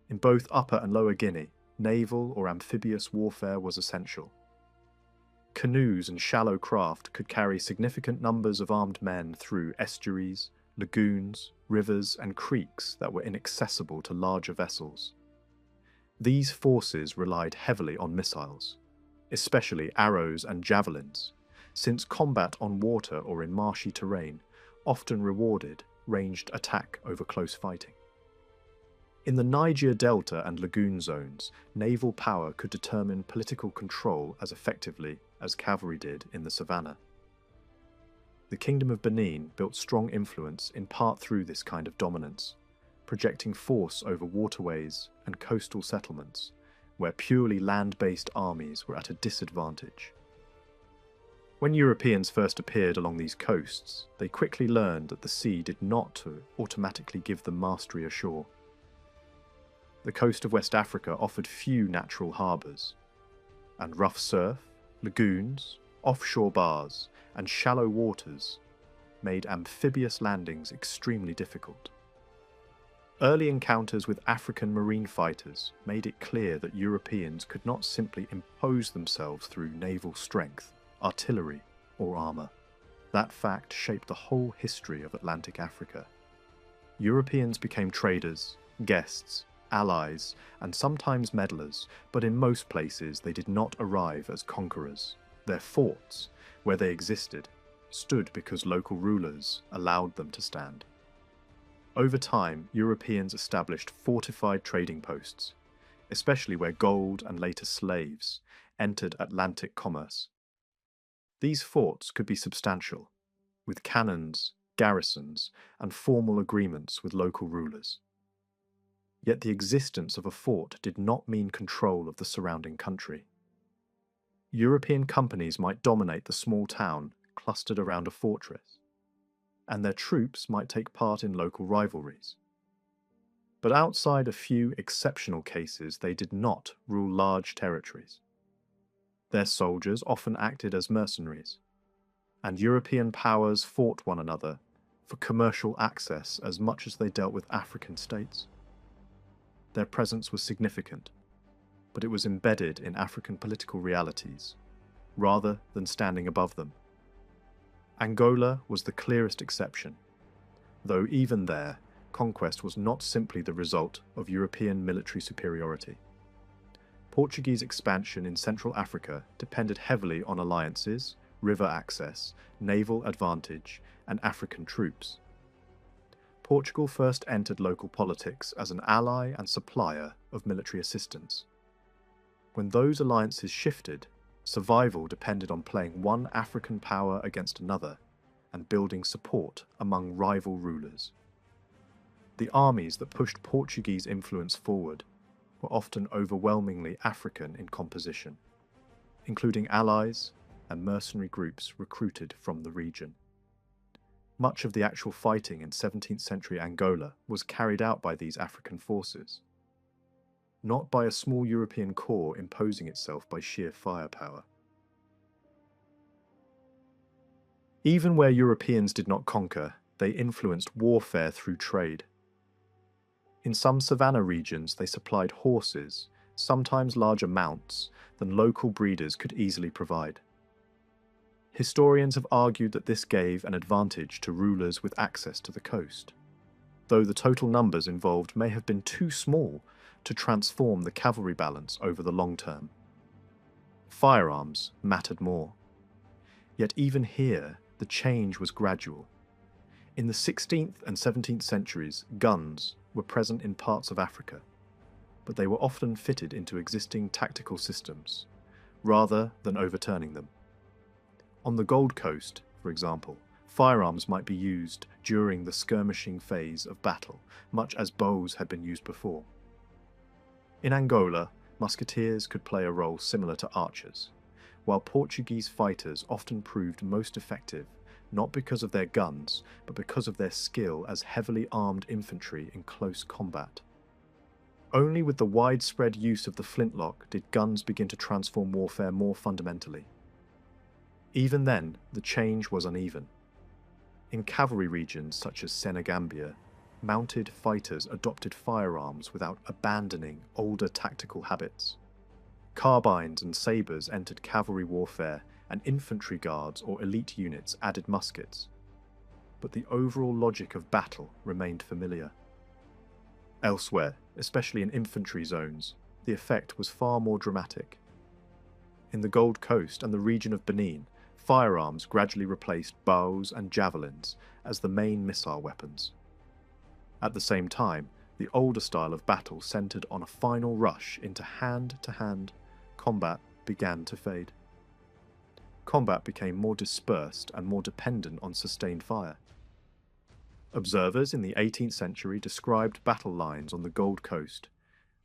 In both Upper and Lower Guinea, naval or amphibious warfare was essential. Canoes and shallow craft could carry significant numbers of armed men through estuaries, lagoons, rivers, and creeks that were inaccessible to larger vessels. These forces relied heavily on missiles, especially arrows and javelins, since combat on water or in marshy terrain often rewarded ranged attack over close fighting. In the Niger Delta and lagoon zones, naval power could determine political control as effectively as cavalry did in the savannah. The Kingdom of Benin built strong influence in part through this kind of dominance, projecting force over waterways and coastal settlements, where purely land-based armies were at a disadvantage. When Europeans first appeared along these coasts, they quickly learned that the sea did not automatically give them mastery ashore. The coast of West Africa offered few natural harbours, and rough surf, lagoons, offshore bars, and shallow waters made amphibious landings extremely difficult. Early encounters with African marine fighters made it clear that Europeans could not simply impose themselves through naval strength, artillery, or armour. That fact shaped the whole history of Atlantic Africa. Europeans became traders, guests, allies, and sometimes meddlers, but in most places they did not arrive as conquerors. Their forts, where they existed, stood because local rulers allowed them to stand. Over time, Europeans established fortified trading posts, especially where gold and later slaves entered Atlantic commerce. These forts could be substantial, with cannons, garrisons, and formal agreements with local rulers. Yet the existence of a fort did not mean control of the surrounding country. European companies might dominate the small town clustered around a fortress, and their troops might take part in local rivalries. But outside a few exceptional cases, they did not rule large territories. Their soldiers often acted as mercenaries, and European powers fought one another for commercial access as much as they dealt with African states. Their presence was significant, but it was embedded in African political realities, rather than standing above them. Angola was the clearest exception, though even there, conquest was not simply the result of European military superiority. Portuguese expansion in Central Africa depended heavily on alliances, river access, naval advantage, and African troops. Portugal first entered local politics as an ally and supplier of military assistance. When those alliances shifted, survival depended on playing one African power against another and building support among rival rulers. The armies that pushed Portuguese influence forward were often overwhelmingly African in composition, including allies and mercenary groups recruited from the region. Much of the actual fighting in 17th century Angola was carried out by these African forces, not by a small European corps imposing itself by sheer firepower. Even where Europeans did not conquer, they influenced warfare through trade. In some savanna regions, they supplied horses, sometimes larger mounts, than local breeders could easily provide. Historians have argued that this gave an advantage to rulers with access to the coast, though the total numbers involved may have been too small to transform the cavalry balance over the long term. Firearms mattered more. Yet even here, the change was gradual. In the 16th and 17th centuries, guns were present in parts of Africa, but they were often fitted into existing tactical systems, rather than overturning them. On the Gold Coast, for example, firearms might be used during the skirmishing phase of battle, much as bows had been used before. In Angola, musketeers could play a role similar to archers, while Portuguese fighters often proved most effective, not because of their guns, but because of their skill as heavily armed infantry in close combat. Only with the widespread use of the flintlock did guns begin to transform warfare more fundamentally. Even then, the change was uneven. In cavalry regions such as Senegambia, mounted fighters adopted firearms without abandoning older tactical habits. Carbines and sabres entered cavalry warfare, and infantry guards or elite units added muskets. But the overall logic of battle remained familiar. Elsewhere, especially in infantry zones, the effect was far more dramatic. In the Gold Coast and the region of Benin, firearms gradually replaced bows and javelins as the main missile weapons. At the same time, the older style of battle centered on a final rush into hand-to-hand combat began to fade. Combat became more dispersed and more dependent on sustained fire. Observers in the 18th century described battle lines on the Gold Coast,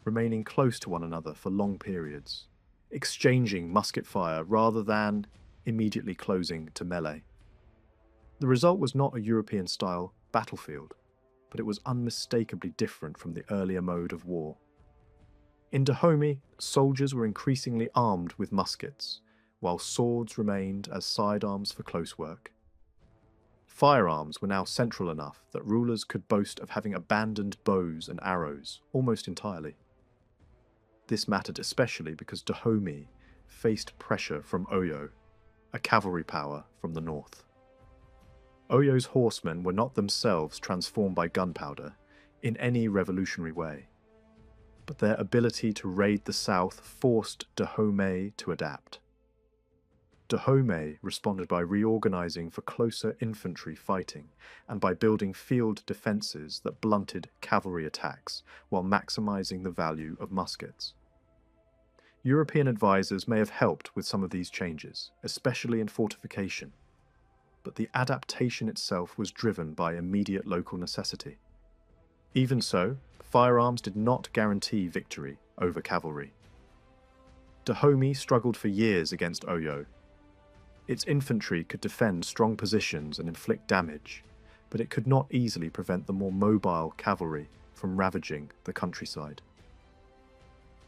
remaining close to one another for long periods, exchanging musket fire rather than immediately closing to melee. The result was not a European-style battlefield, but it was unmistakably different from the earlier mode of war. In Dahomey, soldiers were increasingly armed with muskets, while swords remained as sidearms for close work. Firearms were now central enough that rulers could boast of having abandoned bows and arrows almost entirely. This mattered especially because Dahomey faced pressure from Oyo, a cavalry power from the north. Oyo's horsemen were not themselves transformed by gunpowder in any revolutionary way, but their ability to raid the south forced Dahomey to adapt. Dahomey responded by reorganizing for closer infantry fighting and by building field defenses that blunted cavalry attacks while maximizing the value of muskets. European advisors may have helped with some of these changes, especially in fortification, but the adaptation itself was driven by immediate local necessity. Even so, firearms did not guarantee victory over cavalry. Dahomey struggled for years against Oyo. Its infantry could defend strong positions and inflict damage, but it could not easily prevent the more mobile cavalry from ravaging the countryside.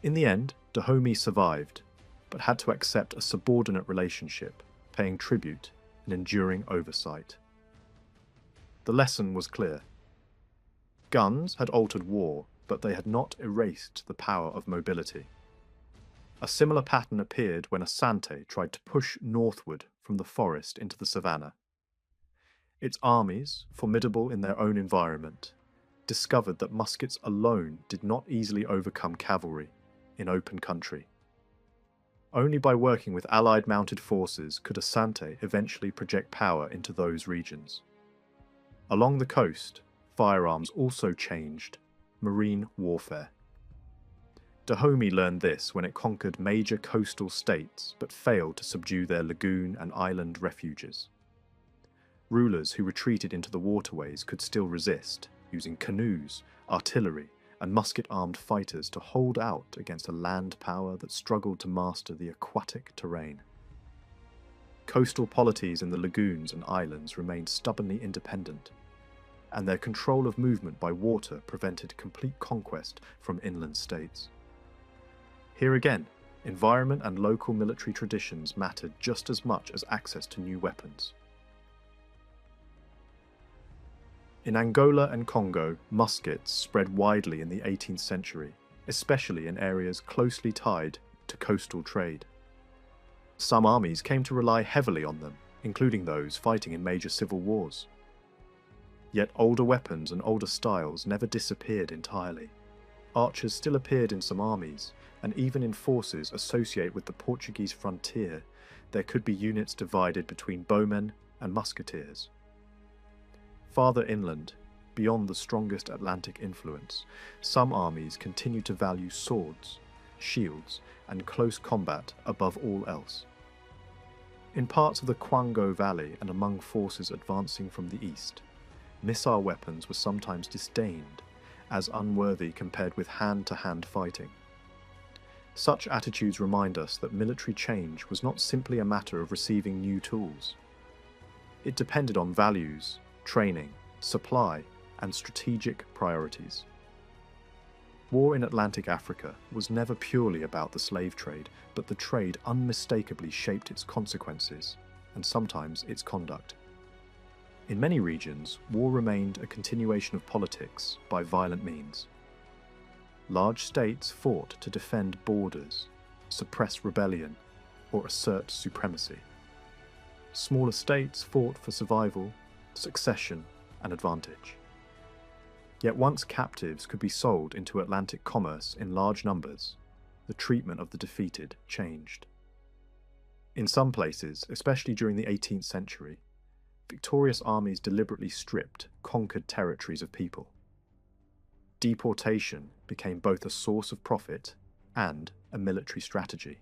In the end, Dahomey survived, but had to accept a subordinate relationship, paying tribute and enduring oversight. The lesson was clear. Guns had altered war, but they had not erased the power of mobility. A similar pattern appeared when Asante tried to push northward from the forest into the savannah. Its armies, formidable in their own environment, discovered that muskets alone did not easily overcome cavalry in open country. Only by working with allied mounted forces could Asante eventually project power into those regions. Along the coast, firearms also changed marine warfare. Dahomey learned this when it conquered major coastal states but failed to subdue their lagoon and island refuges. Rulers who retreated into the waterways could still resist, using canoes, artillery, and musket-armed fighters to hold out against a land power that struggled to master the aquatic terrain. Coastal polities in the lagoons and islands remained stubbornly independent, and their control of movement by water prevented complete conquest from inland states. Here again, environment and local military traditions mattered just as much as access to new weapons. In Angola and Congo, muskets spread widely in the 18th century, especially in areas closely tied to coastal trade. Some armies came to rely heavily on them, including those fighting in major civil wars. Yet older weapons and older styles never disappeared entirely. Archers still appeared in some armies, and even in forces associated with the Portuguese frontier, there could be units divided between bowmen and musketeers. Farther inland, beyond the strongest Atlantic influence, some armies continued to value swords, shields, and close combat above all else. In parts of the Kwango Valley and among forces advancing from the east, missile weapons were sometimes disdained as unworthy compared with hand-to-hand fighting. Such attitudes remind us that military change was not simply a matter of receiving new tools. It depended on values, training, supply, and strategic priorities. War in Atlantic Africa was never purely about the slave trade, but the trade unmistakably shaped its consequences, and sometimes its conduct. In many regions, war remained a continuation of politics by violent means. Large states fought to defend borders, suppress rebellion, or assert supremacy. Smaller states fought for survival, succession, and advantage. Yet once captives could be sold into Atlantic commerce in large numbers, the treatment of the defeated changed. In some places, especially during the 18th century, victorious armies deliberately stripped conquered territories of people. Deportation became both a source of profit and a military strategy.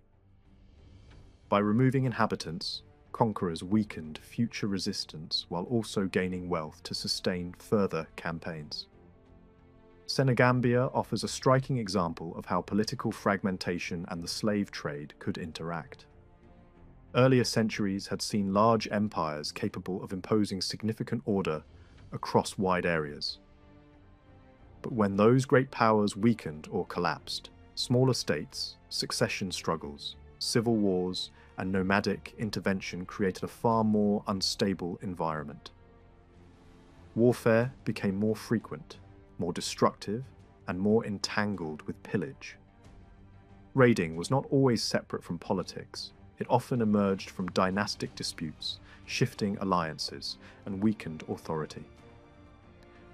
By removing inhabitants, conquerors weakened future resistance while also gaining wealth to sustain further campaigns. Senegambia offers a striking example of how political fragmentation and the slave trade could interact. Earlier centuries had seen large empires capable of imposing significant order across wide areas. But when those great powers weakened or collapsed, smaller states, succession struggles, civil wars, and nomadic intervention created a far more unstable environment. Warfare became more frequent, more destructive, and more entangled with pillage. Raiding was not always separate from politics. It often emerged from dynastic disputes, shifting alliances, and weakened authority.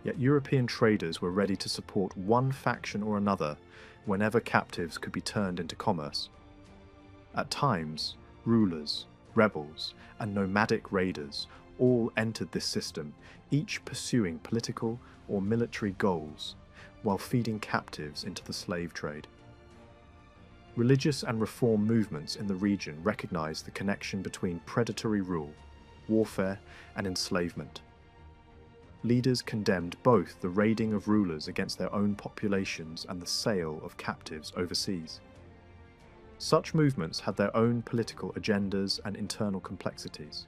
Yet European traders were ready to support one faction or another whenever captives could be turned into commerce. At times, rulers, rebels, and nomadic raiders all entered this system, each pursuing political or military goals while feeding captives into the slave trade. Religious and reform movements in the region recognized the connection between predatory rule, warfare, and enslavement. Leaders condemned both the raiding of rulers against their own populations and the sale of captives overseas. Such movements had their own political agendas and internal complexities,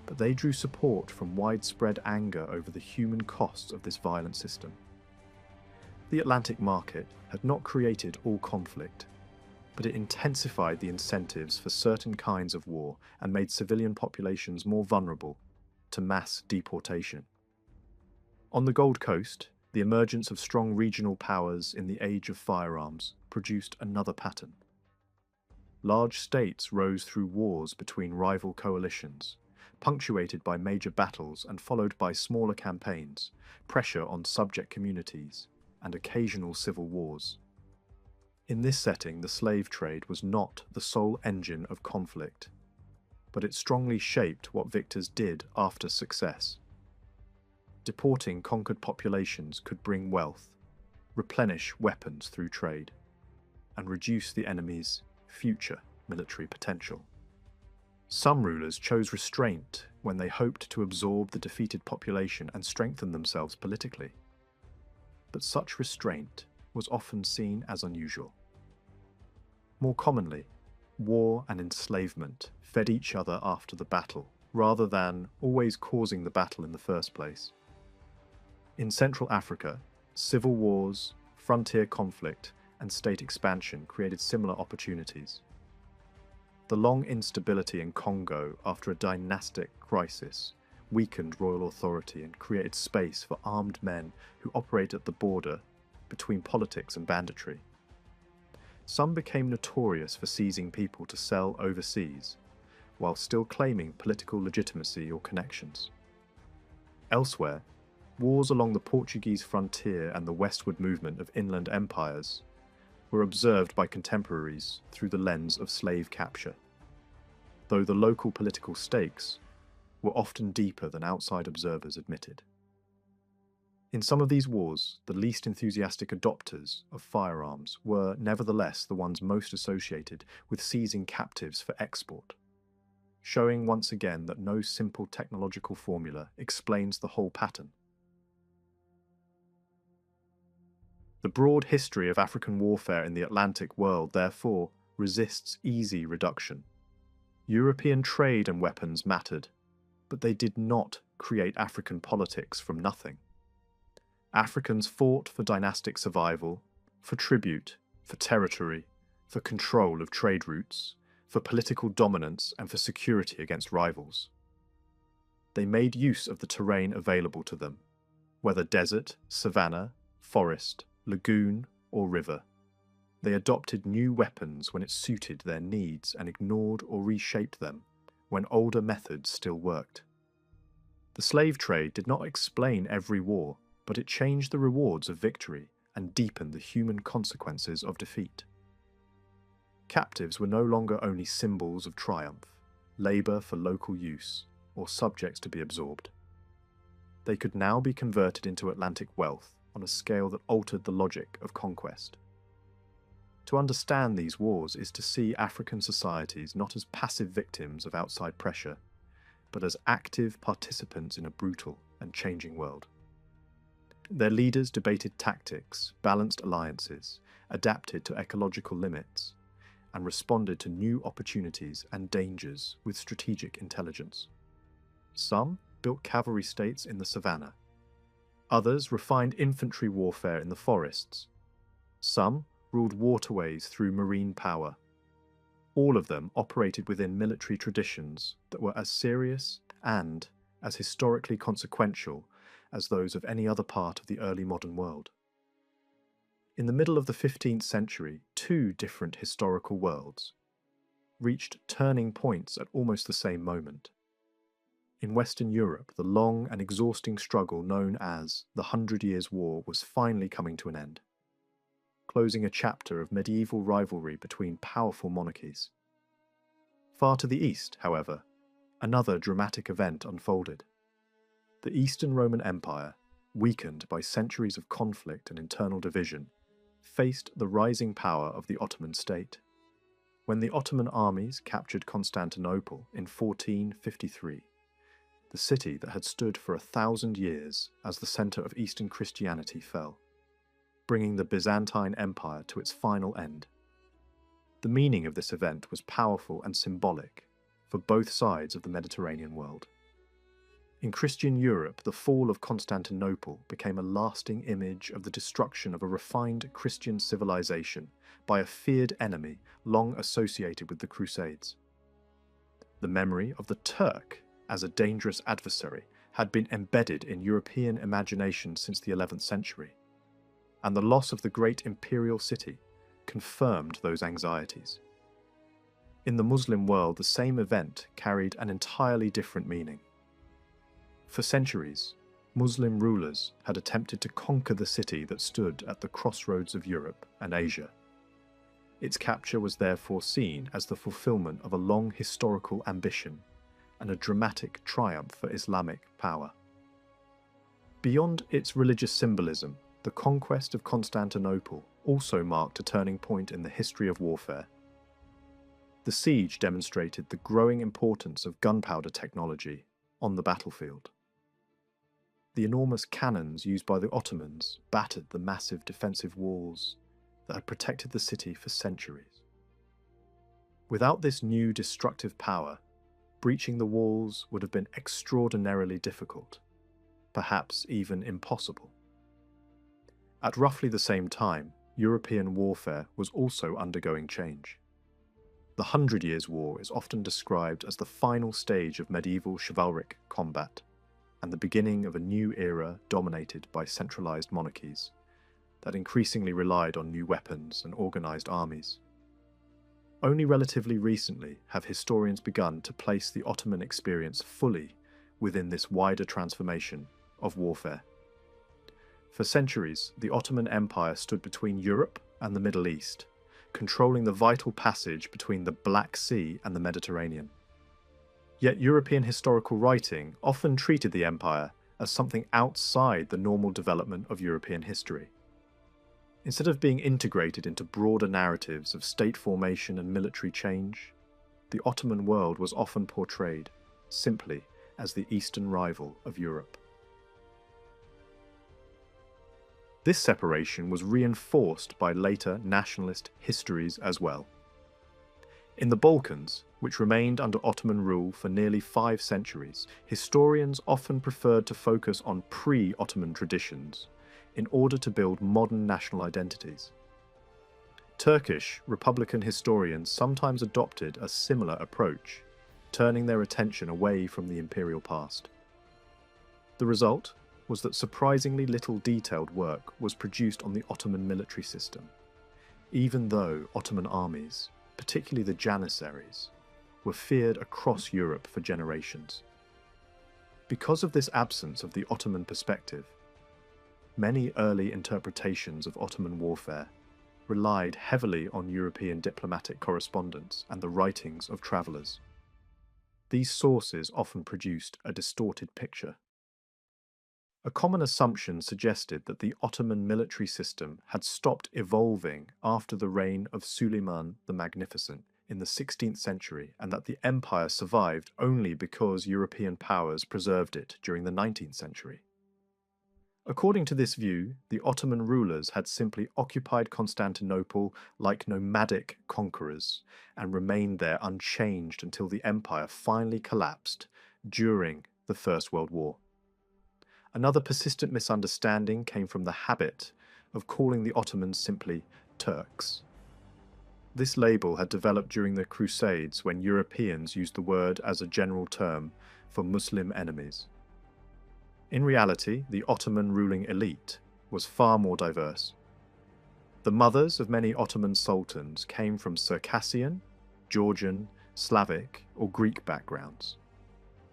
but they drew support from widespread anger over the human costs of this violent system. The Atlantic market had not created all conflict, but it intensified the incentives for certain kinds of war and made civilian populations more vulnerable to mass deportation. On the Gold Coast, the emergence of strong regional powers in the age of firearms produced another pattern. Large states rose through wars between rival coalitions, punctuated by major battles and followed by smaller campaigns, pressure on subject communities, and occasional civil wars. In this setting, the slave trade was not the sole engine of conflict, but it strongly shaped what victors did after success. Deporting conquered populations could bring wealth, replenish weapons through trade, and reduce the enemy's future military potential. Some rulers chose restraint when they hoped to absorb the defeated population and strengthen themselves politically. But such restraint was often seen as unusual. More commonly, war and enslavement fed each other after the battle, rather than always causing the battle in the first place. In Central Africa, civil wars, frontier conflict, and state expansion created similar opportunities. The long instability in Congo after a dynastic crisis weakened royal authority and created space for armed men who operated at the border between politics and banditry. Some became notorious for seizing people to sell overseas, while still claiming political legitimacy or connections. Elsewhere, wars along the Portuguese frontier and the westward movement of inland empires were observed by contemporaries through the lens of slave capture, though the local political stakes were often deeper than outside observers admitted. In some of these wars, the least enthusiastic adopters of firearms were nevertheless the ones most associated with seizing captives for export, showing once again that no simple technological formula explains the whole pattern. The broad history of African warfare in the Atlantic world, therefore, resists easy reduction. European trade and weapons mattered, but they did not create African politics from nothing. Africans fought for dynastic survival, for tribute, for territory, for control of trade routes, for political dominance and for security against rivals. They made use of the terrain available to them, whether desert, savanna, forest, lagoon, or river. They adopted new weapons when it suited their needs and ignored or reshaped them when older methods still worked. The slave trade did not explain every war, but it changed the rewards of victory and deepened the human consequences of defeat. Captives were no longer only symbols of triumph, labour for local use, or subjects to be absorbed. They could now be converted into Atlantic wealth on a scale that altered the logic of conquest. To understand these wars is to see African societies not as passive victims of outside pressure, but as active participants in a brutal and changing world. Their leaders debated tactics, balanced alliances, adapted to ecological limits, and responded to new opportunities and dangers with strategic intelligence. Some built cavalry states in the savannah. Others refined infantry warfare in the forests. Some ruled waterways through marine power. All of them operated within military traditions that were as serious and as historically consequential as those of any other part of the early modern world. In the middle of the 15th century, two different historical worlds reached turning points at almost the same moment. In Western Europe, the long and exhausting struggle known as the 100 Years' War was finally coming to an end, closing a chapter of medieval rivalry between powerful monarchies. Far to the east, however, another dramatic event unfolded. The Eastern Roman Empire, weakened by centuries of conflict and internal division, faced the rising power of the Ottoman state. When the Ottoman armies captured Constantinople in 1453, the city that had stood for 1,000 years as the centre of Eastern Christianity fell, bringing the Byzantine Empire to its final end. The meaning of this event was powerful and symbolic for both sides of the Mediterranean world. In Christian Europe, the fall of Constantinople became a lasting image of the destruction of a refined Christian civilization by a feared enemy long associated with the Crusades. The memory of the Turk as a dangerous adversary had been embedded in European imagination since the 11th century, and the loss of the great imperial city confirmed those anxieties. In the Muslim world, the same event carried an entirely different meaning. For centuries, Muslim rulers had attempted to conquer the city that stood at the crossroads of Europe and Asia. Its capture was therefore seen as the fulfillment of a long historical ambition and a dramatic triumph for Islamic power. Beyond its religious symbolism, the conquest of Constantinople also marked a turning point in the history of warfare. The siege demonstrated the growing importance of gunpowder technology on the battlefield. The enormous cannons used by the Ottomans battered the massive defensive walls that had protected the city for centuries. Without this new destructive power, breaching the walls would have been extraordinarily difficult, perhaps even impossible. At roughly the same time, European warfare was also undergoing change. The 100 Years' War is often described as the final stage of medieval chivalric combat, and the beginning of a new era dominated by centralized monarchies that increasingly relied on new weapons and organized armies. Only relatively recently have historians begun to place the Ottoman experience fully within this wider transformation of warfare. For centuries, the Ottoman Empire stood between Europe and the Middle East, controlling the vital passage between the Black Sea and the Mediterranean. Yet European historical writing often treated the empire as something outside the normal development of European history. Instead of being integrated into broader narratives of state formation and military change, the Ottoman world was often portrayed simply as the eastern rival of Europe. This separation was reinforced by later nationalist histories as well. In the Balkans, which remained under Ottoman rule for nearly 5 centuries, historians often preferred to focus on pre-Ottoman traditions in order to build modern national identities. Turkish Republican historians sometimes adopted a similar approach, turning their attention away from the imperial past. The result was that surprisingly little detailed work was produced on the Ottoman military system, even though Ottoman armies, particularly the Janissaries, were feared across Europe for generations. Because of this absence of the Ottoman perspective, many early interpretations of Ottoman warfare relied heavily on European diplomatic correspondence and the writings of travellers. These sources often produced a distorted picture. A common assumption suggested that the Ottoman military system had stopped evolving after the reign of Suleiman the Magnificent in the 16th century, and that the empire survived only because European powers preserved it during the 19th century. According to this view, the Ottoman rulers had simply occupied Constantinople like nomadic conquerors and remained there unchanged until the empire finally collapsed during the First World War. Another persistent misunderstanding came from the habit of calling the Ottomans simply Turks. This label had developed during the Crusades when Europeans used the word as a general term for Muslim enemies. In reality, the Ottoman ruling elite was far more diverse. The mothers of many Ottoman sultans came from Circassian, Georgian, Slavic, or Greek backgrounds.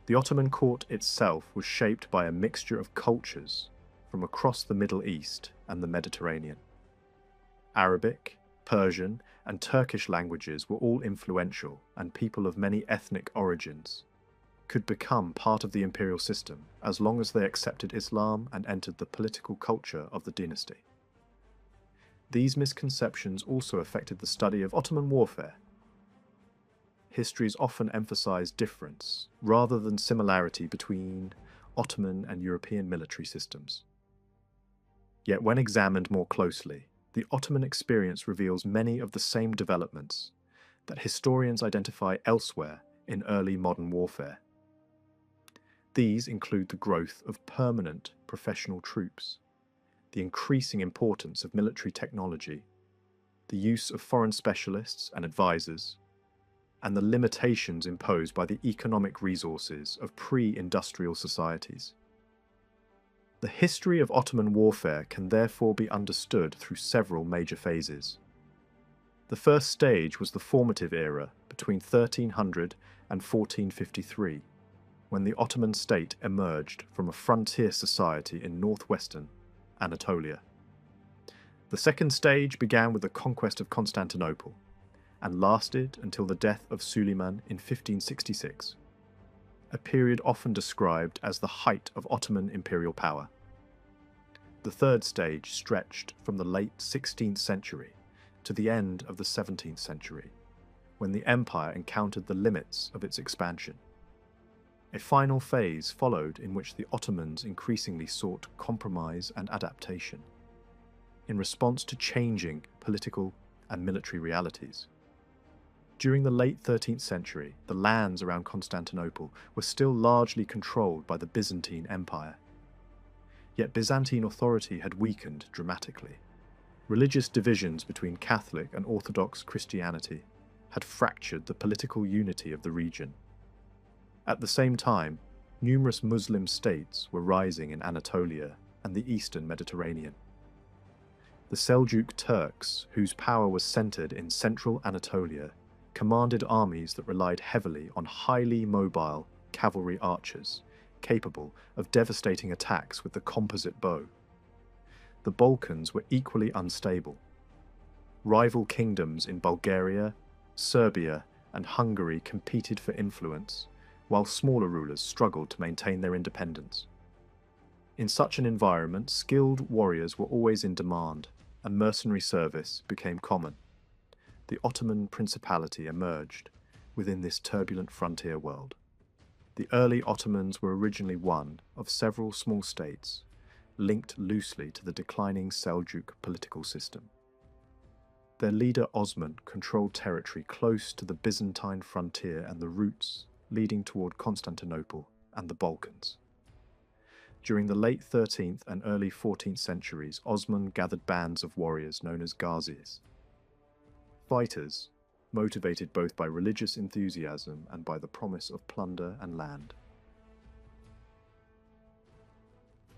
The Ottoman court itself was shaped by a mixture of cultures from across the Middle East and the Mediterranean. Arabic, Persian, and Turkish languages were all influential, and people of many ethnic origins could become part of the imperial system as long as they accepted Islam and entered the political culture of the dynasty. These misconceptions also affected the study of Ottoman warfare. Histories often emphasize difference rather than similarity between Ottoman and European military systems. Yet when examined more closely, the Ottoman experience reveals many of the same developments that historians identify elsewhere in early modern warfare. These include the growth of permanent professional troops, the increasing importance of military technology, the use of foreign specialists and advisors, and the limitations imposed by the economic resources of pre-industrial societies. The history of Ottoman warfare can therefore be understood through several major phases. The first stage was the formative era between 1300 and 1453, when the Ottoman state emerged from a frontier society in northwestern Anatolia. The second stage began with the conquest of Constantinople and lasted until the death of Suleiman in 1566, a period often described as the height of Ottoman imperial power. The third stage stretched from the late 16th century to the end of the 17th century, when the empire encountered the limits of its expansion. A final phase followed in which the Ottomans increasingly sought compromise and adaptation in response to changing political and military realities. During the late 13th century, the lands around Constantinople were still largely controlled by the Byzantine Empire. Yet Byzantine authority had weakened dramatically. Religious divisions between Catholic and Orthodox Christianity had fractured the political unity of the region. At the same time, numerous Muslim states were rising in Anatolia and the eastern Mediterranean. The Seljuk Turks, whose power was centered in central Anatolia, commanded armies that relied heavily on highly mobile cavalry archers, capable of devastating attacks with the composite bow. The Balkans were equally unstable. Rival kingdoms in Bulgaria, Serbia, and Hungary competed for influence, while smaller rulers struggled to maintain their independence. In such an environment, skilled warriors were always in demand, and mercenary service became common. The Ottoman Principality emerged within this turbulent frontier world. The early Ottomans were originally one of several small states, linked loosely to the declining Seljuk political system. Their leader Osman controlled territory close to the Byzantine frontier and the routes leading toward Constantinople and the Balkans. During the late 13th and early 14th centuries, Osman gathered bands of warriors known as ghazis. Fighters, motivated both by religious enthusiasm and by the promise of plunder and land.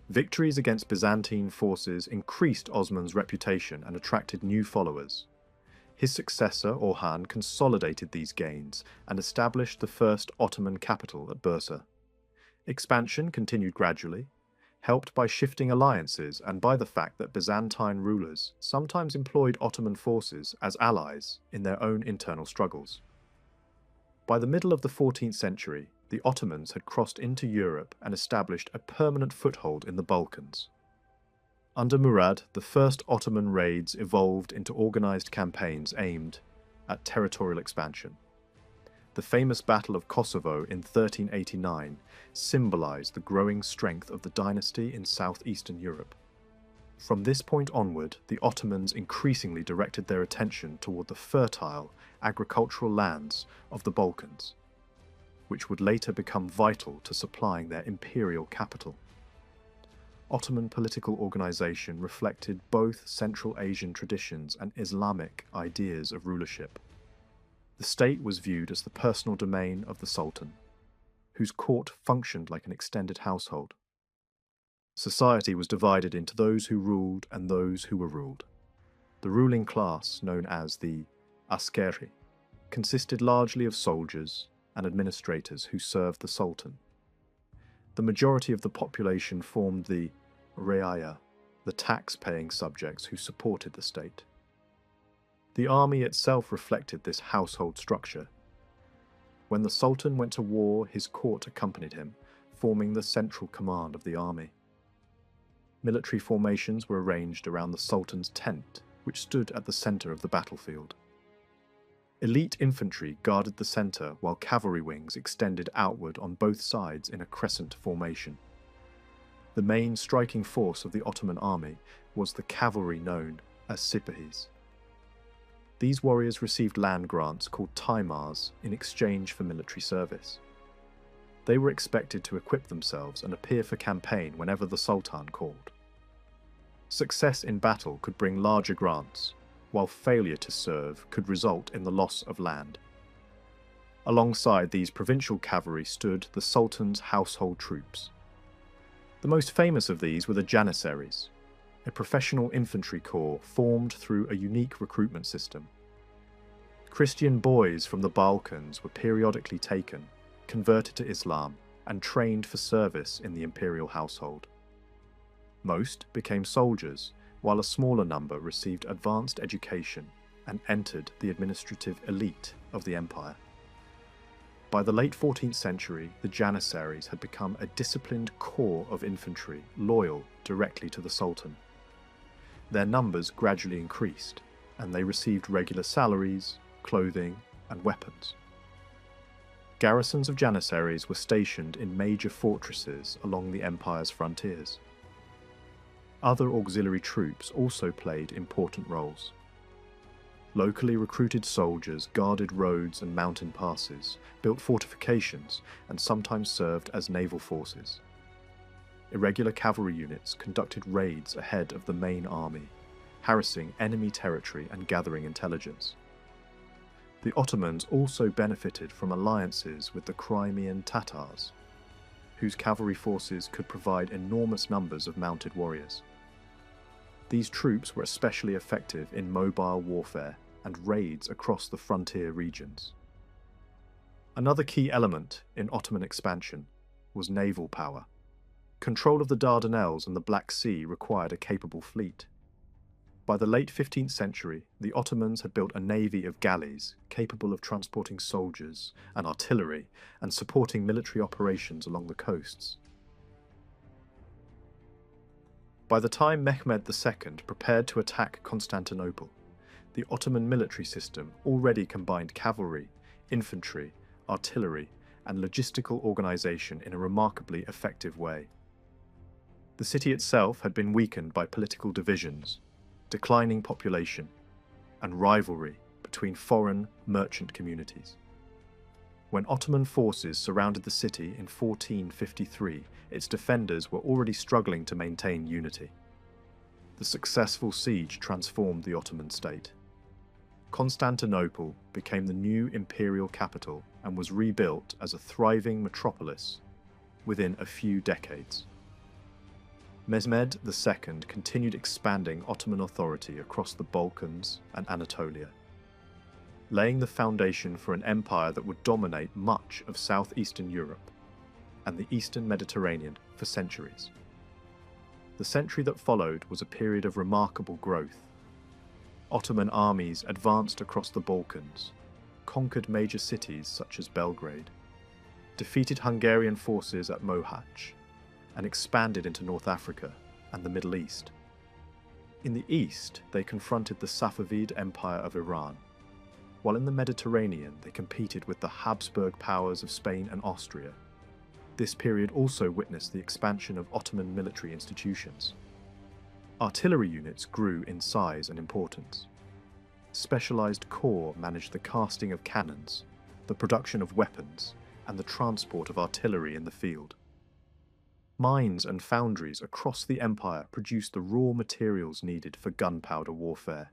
Victories against Byzantine forces increased Osman's reputation and attracted new followers. His successor, Orhan, consolidated these gains and established the first Ottoman capital at Bursa. Expansion continued gradually, helped by shifting alliances and by the fact that Byzantine rulers sometimes employed Ottoman forces as allies in their own internal struggles. By the middle of the 14th century, the Ottomans had crossed into Europe and established a permanent foothold in the Balkans. Under Murad, the first Ottoman raids evolved into organized campaigns aimed at territorial expansion. The famous Battle of Kosovo in 1389 symbolized the growing strength of the dynasty in southeastern Europe. From this point onward, the Ottomans increasingly directed their attention toward the fertile agricultural lands of the Balkans, which would later become vital to supplying their imperial capital. Ottoman political organization reflected both Central Asian traditions and Islamic ideas of rulership. The state was viewed as the personal domain of the Sultan, whose court functioned like an extended household. Society was divided into those who ruled and those who were ruled. The ruling class, known as the askeri, consisted largely of soldiers and administrators who served the Sultan. The majority of the population formed the reaya, the tax-paying subjects who supported the state. The army itself reflected this household structure. When the Sultan went to war, his court accompanied him, forming the central command of the army. Military formations were arranged around the Sultan's tent, which stood at the center of the battlefield. Elite infantry guarded the center while cavalry wings extended outward on both sides in a crescent formation. The main striking force of the Ottoman army was the cavalry known as sipahis. These warriors received land grants called taimars in exchange for military service. They were expected to equip themselves and appear for campaign whenever the Sultan called. Success in battle could bring larger grants, while failure to serve could result in the loss of land. Alongside these provincial cavalry stood the Sultan's household troops. The most famous of these were the Janissaries, a professional infantry corps formed through a unique recruitment system. Christian boys from the Balkans were periodically taken, converted to Islam, and trained for service in the imperial household. Most became soldiers, while a smaller number received advanced education and entered the administrative elite of the empire. By the late 14th century, the Janissaries had become a disciplined corps of infantry loyal directly to the Sultan. Their numbers gradually increased, and they received regular salaries, clothing, and weapons. Garrisons of Janissaries were stationed in major fortresses along the empire's frontiers. Other auxiliary troops also played important roles. Locally recruited soldiers guarded roads and mountain passes, built fortifications, and sometimes served as naval forces. Irregular cavalry units conducted raids ahead of the main army, harassing enemy territory and gathering intelligence. The Ottomans also benefited from alliances with the Crimean Tatars, whose cavalry forces could provide enormous numbers of mounted warriors. These troops were especially effective in mobile warfare and raids across the frontier regions. Another key element in Ottoman expansion was naval power. Control of the Dardanelles and the Black Sea required a capable fleet. By the late 15th century, the Ottomans had built a navy of galleys capable of transporting soldiers and artillery and supporting military operations along the coasts. By the time Mehmed II prepared to attack Constantinople, the Ottoman military system already combined cavalry, infantry, artillery, and logistical organization in a remarkably effective way. The city itself had been weakened by political divisions, declining population, and rivalry between foreign merchant communities. When Ottoman forces surrounded the city in 1453, its defenders were already struggling to maintain unity. The successful siege transformed the Ottoman state. Constantinople became the new imperial capital and was rebuilt as a thriving metropolis within a few decades. Mehmed II continued expanding Ottoman authority across the Balkans and Anatolia, laying the foundation for an empire that would dominate much of southeastern Europe and the eastern Mediterranean for centuries. The century that followed was a period of remarkable growth. Ottoman armies advanced across the Balkans, conquered major cities such as Belgrade, defeated Hungarian forces at Mohacs, and expanded into North Africa and the Middle East. In the east, they confronted the Safavid Empire of Iran, while in the Mediterranean they competed with the Habsburg powers of Spain and Austria. This period also witnessed the expansion of Ottoman military institutions. Artillery units grew in size and importance. Specialized corps managed the casting of cannons, the production of weapons, and the transport of artillery in the field. Mines and foundries across the empire produced the raw materials needed for gunpowder warfare.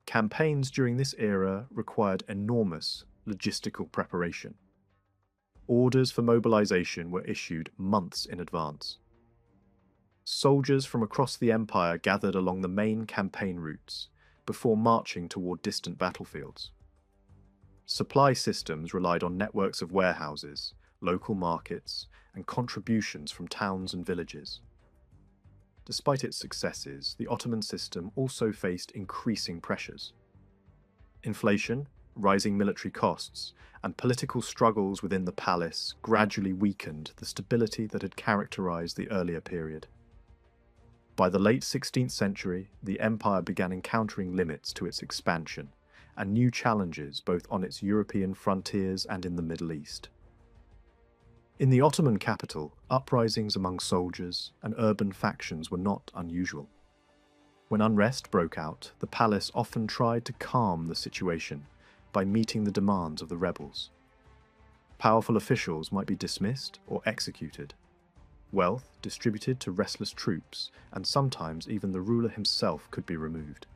Campaigns during this era required enormous logistical preparation. Orders for mobilization were issued months in advance. Soldiers from across the empire gathered along the main campaign routes before marching toward distant battlefields. Supply systems relied on networks of warehouses, local markets, and contributions from towns and villages. Despite its successes, the Ottoman system also faced increasing pressures. Inflation, rising military costs, and political struggles within the palace gradually weakened the stability that had characterized the earlier period. By the late 16th century, the empire began encountering limits to its expansion and new challenges both on its European frontiers and in the Middle East. In the Ottoman capital, uprisings among soldiers and urban factions were not unusual. When unrest broke out, the palace often tried to calm the situation by meeting the demands of the rebels. Powerful officials might be dismissed or executed, wealth distributed to restless troops, and sometimes even the ruler himself could be removed.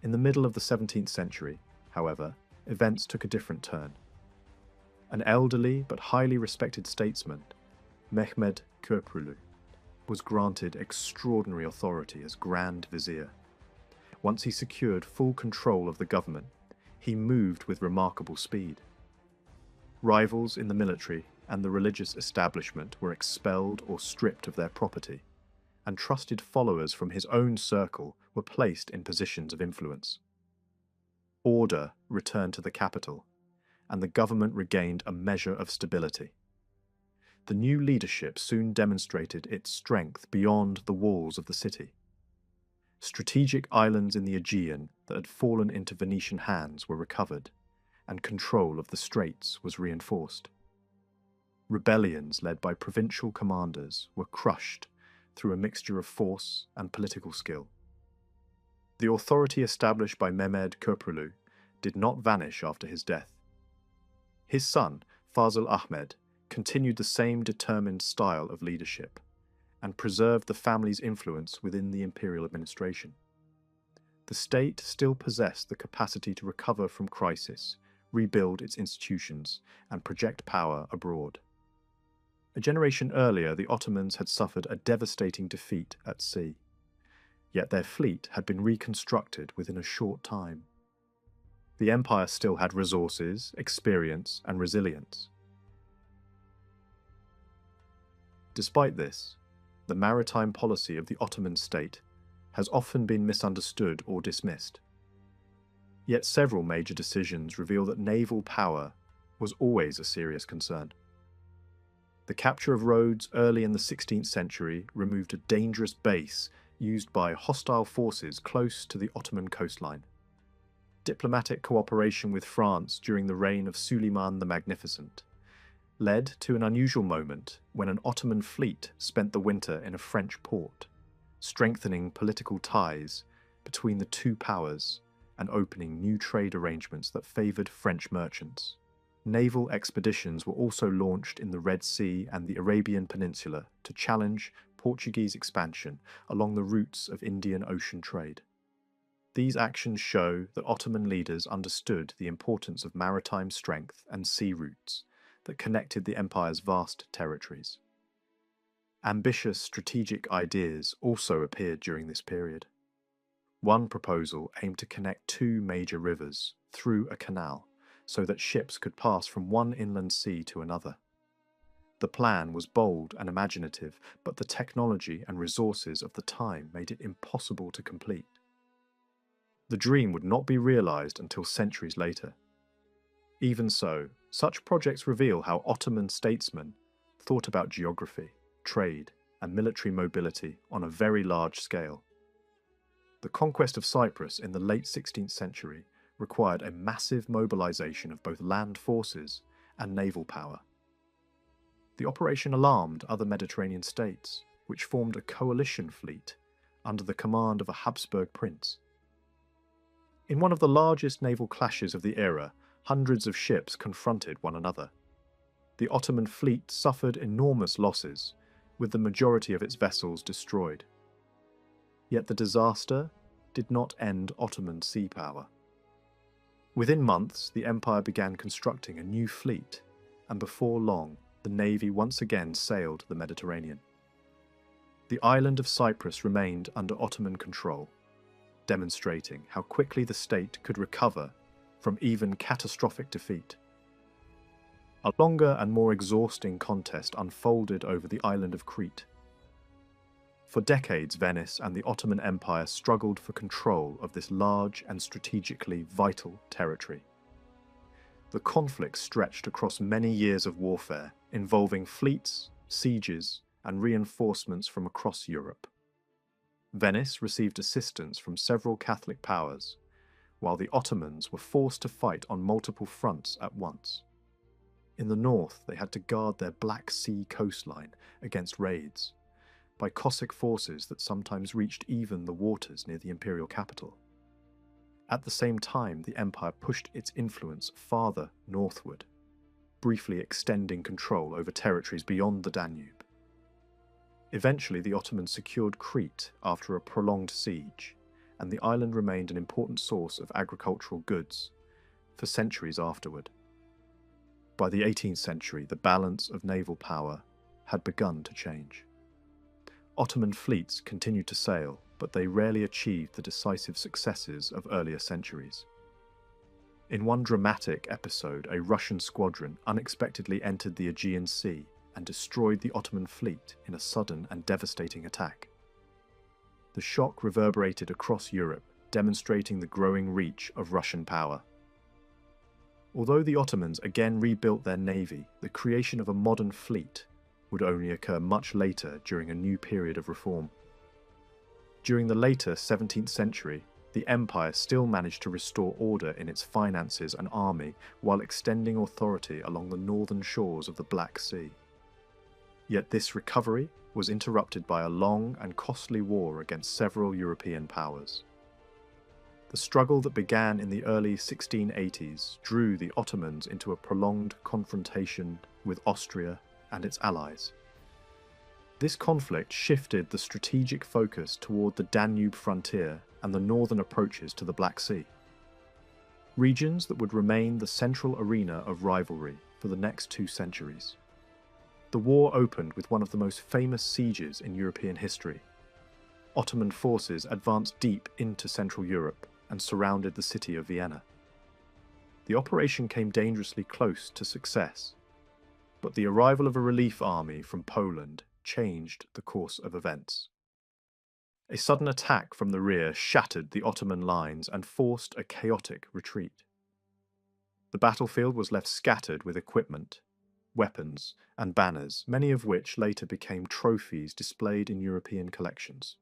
In the middle of the 17th century, however, events took a different turn. An elderly but highly respected statesman, Mehmed Köprülü, was granted extraordinary authority as Grand Vizier. Once he secured full control of the government, he moved with remarkable speed. Rivals in the military and the religious establishment were expelled or stripped of their property, and trusted followers from his own circle were placed in positions of influence. Order returned to the capital, and the government regained a measure of stability. The new leadership soon demonstrated its strength beyond the walls of the city. Strategic islands in the Aegean that had fallen into Venetian hands were recovered, and control of the straits was reinforced. Rebellions led by provincial commanders were crushed through a mixture of force and political skill. The authority established by Mehmed Köprülü did not vanish after his death. His son, Fazıl Ahmed, continued the same determined style of leadership and preserved the family's influence within the imperial administration. The state still possessed the capacity to recover from crisis, rebuild its institutions, and project power abroad. A generation earlier, the Ottomans had suffered a devastating defeat at sea, yet their fleet had been reconstructed within a short time. The empire still had resources, experience, and resilience. Despite this, the maritime policy of the Ottoman state has often been misunderstood or dismissed. Yet several major decisions reveal that naval power was always a serious concern. The capture of Rhodes early in the 16th century removed a dangerous base used by hostile forces close to the Ottoman coastline. Diplomatic cooperation with France during the reign of Suleiman the Magnificent led to an unusual moment when an Ottoman fleet spent the winter in a French port, strengthening political ties between the two powers and opening new trade arrangements that favoured French merchants. Naval expeditions were also launched in the Red Sea and the Arabian Peninsula to challenge Portuguese expansion along the routes of Indian Ocean trade. These actions show that Ottoman leaders understood the importance of maritime strength and sea routes that connected the empire's vast territories. Ambitious strategic ideas also appeared during this period. One proposal aimed to connect two major rivers through a canal so that ships could pass from one inland sea to another. The plan was bold and imaginative, but the technology and resources of the time made it impossible to complete. The dream would not be realized until centuries later. Even so, such projects reveal how Ottoman statesmen thought about geography, trade, and military mobility on a very large scale. The conquest of Cyprus in the late 16th century required a massive mobilization of both land forces and naval power. The operation alarmed other Mediterranean states, which formed a coalition fleet under the command of a Habsburg prince. In one of the largest naval clashes of the era, hundreds of ships confronted one another. The Ottoman fleet suffered enormous losses, with the majority of its vessels destroyed. Yet the disaster did not end Ottoman sea power. Within months, the empire began constructing a new fleet, and before long, the navy once again sailed the Mediterranean. The island of Cyprus remained under Ottoman control, demonstrating how quickly the state could recover from even catastrophic defeat. A longer and more exhausting contest unfolded over the island of Crete. For decades, Venice and the Ottoman Empire struggled for control of this large and strategically vital territory. The conflict stretched across many years of warfare, involving fleets, sieges, and reinforcements from across Europe. Venice received assistance from several Catholic powers, while the Ottomans were forced to fight on multiple fronts at once. In the north, they had to guard their Black Sea coastline against raids by Cossack forces that sometimes reached even the waters near the imperial capital. At the same time, the empire pushed its influence farther northward, briefly extending control over territories beyond the Danube. Eventually, the Ottomans secured Crete after a prolonged siege, and the island remained an important source of agricultural goods for centuries afterward. By the 18th century, the balance of naval power had begun to change. Ottoman fleets continued to sail, but they rarely achieved the decisive successes of earlier centuries. In one dramatic episode, a Russian squadron unexpectedly entered the Aegean Sea and destroyed the Ottoman fleet in a sudden and devastating attack. The shock reverberated across Europe, demonstrating the growing reach of Russian power. Although the Ottomans again rebuilt their navy, the creation of a modern fleet would only occur much later during a new period of reform. During the later 17th century, the empire still managed to restore order in its finances and army while extending authority along the northern shores of the Black Sea. Yet this recovery was interrupted by a long and costly war against several European powers. The struggle that began in the early 1680s drew the Ottomans into a prolonged confrontation with Austria and its allies. This conflict shifted the strategic focus toward the Danube frontier and the northern approaches to the Black Sea, regions that would remain the central arena of rivalry for the next 2 centuries. The war opened with one of the most famous sieges in European history. Ottoman forces advanced deep into Central Europe and surrounded the city of Vienna. The operation came dangerously close to success, but the arrival of a relief army from Poland changed the course of events. A sudden attack from the rear shattered the Ottoman lines and forced a chaotic retreat. The battlefield was left scattered with equipment, weapons, and banners, many of which later became trophies displayed in European collections.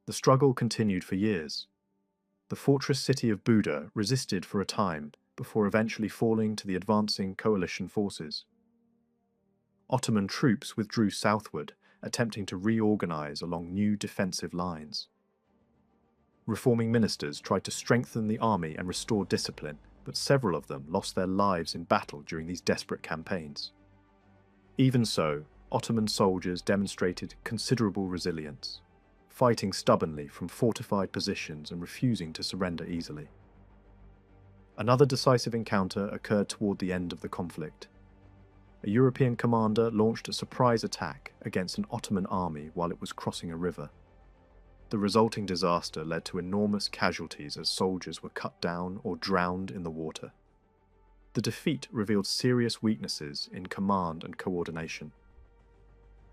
The struggle continued for years. The fortress city of Buda resisted for a time, before eventually falling to the advancing coalition forces. Ottoman troops withdrew southward, attempting to reorganize along new defensive lines. Reforming ministers tried to strengthen the army and restore discipline, but several of them lost their lives in battle during these desperate campaigns. Even so, Ottoman soldiers demonstrated considerable resilience, fighting stubbornly from fortified positions and refusing to surrender easily. Another decisive encounter occurred toward the end of the conflict. A European commander launched a surprise attack against an Ottoman army while it was crossing a river. The resulting disaster led to enormous casualties as soldiers were cut down or drowned in the water. The defeat revealed serious weaknesses in command and coordination.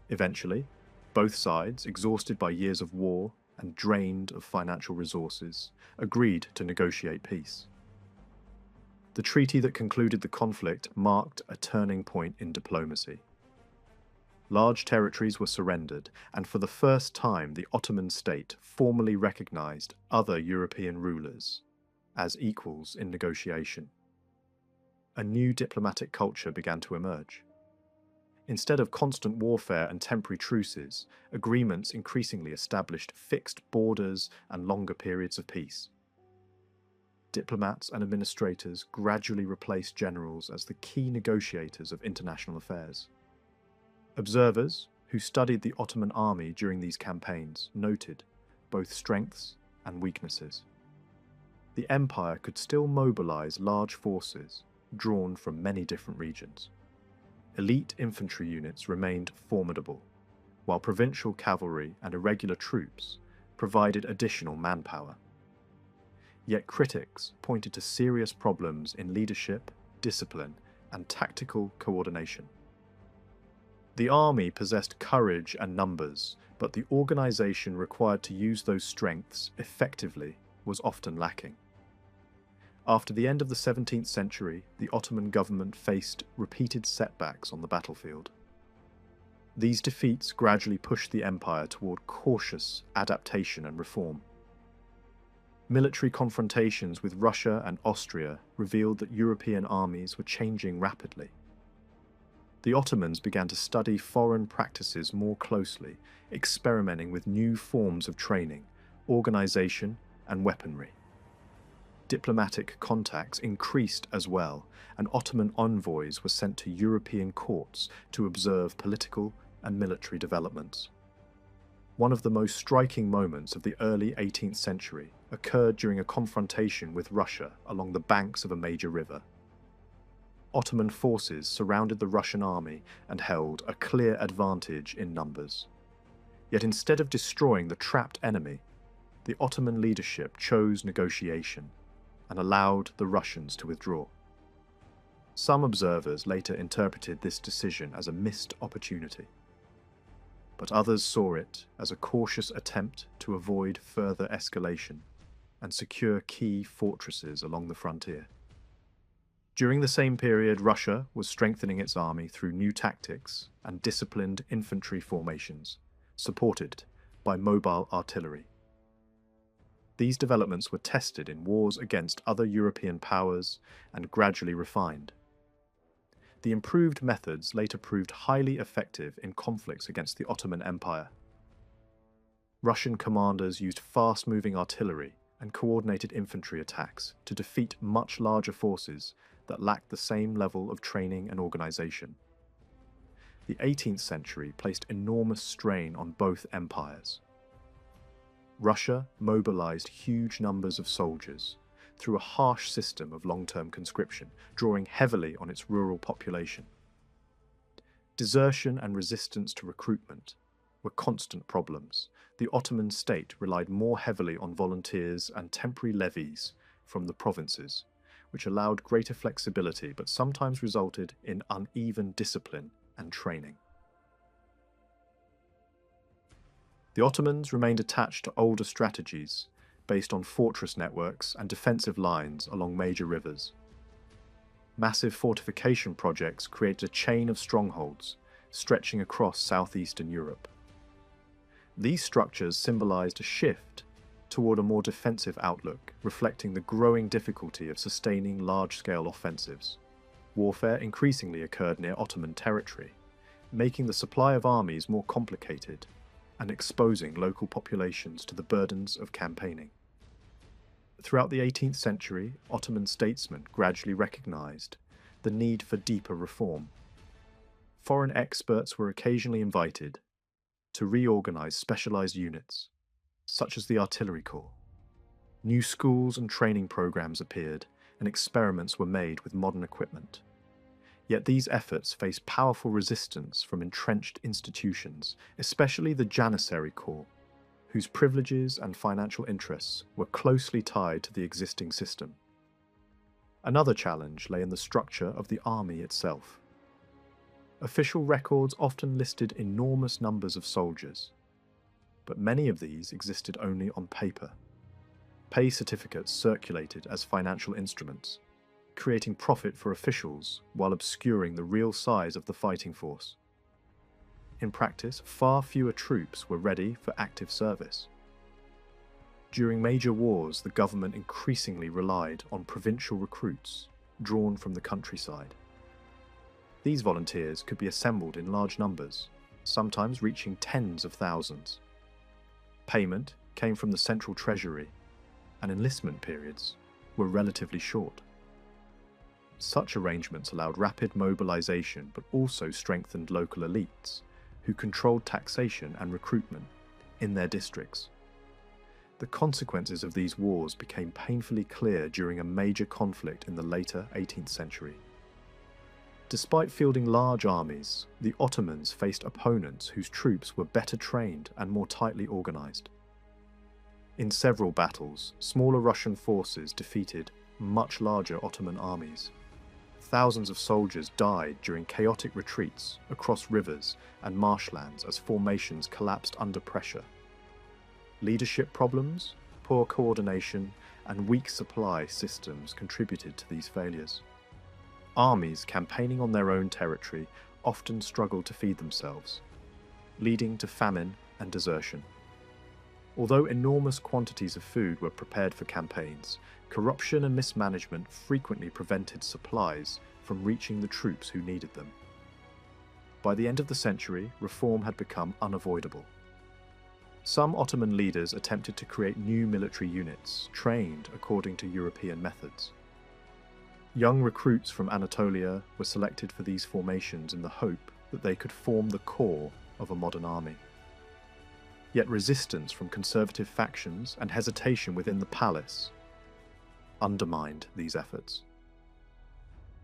Eventually, both sides, exhausted by years of war and drained of financial resources, agreed to negotiate peace. The treaty that concluded the conflict marked a turning point in diplomacy. Large territories were surrendered, and for the first time the Ottoman state formally recognized other European rulers as equals in negotiation. A new diplomatic culture began to emerge. Instead of constant warfare and temporary truces, agreements increasingly established fixed borders and longer periods of peace. Diplomats and administrators gradually replaced generals as the key negotiators of international affairs. Observers who studied the Ottoman army during these campaigns noted both strengths and weaknesses. The empire could still mobilize large forces drawn from many different regions. Elite infantry units remained formidable, while provincial cavalry and irregular troops provided additional manpower. Yet critics pointed to serious problems in leadership, discipline, and tactical coordination. The army possessed courage and numbers, but the organization required to use those strengths effectively was often lacking. After the end of the 17th century, the Ottoman government faced repeated setbacks on the battlefield. These defeats gradually pushed the empire toward cautious adaptation and reform. Military confrontations with Russia and Austria revealed that European armies were changing rapidly. The Ottomans began to study foreign practices more closely, experimenting with new forms of training, organization, and weaponry. Diplomatic contacts increased as well, and Ottoman envoys were sent to European courts to observe political and military developments. One of the most striking moments of the early 18th century occurred during a confrontation with Russia along the banks of a major river. Ottoman forces surrounded the Russian army and held a clear advantage in numbers. Yet instead of destroying the trapped enemy, the Ottoman leadership chose negotiation and allowed the Russians to withdraw. Some observers later interpreted this decision as a missed opportunity, but others saw it as a cautious attempt to avoid further escalation and secure key fortresses along the frontier. During the same period, Russia was strengthening its army through new tactics and disciplined infantry formations, supported by mobile artillery. These developments were tested in wars against other European powers and gradually refined. The improved methods later proved highly effective in conflicts against the Ottoman Empire. Russian commanders used fast-moving artillery and coordinated infantry attacks to defeat much larger forces that lacked the same level of training and organization. The 18th century placed enormous strain on both empires. Russia mobilized huge numbers of soldiers through a harsh system of long-term conscription, drawing heavily on its rural population. Desertion and resistance to recruitment were constant problems. The Ottoman state relied more heavily on volunteers and temporary levies from the provinces, which allowed greater flexibility but sometimes resulted in uneven discipline and training. The Ottomans remained attached to older strategies based on fortress networks and defensive lines along major rivers. Massive fortification projects created a chain of strongholds stretching across southeastern Europe. These structures symbolized a shift toward a more defensive outlook, reflecting the growing difficulty of sustaining large-scale offensives. Warfare increasingly occurred near Ottoman territory, making the supply of armies more complicated and exposing local populations to the burdens of campaigning. Throughout the 18th century, Ottoman statesmen gradually recognized the need for deeper reform. Foreign experts were occasionally invited to reorganize specialized units, such as the artillery corps. New schools and training programs appeared, and experiments were made with modern equipment. Yet these efforts faced powerful resistance from entrenched institutions, especially the Janissary Corps, whose privileges and financial interests were closely tied to the existing system. Another challenge lay in the structure of the army itself. Official records often listed enormous numbers of soldiers, but many of these existed only on paper. Pay certificates circulated as financial instruments, creating profit for officials while obscuring the real size of the fighting force. In practice, far fewer troops were ready for active service. During major wars, the government increasingly relied on provincial recruits drawn from the countryside. These volunteers could be assembled in large numbers, sometimes reaching tens of thousands. Payment came from the central treasury, and enlistment periods were relatively short. Such arrangements allowed rapid mobilization but also strengthened local elites, who controlled taxation and recruitment in their districts. The consequences of these wars became painfully clear during a major conflict in the later 18th century. Despite fielding large armies, the Ottomans faced opponents whose troops were better trained and more tightly organized. In several battles, smaller Russian forces defeated much larger Ottoman armies. Thousands of soldiers died during chaotic retreats across rivers and marshlands as formations collapsed under pressure. Leadership problems, poor coordination, and weak supply systems contributed to these failures. Armies campaigning on their own territory often struggled to feed themselves, leading to famine and desertion. Although enormous quantities of food were prepared for campaigns, corruption and mismanagement frequently prevented supplies from reaching the troops who needed them. By the end of the century, reform had become unavoidable. Some Ottoman leaders attempted to create new military units, trained according to European methods. Young recruits from Anatolia were selected for these formations in the hope that they could form the core of a modern army. Yet resistance from conservative factions and hesitation within the palace undermined these efforts.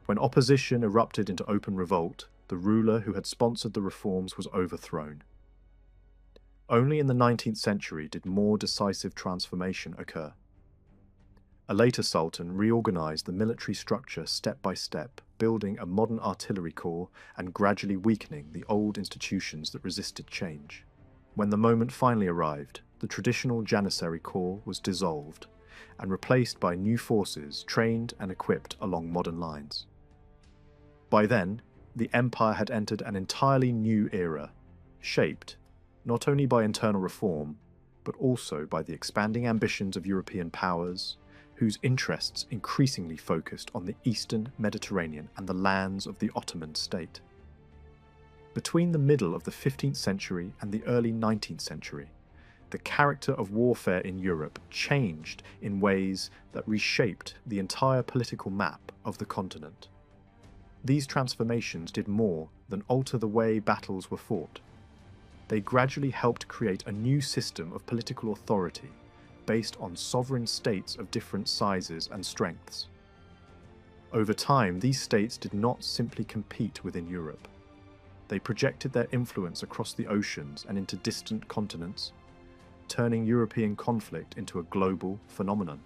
When opposition erupted into open revolt, the ruler who had sponsored the reforms was overthrown. Only in the 19th century did more decisive transformation occur. A later sultan reorganized the military structure step by step, building a modern artillery corps and gradually weakening the old institutions that resisted change. When the moment finally arrived, the traditional Janissary Corps was dissolved and replaced by new forces trained and equipped along modern lines. By then, the empire had entered an entirely new era, shaped not only by internal reform, but also by the expanding ambitions of European powers, whose interests increasingly focused on the Eastern Mediterranean and the lands of the Ottoman state. Between the middle of the 15th century and the early 19th century, the character of warfare in Europe changed in ways that reshaped the entire political map of the continent. These transformations did more than alter the way battles were fought. They gradually helped create a new system of political authority based on sovereign states of different sizes and strengths. Over time, these states did not simply compete within Europe. They projected their influence across the oceans and into distant continents, turning European conflict into a global phenomenon.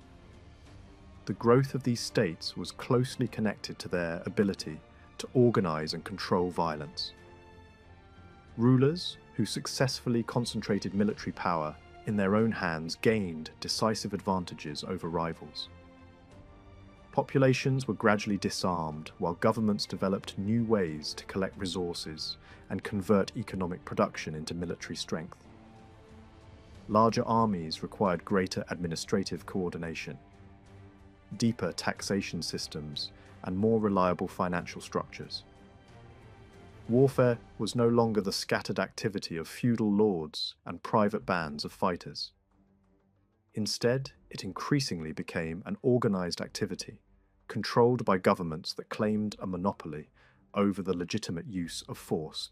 The growth of these states was closely connected to their ability to organize and control violence. Rulers who successfully concentrated military power in their own hands gained decisive advantages over rivals. Populations were gradually disarmed while governments developed new ways to collect resources and convert economic production into military strength. Larger armies required greater administrative coordination, deeper taxation systems, and more reliable financial structures. Warfare was no longer the scattered activity of feudal lords and private bands of fighters. Instead, it increasingly became an organized activity, controlled by governments that claimed a monopoly over the legitimate use of force.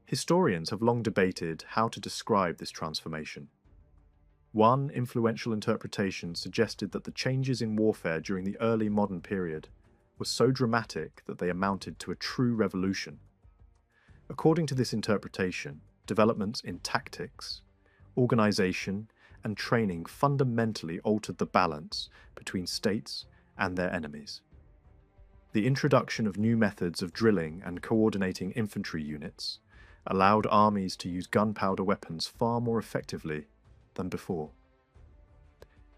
Historians have long debated how to describe this transformation. One influential interpretation suggested that the changes in warfare during the early modern period were so dramatic that they amounted to a true revolution. According to this interpretation, developments in tactics, organization, and training fundamentally altered the balance between states and their enemies. The introduction of new methods of drilling and coordinating infantry units allowed armies to use gunpowder weapons far more effectively than before.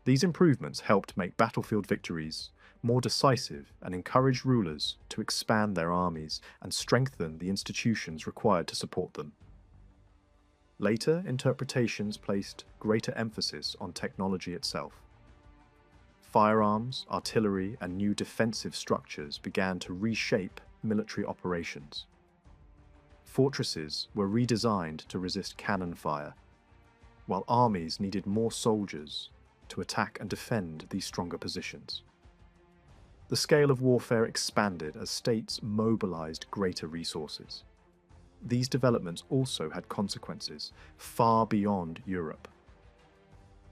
These improvements helped make battlefield victories more decisive and encouraged rulers to expand their armies and strengthen the institutions required to support them. Later interpretations placed greater emphasis on technology itself. Firearms, artillery, and new defensive structures began to reshape military operations. Fortresses were redesigned to resist cannon fire, while armies needed more soldiers to attack and defend these stronger positions. The scale of warfare expanded as states mobilized greater resources. These developments also had consequences far beyond Europe.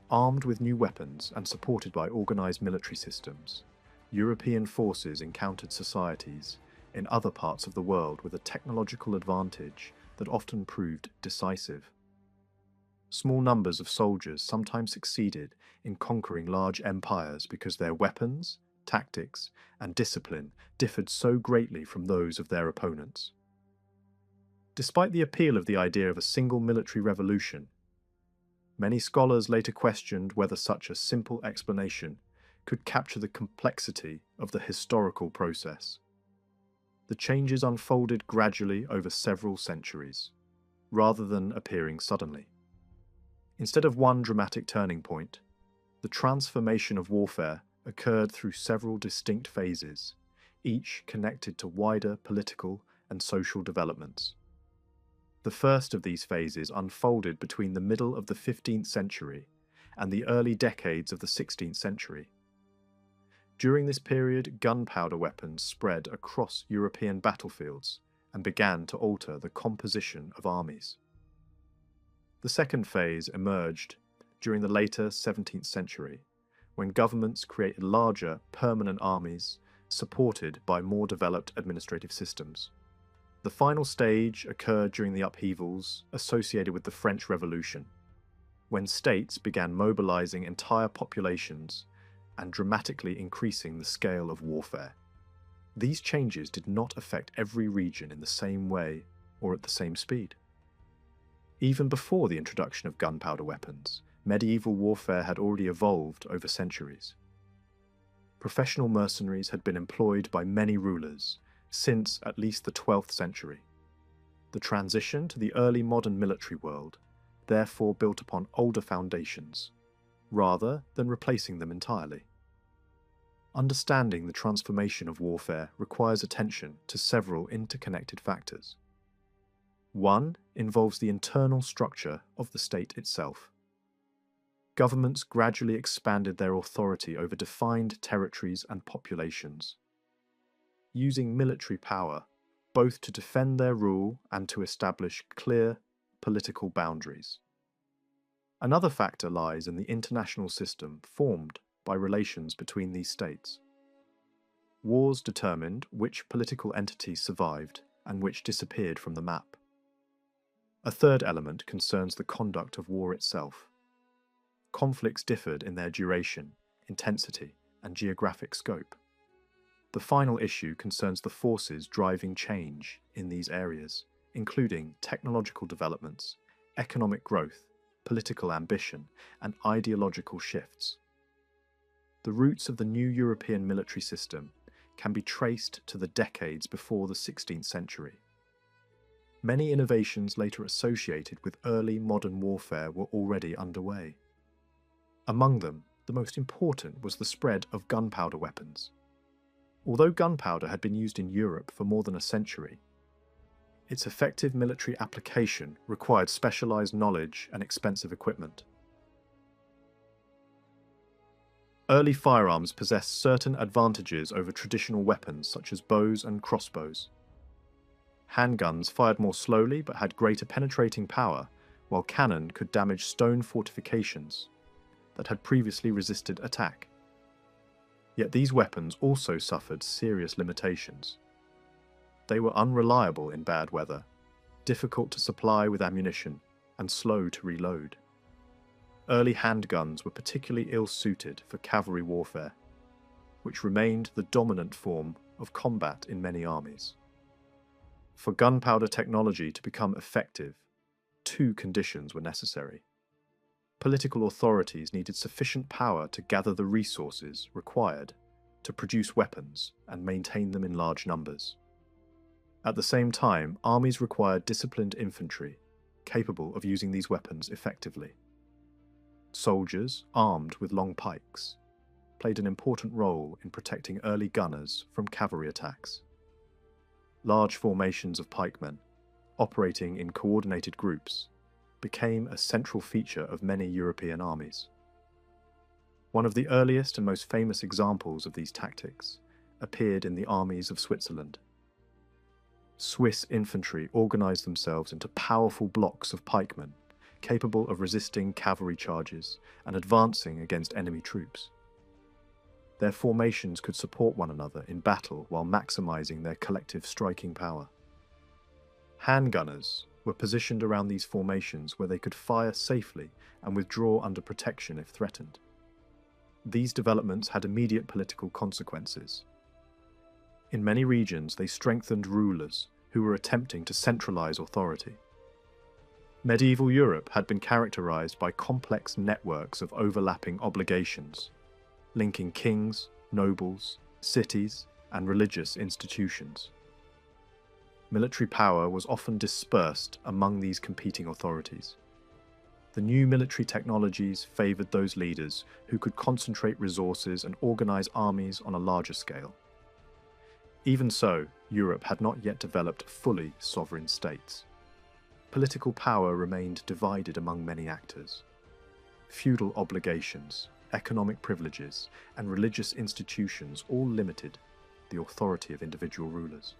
Armed with new weapons and supported by organized military systems, European forces encountered societies in other parts of the world with a technological advantage that often proved decisive. Small numbers of soldiers sometimes succeeded in conquering large empires because their weapons, tactics, and discipline differed so greatly from those of their opponents. Despite the appeal of the idea of a single military revolution, many scholars later questioned whether such a simple explanation could capture the complexity of the historical process. The changes unfolded gradually over several centuries, rather than appearing suddenly. Instead of one dramatic turning point, the transformation of warfare occurred through several distinct phases, each connected to wider political and social developments. The first of these phases unfolded between the middle of the 15th century and the early decades of the 16th century. During this period, gunpowder weapons spread across European battlefields and began to alter the composition of armies. The second phase emerged during the later 17th century, when governments created larger, permanent armies supported by more developed administrative systems. The final stage occurred during the upheavals associated with the French Revolution, when states began mobilizing entire populations and dramatically increasing the scale of warfare. These changes did not affect every region in the same way or at the same speed. Even before the introduction of gunpowder weapons, medieval warfare had already evolved over centuries. Professional mercenaries had been employed by many rulers since at least the 12th century. The transition to the early modern military world therefore built upon older foundations, rather than replacing them entirely. Understanding the transformation of warfare requires attention to several interconnected factors. One involves the internal structure of the state itself. Governments gradually expanded their authority over defined territories and populations, using military power both to defend their rule and to establish clear political boundaries. Another factor lies in the international system formed by relations between these states. Wars determined which political entities survived and which disappeared from the map. A third element concerns the conduct of war itself. Conflicts differed in their duration, intensity, and geographic scope. The final issue concerns the forces driving change in these areas, including technological developments, economic growth, political ambition, and ideological shifts. The roots of the new European military system can be traced to the decades before the 16th century. Many innovations later associated with early modern warfare were already underway. Among them, the most important was the spread of gunpowder weapons. Although gunpowder had been used in Europe for more than a century, its effective military application required specialized knowledge and expensive equipment. Early firearms possessed certain advantages over traditional weapons such as bows and crossbows. Handguns fired more slowly but had greater penetrating power, while cannon could damage stone fortifications that had previously resisted attack. Yet these weapons also suffered serious limitations. They were unreliable in bad weather, difficult to supply with ammunition, and slow to reload. Early handguns were particularly ill-suited for cavalry warfare, which remained the dominant form of combat in many armies. For gunpowder technology to become effective, two conditions were necessary. Political authorities needed sufficient power to gather the resources required to produce weapons and maintain them in large numbers. At the same time, armies required disciplined infantry, capable of using these weapons effectively. Soldiers, armed with long pikes, played an important role in protecting early gunners from cavalry attacks. Large formations of pikemen, operating in coordinated groups, became a central feature of many European armies. One of the earliest and most famous examples of these tactics appeared in the armies of Switzerland. Swiss infantry organized themselves into powerful blocks of pikemen, capable of resisting cavalry charges and advancing against enemy troops. Their formations could support one another in battle while maximizing their collective striking power. Handgunners were positioned around these formations where they could fire safely and withdraw under protection if threatened. These developments had immediate political consequences. In many regions, they strengthened rulers who were attempting to centralize authority. Medieval Europe had been characterized by complex networks of overlapping obligations, linking kings, nobles, cities, and religious institutions. Military power was often dispersed among these competing authorities. The new military technologies favored those leaders who could concentrate resources and organize armies on a larger scale. Even so, Europe had not yet developed fully sovereign states. Political power remained divided among many actors. Feudal obligations, economic privileges, and religious institutions all limited the authority of individual rulers.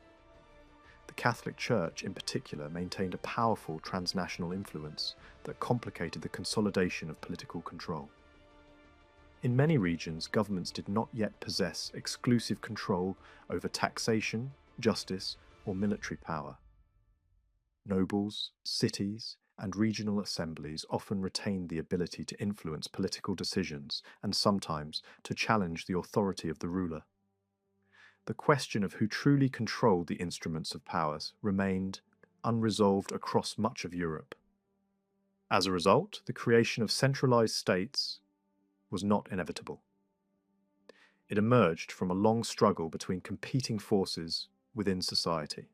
The Catholic Church, in particular, maintained a powerful transnational influence that complicated the consolidation of political control. In many regions, governments did not yet possess exclusive control over taxation, justice, or military power. Nobles, cities, and regional assemblies often retained the ability to influence political decisions and sometimes to challenge the authority of the ruler. The question of who truly controlled the instruments of power remained unresolved across much of Europe. As a result, the creation of centralized states was not inevitable. It emerged from a long struggle between competing forces within society.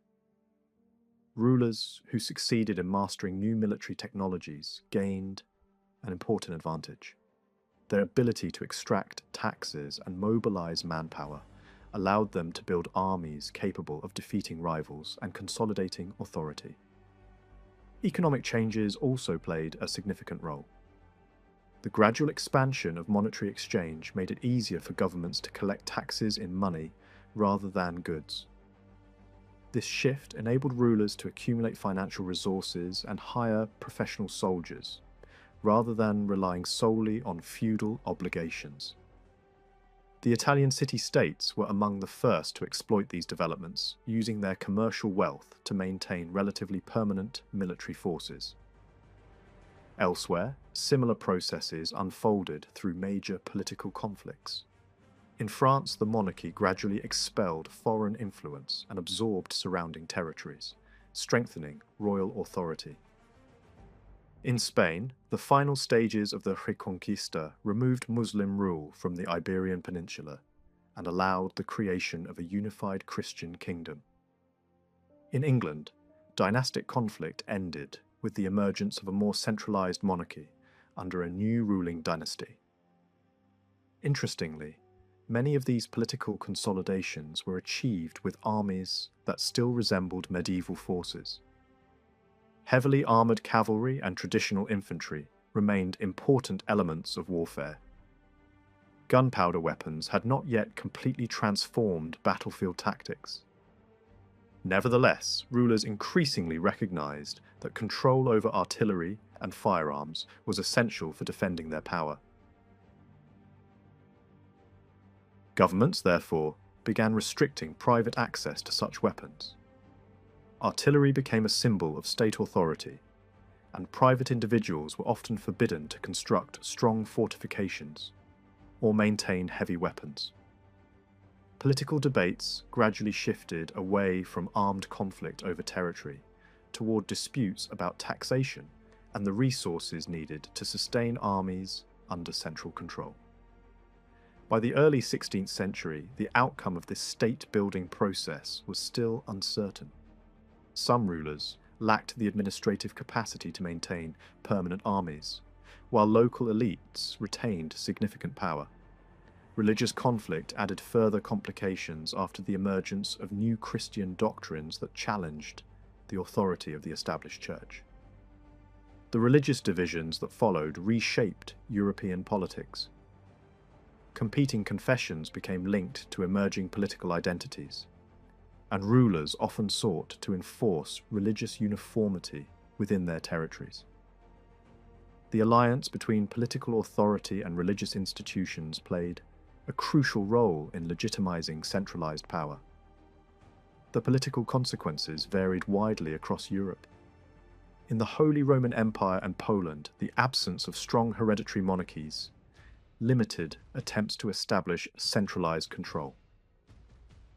Rulers who succeeded in mastering new military technologies gained an important advantage. Their ability to extract taxes and mobilize manpower allowed them to build armies capable of defeating rivals and consolidating authority. Economic changes also played a significant role. The gradual expansion of monetary exchange made it easier for governments to collect taxes in money rather than goods. This shift enabled rulers to accumulate financial resources and hire professional soldiers, rather than relying solely on feudal obligations. The Italian city-states were among the first to exploit these developments, using their commercial wealth to maintain relatively permanent military forces. Elsewhere, similar processes unfolded through major political conflicts. In France, the monarchy gradually expelled foreign influence and absorbed surrounding territories, strengthening royal authority. In Spain, the final stages of the Reconquista removed Muslim rule from the Iberian Peninsula and allowed the creation of a unified Christian kingdom. In England, dynastic conflict ended with the emergence of a more centralized monarchy under a new ruling dynasty. Interestingly, many of these political consolidations were achieved with armies that still resembled medieval forces. Heavily armoured cavalry and traditional infantry remained important elements of warfare. Gunpowder weapons had not yet completely transformed battlefield tactics. Nevertheless, rulers increasingly recognized that control over artillery and firearms was essential for defending their power. Governments, therefore, began restricting private access to such weapons. Artillery became a symbol of state authority, and private individuals were often forbidden to construct strong fortifications or maintain heavy weapons. Political debates gradually shifted away from armed conflict over territory toward disputes about taxation and the resources needed to sustain armies under central control. By the early 16th century, the outcome of this state-building process was still uncertain. Some rulers lacked the administrative capacity to maintain permanent armies, while local elites retained significant power. Religious conflict added further complications after the emergence of new Christian doctrines that challenged the authority of the established church. The religious divisions that followed reshaped European politics. Competing confessions became linked to emerging political identities, and rulers often sought to enforce religious uniformity within their territories. The alliance between political authority and religious institutions played a crucial role in legitimizing centralized power. The political consequences varied widely across Europe. In the Holy Roman Empire and Poland, the absence of strong hereditary monarchies limited attempts to establish centralized control.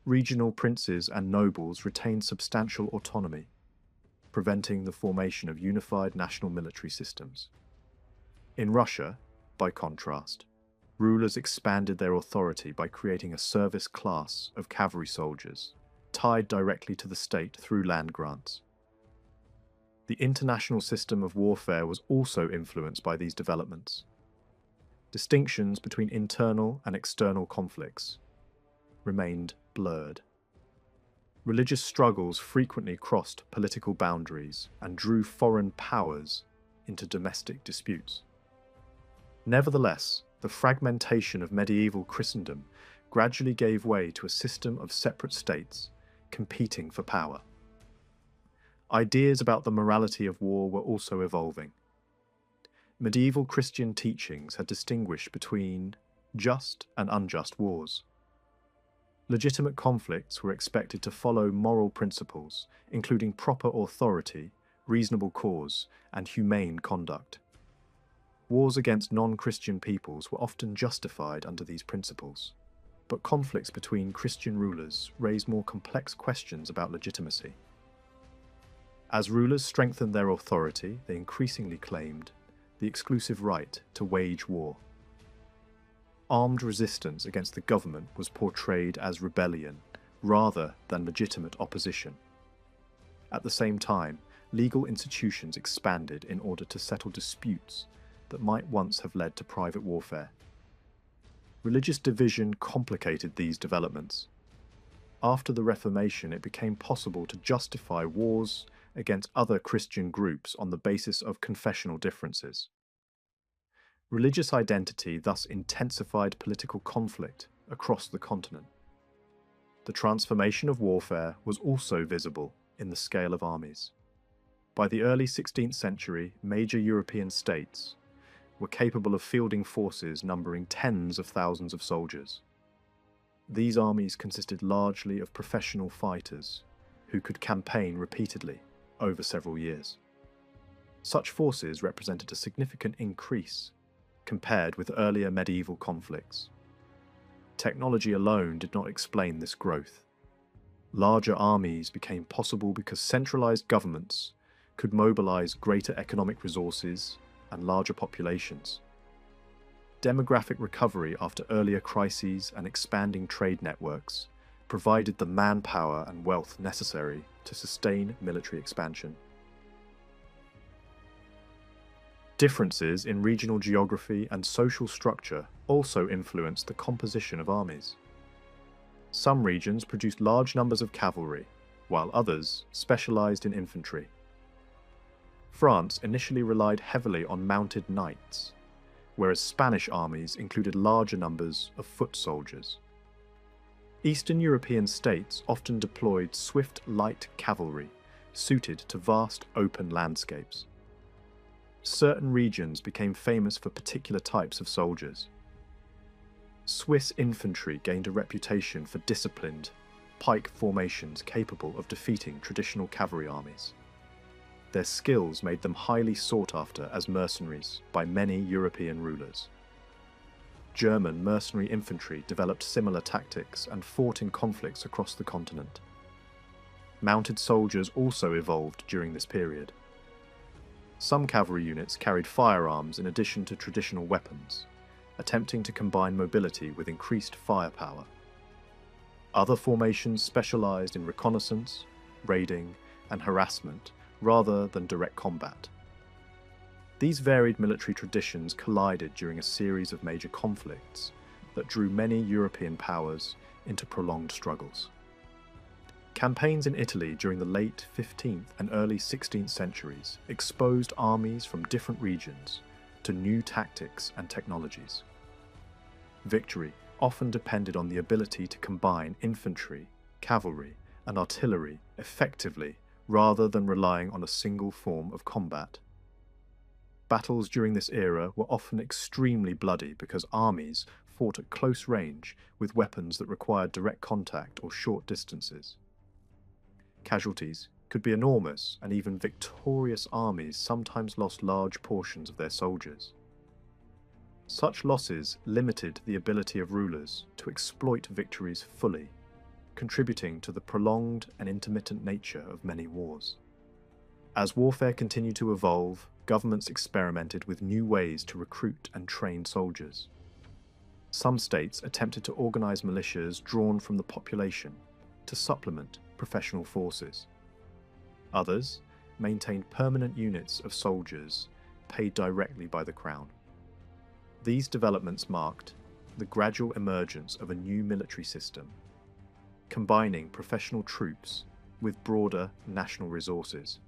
Regional princes and nobles retained substantial autonomy, preventing the formation of unified national military systems. In Russia, by contrast, rulers expanded their authority by creating a service class of cavalry soldiers, tied directly to the state through land grants. The international system of warfare was also influenced by these developments. Distinctions between internal and external conflicts remained blurred. Religious struggles frequently crossed political boundaries and drew foreign powers into domestic disputes. Nevertheless, the fragmentation of medieval Christendom gradually gave way to a system of separate states competing for power. Ideas about the morality of war were also evolving. Medieval Christian teachings had distinguished between just and unjust wars. Legitimate conflicts were expected to follow moral principles, including proper authority, reasonable cause, and humane conduct. Wars against non-Christian peoples were often justified under these principles, but conflicts between Christian rulers raised more complex questions about legitimacy. As rulers strengthened their authority, they increasingly claimed the exclusive right to wage war. Armed resistance against the government was portrayed as rebellion rather than legitimate opposition. At the same time, legal institutions expanded in order to settle disputes that might once have led to private warfare. Religious division complicated these developments. After the Reformation, it became possible to justify wars against other Christian groups on the basis of confessional differences. Religious identity thus intensified political conflict across the continent. The transformation of warfare was also visible in the scale of armies. By the early 16th century, major European states were capable of fielding forces numbering tens of thousands of soldiers. These armies consisted largely of professional fighters who could campaign repeatedly over several years. Such forces represented a significant increase compared with earlier medieval conflicts. Technology alone did not explain this growth. Larger armies became possible because centralized governments could mobilize greater economic resources and larger populations. Demographic recovery after earlier crises and expanding trade networks provided the manpower and wealth necessary to sustain military expansion. Differences in regional geography and social structure also influenced the composition of armies. Some regions produced large numbers of cavalry, while others specialized in infantry. France initially relied heavily on mounted knights, whereas Spanish armies included larger numbers of foot soldiers. Eastern European states often deployed swift light cavalry, suited to vast open landscapes. Certain regions became famous for particular types of soldiers. Swiss infantry gained a reputation for disciplined, pike formations capable of defeating traditional cavalry armies. Their skills made them highly sought after as mercenaries by many European rulers. German mercenary infantry developed similar tactics and fought in conflicts across the continent. Mounted soldiers also evolved during this period. Some cavalry units carried firearms in addition to traditional weapons, attempting to combine mobility with increased firepower. Other formations specialized in reconnaissance, raiding, and harassment rather than direct combat. These varied military traditions collided during a series of major conflicts that drew many European powers into prolonged struggles. Campaigns in Italy during the late 15th and early 16th centuries exposed armies from different regions to new tactics and technologies. Victory often depended on the ability to combine infantry, cavalry, and artillery effectively rather than relying on a single form of combat. Battles during this era were often extremely bloody because armies fought at close range with weapons that required direct contact or short distances. Casualties could be enormous, and even victorious armies sometimes lost large portions of their soldiers. Such losses limited the ability of rulers to exploit victories fully, contributing to the prolonged and intermittent nature of many wars. As warfare continued to evolve, governments experimented with new ways to recruit and train soldiers. Some states attempted to organize militias drawn from the population to supplement professional forces. Others maintained permanent units of soldiers paid directly by the crown. These developments marked the gradual emergence of a new military system, combining professional troops with broader national resources.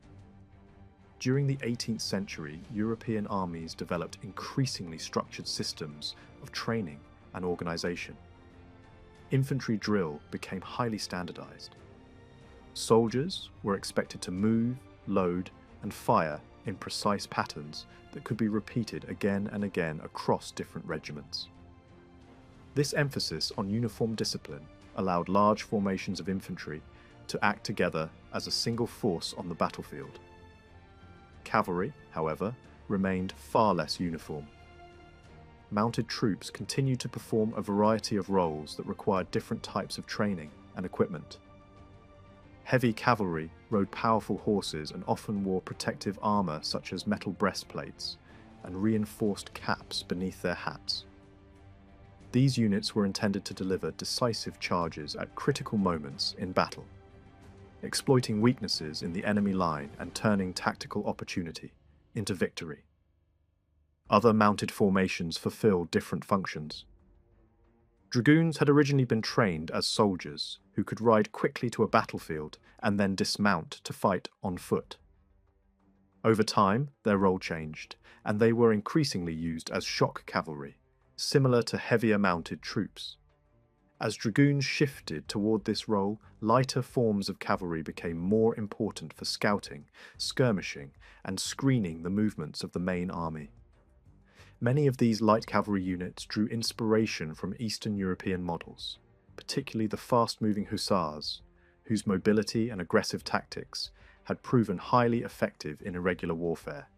During the 18th century, European armies developed increasingly structured systems of training and organization. Infantry drill became highly standardized. Soldiers were expected to move, load, and fire in precise patterns that could be repeated again and again across different regiments. This emphasis on uniform discipline allowed large formations of infantry to act together as a single force on the battlefield. Cavalry, however, remained far less uniform. Mounted troops continued to perform a variety of roles that required different types of training and equipment. Heavy cavalry rode powerful horses and often wore protective armor such as metal breastplates and reinforced caps beneath their hats. These units were intended to deliver decisive charges at critical moments in battle, exploiting weaknesses in the enemy line and turning tactical opportunity into victory. Other mounted formations fulfilled different functions. Dragoons had originally been trained as soldiers who could ride quickly to a battlefield and then dismount to fight on foot. Over time, their role changed, and they were increasingly used as shock cavalry, similar to heavier mounted troops. As dragoons shifted toward this role, lighter forms of cavalry became more important for scouting, skirmishing, and screening the movements of the main army. Many of these light cavalry units drew inspiration from Eastern European models, particularly the fast-moving hussars, whose mobility and aggressive tactics had proven highly effective in irregular warfare.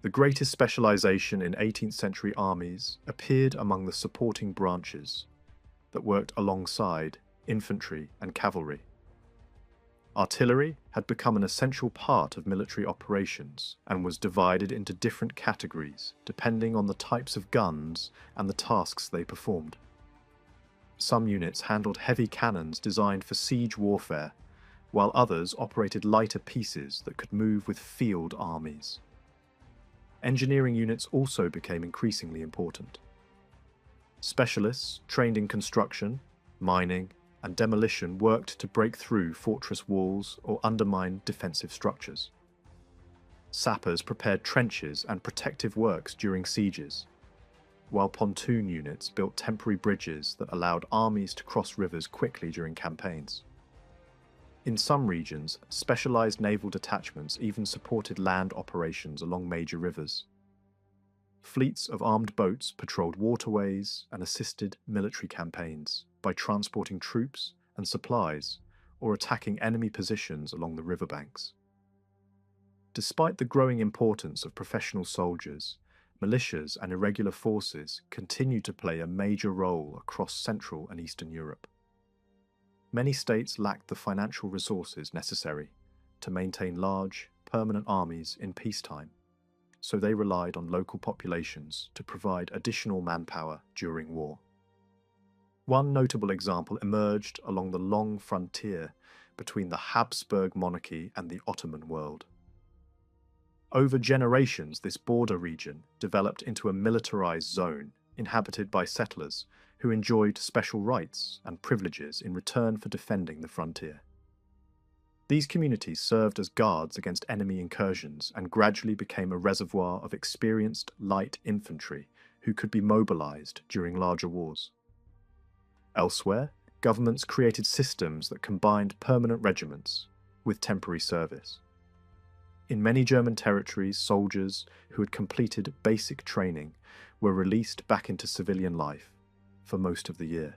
The greatest specialization in 18th century armies appeared among the supporting branches that worked alongside infantry and cavalry. Artillery had become an essential part of military operations and was divided into different categories depending on the types of guns and the tasks they performed. Some units handled heavy cannons designed for siege warfare, while others operated lighter pieces that could move with field armies. Engineering units also became increasingly important. Specialists trained in construction, mining, and demolition worked to break through fortress walls or undermine defensive structures. Sappers prepared trenches and protective works during sieges, while pontoon units built temporary bridges that allowed armies to cross rivers quickly during campaigns. In some regions, specialized naval detachments even supported land operations along major rivers. Fleets of armed boats patrolled waterways and assisted military campaigns by transporting troops and supplies or attacking enemy positions along the riverbanks. Despite the growing importance of professional soldiers, militias and irregular forces continued to play a major role across Central and Eastern Europe. Many states lacked the financial resources necessary to maintain large, permanent armies in peacetime, so they relied on local populations to provide additional manpower during war. One notable example emerged along the long frontier between the Habsburg monarchy and the Ottoman world. Over generations, this border region developed into a militarized zone inhabited by settlers who enjoyed special rights and privileges in return for defending the frontier. These communities served as guards against enemy incursions and gradually became a reservoir of experienced light infantry who could be mobilized during larger wars. Elsewhere, governments created systems that combined permanent regiments with temporary service. In many German territories, soldiers who had completed basic training were released back into civilian life for most of the year.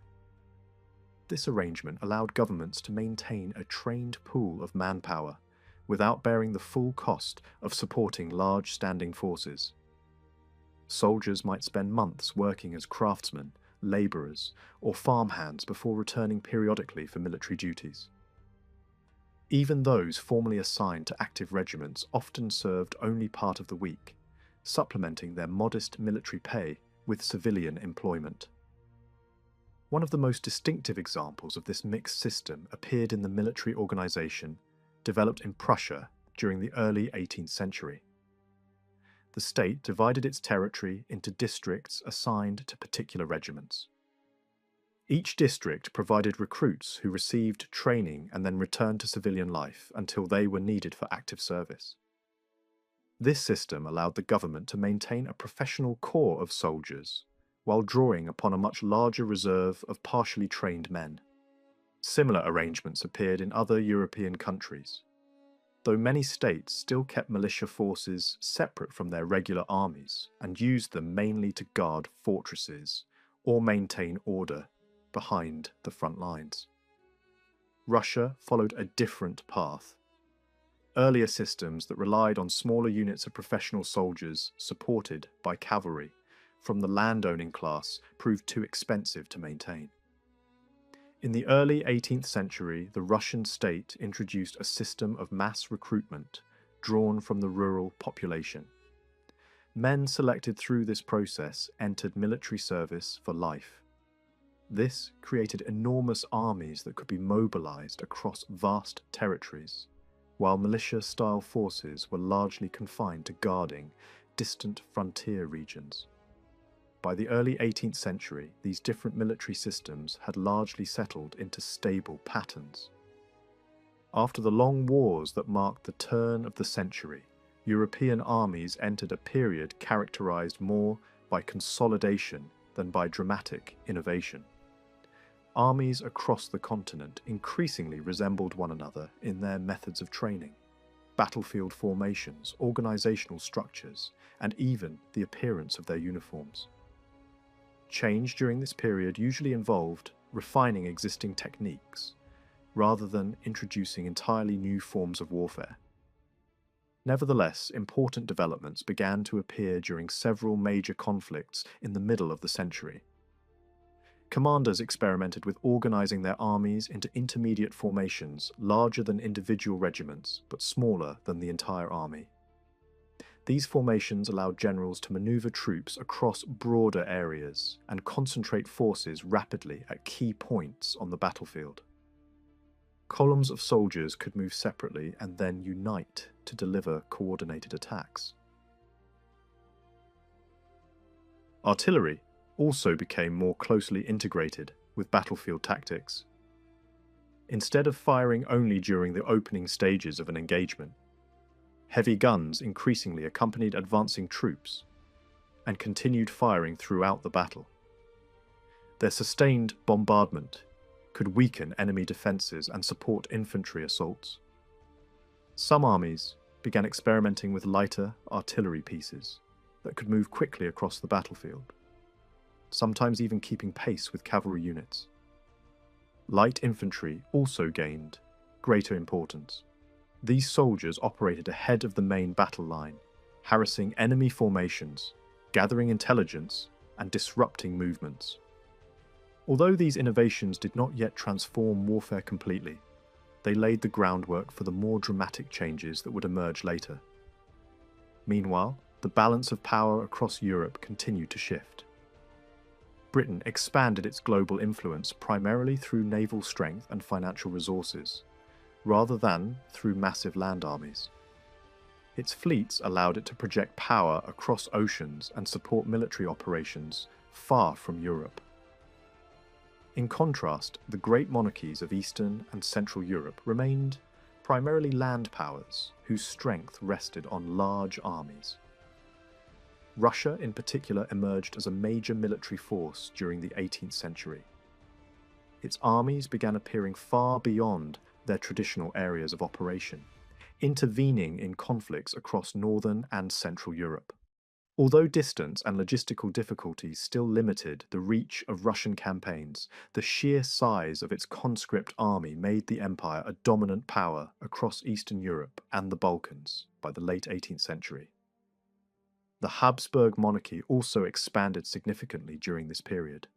This arrangement allowed governments to maintain a trained pool of manpower without bearing the full cost of supporting large standing forces. Soldiers might spend months working as craftsmen, labourers, or farmhands before returning periodically for military duties. Even those formerly assigned to active regiments often served only part of the week, supplementing their modest military pay with civilian employment. One of the most distinctive examples of this mixed system appeared in the military organisation developed in Prussia during the early 18th century. The state divided its territory into districts assigned to particular regiments. Each district provided recruits who received training and then returned to civilian life until they were needed for active service. This system allowed the government to maintain a professional corps of soldiers while drawing upon a much larger reserve of partially trained men. Similar arrangements appeared in other European countries, though many states still kept militia forces separate from their regular armies and used them mainly to guard fortresses or maintain order behind the front lines. Russia followed a different path. Earlier systems that relied on smaller units of professional soldiers supported by cavalry from the landowning class proved too expensive to maintain. In the early 18th century, the Russian state introduced a system of mass recruitment drawn from the rural population. Men selected through this process entered military service for life. This created enormous armies that could be mobilized across vast territories, while militia-style forces were largely confined to guarding distant frontier regions. By the early 18th century, these different military systems had largely settled into stable patterns. After the long wars that marked the turn of the century, European armies entered a period characterized more by consolidation than by dramatic innovation. Armies across the continent increasingly resembled one another in their methods of training, battlefield formations, organizational structures, and even the appearance of their uniforms. Change during this period usually involved refining existing techniques, rather than introducing entirely new forms of warfare. Nevertheless, important developments began to appear during several major conflicts in the middle of the century. Commanders experimented with organizing their armies into intermediate formations larger than individual regiments, but smaller than the entire army. These formations allowed generals to maneuver troops across broader areas and concentrate forces rapidly at key points on the battlefield. Columns of soldiers could move separately and then unite to deliver coordinated attacks. Artillery also became more closely integrated with battlefield tactics. Instead of firing only during the opening stages of an engagement, heavy guns increasingly accompanied advancing troops and continued firing throughout the battle. Their sustained bombardment could weaken enemy defences and support infantry assaults. Some armies began experimenting with lighter artillery pieces that could move quickly across the battlefield, sometimes even keeping pace with cavalry units. Light infantry also gained greater importance. These soldiers operated ahead of the main battle line, harassing enemy formations, gathering intelligence, and disrupting movements. Although these innovations did not yet transform warfare completely, they laid the groundwork for the more dramatic changes that would emerge later. Meanwhile, the balance of power across Europe continued to shift. Britain expanded its global influence primarily through naval strength and financial resources, rather than through massive land armies. Its fleets allowed it to project power across oceans and support military operations far from Europe. In contrast, the great monarchies of Eastern and Central Europe remained primarily land powers whose strength rested on large armies. Russia in particular emerged as a major military force during the 18th century. Its armies began appearing far beyond their traditional areas of operation, intervening in conflicts across Northern and Central Europe. Although distance and logistical difficulties still limited the reach of Russian campaigns, the sheer size of its conscript army made the empire a dominant power across Eastern Europe and the Balkans by the late 18th century. The Habsburg monarchy also expanded significantly during this period.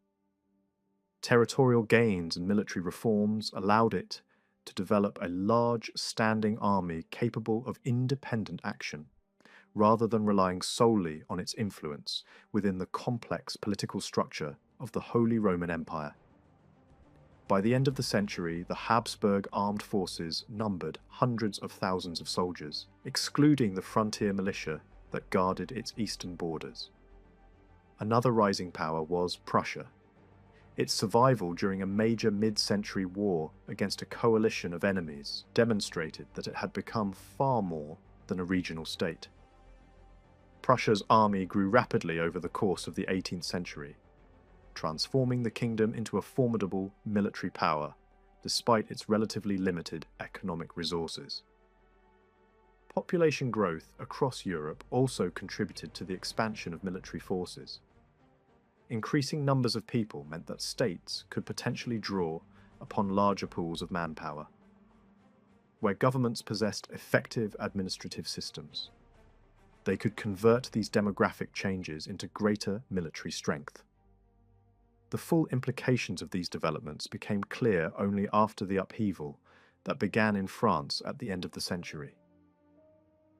Territorial gains and military reforms allowed it to develop a large standing army capable of independent action, rather than relying solely on its influence within the complex political structure of the Holy Roman Empire. By the end of the century, the Habsburg armed forces numbered hundreds of thousands of soldiers, excluding the frontier militia that guarded its eastern borders. Another rising power was Prussia. Its survival during a major mid-century war against a coalition of enemies demonstrated that it had become far more than a regional state. Prussia's army grew rapidly over the course of the 18th century, transforming the kingdom into a formidable military power, despite its relatively limited economic resources. Population growth across Europe also contributed to the expansion of military forces. Increasing numbers of people meant that states could potentially draw upon larger pools of manpower, where governments possessed effective administrative systems. They could convert these demographic changes into greater military strength. The full implications of these developments became clear only after the upheaval that began in France at the end of the century.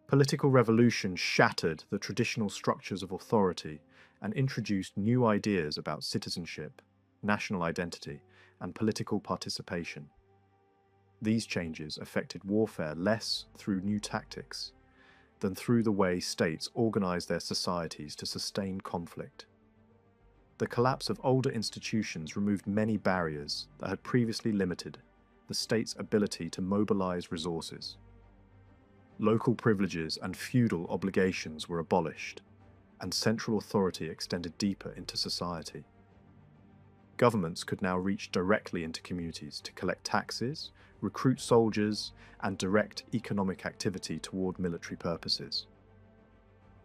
Political revolution shattered the traditional structures of authority and introduced new ideas about citizenship, national identity, and political participation. These changes affected warfare less through new tactics than through the way states organized their societies to sustain conflict. The collapse of older institutions removed many barriers that had previously limited the state's ability to mobilize resources. Local privileges and feudal obligations were abolished, and central authority extended deeper into society. Governments could now reach directly into communities to collect taxes, recruit soldiers, and direct economic activity toward military purposes.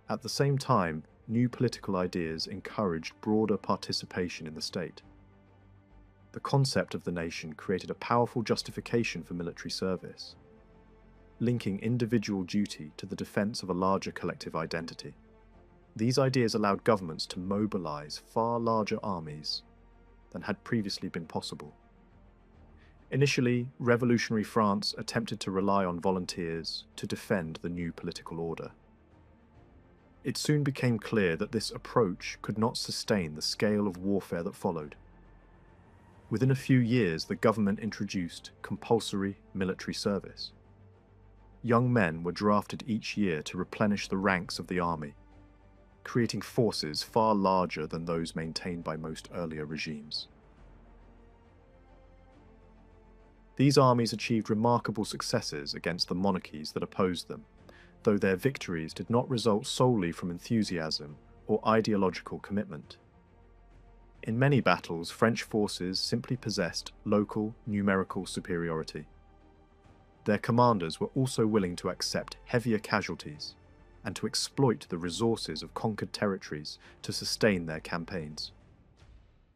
At the same time, new political ideas encouraged broader participation in the state. The concept of the nation created a powerful justification for military service, linking individual duty to the defense of a larger collective identity. These ideas allowed governments to mobilize far larger armies than had previously been possible. Initially, revolutionary France attempted to rely on volunteers to defend the new political order. It soon became clear that this approach could not sustain the scale of warfare that followed. Within a few years, the government introduced compulsory military service. Young men were drafted each year to replenish the ranks of the army, creating forces far larger than those maintained by most earlier regimes. These armies achieved remarkable successes against the monarchies that opposed them, though their victories did not result solely from enthusiasm or ideological commitment. In many battles, French forces simply possessed local numerical superiority. Their commanders were also willing to accept heavier casualties and to exploit the resources of conquered territories to sustain their campaigns.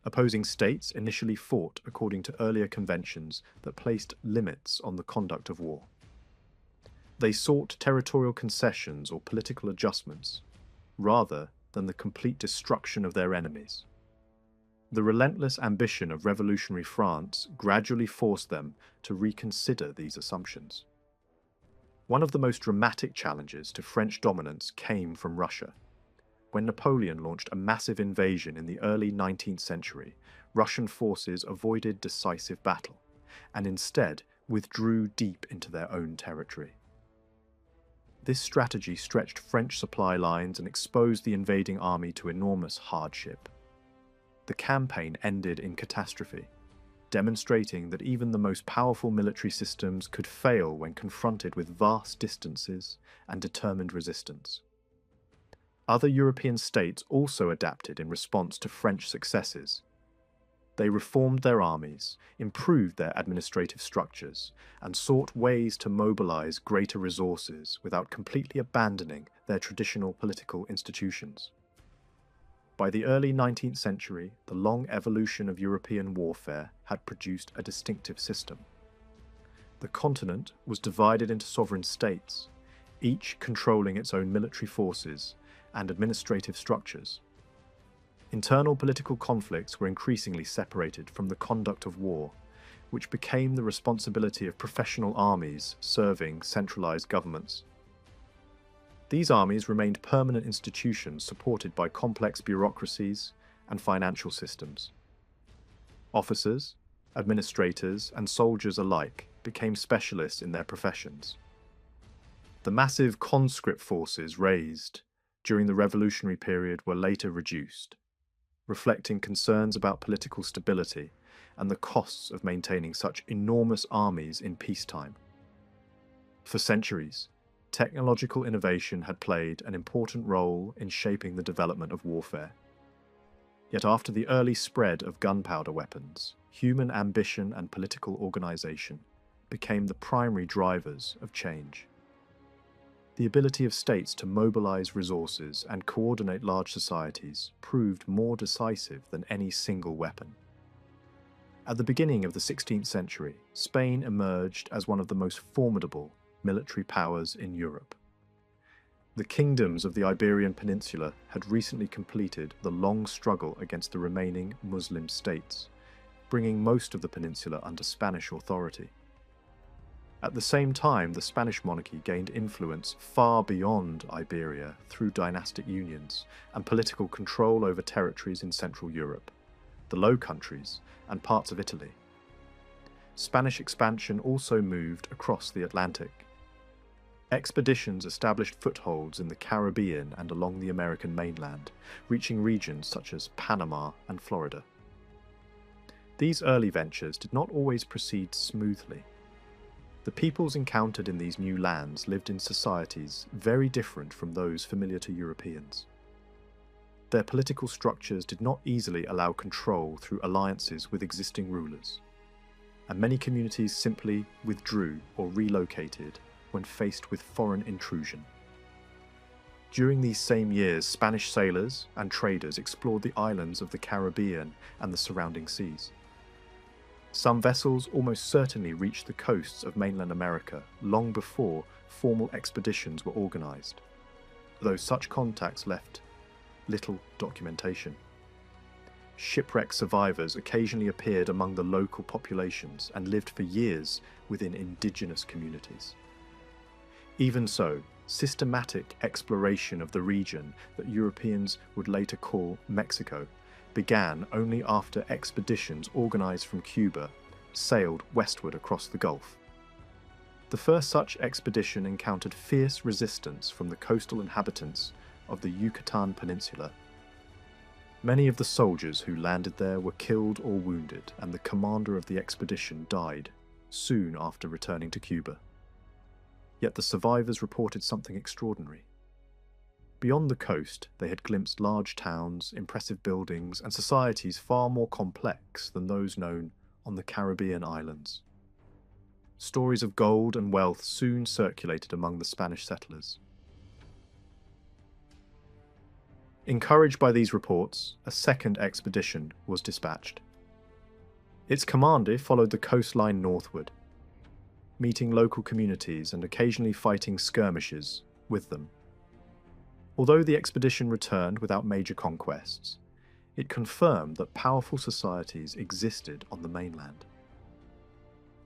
Opposing states initially fought according to earlier conventions that placed limits on the conduct of war. They sought territorial concessions or political adjustments, rather than the complete destruction of their enemies. The relentless ambition of revolutionary France gradually forced them to reconsider these assumptions. One of the most dramatic challenges to French dominance came from Russia. When Napoleon launched a massive invasion in the early 19th century, Russian forces avoided decisive battle, and instead withdrew deep into their own territory. This strategy stretched French supply lines and exposed the invading army to enormous hardship. The campaign ended in catastrophe, demonstrating that even the most powerful military systems could fail when confronted with vast distances and determined resistance. Other European states also adapted in response to French successes. They reformed their armies, improved their administrative structures, and sought ways to mobilize greater resources without completely abandoning their traditional political institutions. By the early 19th century, the long evolution of European warfare had produced a distinctive system. The continent was divided into sovereign states, each controlling its own military forces and administrative structures. Internal political conflicts were increasingly separated from the conduct of war, which became the responsibility of professional armies serving centralized governments. These armies remained permanent institutions supported by complex bureaucracies and financial systems. Officers, administrators, and soldiers alike became specialists in their professions. The massive conscript forces raised during the revolutionary period were later reduced, reflecting concerns about political stability and the costs of maintaining such enormous armies in peacetime. For centuries, technological innovation had played an important role in shaping the development of warfare. Yet after the early spread of gunpowder weapons, human ambition and political organization became the primary drivers of change. The ability of states to mobilize resources and coordinate large societies proved more decisive than any single weapon. At the beginning of the 16th century, Spain emerged as one of the most formidable military powers in Europe. The kingdoms of the Iberian Peninsula had recently completed the long struggle against the remaining Muslim states, bringing most of the peninsula under Spanish authority. At the same time, the Spanish monarchy gained influence far beyond Iberia through dynastic unions and political control over territories in Central Europe, the Low Countries, and parts of Italy. Spanish expansion also moved across the Atlantic. Expeditions established footholds in the Caribbean and along the American mainland, reaching regions such as Panama and Florida. These early ventures did not always proceed smoothly. The peoples encountered in these new lands lived in societies very different from those familiar to Europeans. Their political structures did not easily allow control through alliances with existing rulers, and many communities simply withdrew or relocated when faced with foreign intrusion. During these same years, Spanish sailors and traders explored the islands of the Caribbean and the surrounding seas. Some vessels almost certainly reached the coasts of mainland America long before formal expeditions were organized, though such contacts left little documentation. Shipwreck survivors occasionally appeared among the local populations and lived for years within indigenous communities. Even so, systematic exploration of the region that Europeans would later call Mexico began only after expeditions organized from Cuba sailed westward across the Gulf. The first such expedition encountered fierce resistance from the coastal inhabitants of the Yucatan Peninsula. Many of the soldiers who landed there were killed or wounded, and the commander of the expedition died soon after returning to Cuba. Yet the survivors reported something extraordinary. Beyond the coast, they had glimpsed large towns, impressive buildings, and societies far more complex than those known on the Caribbean islands. Stories of gold and wealth soon circulated among the Spanish settlers. Encouraged by these reports, a second expedition was dispatched. Its commander followed the coastline northward, meeting local communities and occasionally fighting skirmishes with them. Although the expedition returned without major conquests, it confirmed that powerful societies existed on the mainland.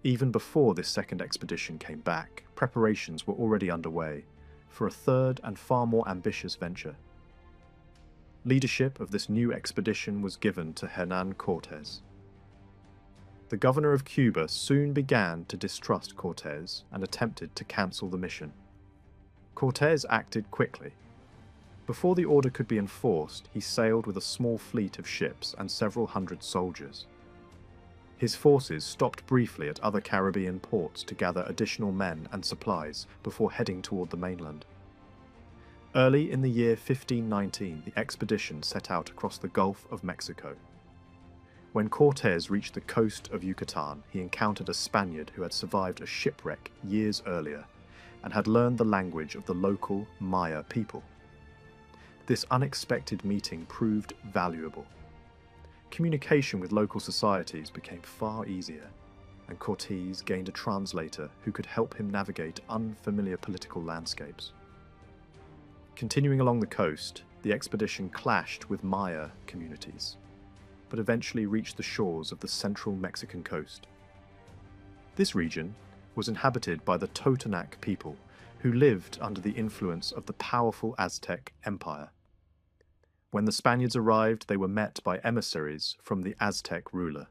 Even before this second expedition came back, preparations were already underway for a third and far more ambitious venture. Leadership of this new expedition was given to Hernán Cortés. The governor of Cuba soon began to distrust Cortés and attempted to cancel the mission. Cortés acted quickly. Before the order could be enforced, he sailed with a small fleet of ships and several hundred soldiers. His forces stopped briefly at other Caribbean ports to gather additional men and supplies before heading toward the mainland. Early in the year 1519, the expedition set out across the Gulf of Mexico. When Cortés reached the coast of Yucatan, he encountered a Spaniard who had survived a shipwreck years earlier and had learned the language of the local Maya people. This unexpected meeting proved valuable. Communication with local societies became far easier, and Cortés gained a translator who could help him navigate unfamiliar political landscapes. Continuing along the coast, the expedition clashed with Maya communities, but eventually reached the shores of the central Mexican coast. This region was inhabited by the Totonac people, who lived under the influence of the powerful Aztec Empire. When the Spaniards arrived, they were met by emissaries from the Aztec ruler.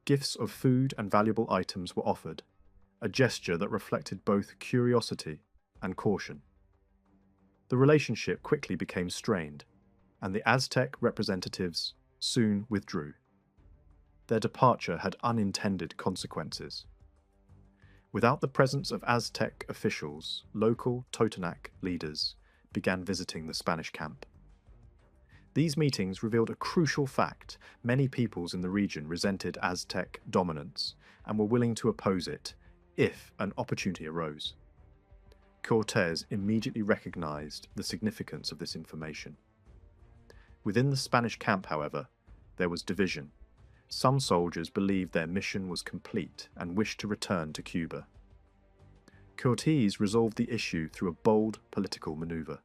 Gifts of food and valuable items were offered, a gesture that reflected both curiosity and caution. The relationship quickly became strained, and the Aztec representatives soon withdrew. Their departure had unintended consequences. Without the presence of Aztec officials, local Totonac leaders began visiting the Spanish camp. These meetings revealed a crucial fact: many peoples in the region resented Aztec dominance and were willing to oppose it if an opportunity arose. Cortés immediately recognized the significance of this information. Within the Spanish camp, however, there was division. Some soldiers believed their mission was complete and wished to return to Cuba. Cortés resolved the issue through a bold political maneuver.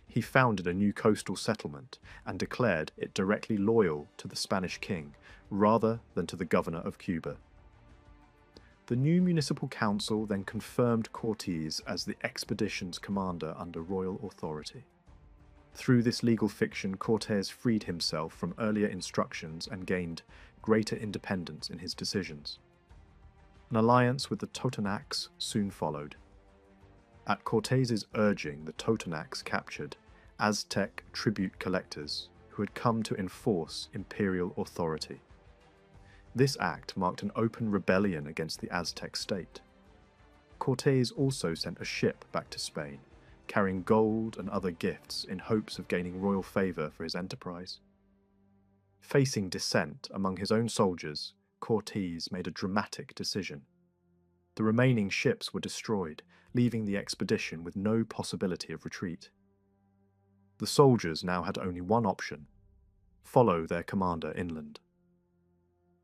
He founded a new coastal settlement and declared it directly loyal to the Spanish king rather than to the governor of Cuba. The new municipal council then confirmed Cortés as the expedition's commander under royal authority. Through this legal fiction, Cortés freed himself from earlier instructions and gained greater independence in his decisions. An alliance with the Totonacs soon followed. At Cortés's urging, the Totonacs captured Aztec tribute collectors who had come to enforce imperial authority. This act marked an open rebellion against the Aztec state. Cortés also sent a ship back to Spain, carrying gold and other gifts in hopes of gaining royal favour for his enterprise. Facing dissent among his own soldiers, Cortés made a dramatic decision. The remaining ships were destroyed, leaving the expedition with no possibility of retreat. The soldiers now had only one option: follow their commander inland.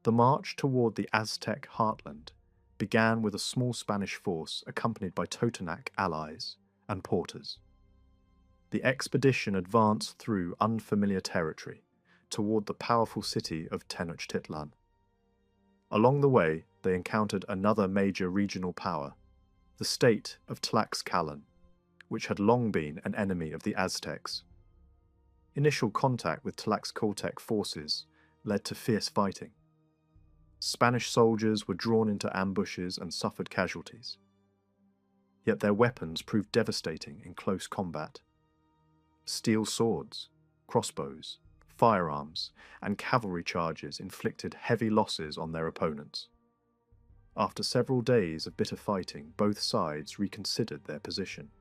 The march toward the Aztec heartland began with a small Spanish force accompanied by Totonac allies and porters. The expedition advanced through unfamiliar territory toward the powerful city of Tenochtitlan. Along the way, they encountered another major regional power, the state of Tlaxcalan, which had long been an enemy of the Aztecs. Initial contact with Tlaxcaltec forces led to fierce fighting. Spanish soldiers were drawn into ambushes and suffered casualties. Yet their weapons proved devastating in close combat. Steel swords, crossbows, firearms, and cavalry charges inflicted heavy losses on their opponents. After several days of bitter fighting, both sides reconsidered their position.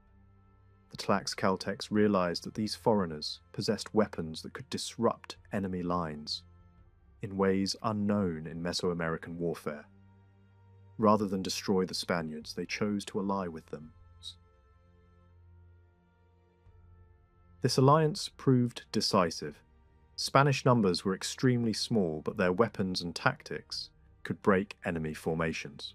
The Tlaxcaltecs realized that these foreigners possessed weapons that could disrupt enemy lines in ways unknown in Mesoamerican warfare. Rather than destroy the Spaniards, they chose to ally with them. This alliance proved decisive. Spanish numbers were extremely small, but their weapons and tactics could break enemy formations.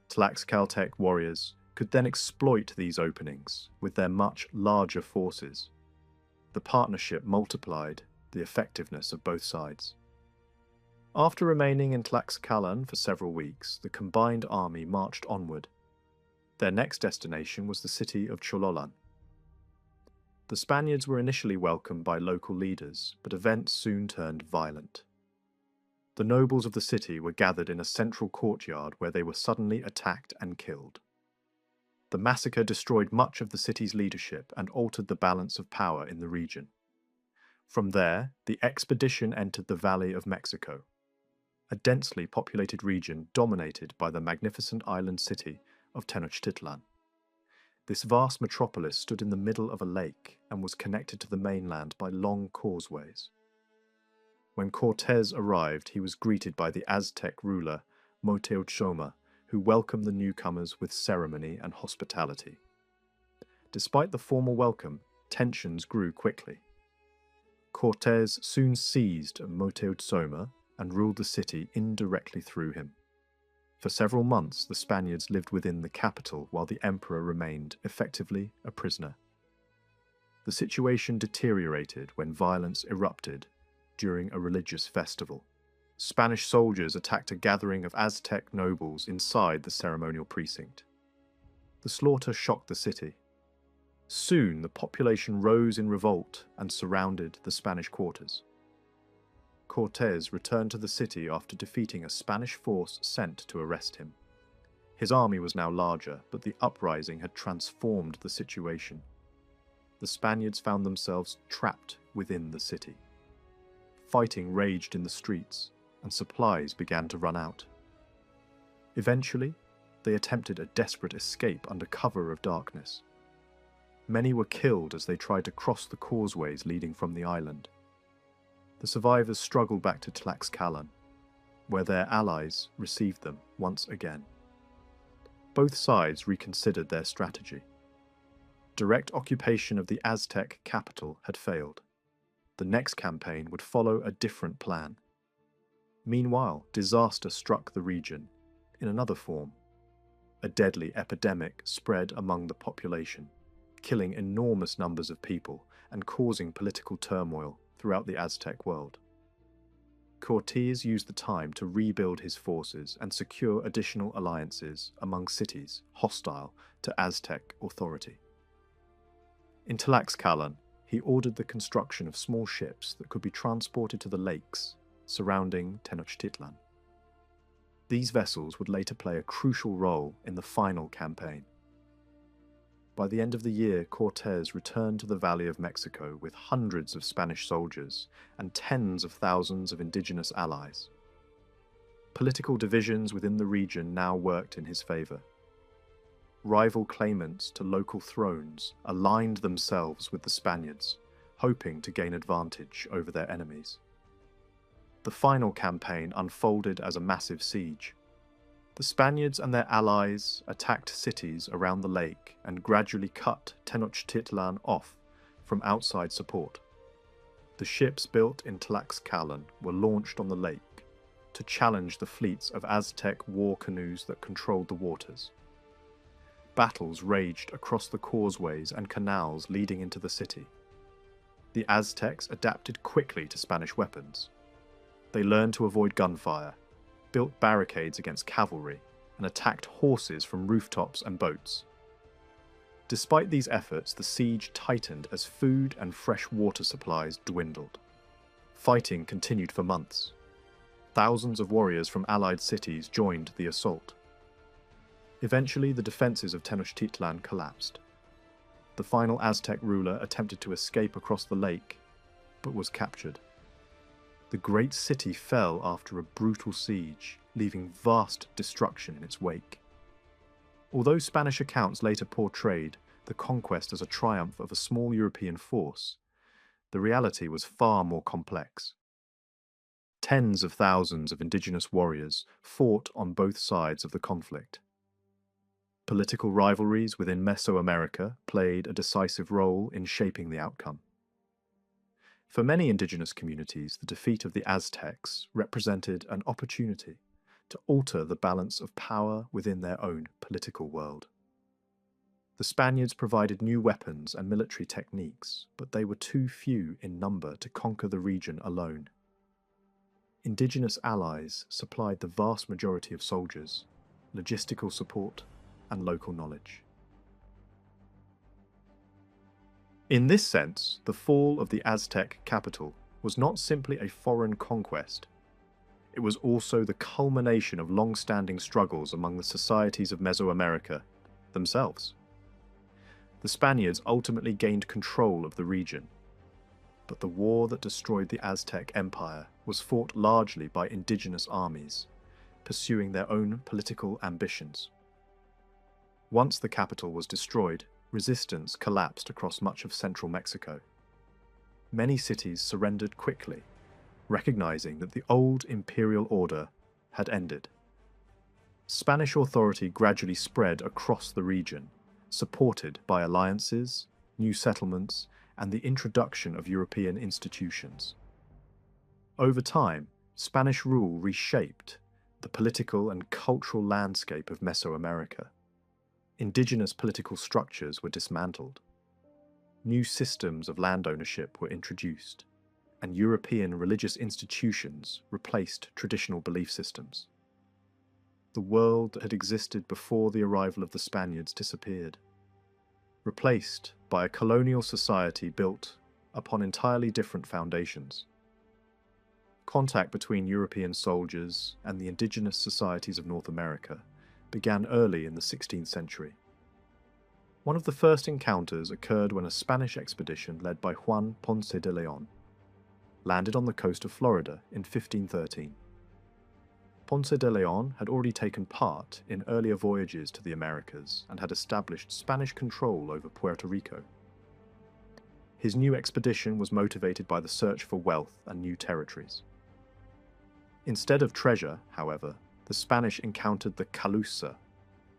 Tlaxcaltec warriors could then exploit these openings with their much larger forces. The partnership multiplied the effectiveness of both sides. After remaining in Tlaxcalan for several weeks, the combined army marched onward. Their next destination was the city of Chololan. The Spaniards were initially welcomed by local leaders, but events soon turned violent. The nobles of the city were gathered in a central courtyard where they were suddenly attacked and killed. The massacre destroyed much of the city's leadership and altered the balance of power in the region. From there, the expedition entered the Valley of Mexico, a densely populated region dominated by the magnificent island city of Tenochtitlan. This vast metropolis stood in the middle of a lake and was connected to the mainland by long causeways. When Cortés arrived, he was greeted by the Aztec ruler Moctezuma, who welcomed the newcomers with ceremony and hospitality. Despite the formal welcome, tensions grew quickly. Cortés soon seized Moctezuma and ruled the city indirectly through him. For several months, the Spaniards lived within the capital while the emperor remained effectively a prisoner. The situation deteriorated when violence erupted during a religious festival. Spanish soldiers attacked a gathering of Aztec nobles inside the ceremonial precinct. The slaughter shocked the city. Soon, the population rose in revolt and surrounded the Spanish quarters. Cortés returned to the city after defeating a Spanish force sent to arrest him. His army was now larger, but the uprising had transformed the situation. The Spaniards found themselves trapped within the city. Fighting raged in the streets, and supplies began to run out. Eventually, they attempted a desperate escape under cover of darkness. Many were killed as they tried to cross the causeways leading from the island. The survivors struggled back to Tlaxcalan, where their allies received them once again. Both sides reconsidered their strategy. Direct occupation of the Aztec capital had failed. The next campaign would follow a different plan. Meanwhile, disaster struck the region in another form. A deadly epidemic spread among the population, killing enormous numbers of people and causing political turmoil throughout the Aztec world. Cortés used the time to rebuild his forces and secure additional alliances among cities hostile to Aztec authority. In Tlaxcalan, he ordered the construction of small ships that could be transported to the lakes surrounding Tenochtitlan. These vessels would later play a crucial role in the final campaign. By the end of the year, Cortés returned to the Valley of Mexico with hundreds of Spanish soldiers and tens of thousands of indigenous allies. Political divisions within the region now worked in his favor. Rival claimants to local thrones aligned themselves with the Spaniards, hoping to gain advantage over their enemies. The final campaign unfolded as a massive siege. The Spaniards and their allies attacked cities around the lake and gradually cut Tenochtitlan off from outside support. The ships built in Tlaxcalan were launched on the lake to challenge the fleets of Aztec war canoes that controlled the waters. Battles raged across the causeways and canals leading into the city. The Aztecs adapted quickly to Spanish weapons. They learned to avoid gunfire, built barricades against cavalry, and attacked horses from rooftops and boats. Despite these efforts, the siege tightened as food and fresh water supplies dwindled. Fighting continued for months. Thousands of warriors from allied cities joined the assault. Eventually, the defences of Tenochtitlan collapsed. The final Aztec ruler attempted to escape across the lake, but was captured. The great city fell after a brutal siege, leaving vast destruction in its wake. Although Spanish accounts later portrayed the conquest as a triumph of a small European force, the reality was far more complex. Tens of thousands of indigenous warriors fought on both sides of the conflict. Political rivalries within Mesoamerica played a decisive role in shaping the outcome. For many indigenous communities, the defeat of the Aztecs represented an opportunity to alter the balance of power within their own political world. The Spaniards provided new weapons and military techniques, but they were too few in number to conquer the region alone. Indigenous allies supplied the vast majority of soldiers, logistical support, and local knowledge. In this sense, the fall of the Aztec capital was not simply a foreign conquest. It was also the culmination of long-standing struggles among the societies of Mesoamerica themselves. The Spaniards ultimately gained control of the region, but the war that destroyed the Aztec Empire was fought largely by indigenous armies, pursuing their own political ambitions. Once the capital was destroyed, resistance collapsed across much of central Mexico. Many cities surrendered quickly, recognizing that the old imperial order had ended. Spanish authority gradually spread across the region, supported by alliances, new settlements, and the introduction of European institutions. Over time, Spanish rule reshaped the political and cultural landscape of Mesoamerica. Indigenous political structures were dismantled. New systems of land ownership were introduced, and European religious institutions replaced traditional belief systems. The world that had existed before the arrival of the Spaniards disappeared, replaced by a colonial society built upon entirely different foundations. Contact between European soldiers and the indigenous societies of North America began early in the 16th century. One of the first encounters occurred when a Spanish expedition led by Juan Ponce de León landed on the coast of Florida in 1513. Ponce de León had already taken part in earlier voyages to the Americas and had established Spanish control over Puerto Rico. His new expedition was motivated by the search for wealth and new territories. Instead of treasure, however, the Spanish encountered the Calusa,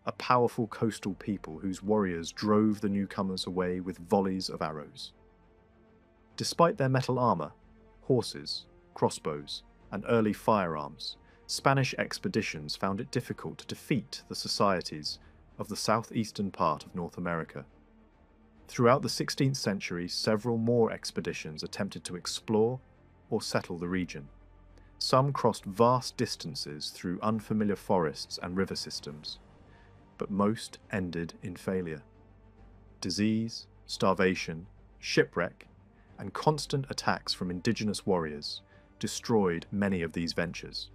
a powerful coastal people whose warriors drove the newcomers away with volleys of arrows. Despite their metal armor, horses, crossbows, and early firearms, Spanish expeditions found it difficult to defeat the societies of the southeastern part of North America. Throughout the 16th century, several more expeditions attempted to explore or settle the region. Some crossed vast distances through unfamiliar forests and river systems, but most ended in failure. Disease, starvation, shipwreck, and constant attacks from indigenous warriors destroyed many of these ventures.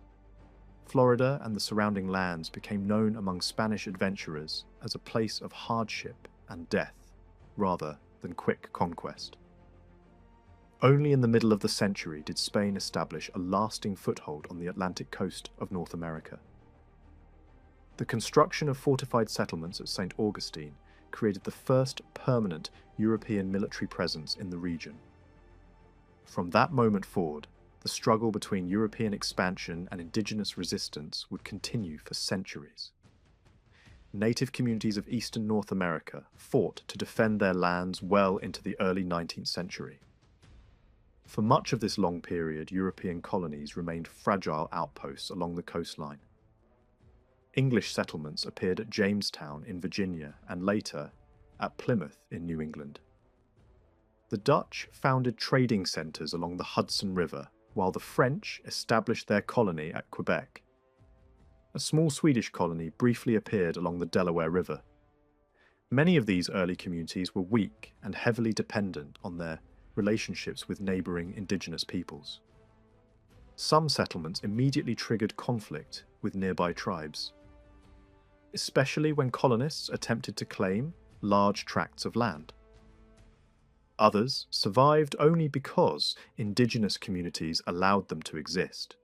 Florida and the surrounding lands became known among Spanish adventurers as a place of hardship and death, rather than quick conquest. Only in the middle of the century did Spain establish a lasting foothold on the Atlantic coast of North America. The construction of fortified settlements at St. Augustine created the first permanent European military presence in the region. From that moment forward, the struggle between European expansion and indigenous resistance would continue for centuries. Native communities of eastern North America fought to defend their lands well into the early 19th century. For much of this long period, European colonies remained fragile outposts along the coastline. English settlements appeared at Jamestown in Virginia and later at Plymouth in New England. The Dutch founded trading centres along the Hudson River, while the French established their colony at Quebec. A small Swedish colony briefly appeared along the Delaware River. Many of these early communities were weak and heavily dependent on their relationships with neighbouring indigenous peoples. Some settlements immediately triggered conflict with nearby tribes, especially when colonists attempted to claim large tracts of land. Others survived only because indigenous communities allowed them to exist.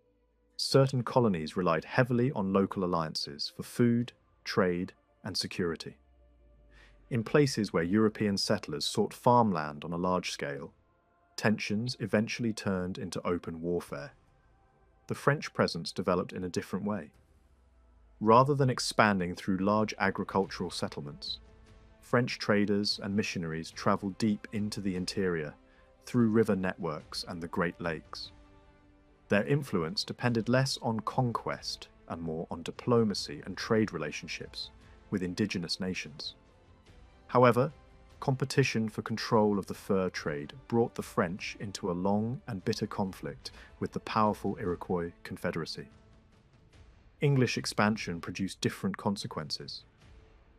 Certain colonies relied heavily on local alliances for food, trade, and security. In places where European settlers sought farmland on a large scale, tensions eventually turned into open warfare. The French presence developed in a different way. Rather than expanding through large agricultural settlements, French traders and missionaries travelled deep into the interior through river networks and the Great Lakes. Their influence depended less on conquest and more on diplomacy and trade relationships with indigenous nations. However, competition for control of the fur trade brought the French into a long and bitter conflict with the powerful Iroquois Confederacy. English expansion produced different consequences.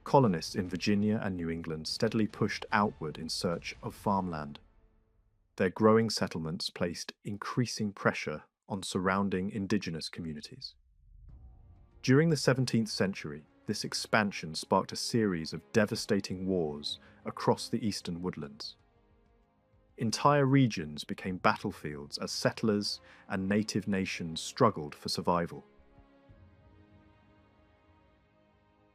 Colonists in Virginia and New England steadily pushed outward in search of farmland. Their growing settlements placed increasing pressure on surrounding indigenous communities. During the 17th century, this expansion sparked a series of devastating wars across the eastern woodlands. Entire regions became battlefields as settlers and native nations struggled for survival.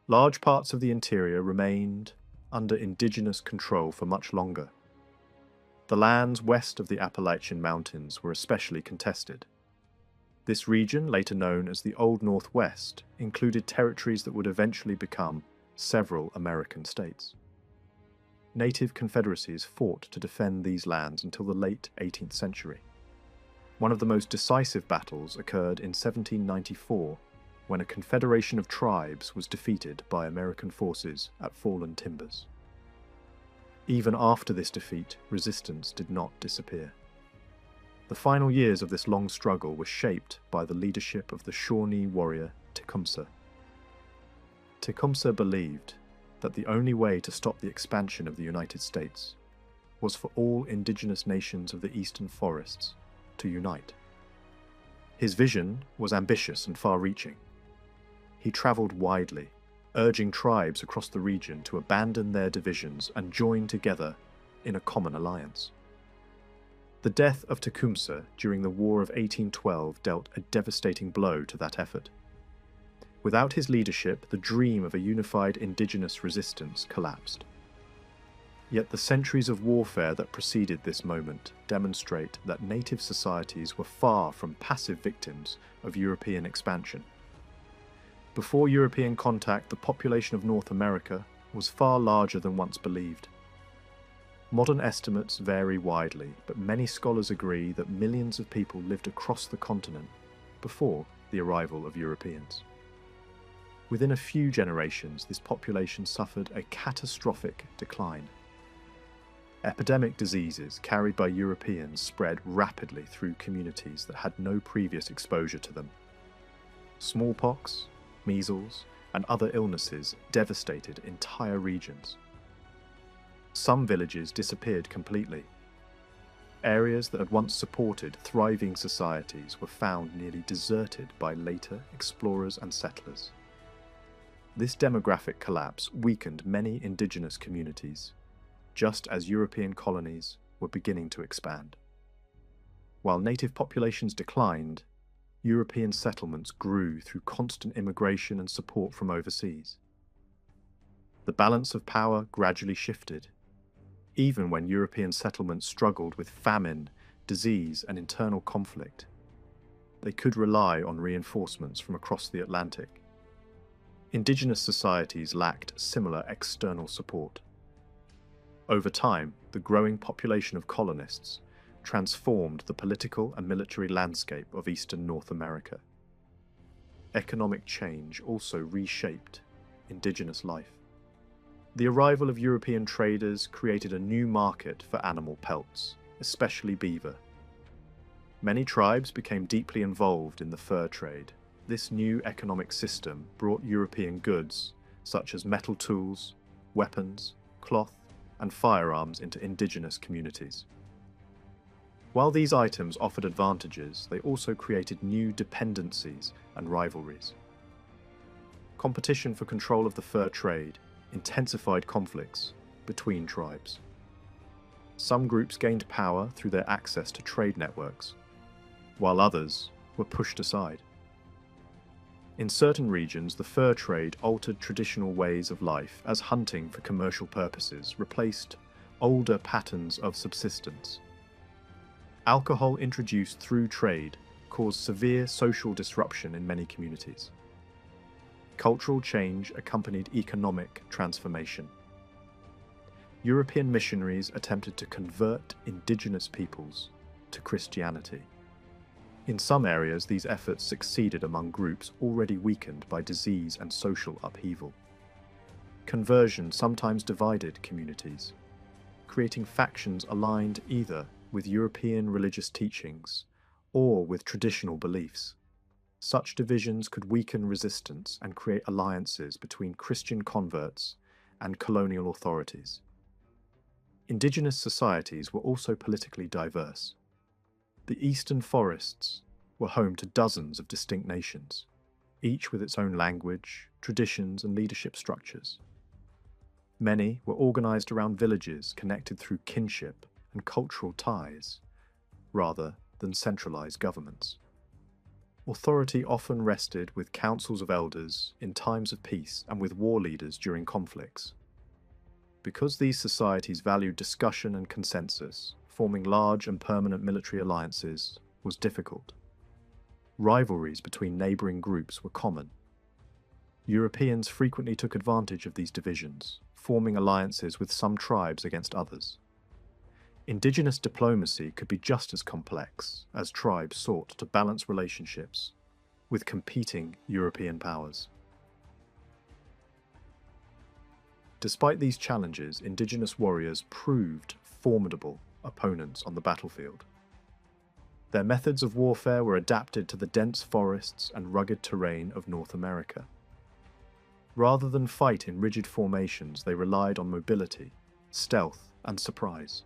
Large parts of the interior remained under indigenous control for much longer. The lands west of the Appalachian Mountains were especially contested. This region, later known as the Old Northwest, included territories that would eventually become several American states. Native confederacies fought to defend these lands until the late 18th century. One of the most decisive battles occurred in 1794, when a confederation of tribes was defeated by American forces at Fallen Timbers. Even after this defeat, resistance did not disappear. The final years of this long struggle were shaped by the leadership of the Shawnee warrior Tecumseh. Tecumseh believed that the only way to stop the expansion of the United States was for all indigenous nations of the eastern forests to unite. His vision was ambitious and far-reaching. He travelled widely, urging tribes across the region to abandon their divisions and join together in a common alliance. The death of Tecumseh during the War of 1812 dealt a devastating blow to that effort. Without his leadership, the dream of a unified indigenous resistance collapsed. Yet the centuries of warfare that preceded this moment demonstrate that native societies were far from passive victims of European expansion. Before European contact, the population of North America was far larger than once believed. Modern estimates vary widely, but many scholars agree that millions of people lived across the continent before the arrival of Europeans. Within a few generations, this population suffered a catastrophic decline. Epidemic diseases carried by Europeans spread rapidly through communities that had no previous exposure to them. Smallpox, measles, and other illnesses devastated entire regions. Some villages disappeared completely. Areas that had once supported thriving societies were found nearly deserted by later explorers and settlers. This demographic collapse weakened many indigenous communities, just as European colonies were beginning to expand. While native populations declined, European settlements grew through constant immigration and support from overseas. The balance of power gradually shifted. Even when European settlements struggled with famine, disease, and internal conflict, they could rely on reinforcements from across the Atlantic. Indigenous societies lacked similar external support. Over time, the growing population of colonists transformed the political and military landscape of eastern North America. Economic change also reshaped indigenous life. The arrival of European traders created a new market for animal pelts, especially beaver. Many tribes became deeply involved in the fur trade. This new economic system brought European goods, such as metal tools, weapons, cloth, and firearms into indigenous communities. While these items offered advantages, they also created new dependencies and rivalries. Competition for control of the fur trade intensified conflicts between tribes. Some groups gained power through their access to trade networks, while others were pushed aside. In certain regions, the fur trade altered traditional ways of life as hunting for commercial purposes replaced older patterns of subsistence. Alcohol introduced through trade caused severe social disruption in many communities. Cultural change accompanied economic transformation. European missionaries attempted to convert indigenous peoples to Christianity. In some areas, these efforts succeeded among groups already weakened by disease and social upheaval. Conversion sometimes divided communities, creating factions aligned either with European religious teachings or with traditional beliefs. Such divisions could weaken resistance and create alliances between Christian converts and colonial authorities. Indigenous societies were also politically diverse. The eastern forests were home to dozens of distinct nations, each with its own language, traditions, and leadership structures. Many were organized around villages connected through kinship and cultural ties, rather than centralized governments. Authority often rested with councils of elders in times of peace and with war leaders during conflicts. Because these societies valued discussion and consensus, forming large and permanent military alliances was difficult. Rivalries between neighboring groups were common. Europeans frequently took advantage of these divisions, forming alliances with some tribes against others. Indigenous diplomacy could be just as complex as tribes sought to balance relationships with competing European powers. Despite these challenges, indigenous warriors proved formidable opponents on the battlefield. Their methods of warfare were adapted to the dense forests and rugged terrain of North America. Rather than fight in rigid formations, they relied on mobility, stealth, and surprise.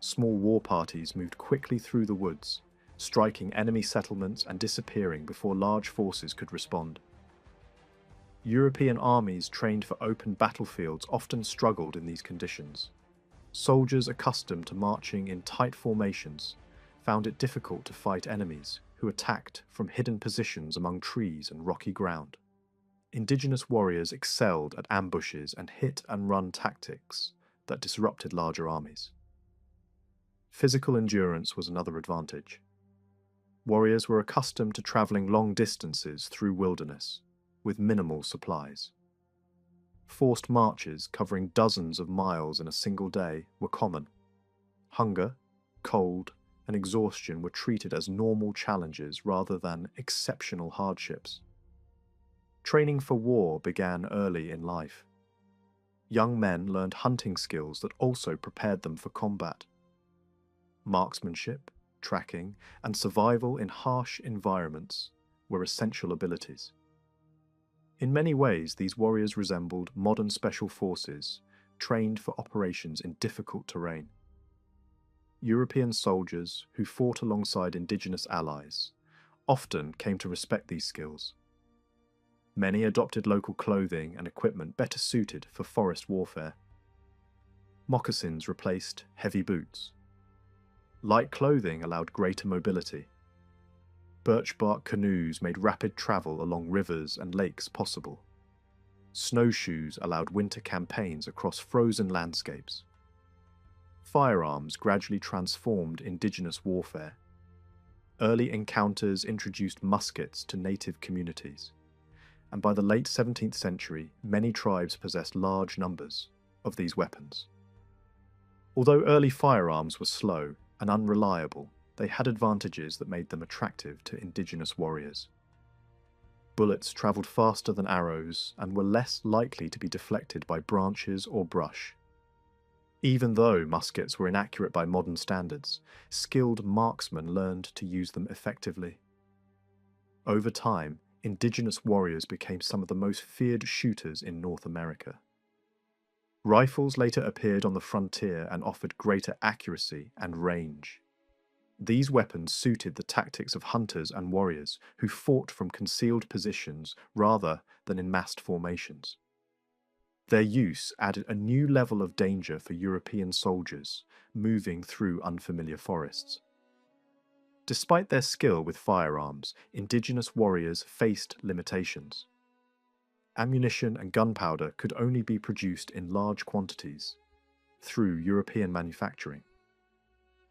Small war parties moved quickly through the woods, striking enemy settlements and disappearing before large forces could respond. European armies trained for open battlefields often struggled in these conditions. Soldiers accustomed to marching in tight formations found it difficult to fight enemies who attacked from hidden positions among trees and rocky ground. Indigenous warriors excelled at ambushes and hit-and-run tactics that disrupted larger armies. Physical endurance was another advantage. Warriors were accustomed to traveling long distances through wilderness, with minimal supplies. Forced marches covering dozens of miles in a single day were common. Hunger, cold, and exhaustion were treated as normal challenges rather than exceptional hardships. Training for war began early in life. Young men learned hunting skills that also prepared them for combat. Marksmanship, tracking, and survival in harsh environments were essential abilities. In many ways, these warriors resembled modern special forces trained for operations in difficult terrain. European soldiers who fought alongside indigenous allies often came to respect these skills. Many adopted local clothing and equipment better suited for forest warfare. Moccasins replaced heavy boots. Light clothing allowed greater mobility. Birch bark canoes made rapid travel along rivers and lakes possible. Snowshoes allowed winter campaigns across frozen landscapes. Firearms gradually transformed indigenous warfare. Early encounters introduced muskets to native communities, and by the late 17th century, many tribes possessed large numbers of these weapons. Although early firearms were slow and unreliable, they had advantages that made them attractive to indigenous warriors. Bullets travelled faster than arrows and were less likely to be deflected by branches or brush. Even though muskets were inaccurate by modern standards, skilled marksmen learned to use them effectively. Over time, indigenous warriors became some of the most feared shooters in North America. Rifles later appeared on the frontier and offered greater accuracy and range. These weapons suited the tactics of hunters and warriors who fought from concealed positions rather than in massed formations. Their use added a new level of danger for European soldiers moving through unfamiliar forests. Despite their skill with firearms, indigenous warriors faced limitations. Ammunition and gunpowder could only be produced in large quantities through European manufacturing.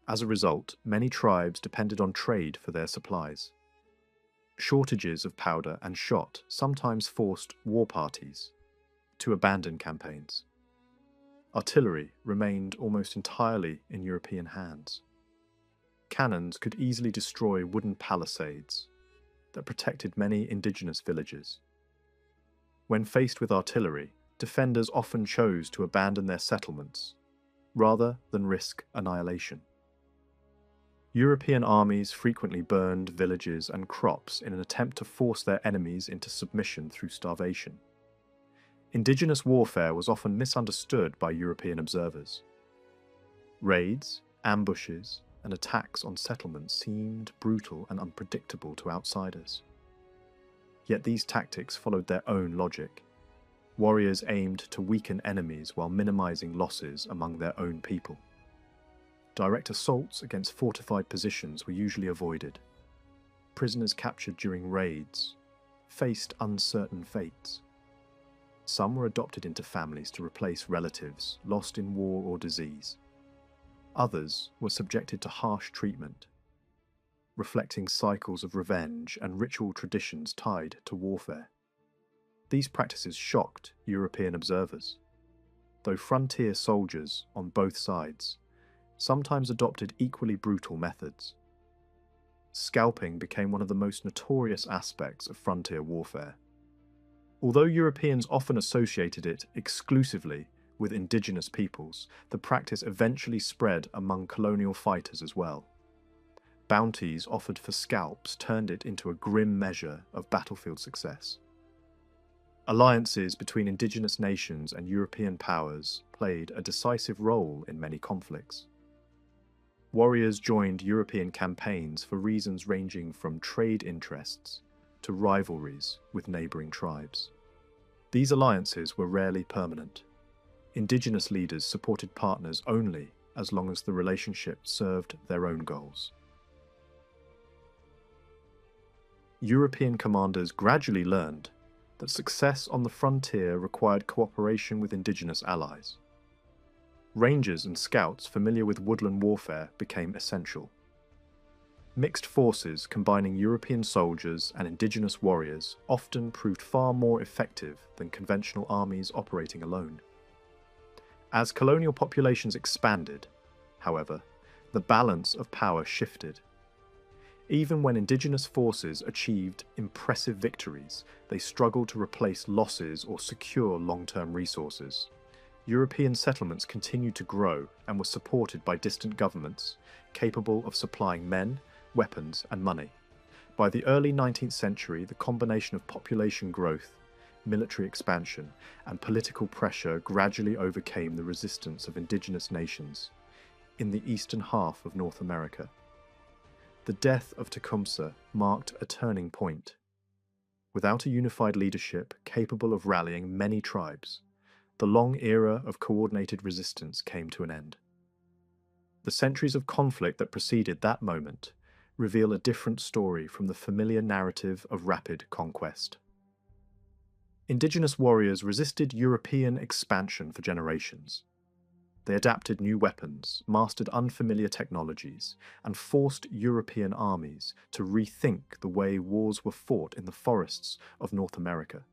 As a result, many tribes depended on trade for their supplies. Shortages of powder and shot sometimes forced war parties to abandon campaigns. Artillery remained almost entirely in European hands. Cannons could easily destroy wooden palisades that protected many indigenous villages. When faced with artillery, defenders often chose to abandon their settlements rather than risk annihilation. European armies frequently burned villages and crops in an attempt to force their enemies into submission through starvation. Indigenous warfare was often misunderstood by European observers. Raids, ambushes, and attacks on settlements seemed brutal and unpredictable to outsiders. Yet these tactics followed their own logic. Warriors aimed to weaken enemies while minimizing losses among their own people. Direct assaults against fortified positions were usually avoided. Prisoners captured during raids faced uncertain fates. Some were adopted into families to replace relatives lost in war or disease. Others were subjected to harsh treatment, reflecting cycles of revenge and ritual traditions tied to warfare. These practices shocked European observers, though frontier soldiers on both sides sometimes adopted equally brutal methods. Scalping became one of the most notorious aspects of frontier warfare. Although Europeans often associated it exclusively with indigenous peoples, the practice eventually spread among colonial fighters as well. Bounties offered for scalps turned it into a grim measure of battlefield success. Alliances between indigenous nations and European powers played a decisive role in many conflicts. Warriors joined European campaigns for reasons ranging from trade interests to rivalries with neighbouring tribes. These alliances were rarely permanent. Indigenous leaders supported partners only as long as the relationship served their own goals. European commanders gradually learned that success on the frontier required cooperation with indigenous allies. Rangers and scouts familiar with woodland warfare became essential. Mixed forces combining European soldiers and indigenous warriors often proved far more effective than conventional armies operating alone. As colonial populations expanded, however, the balance of power shifted. Even when indigenous forces achieved impressive victories, they struggled to replace losses or secure long-term resources. European settlements continued to grow and were supported by distant governments, capable of supplying men, weapons, and money. By the early 19th century, the combination of population growth, military expansion, and political pressure gradually overcame the resistance of indigenous nations in the eastern half of North America. The death of Tecumseh marked a turning point. Without a unified leadership capable of rallying many tribes, the long era of coordinated resistance came to an end. The centuries of conflict that preceded that moment reveal a different story from the familiar narrative of rapid conquest. Indigenous warriors resisted European expansion for generations. They adapted new weapons, mastered unfamiliar technologies, and forced European armies to rethink the way wars were fought in the forests of North America.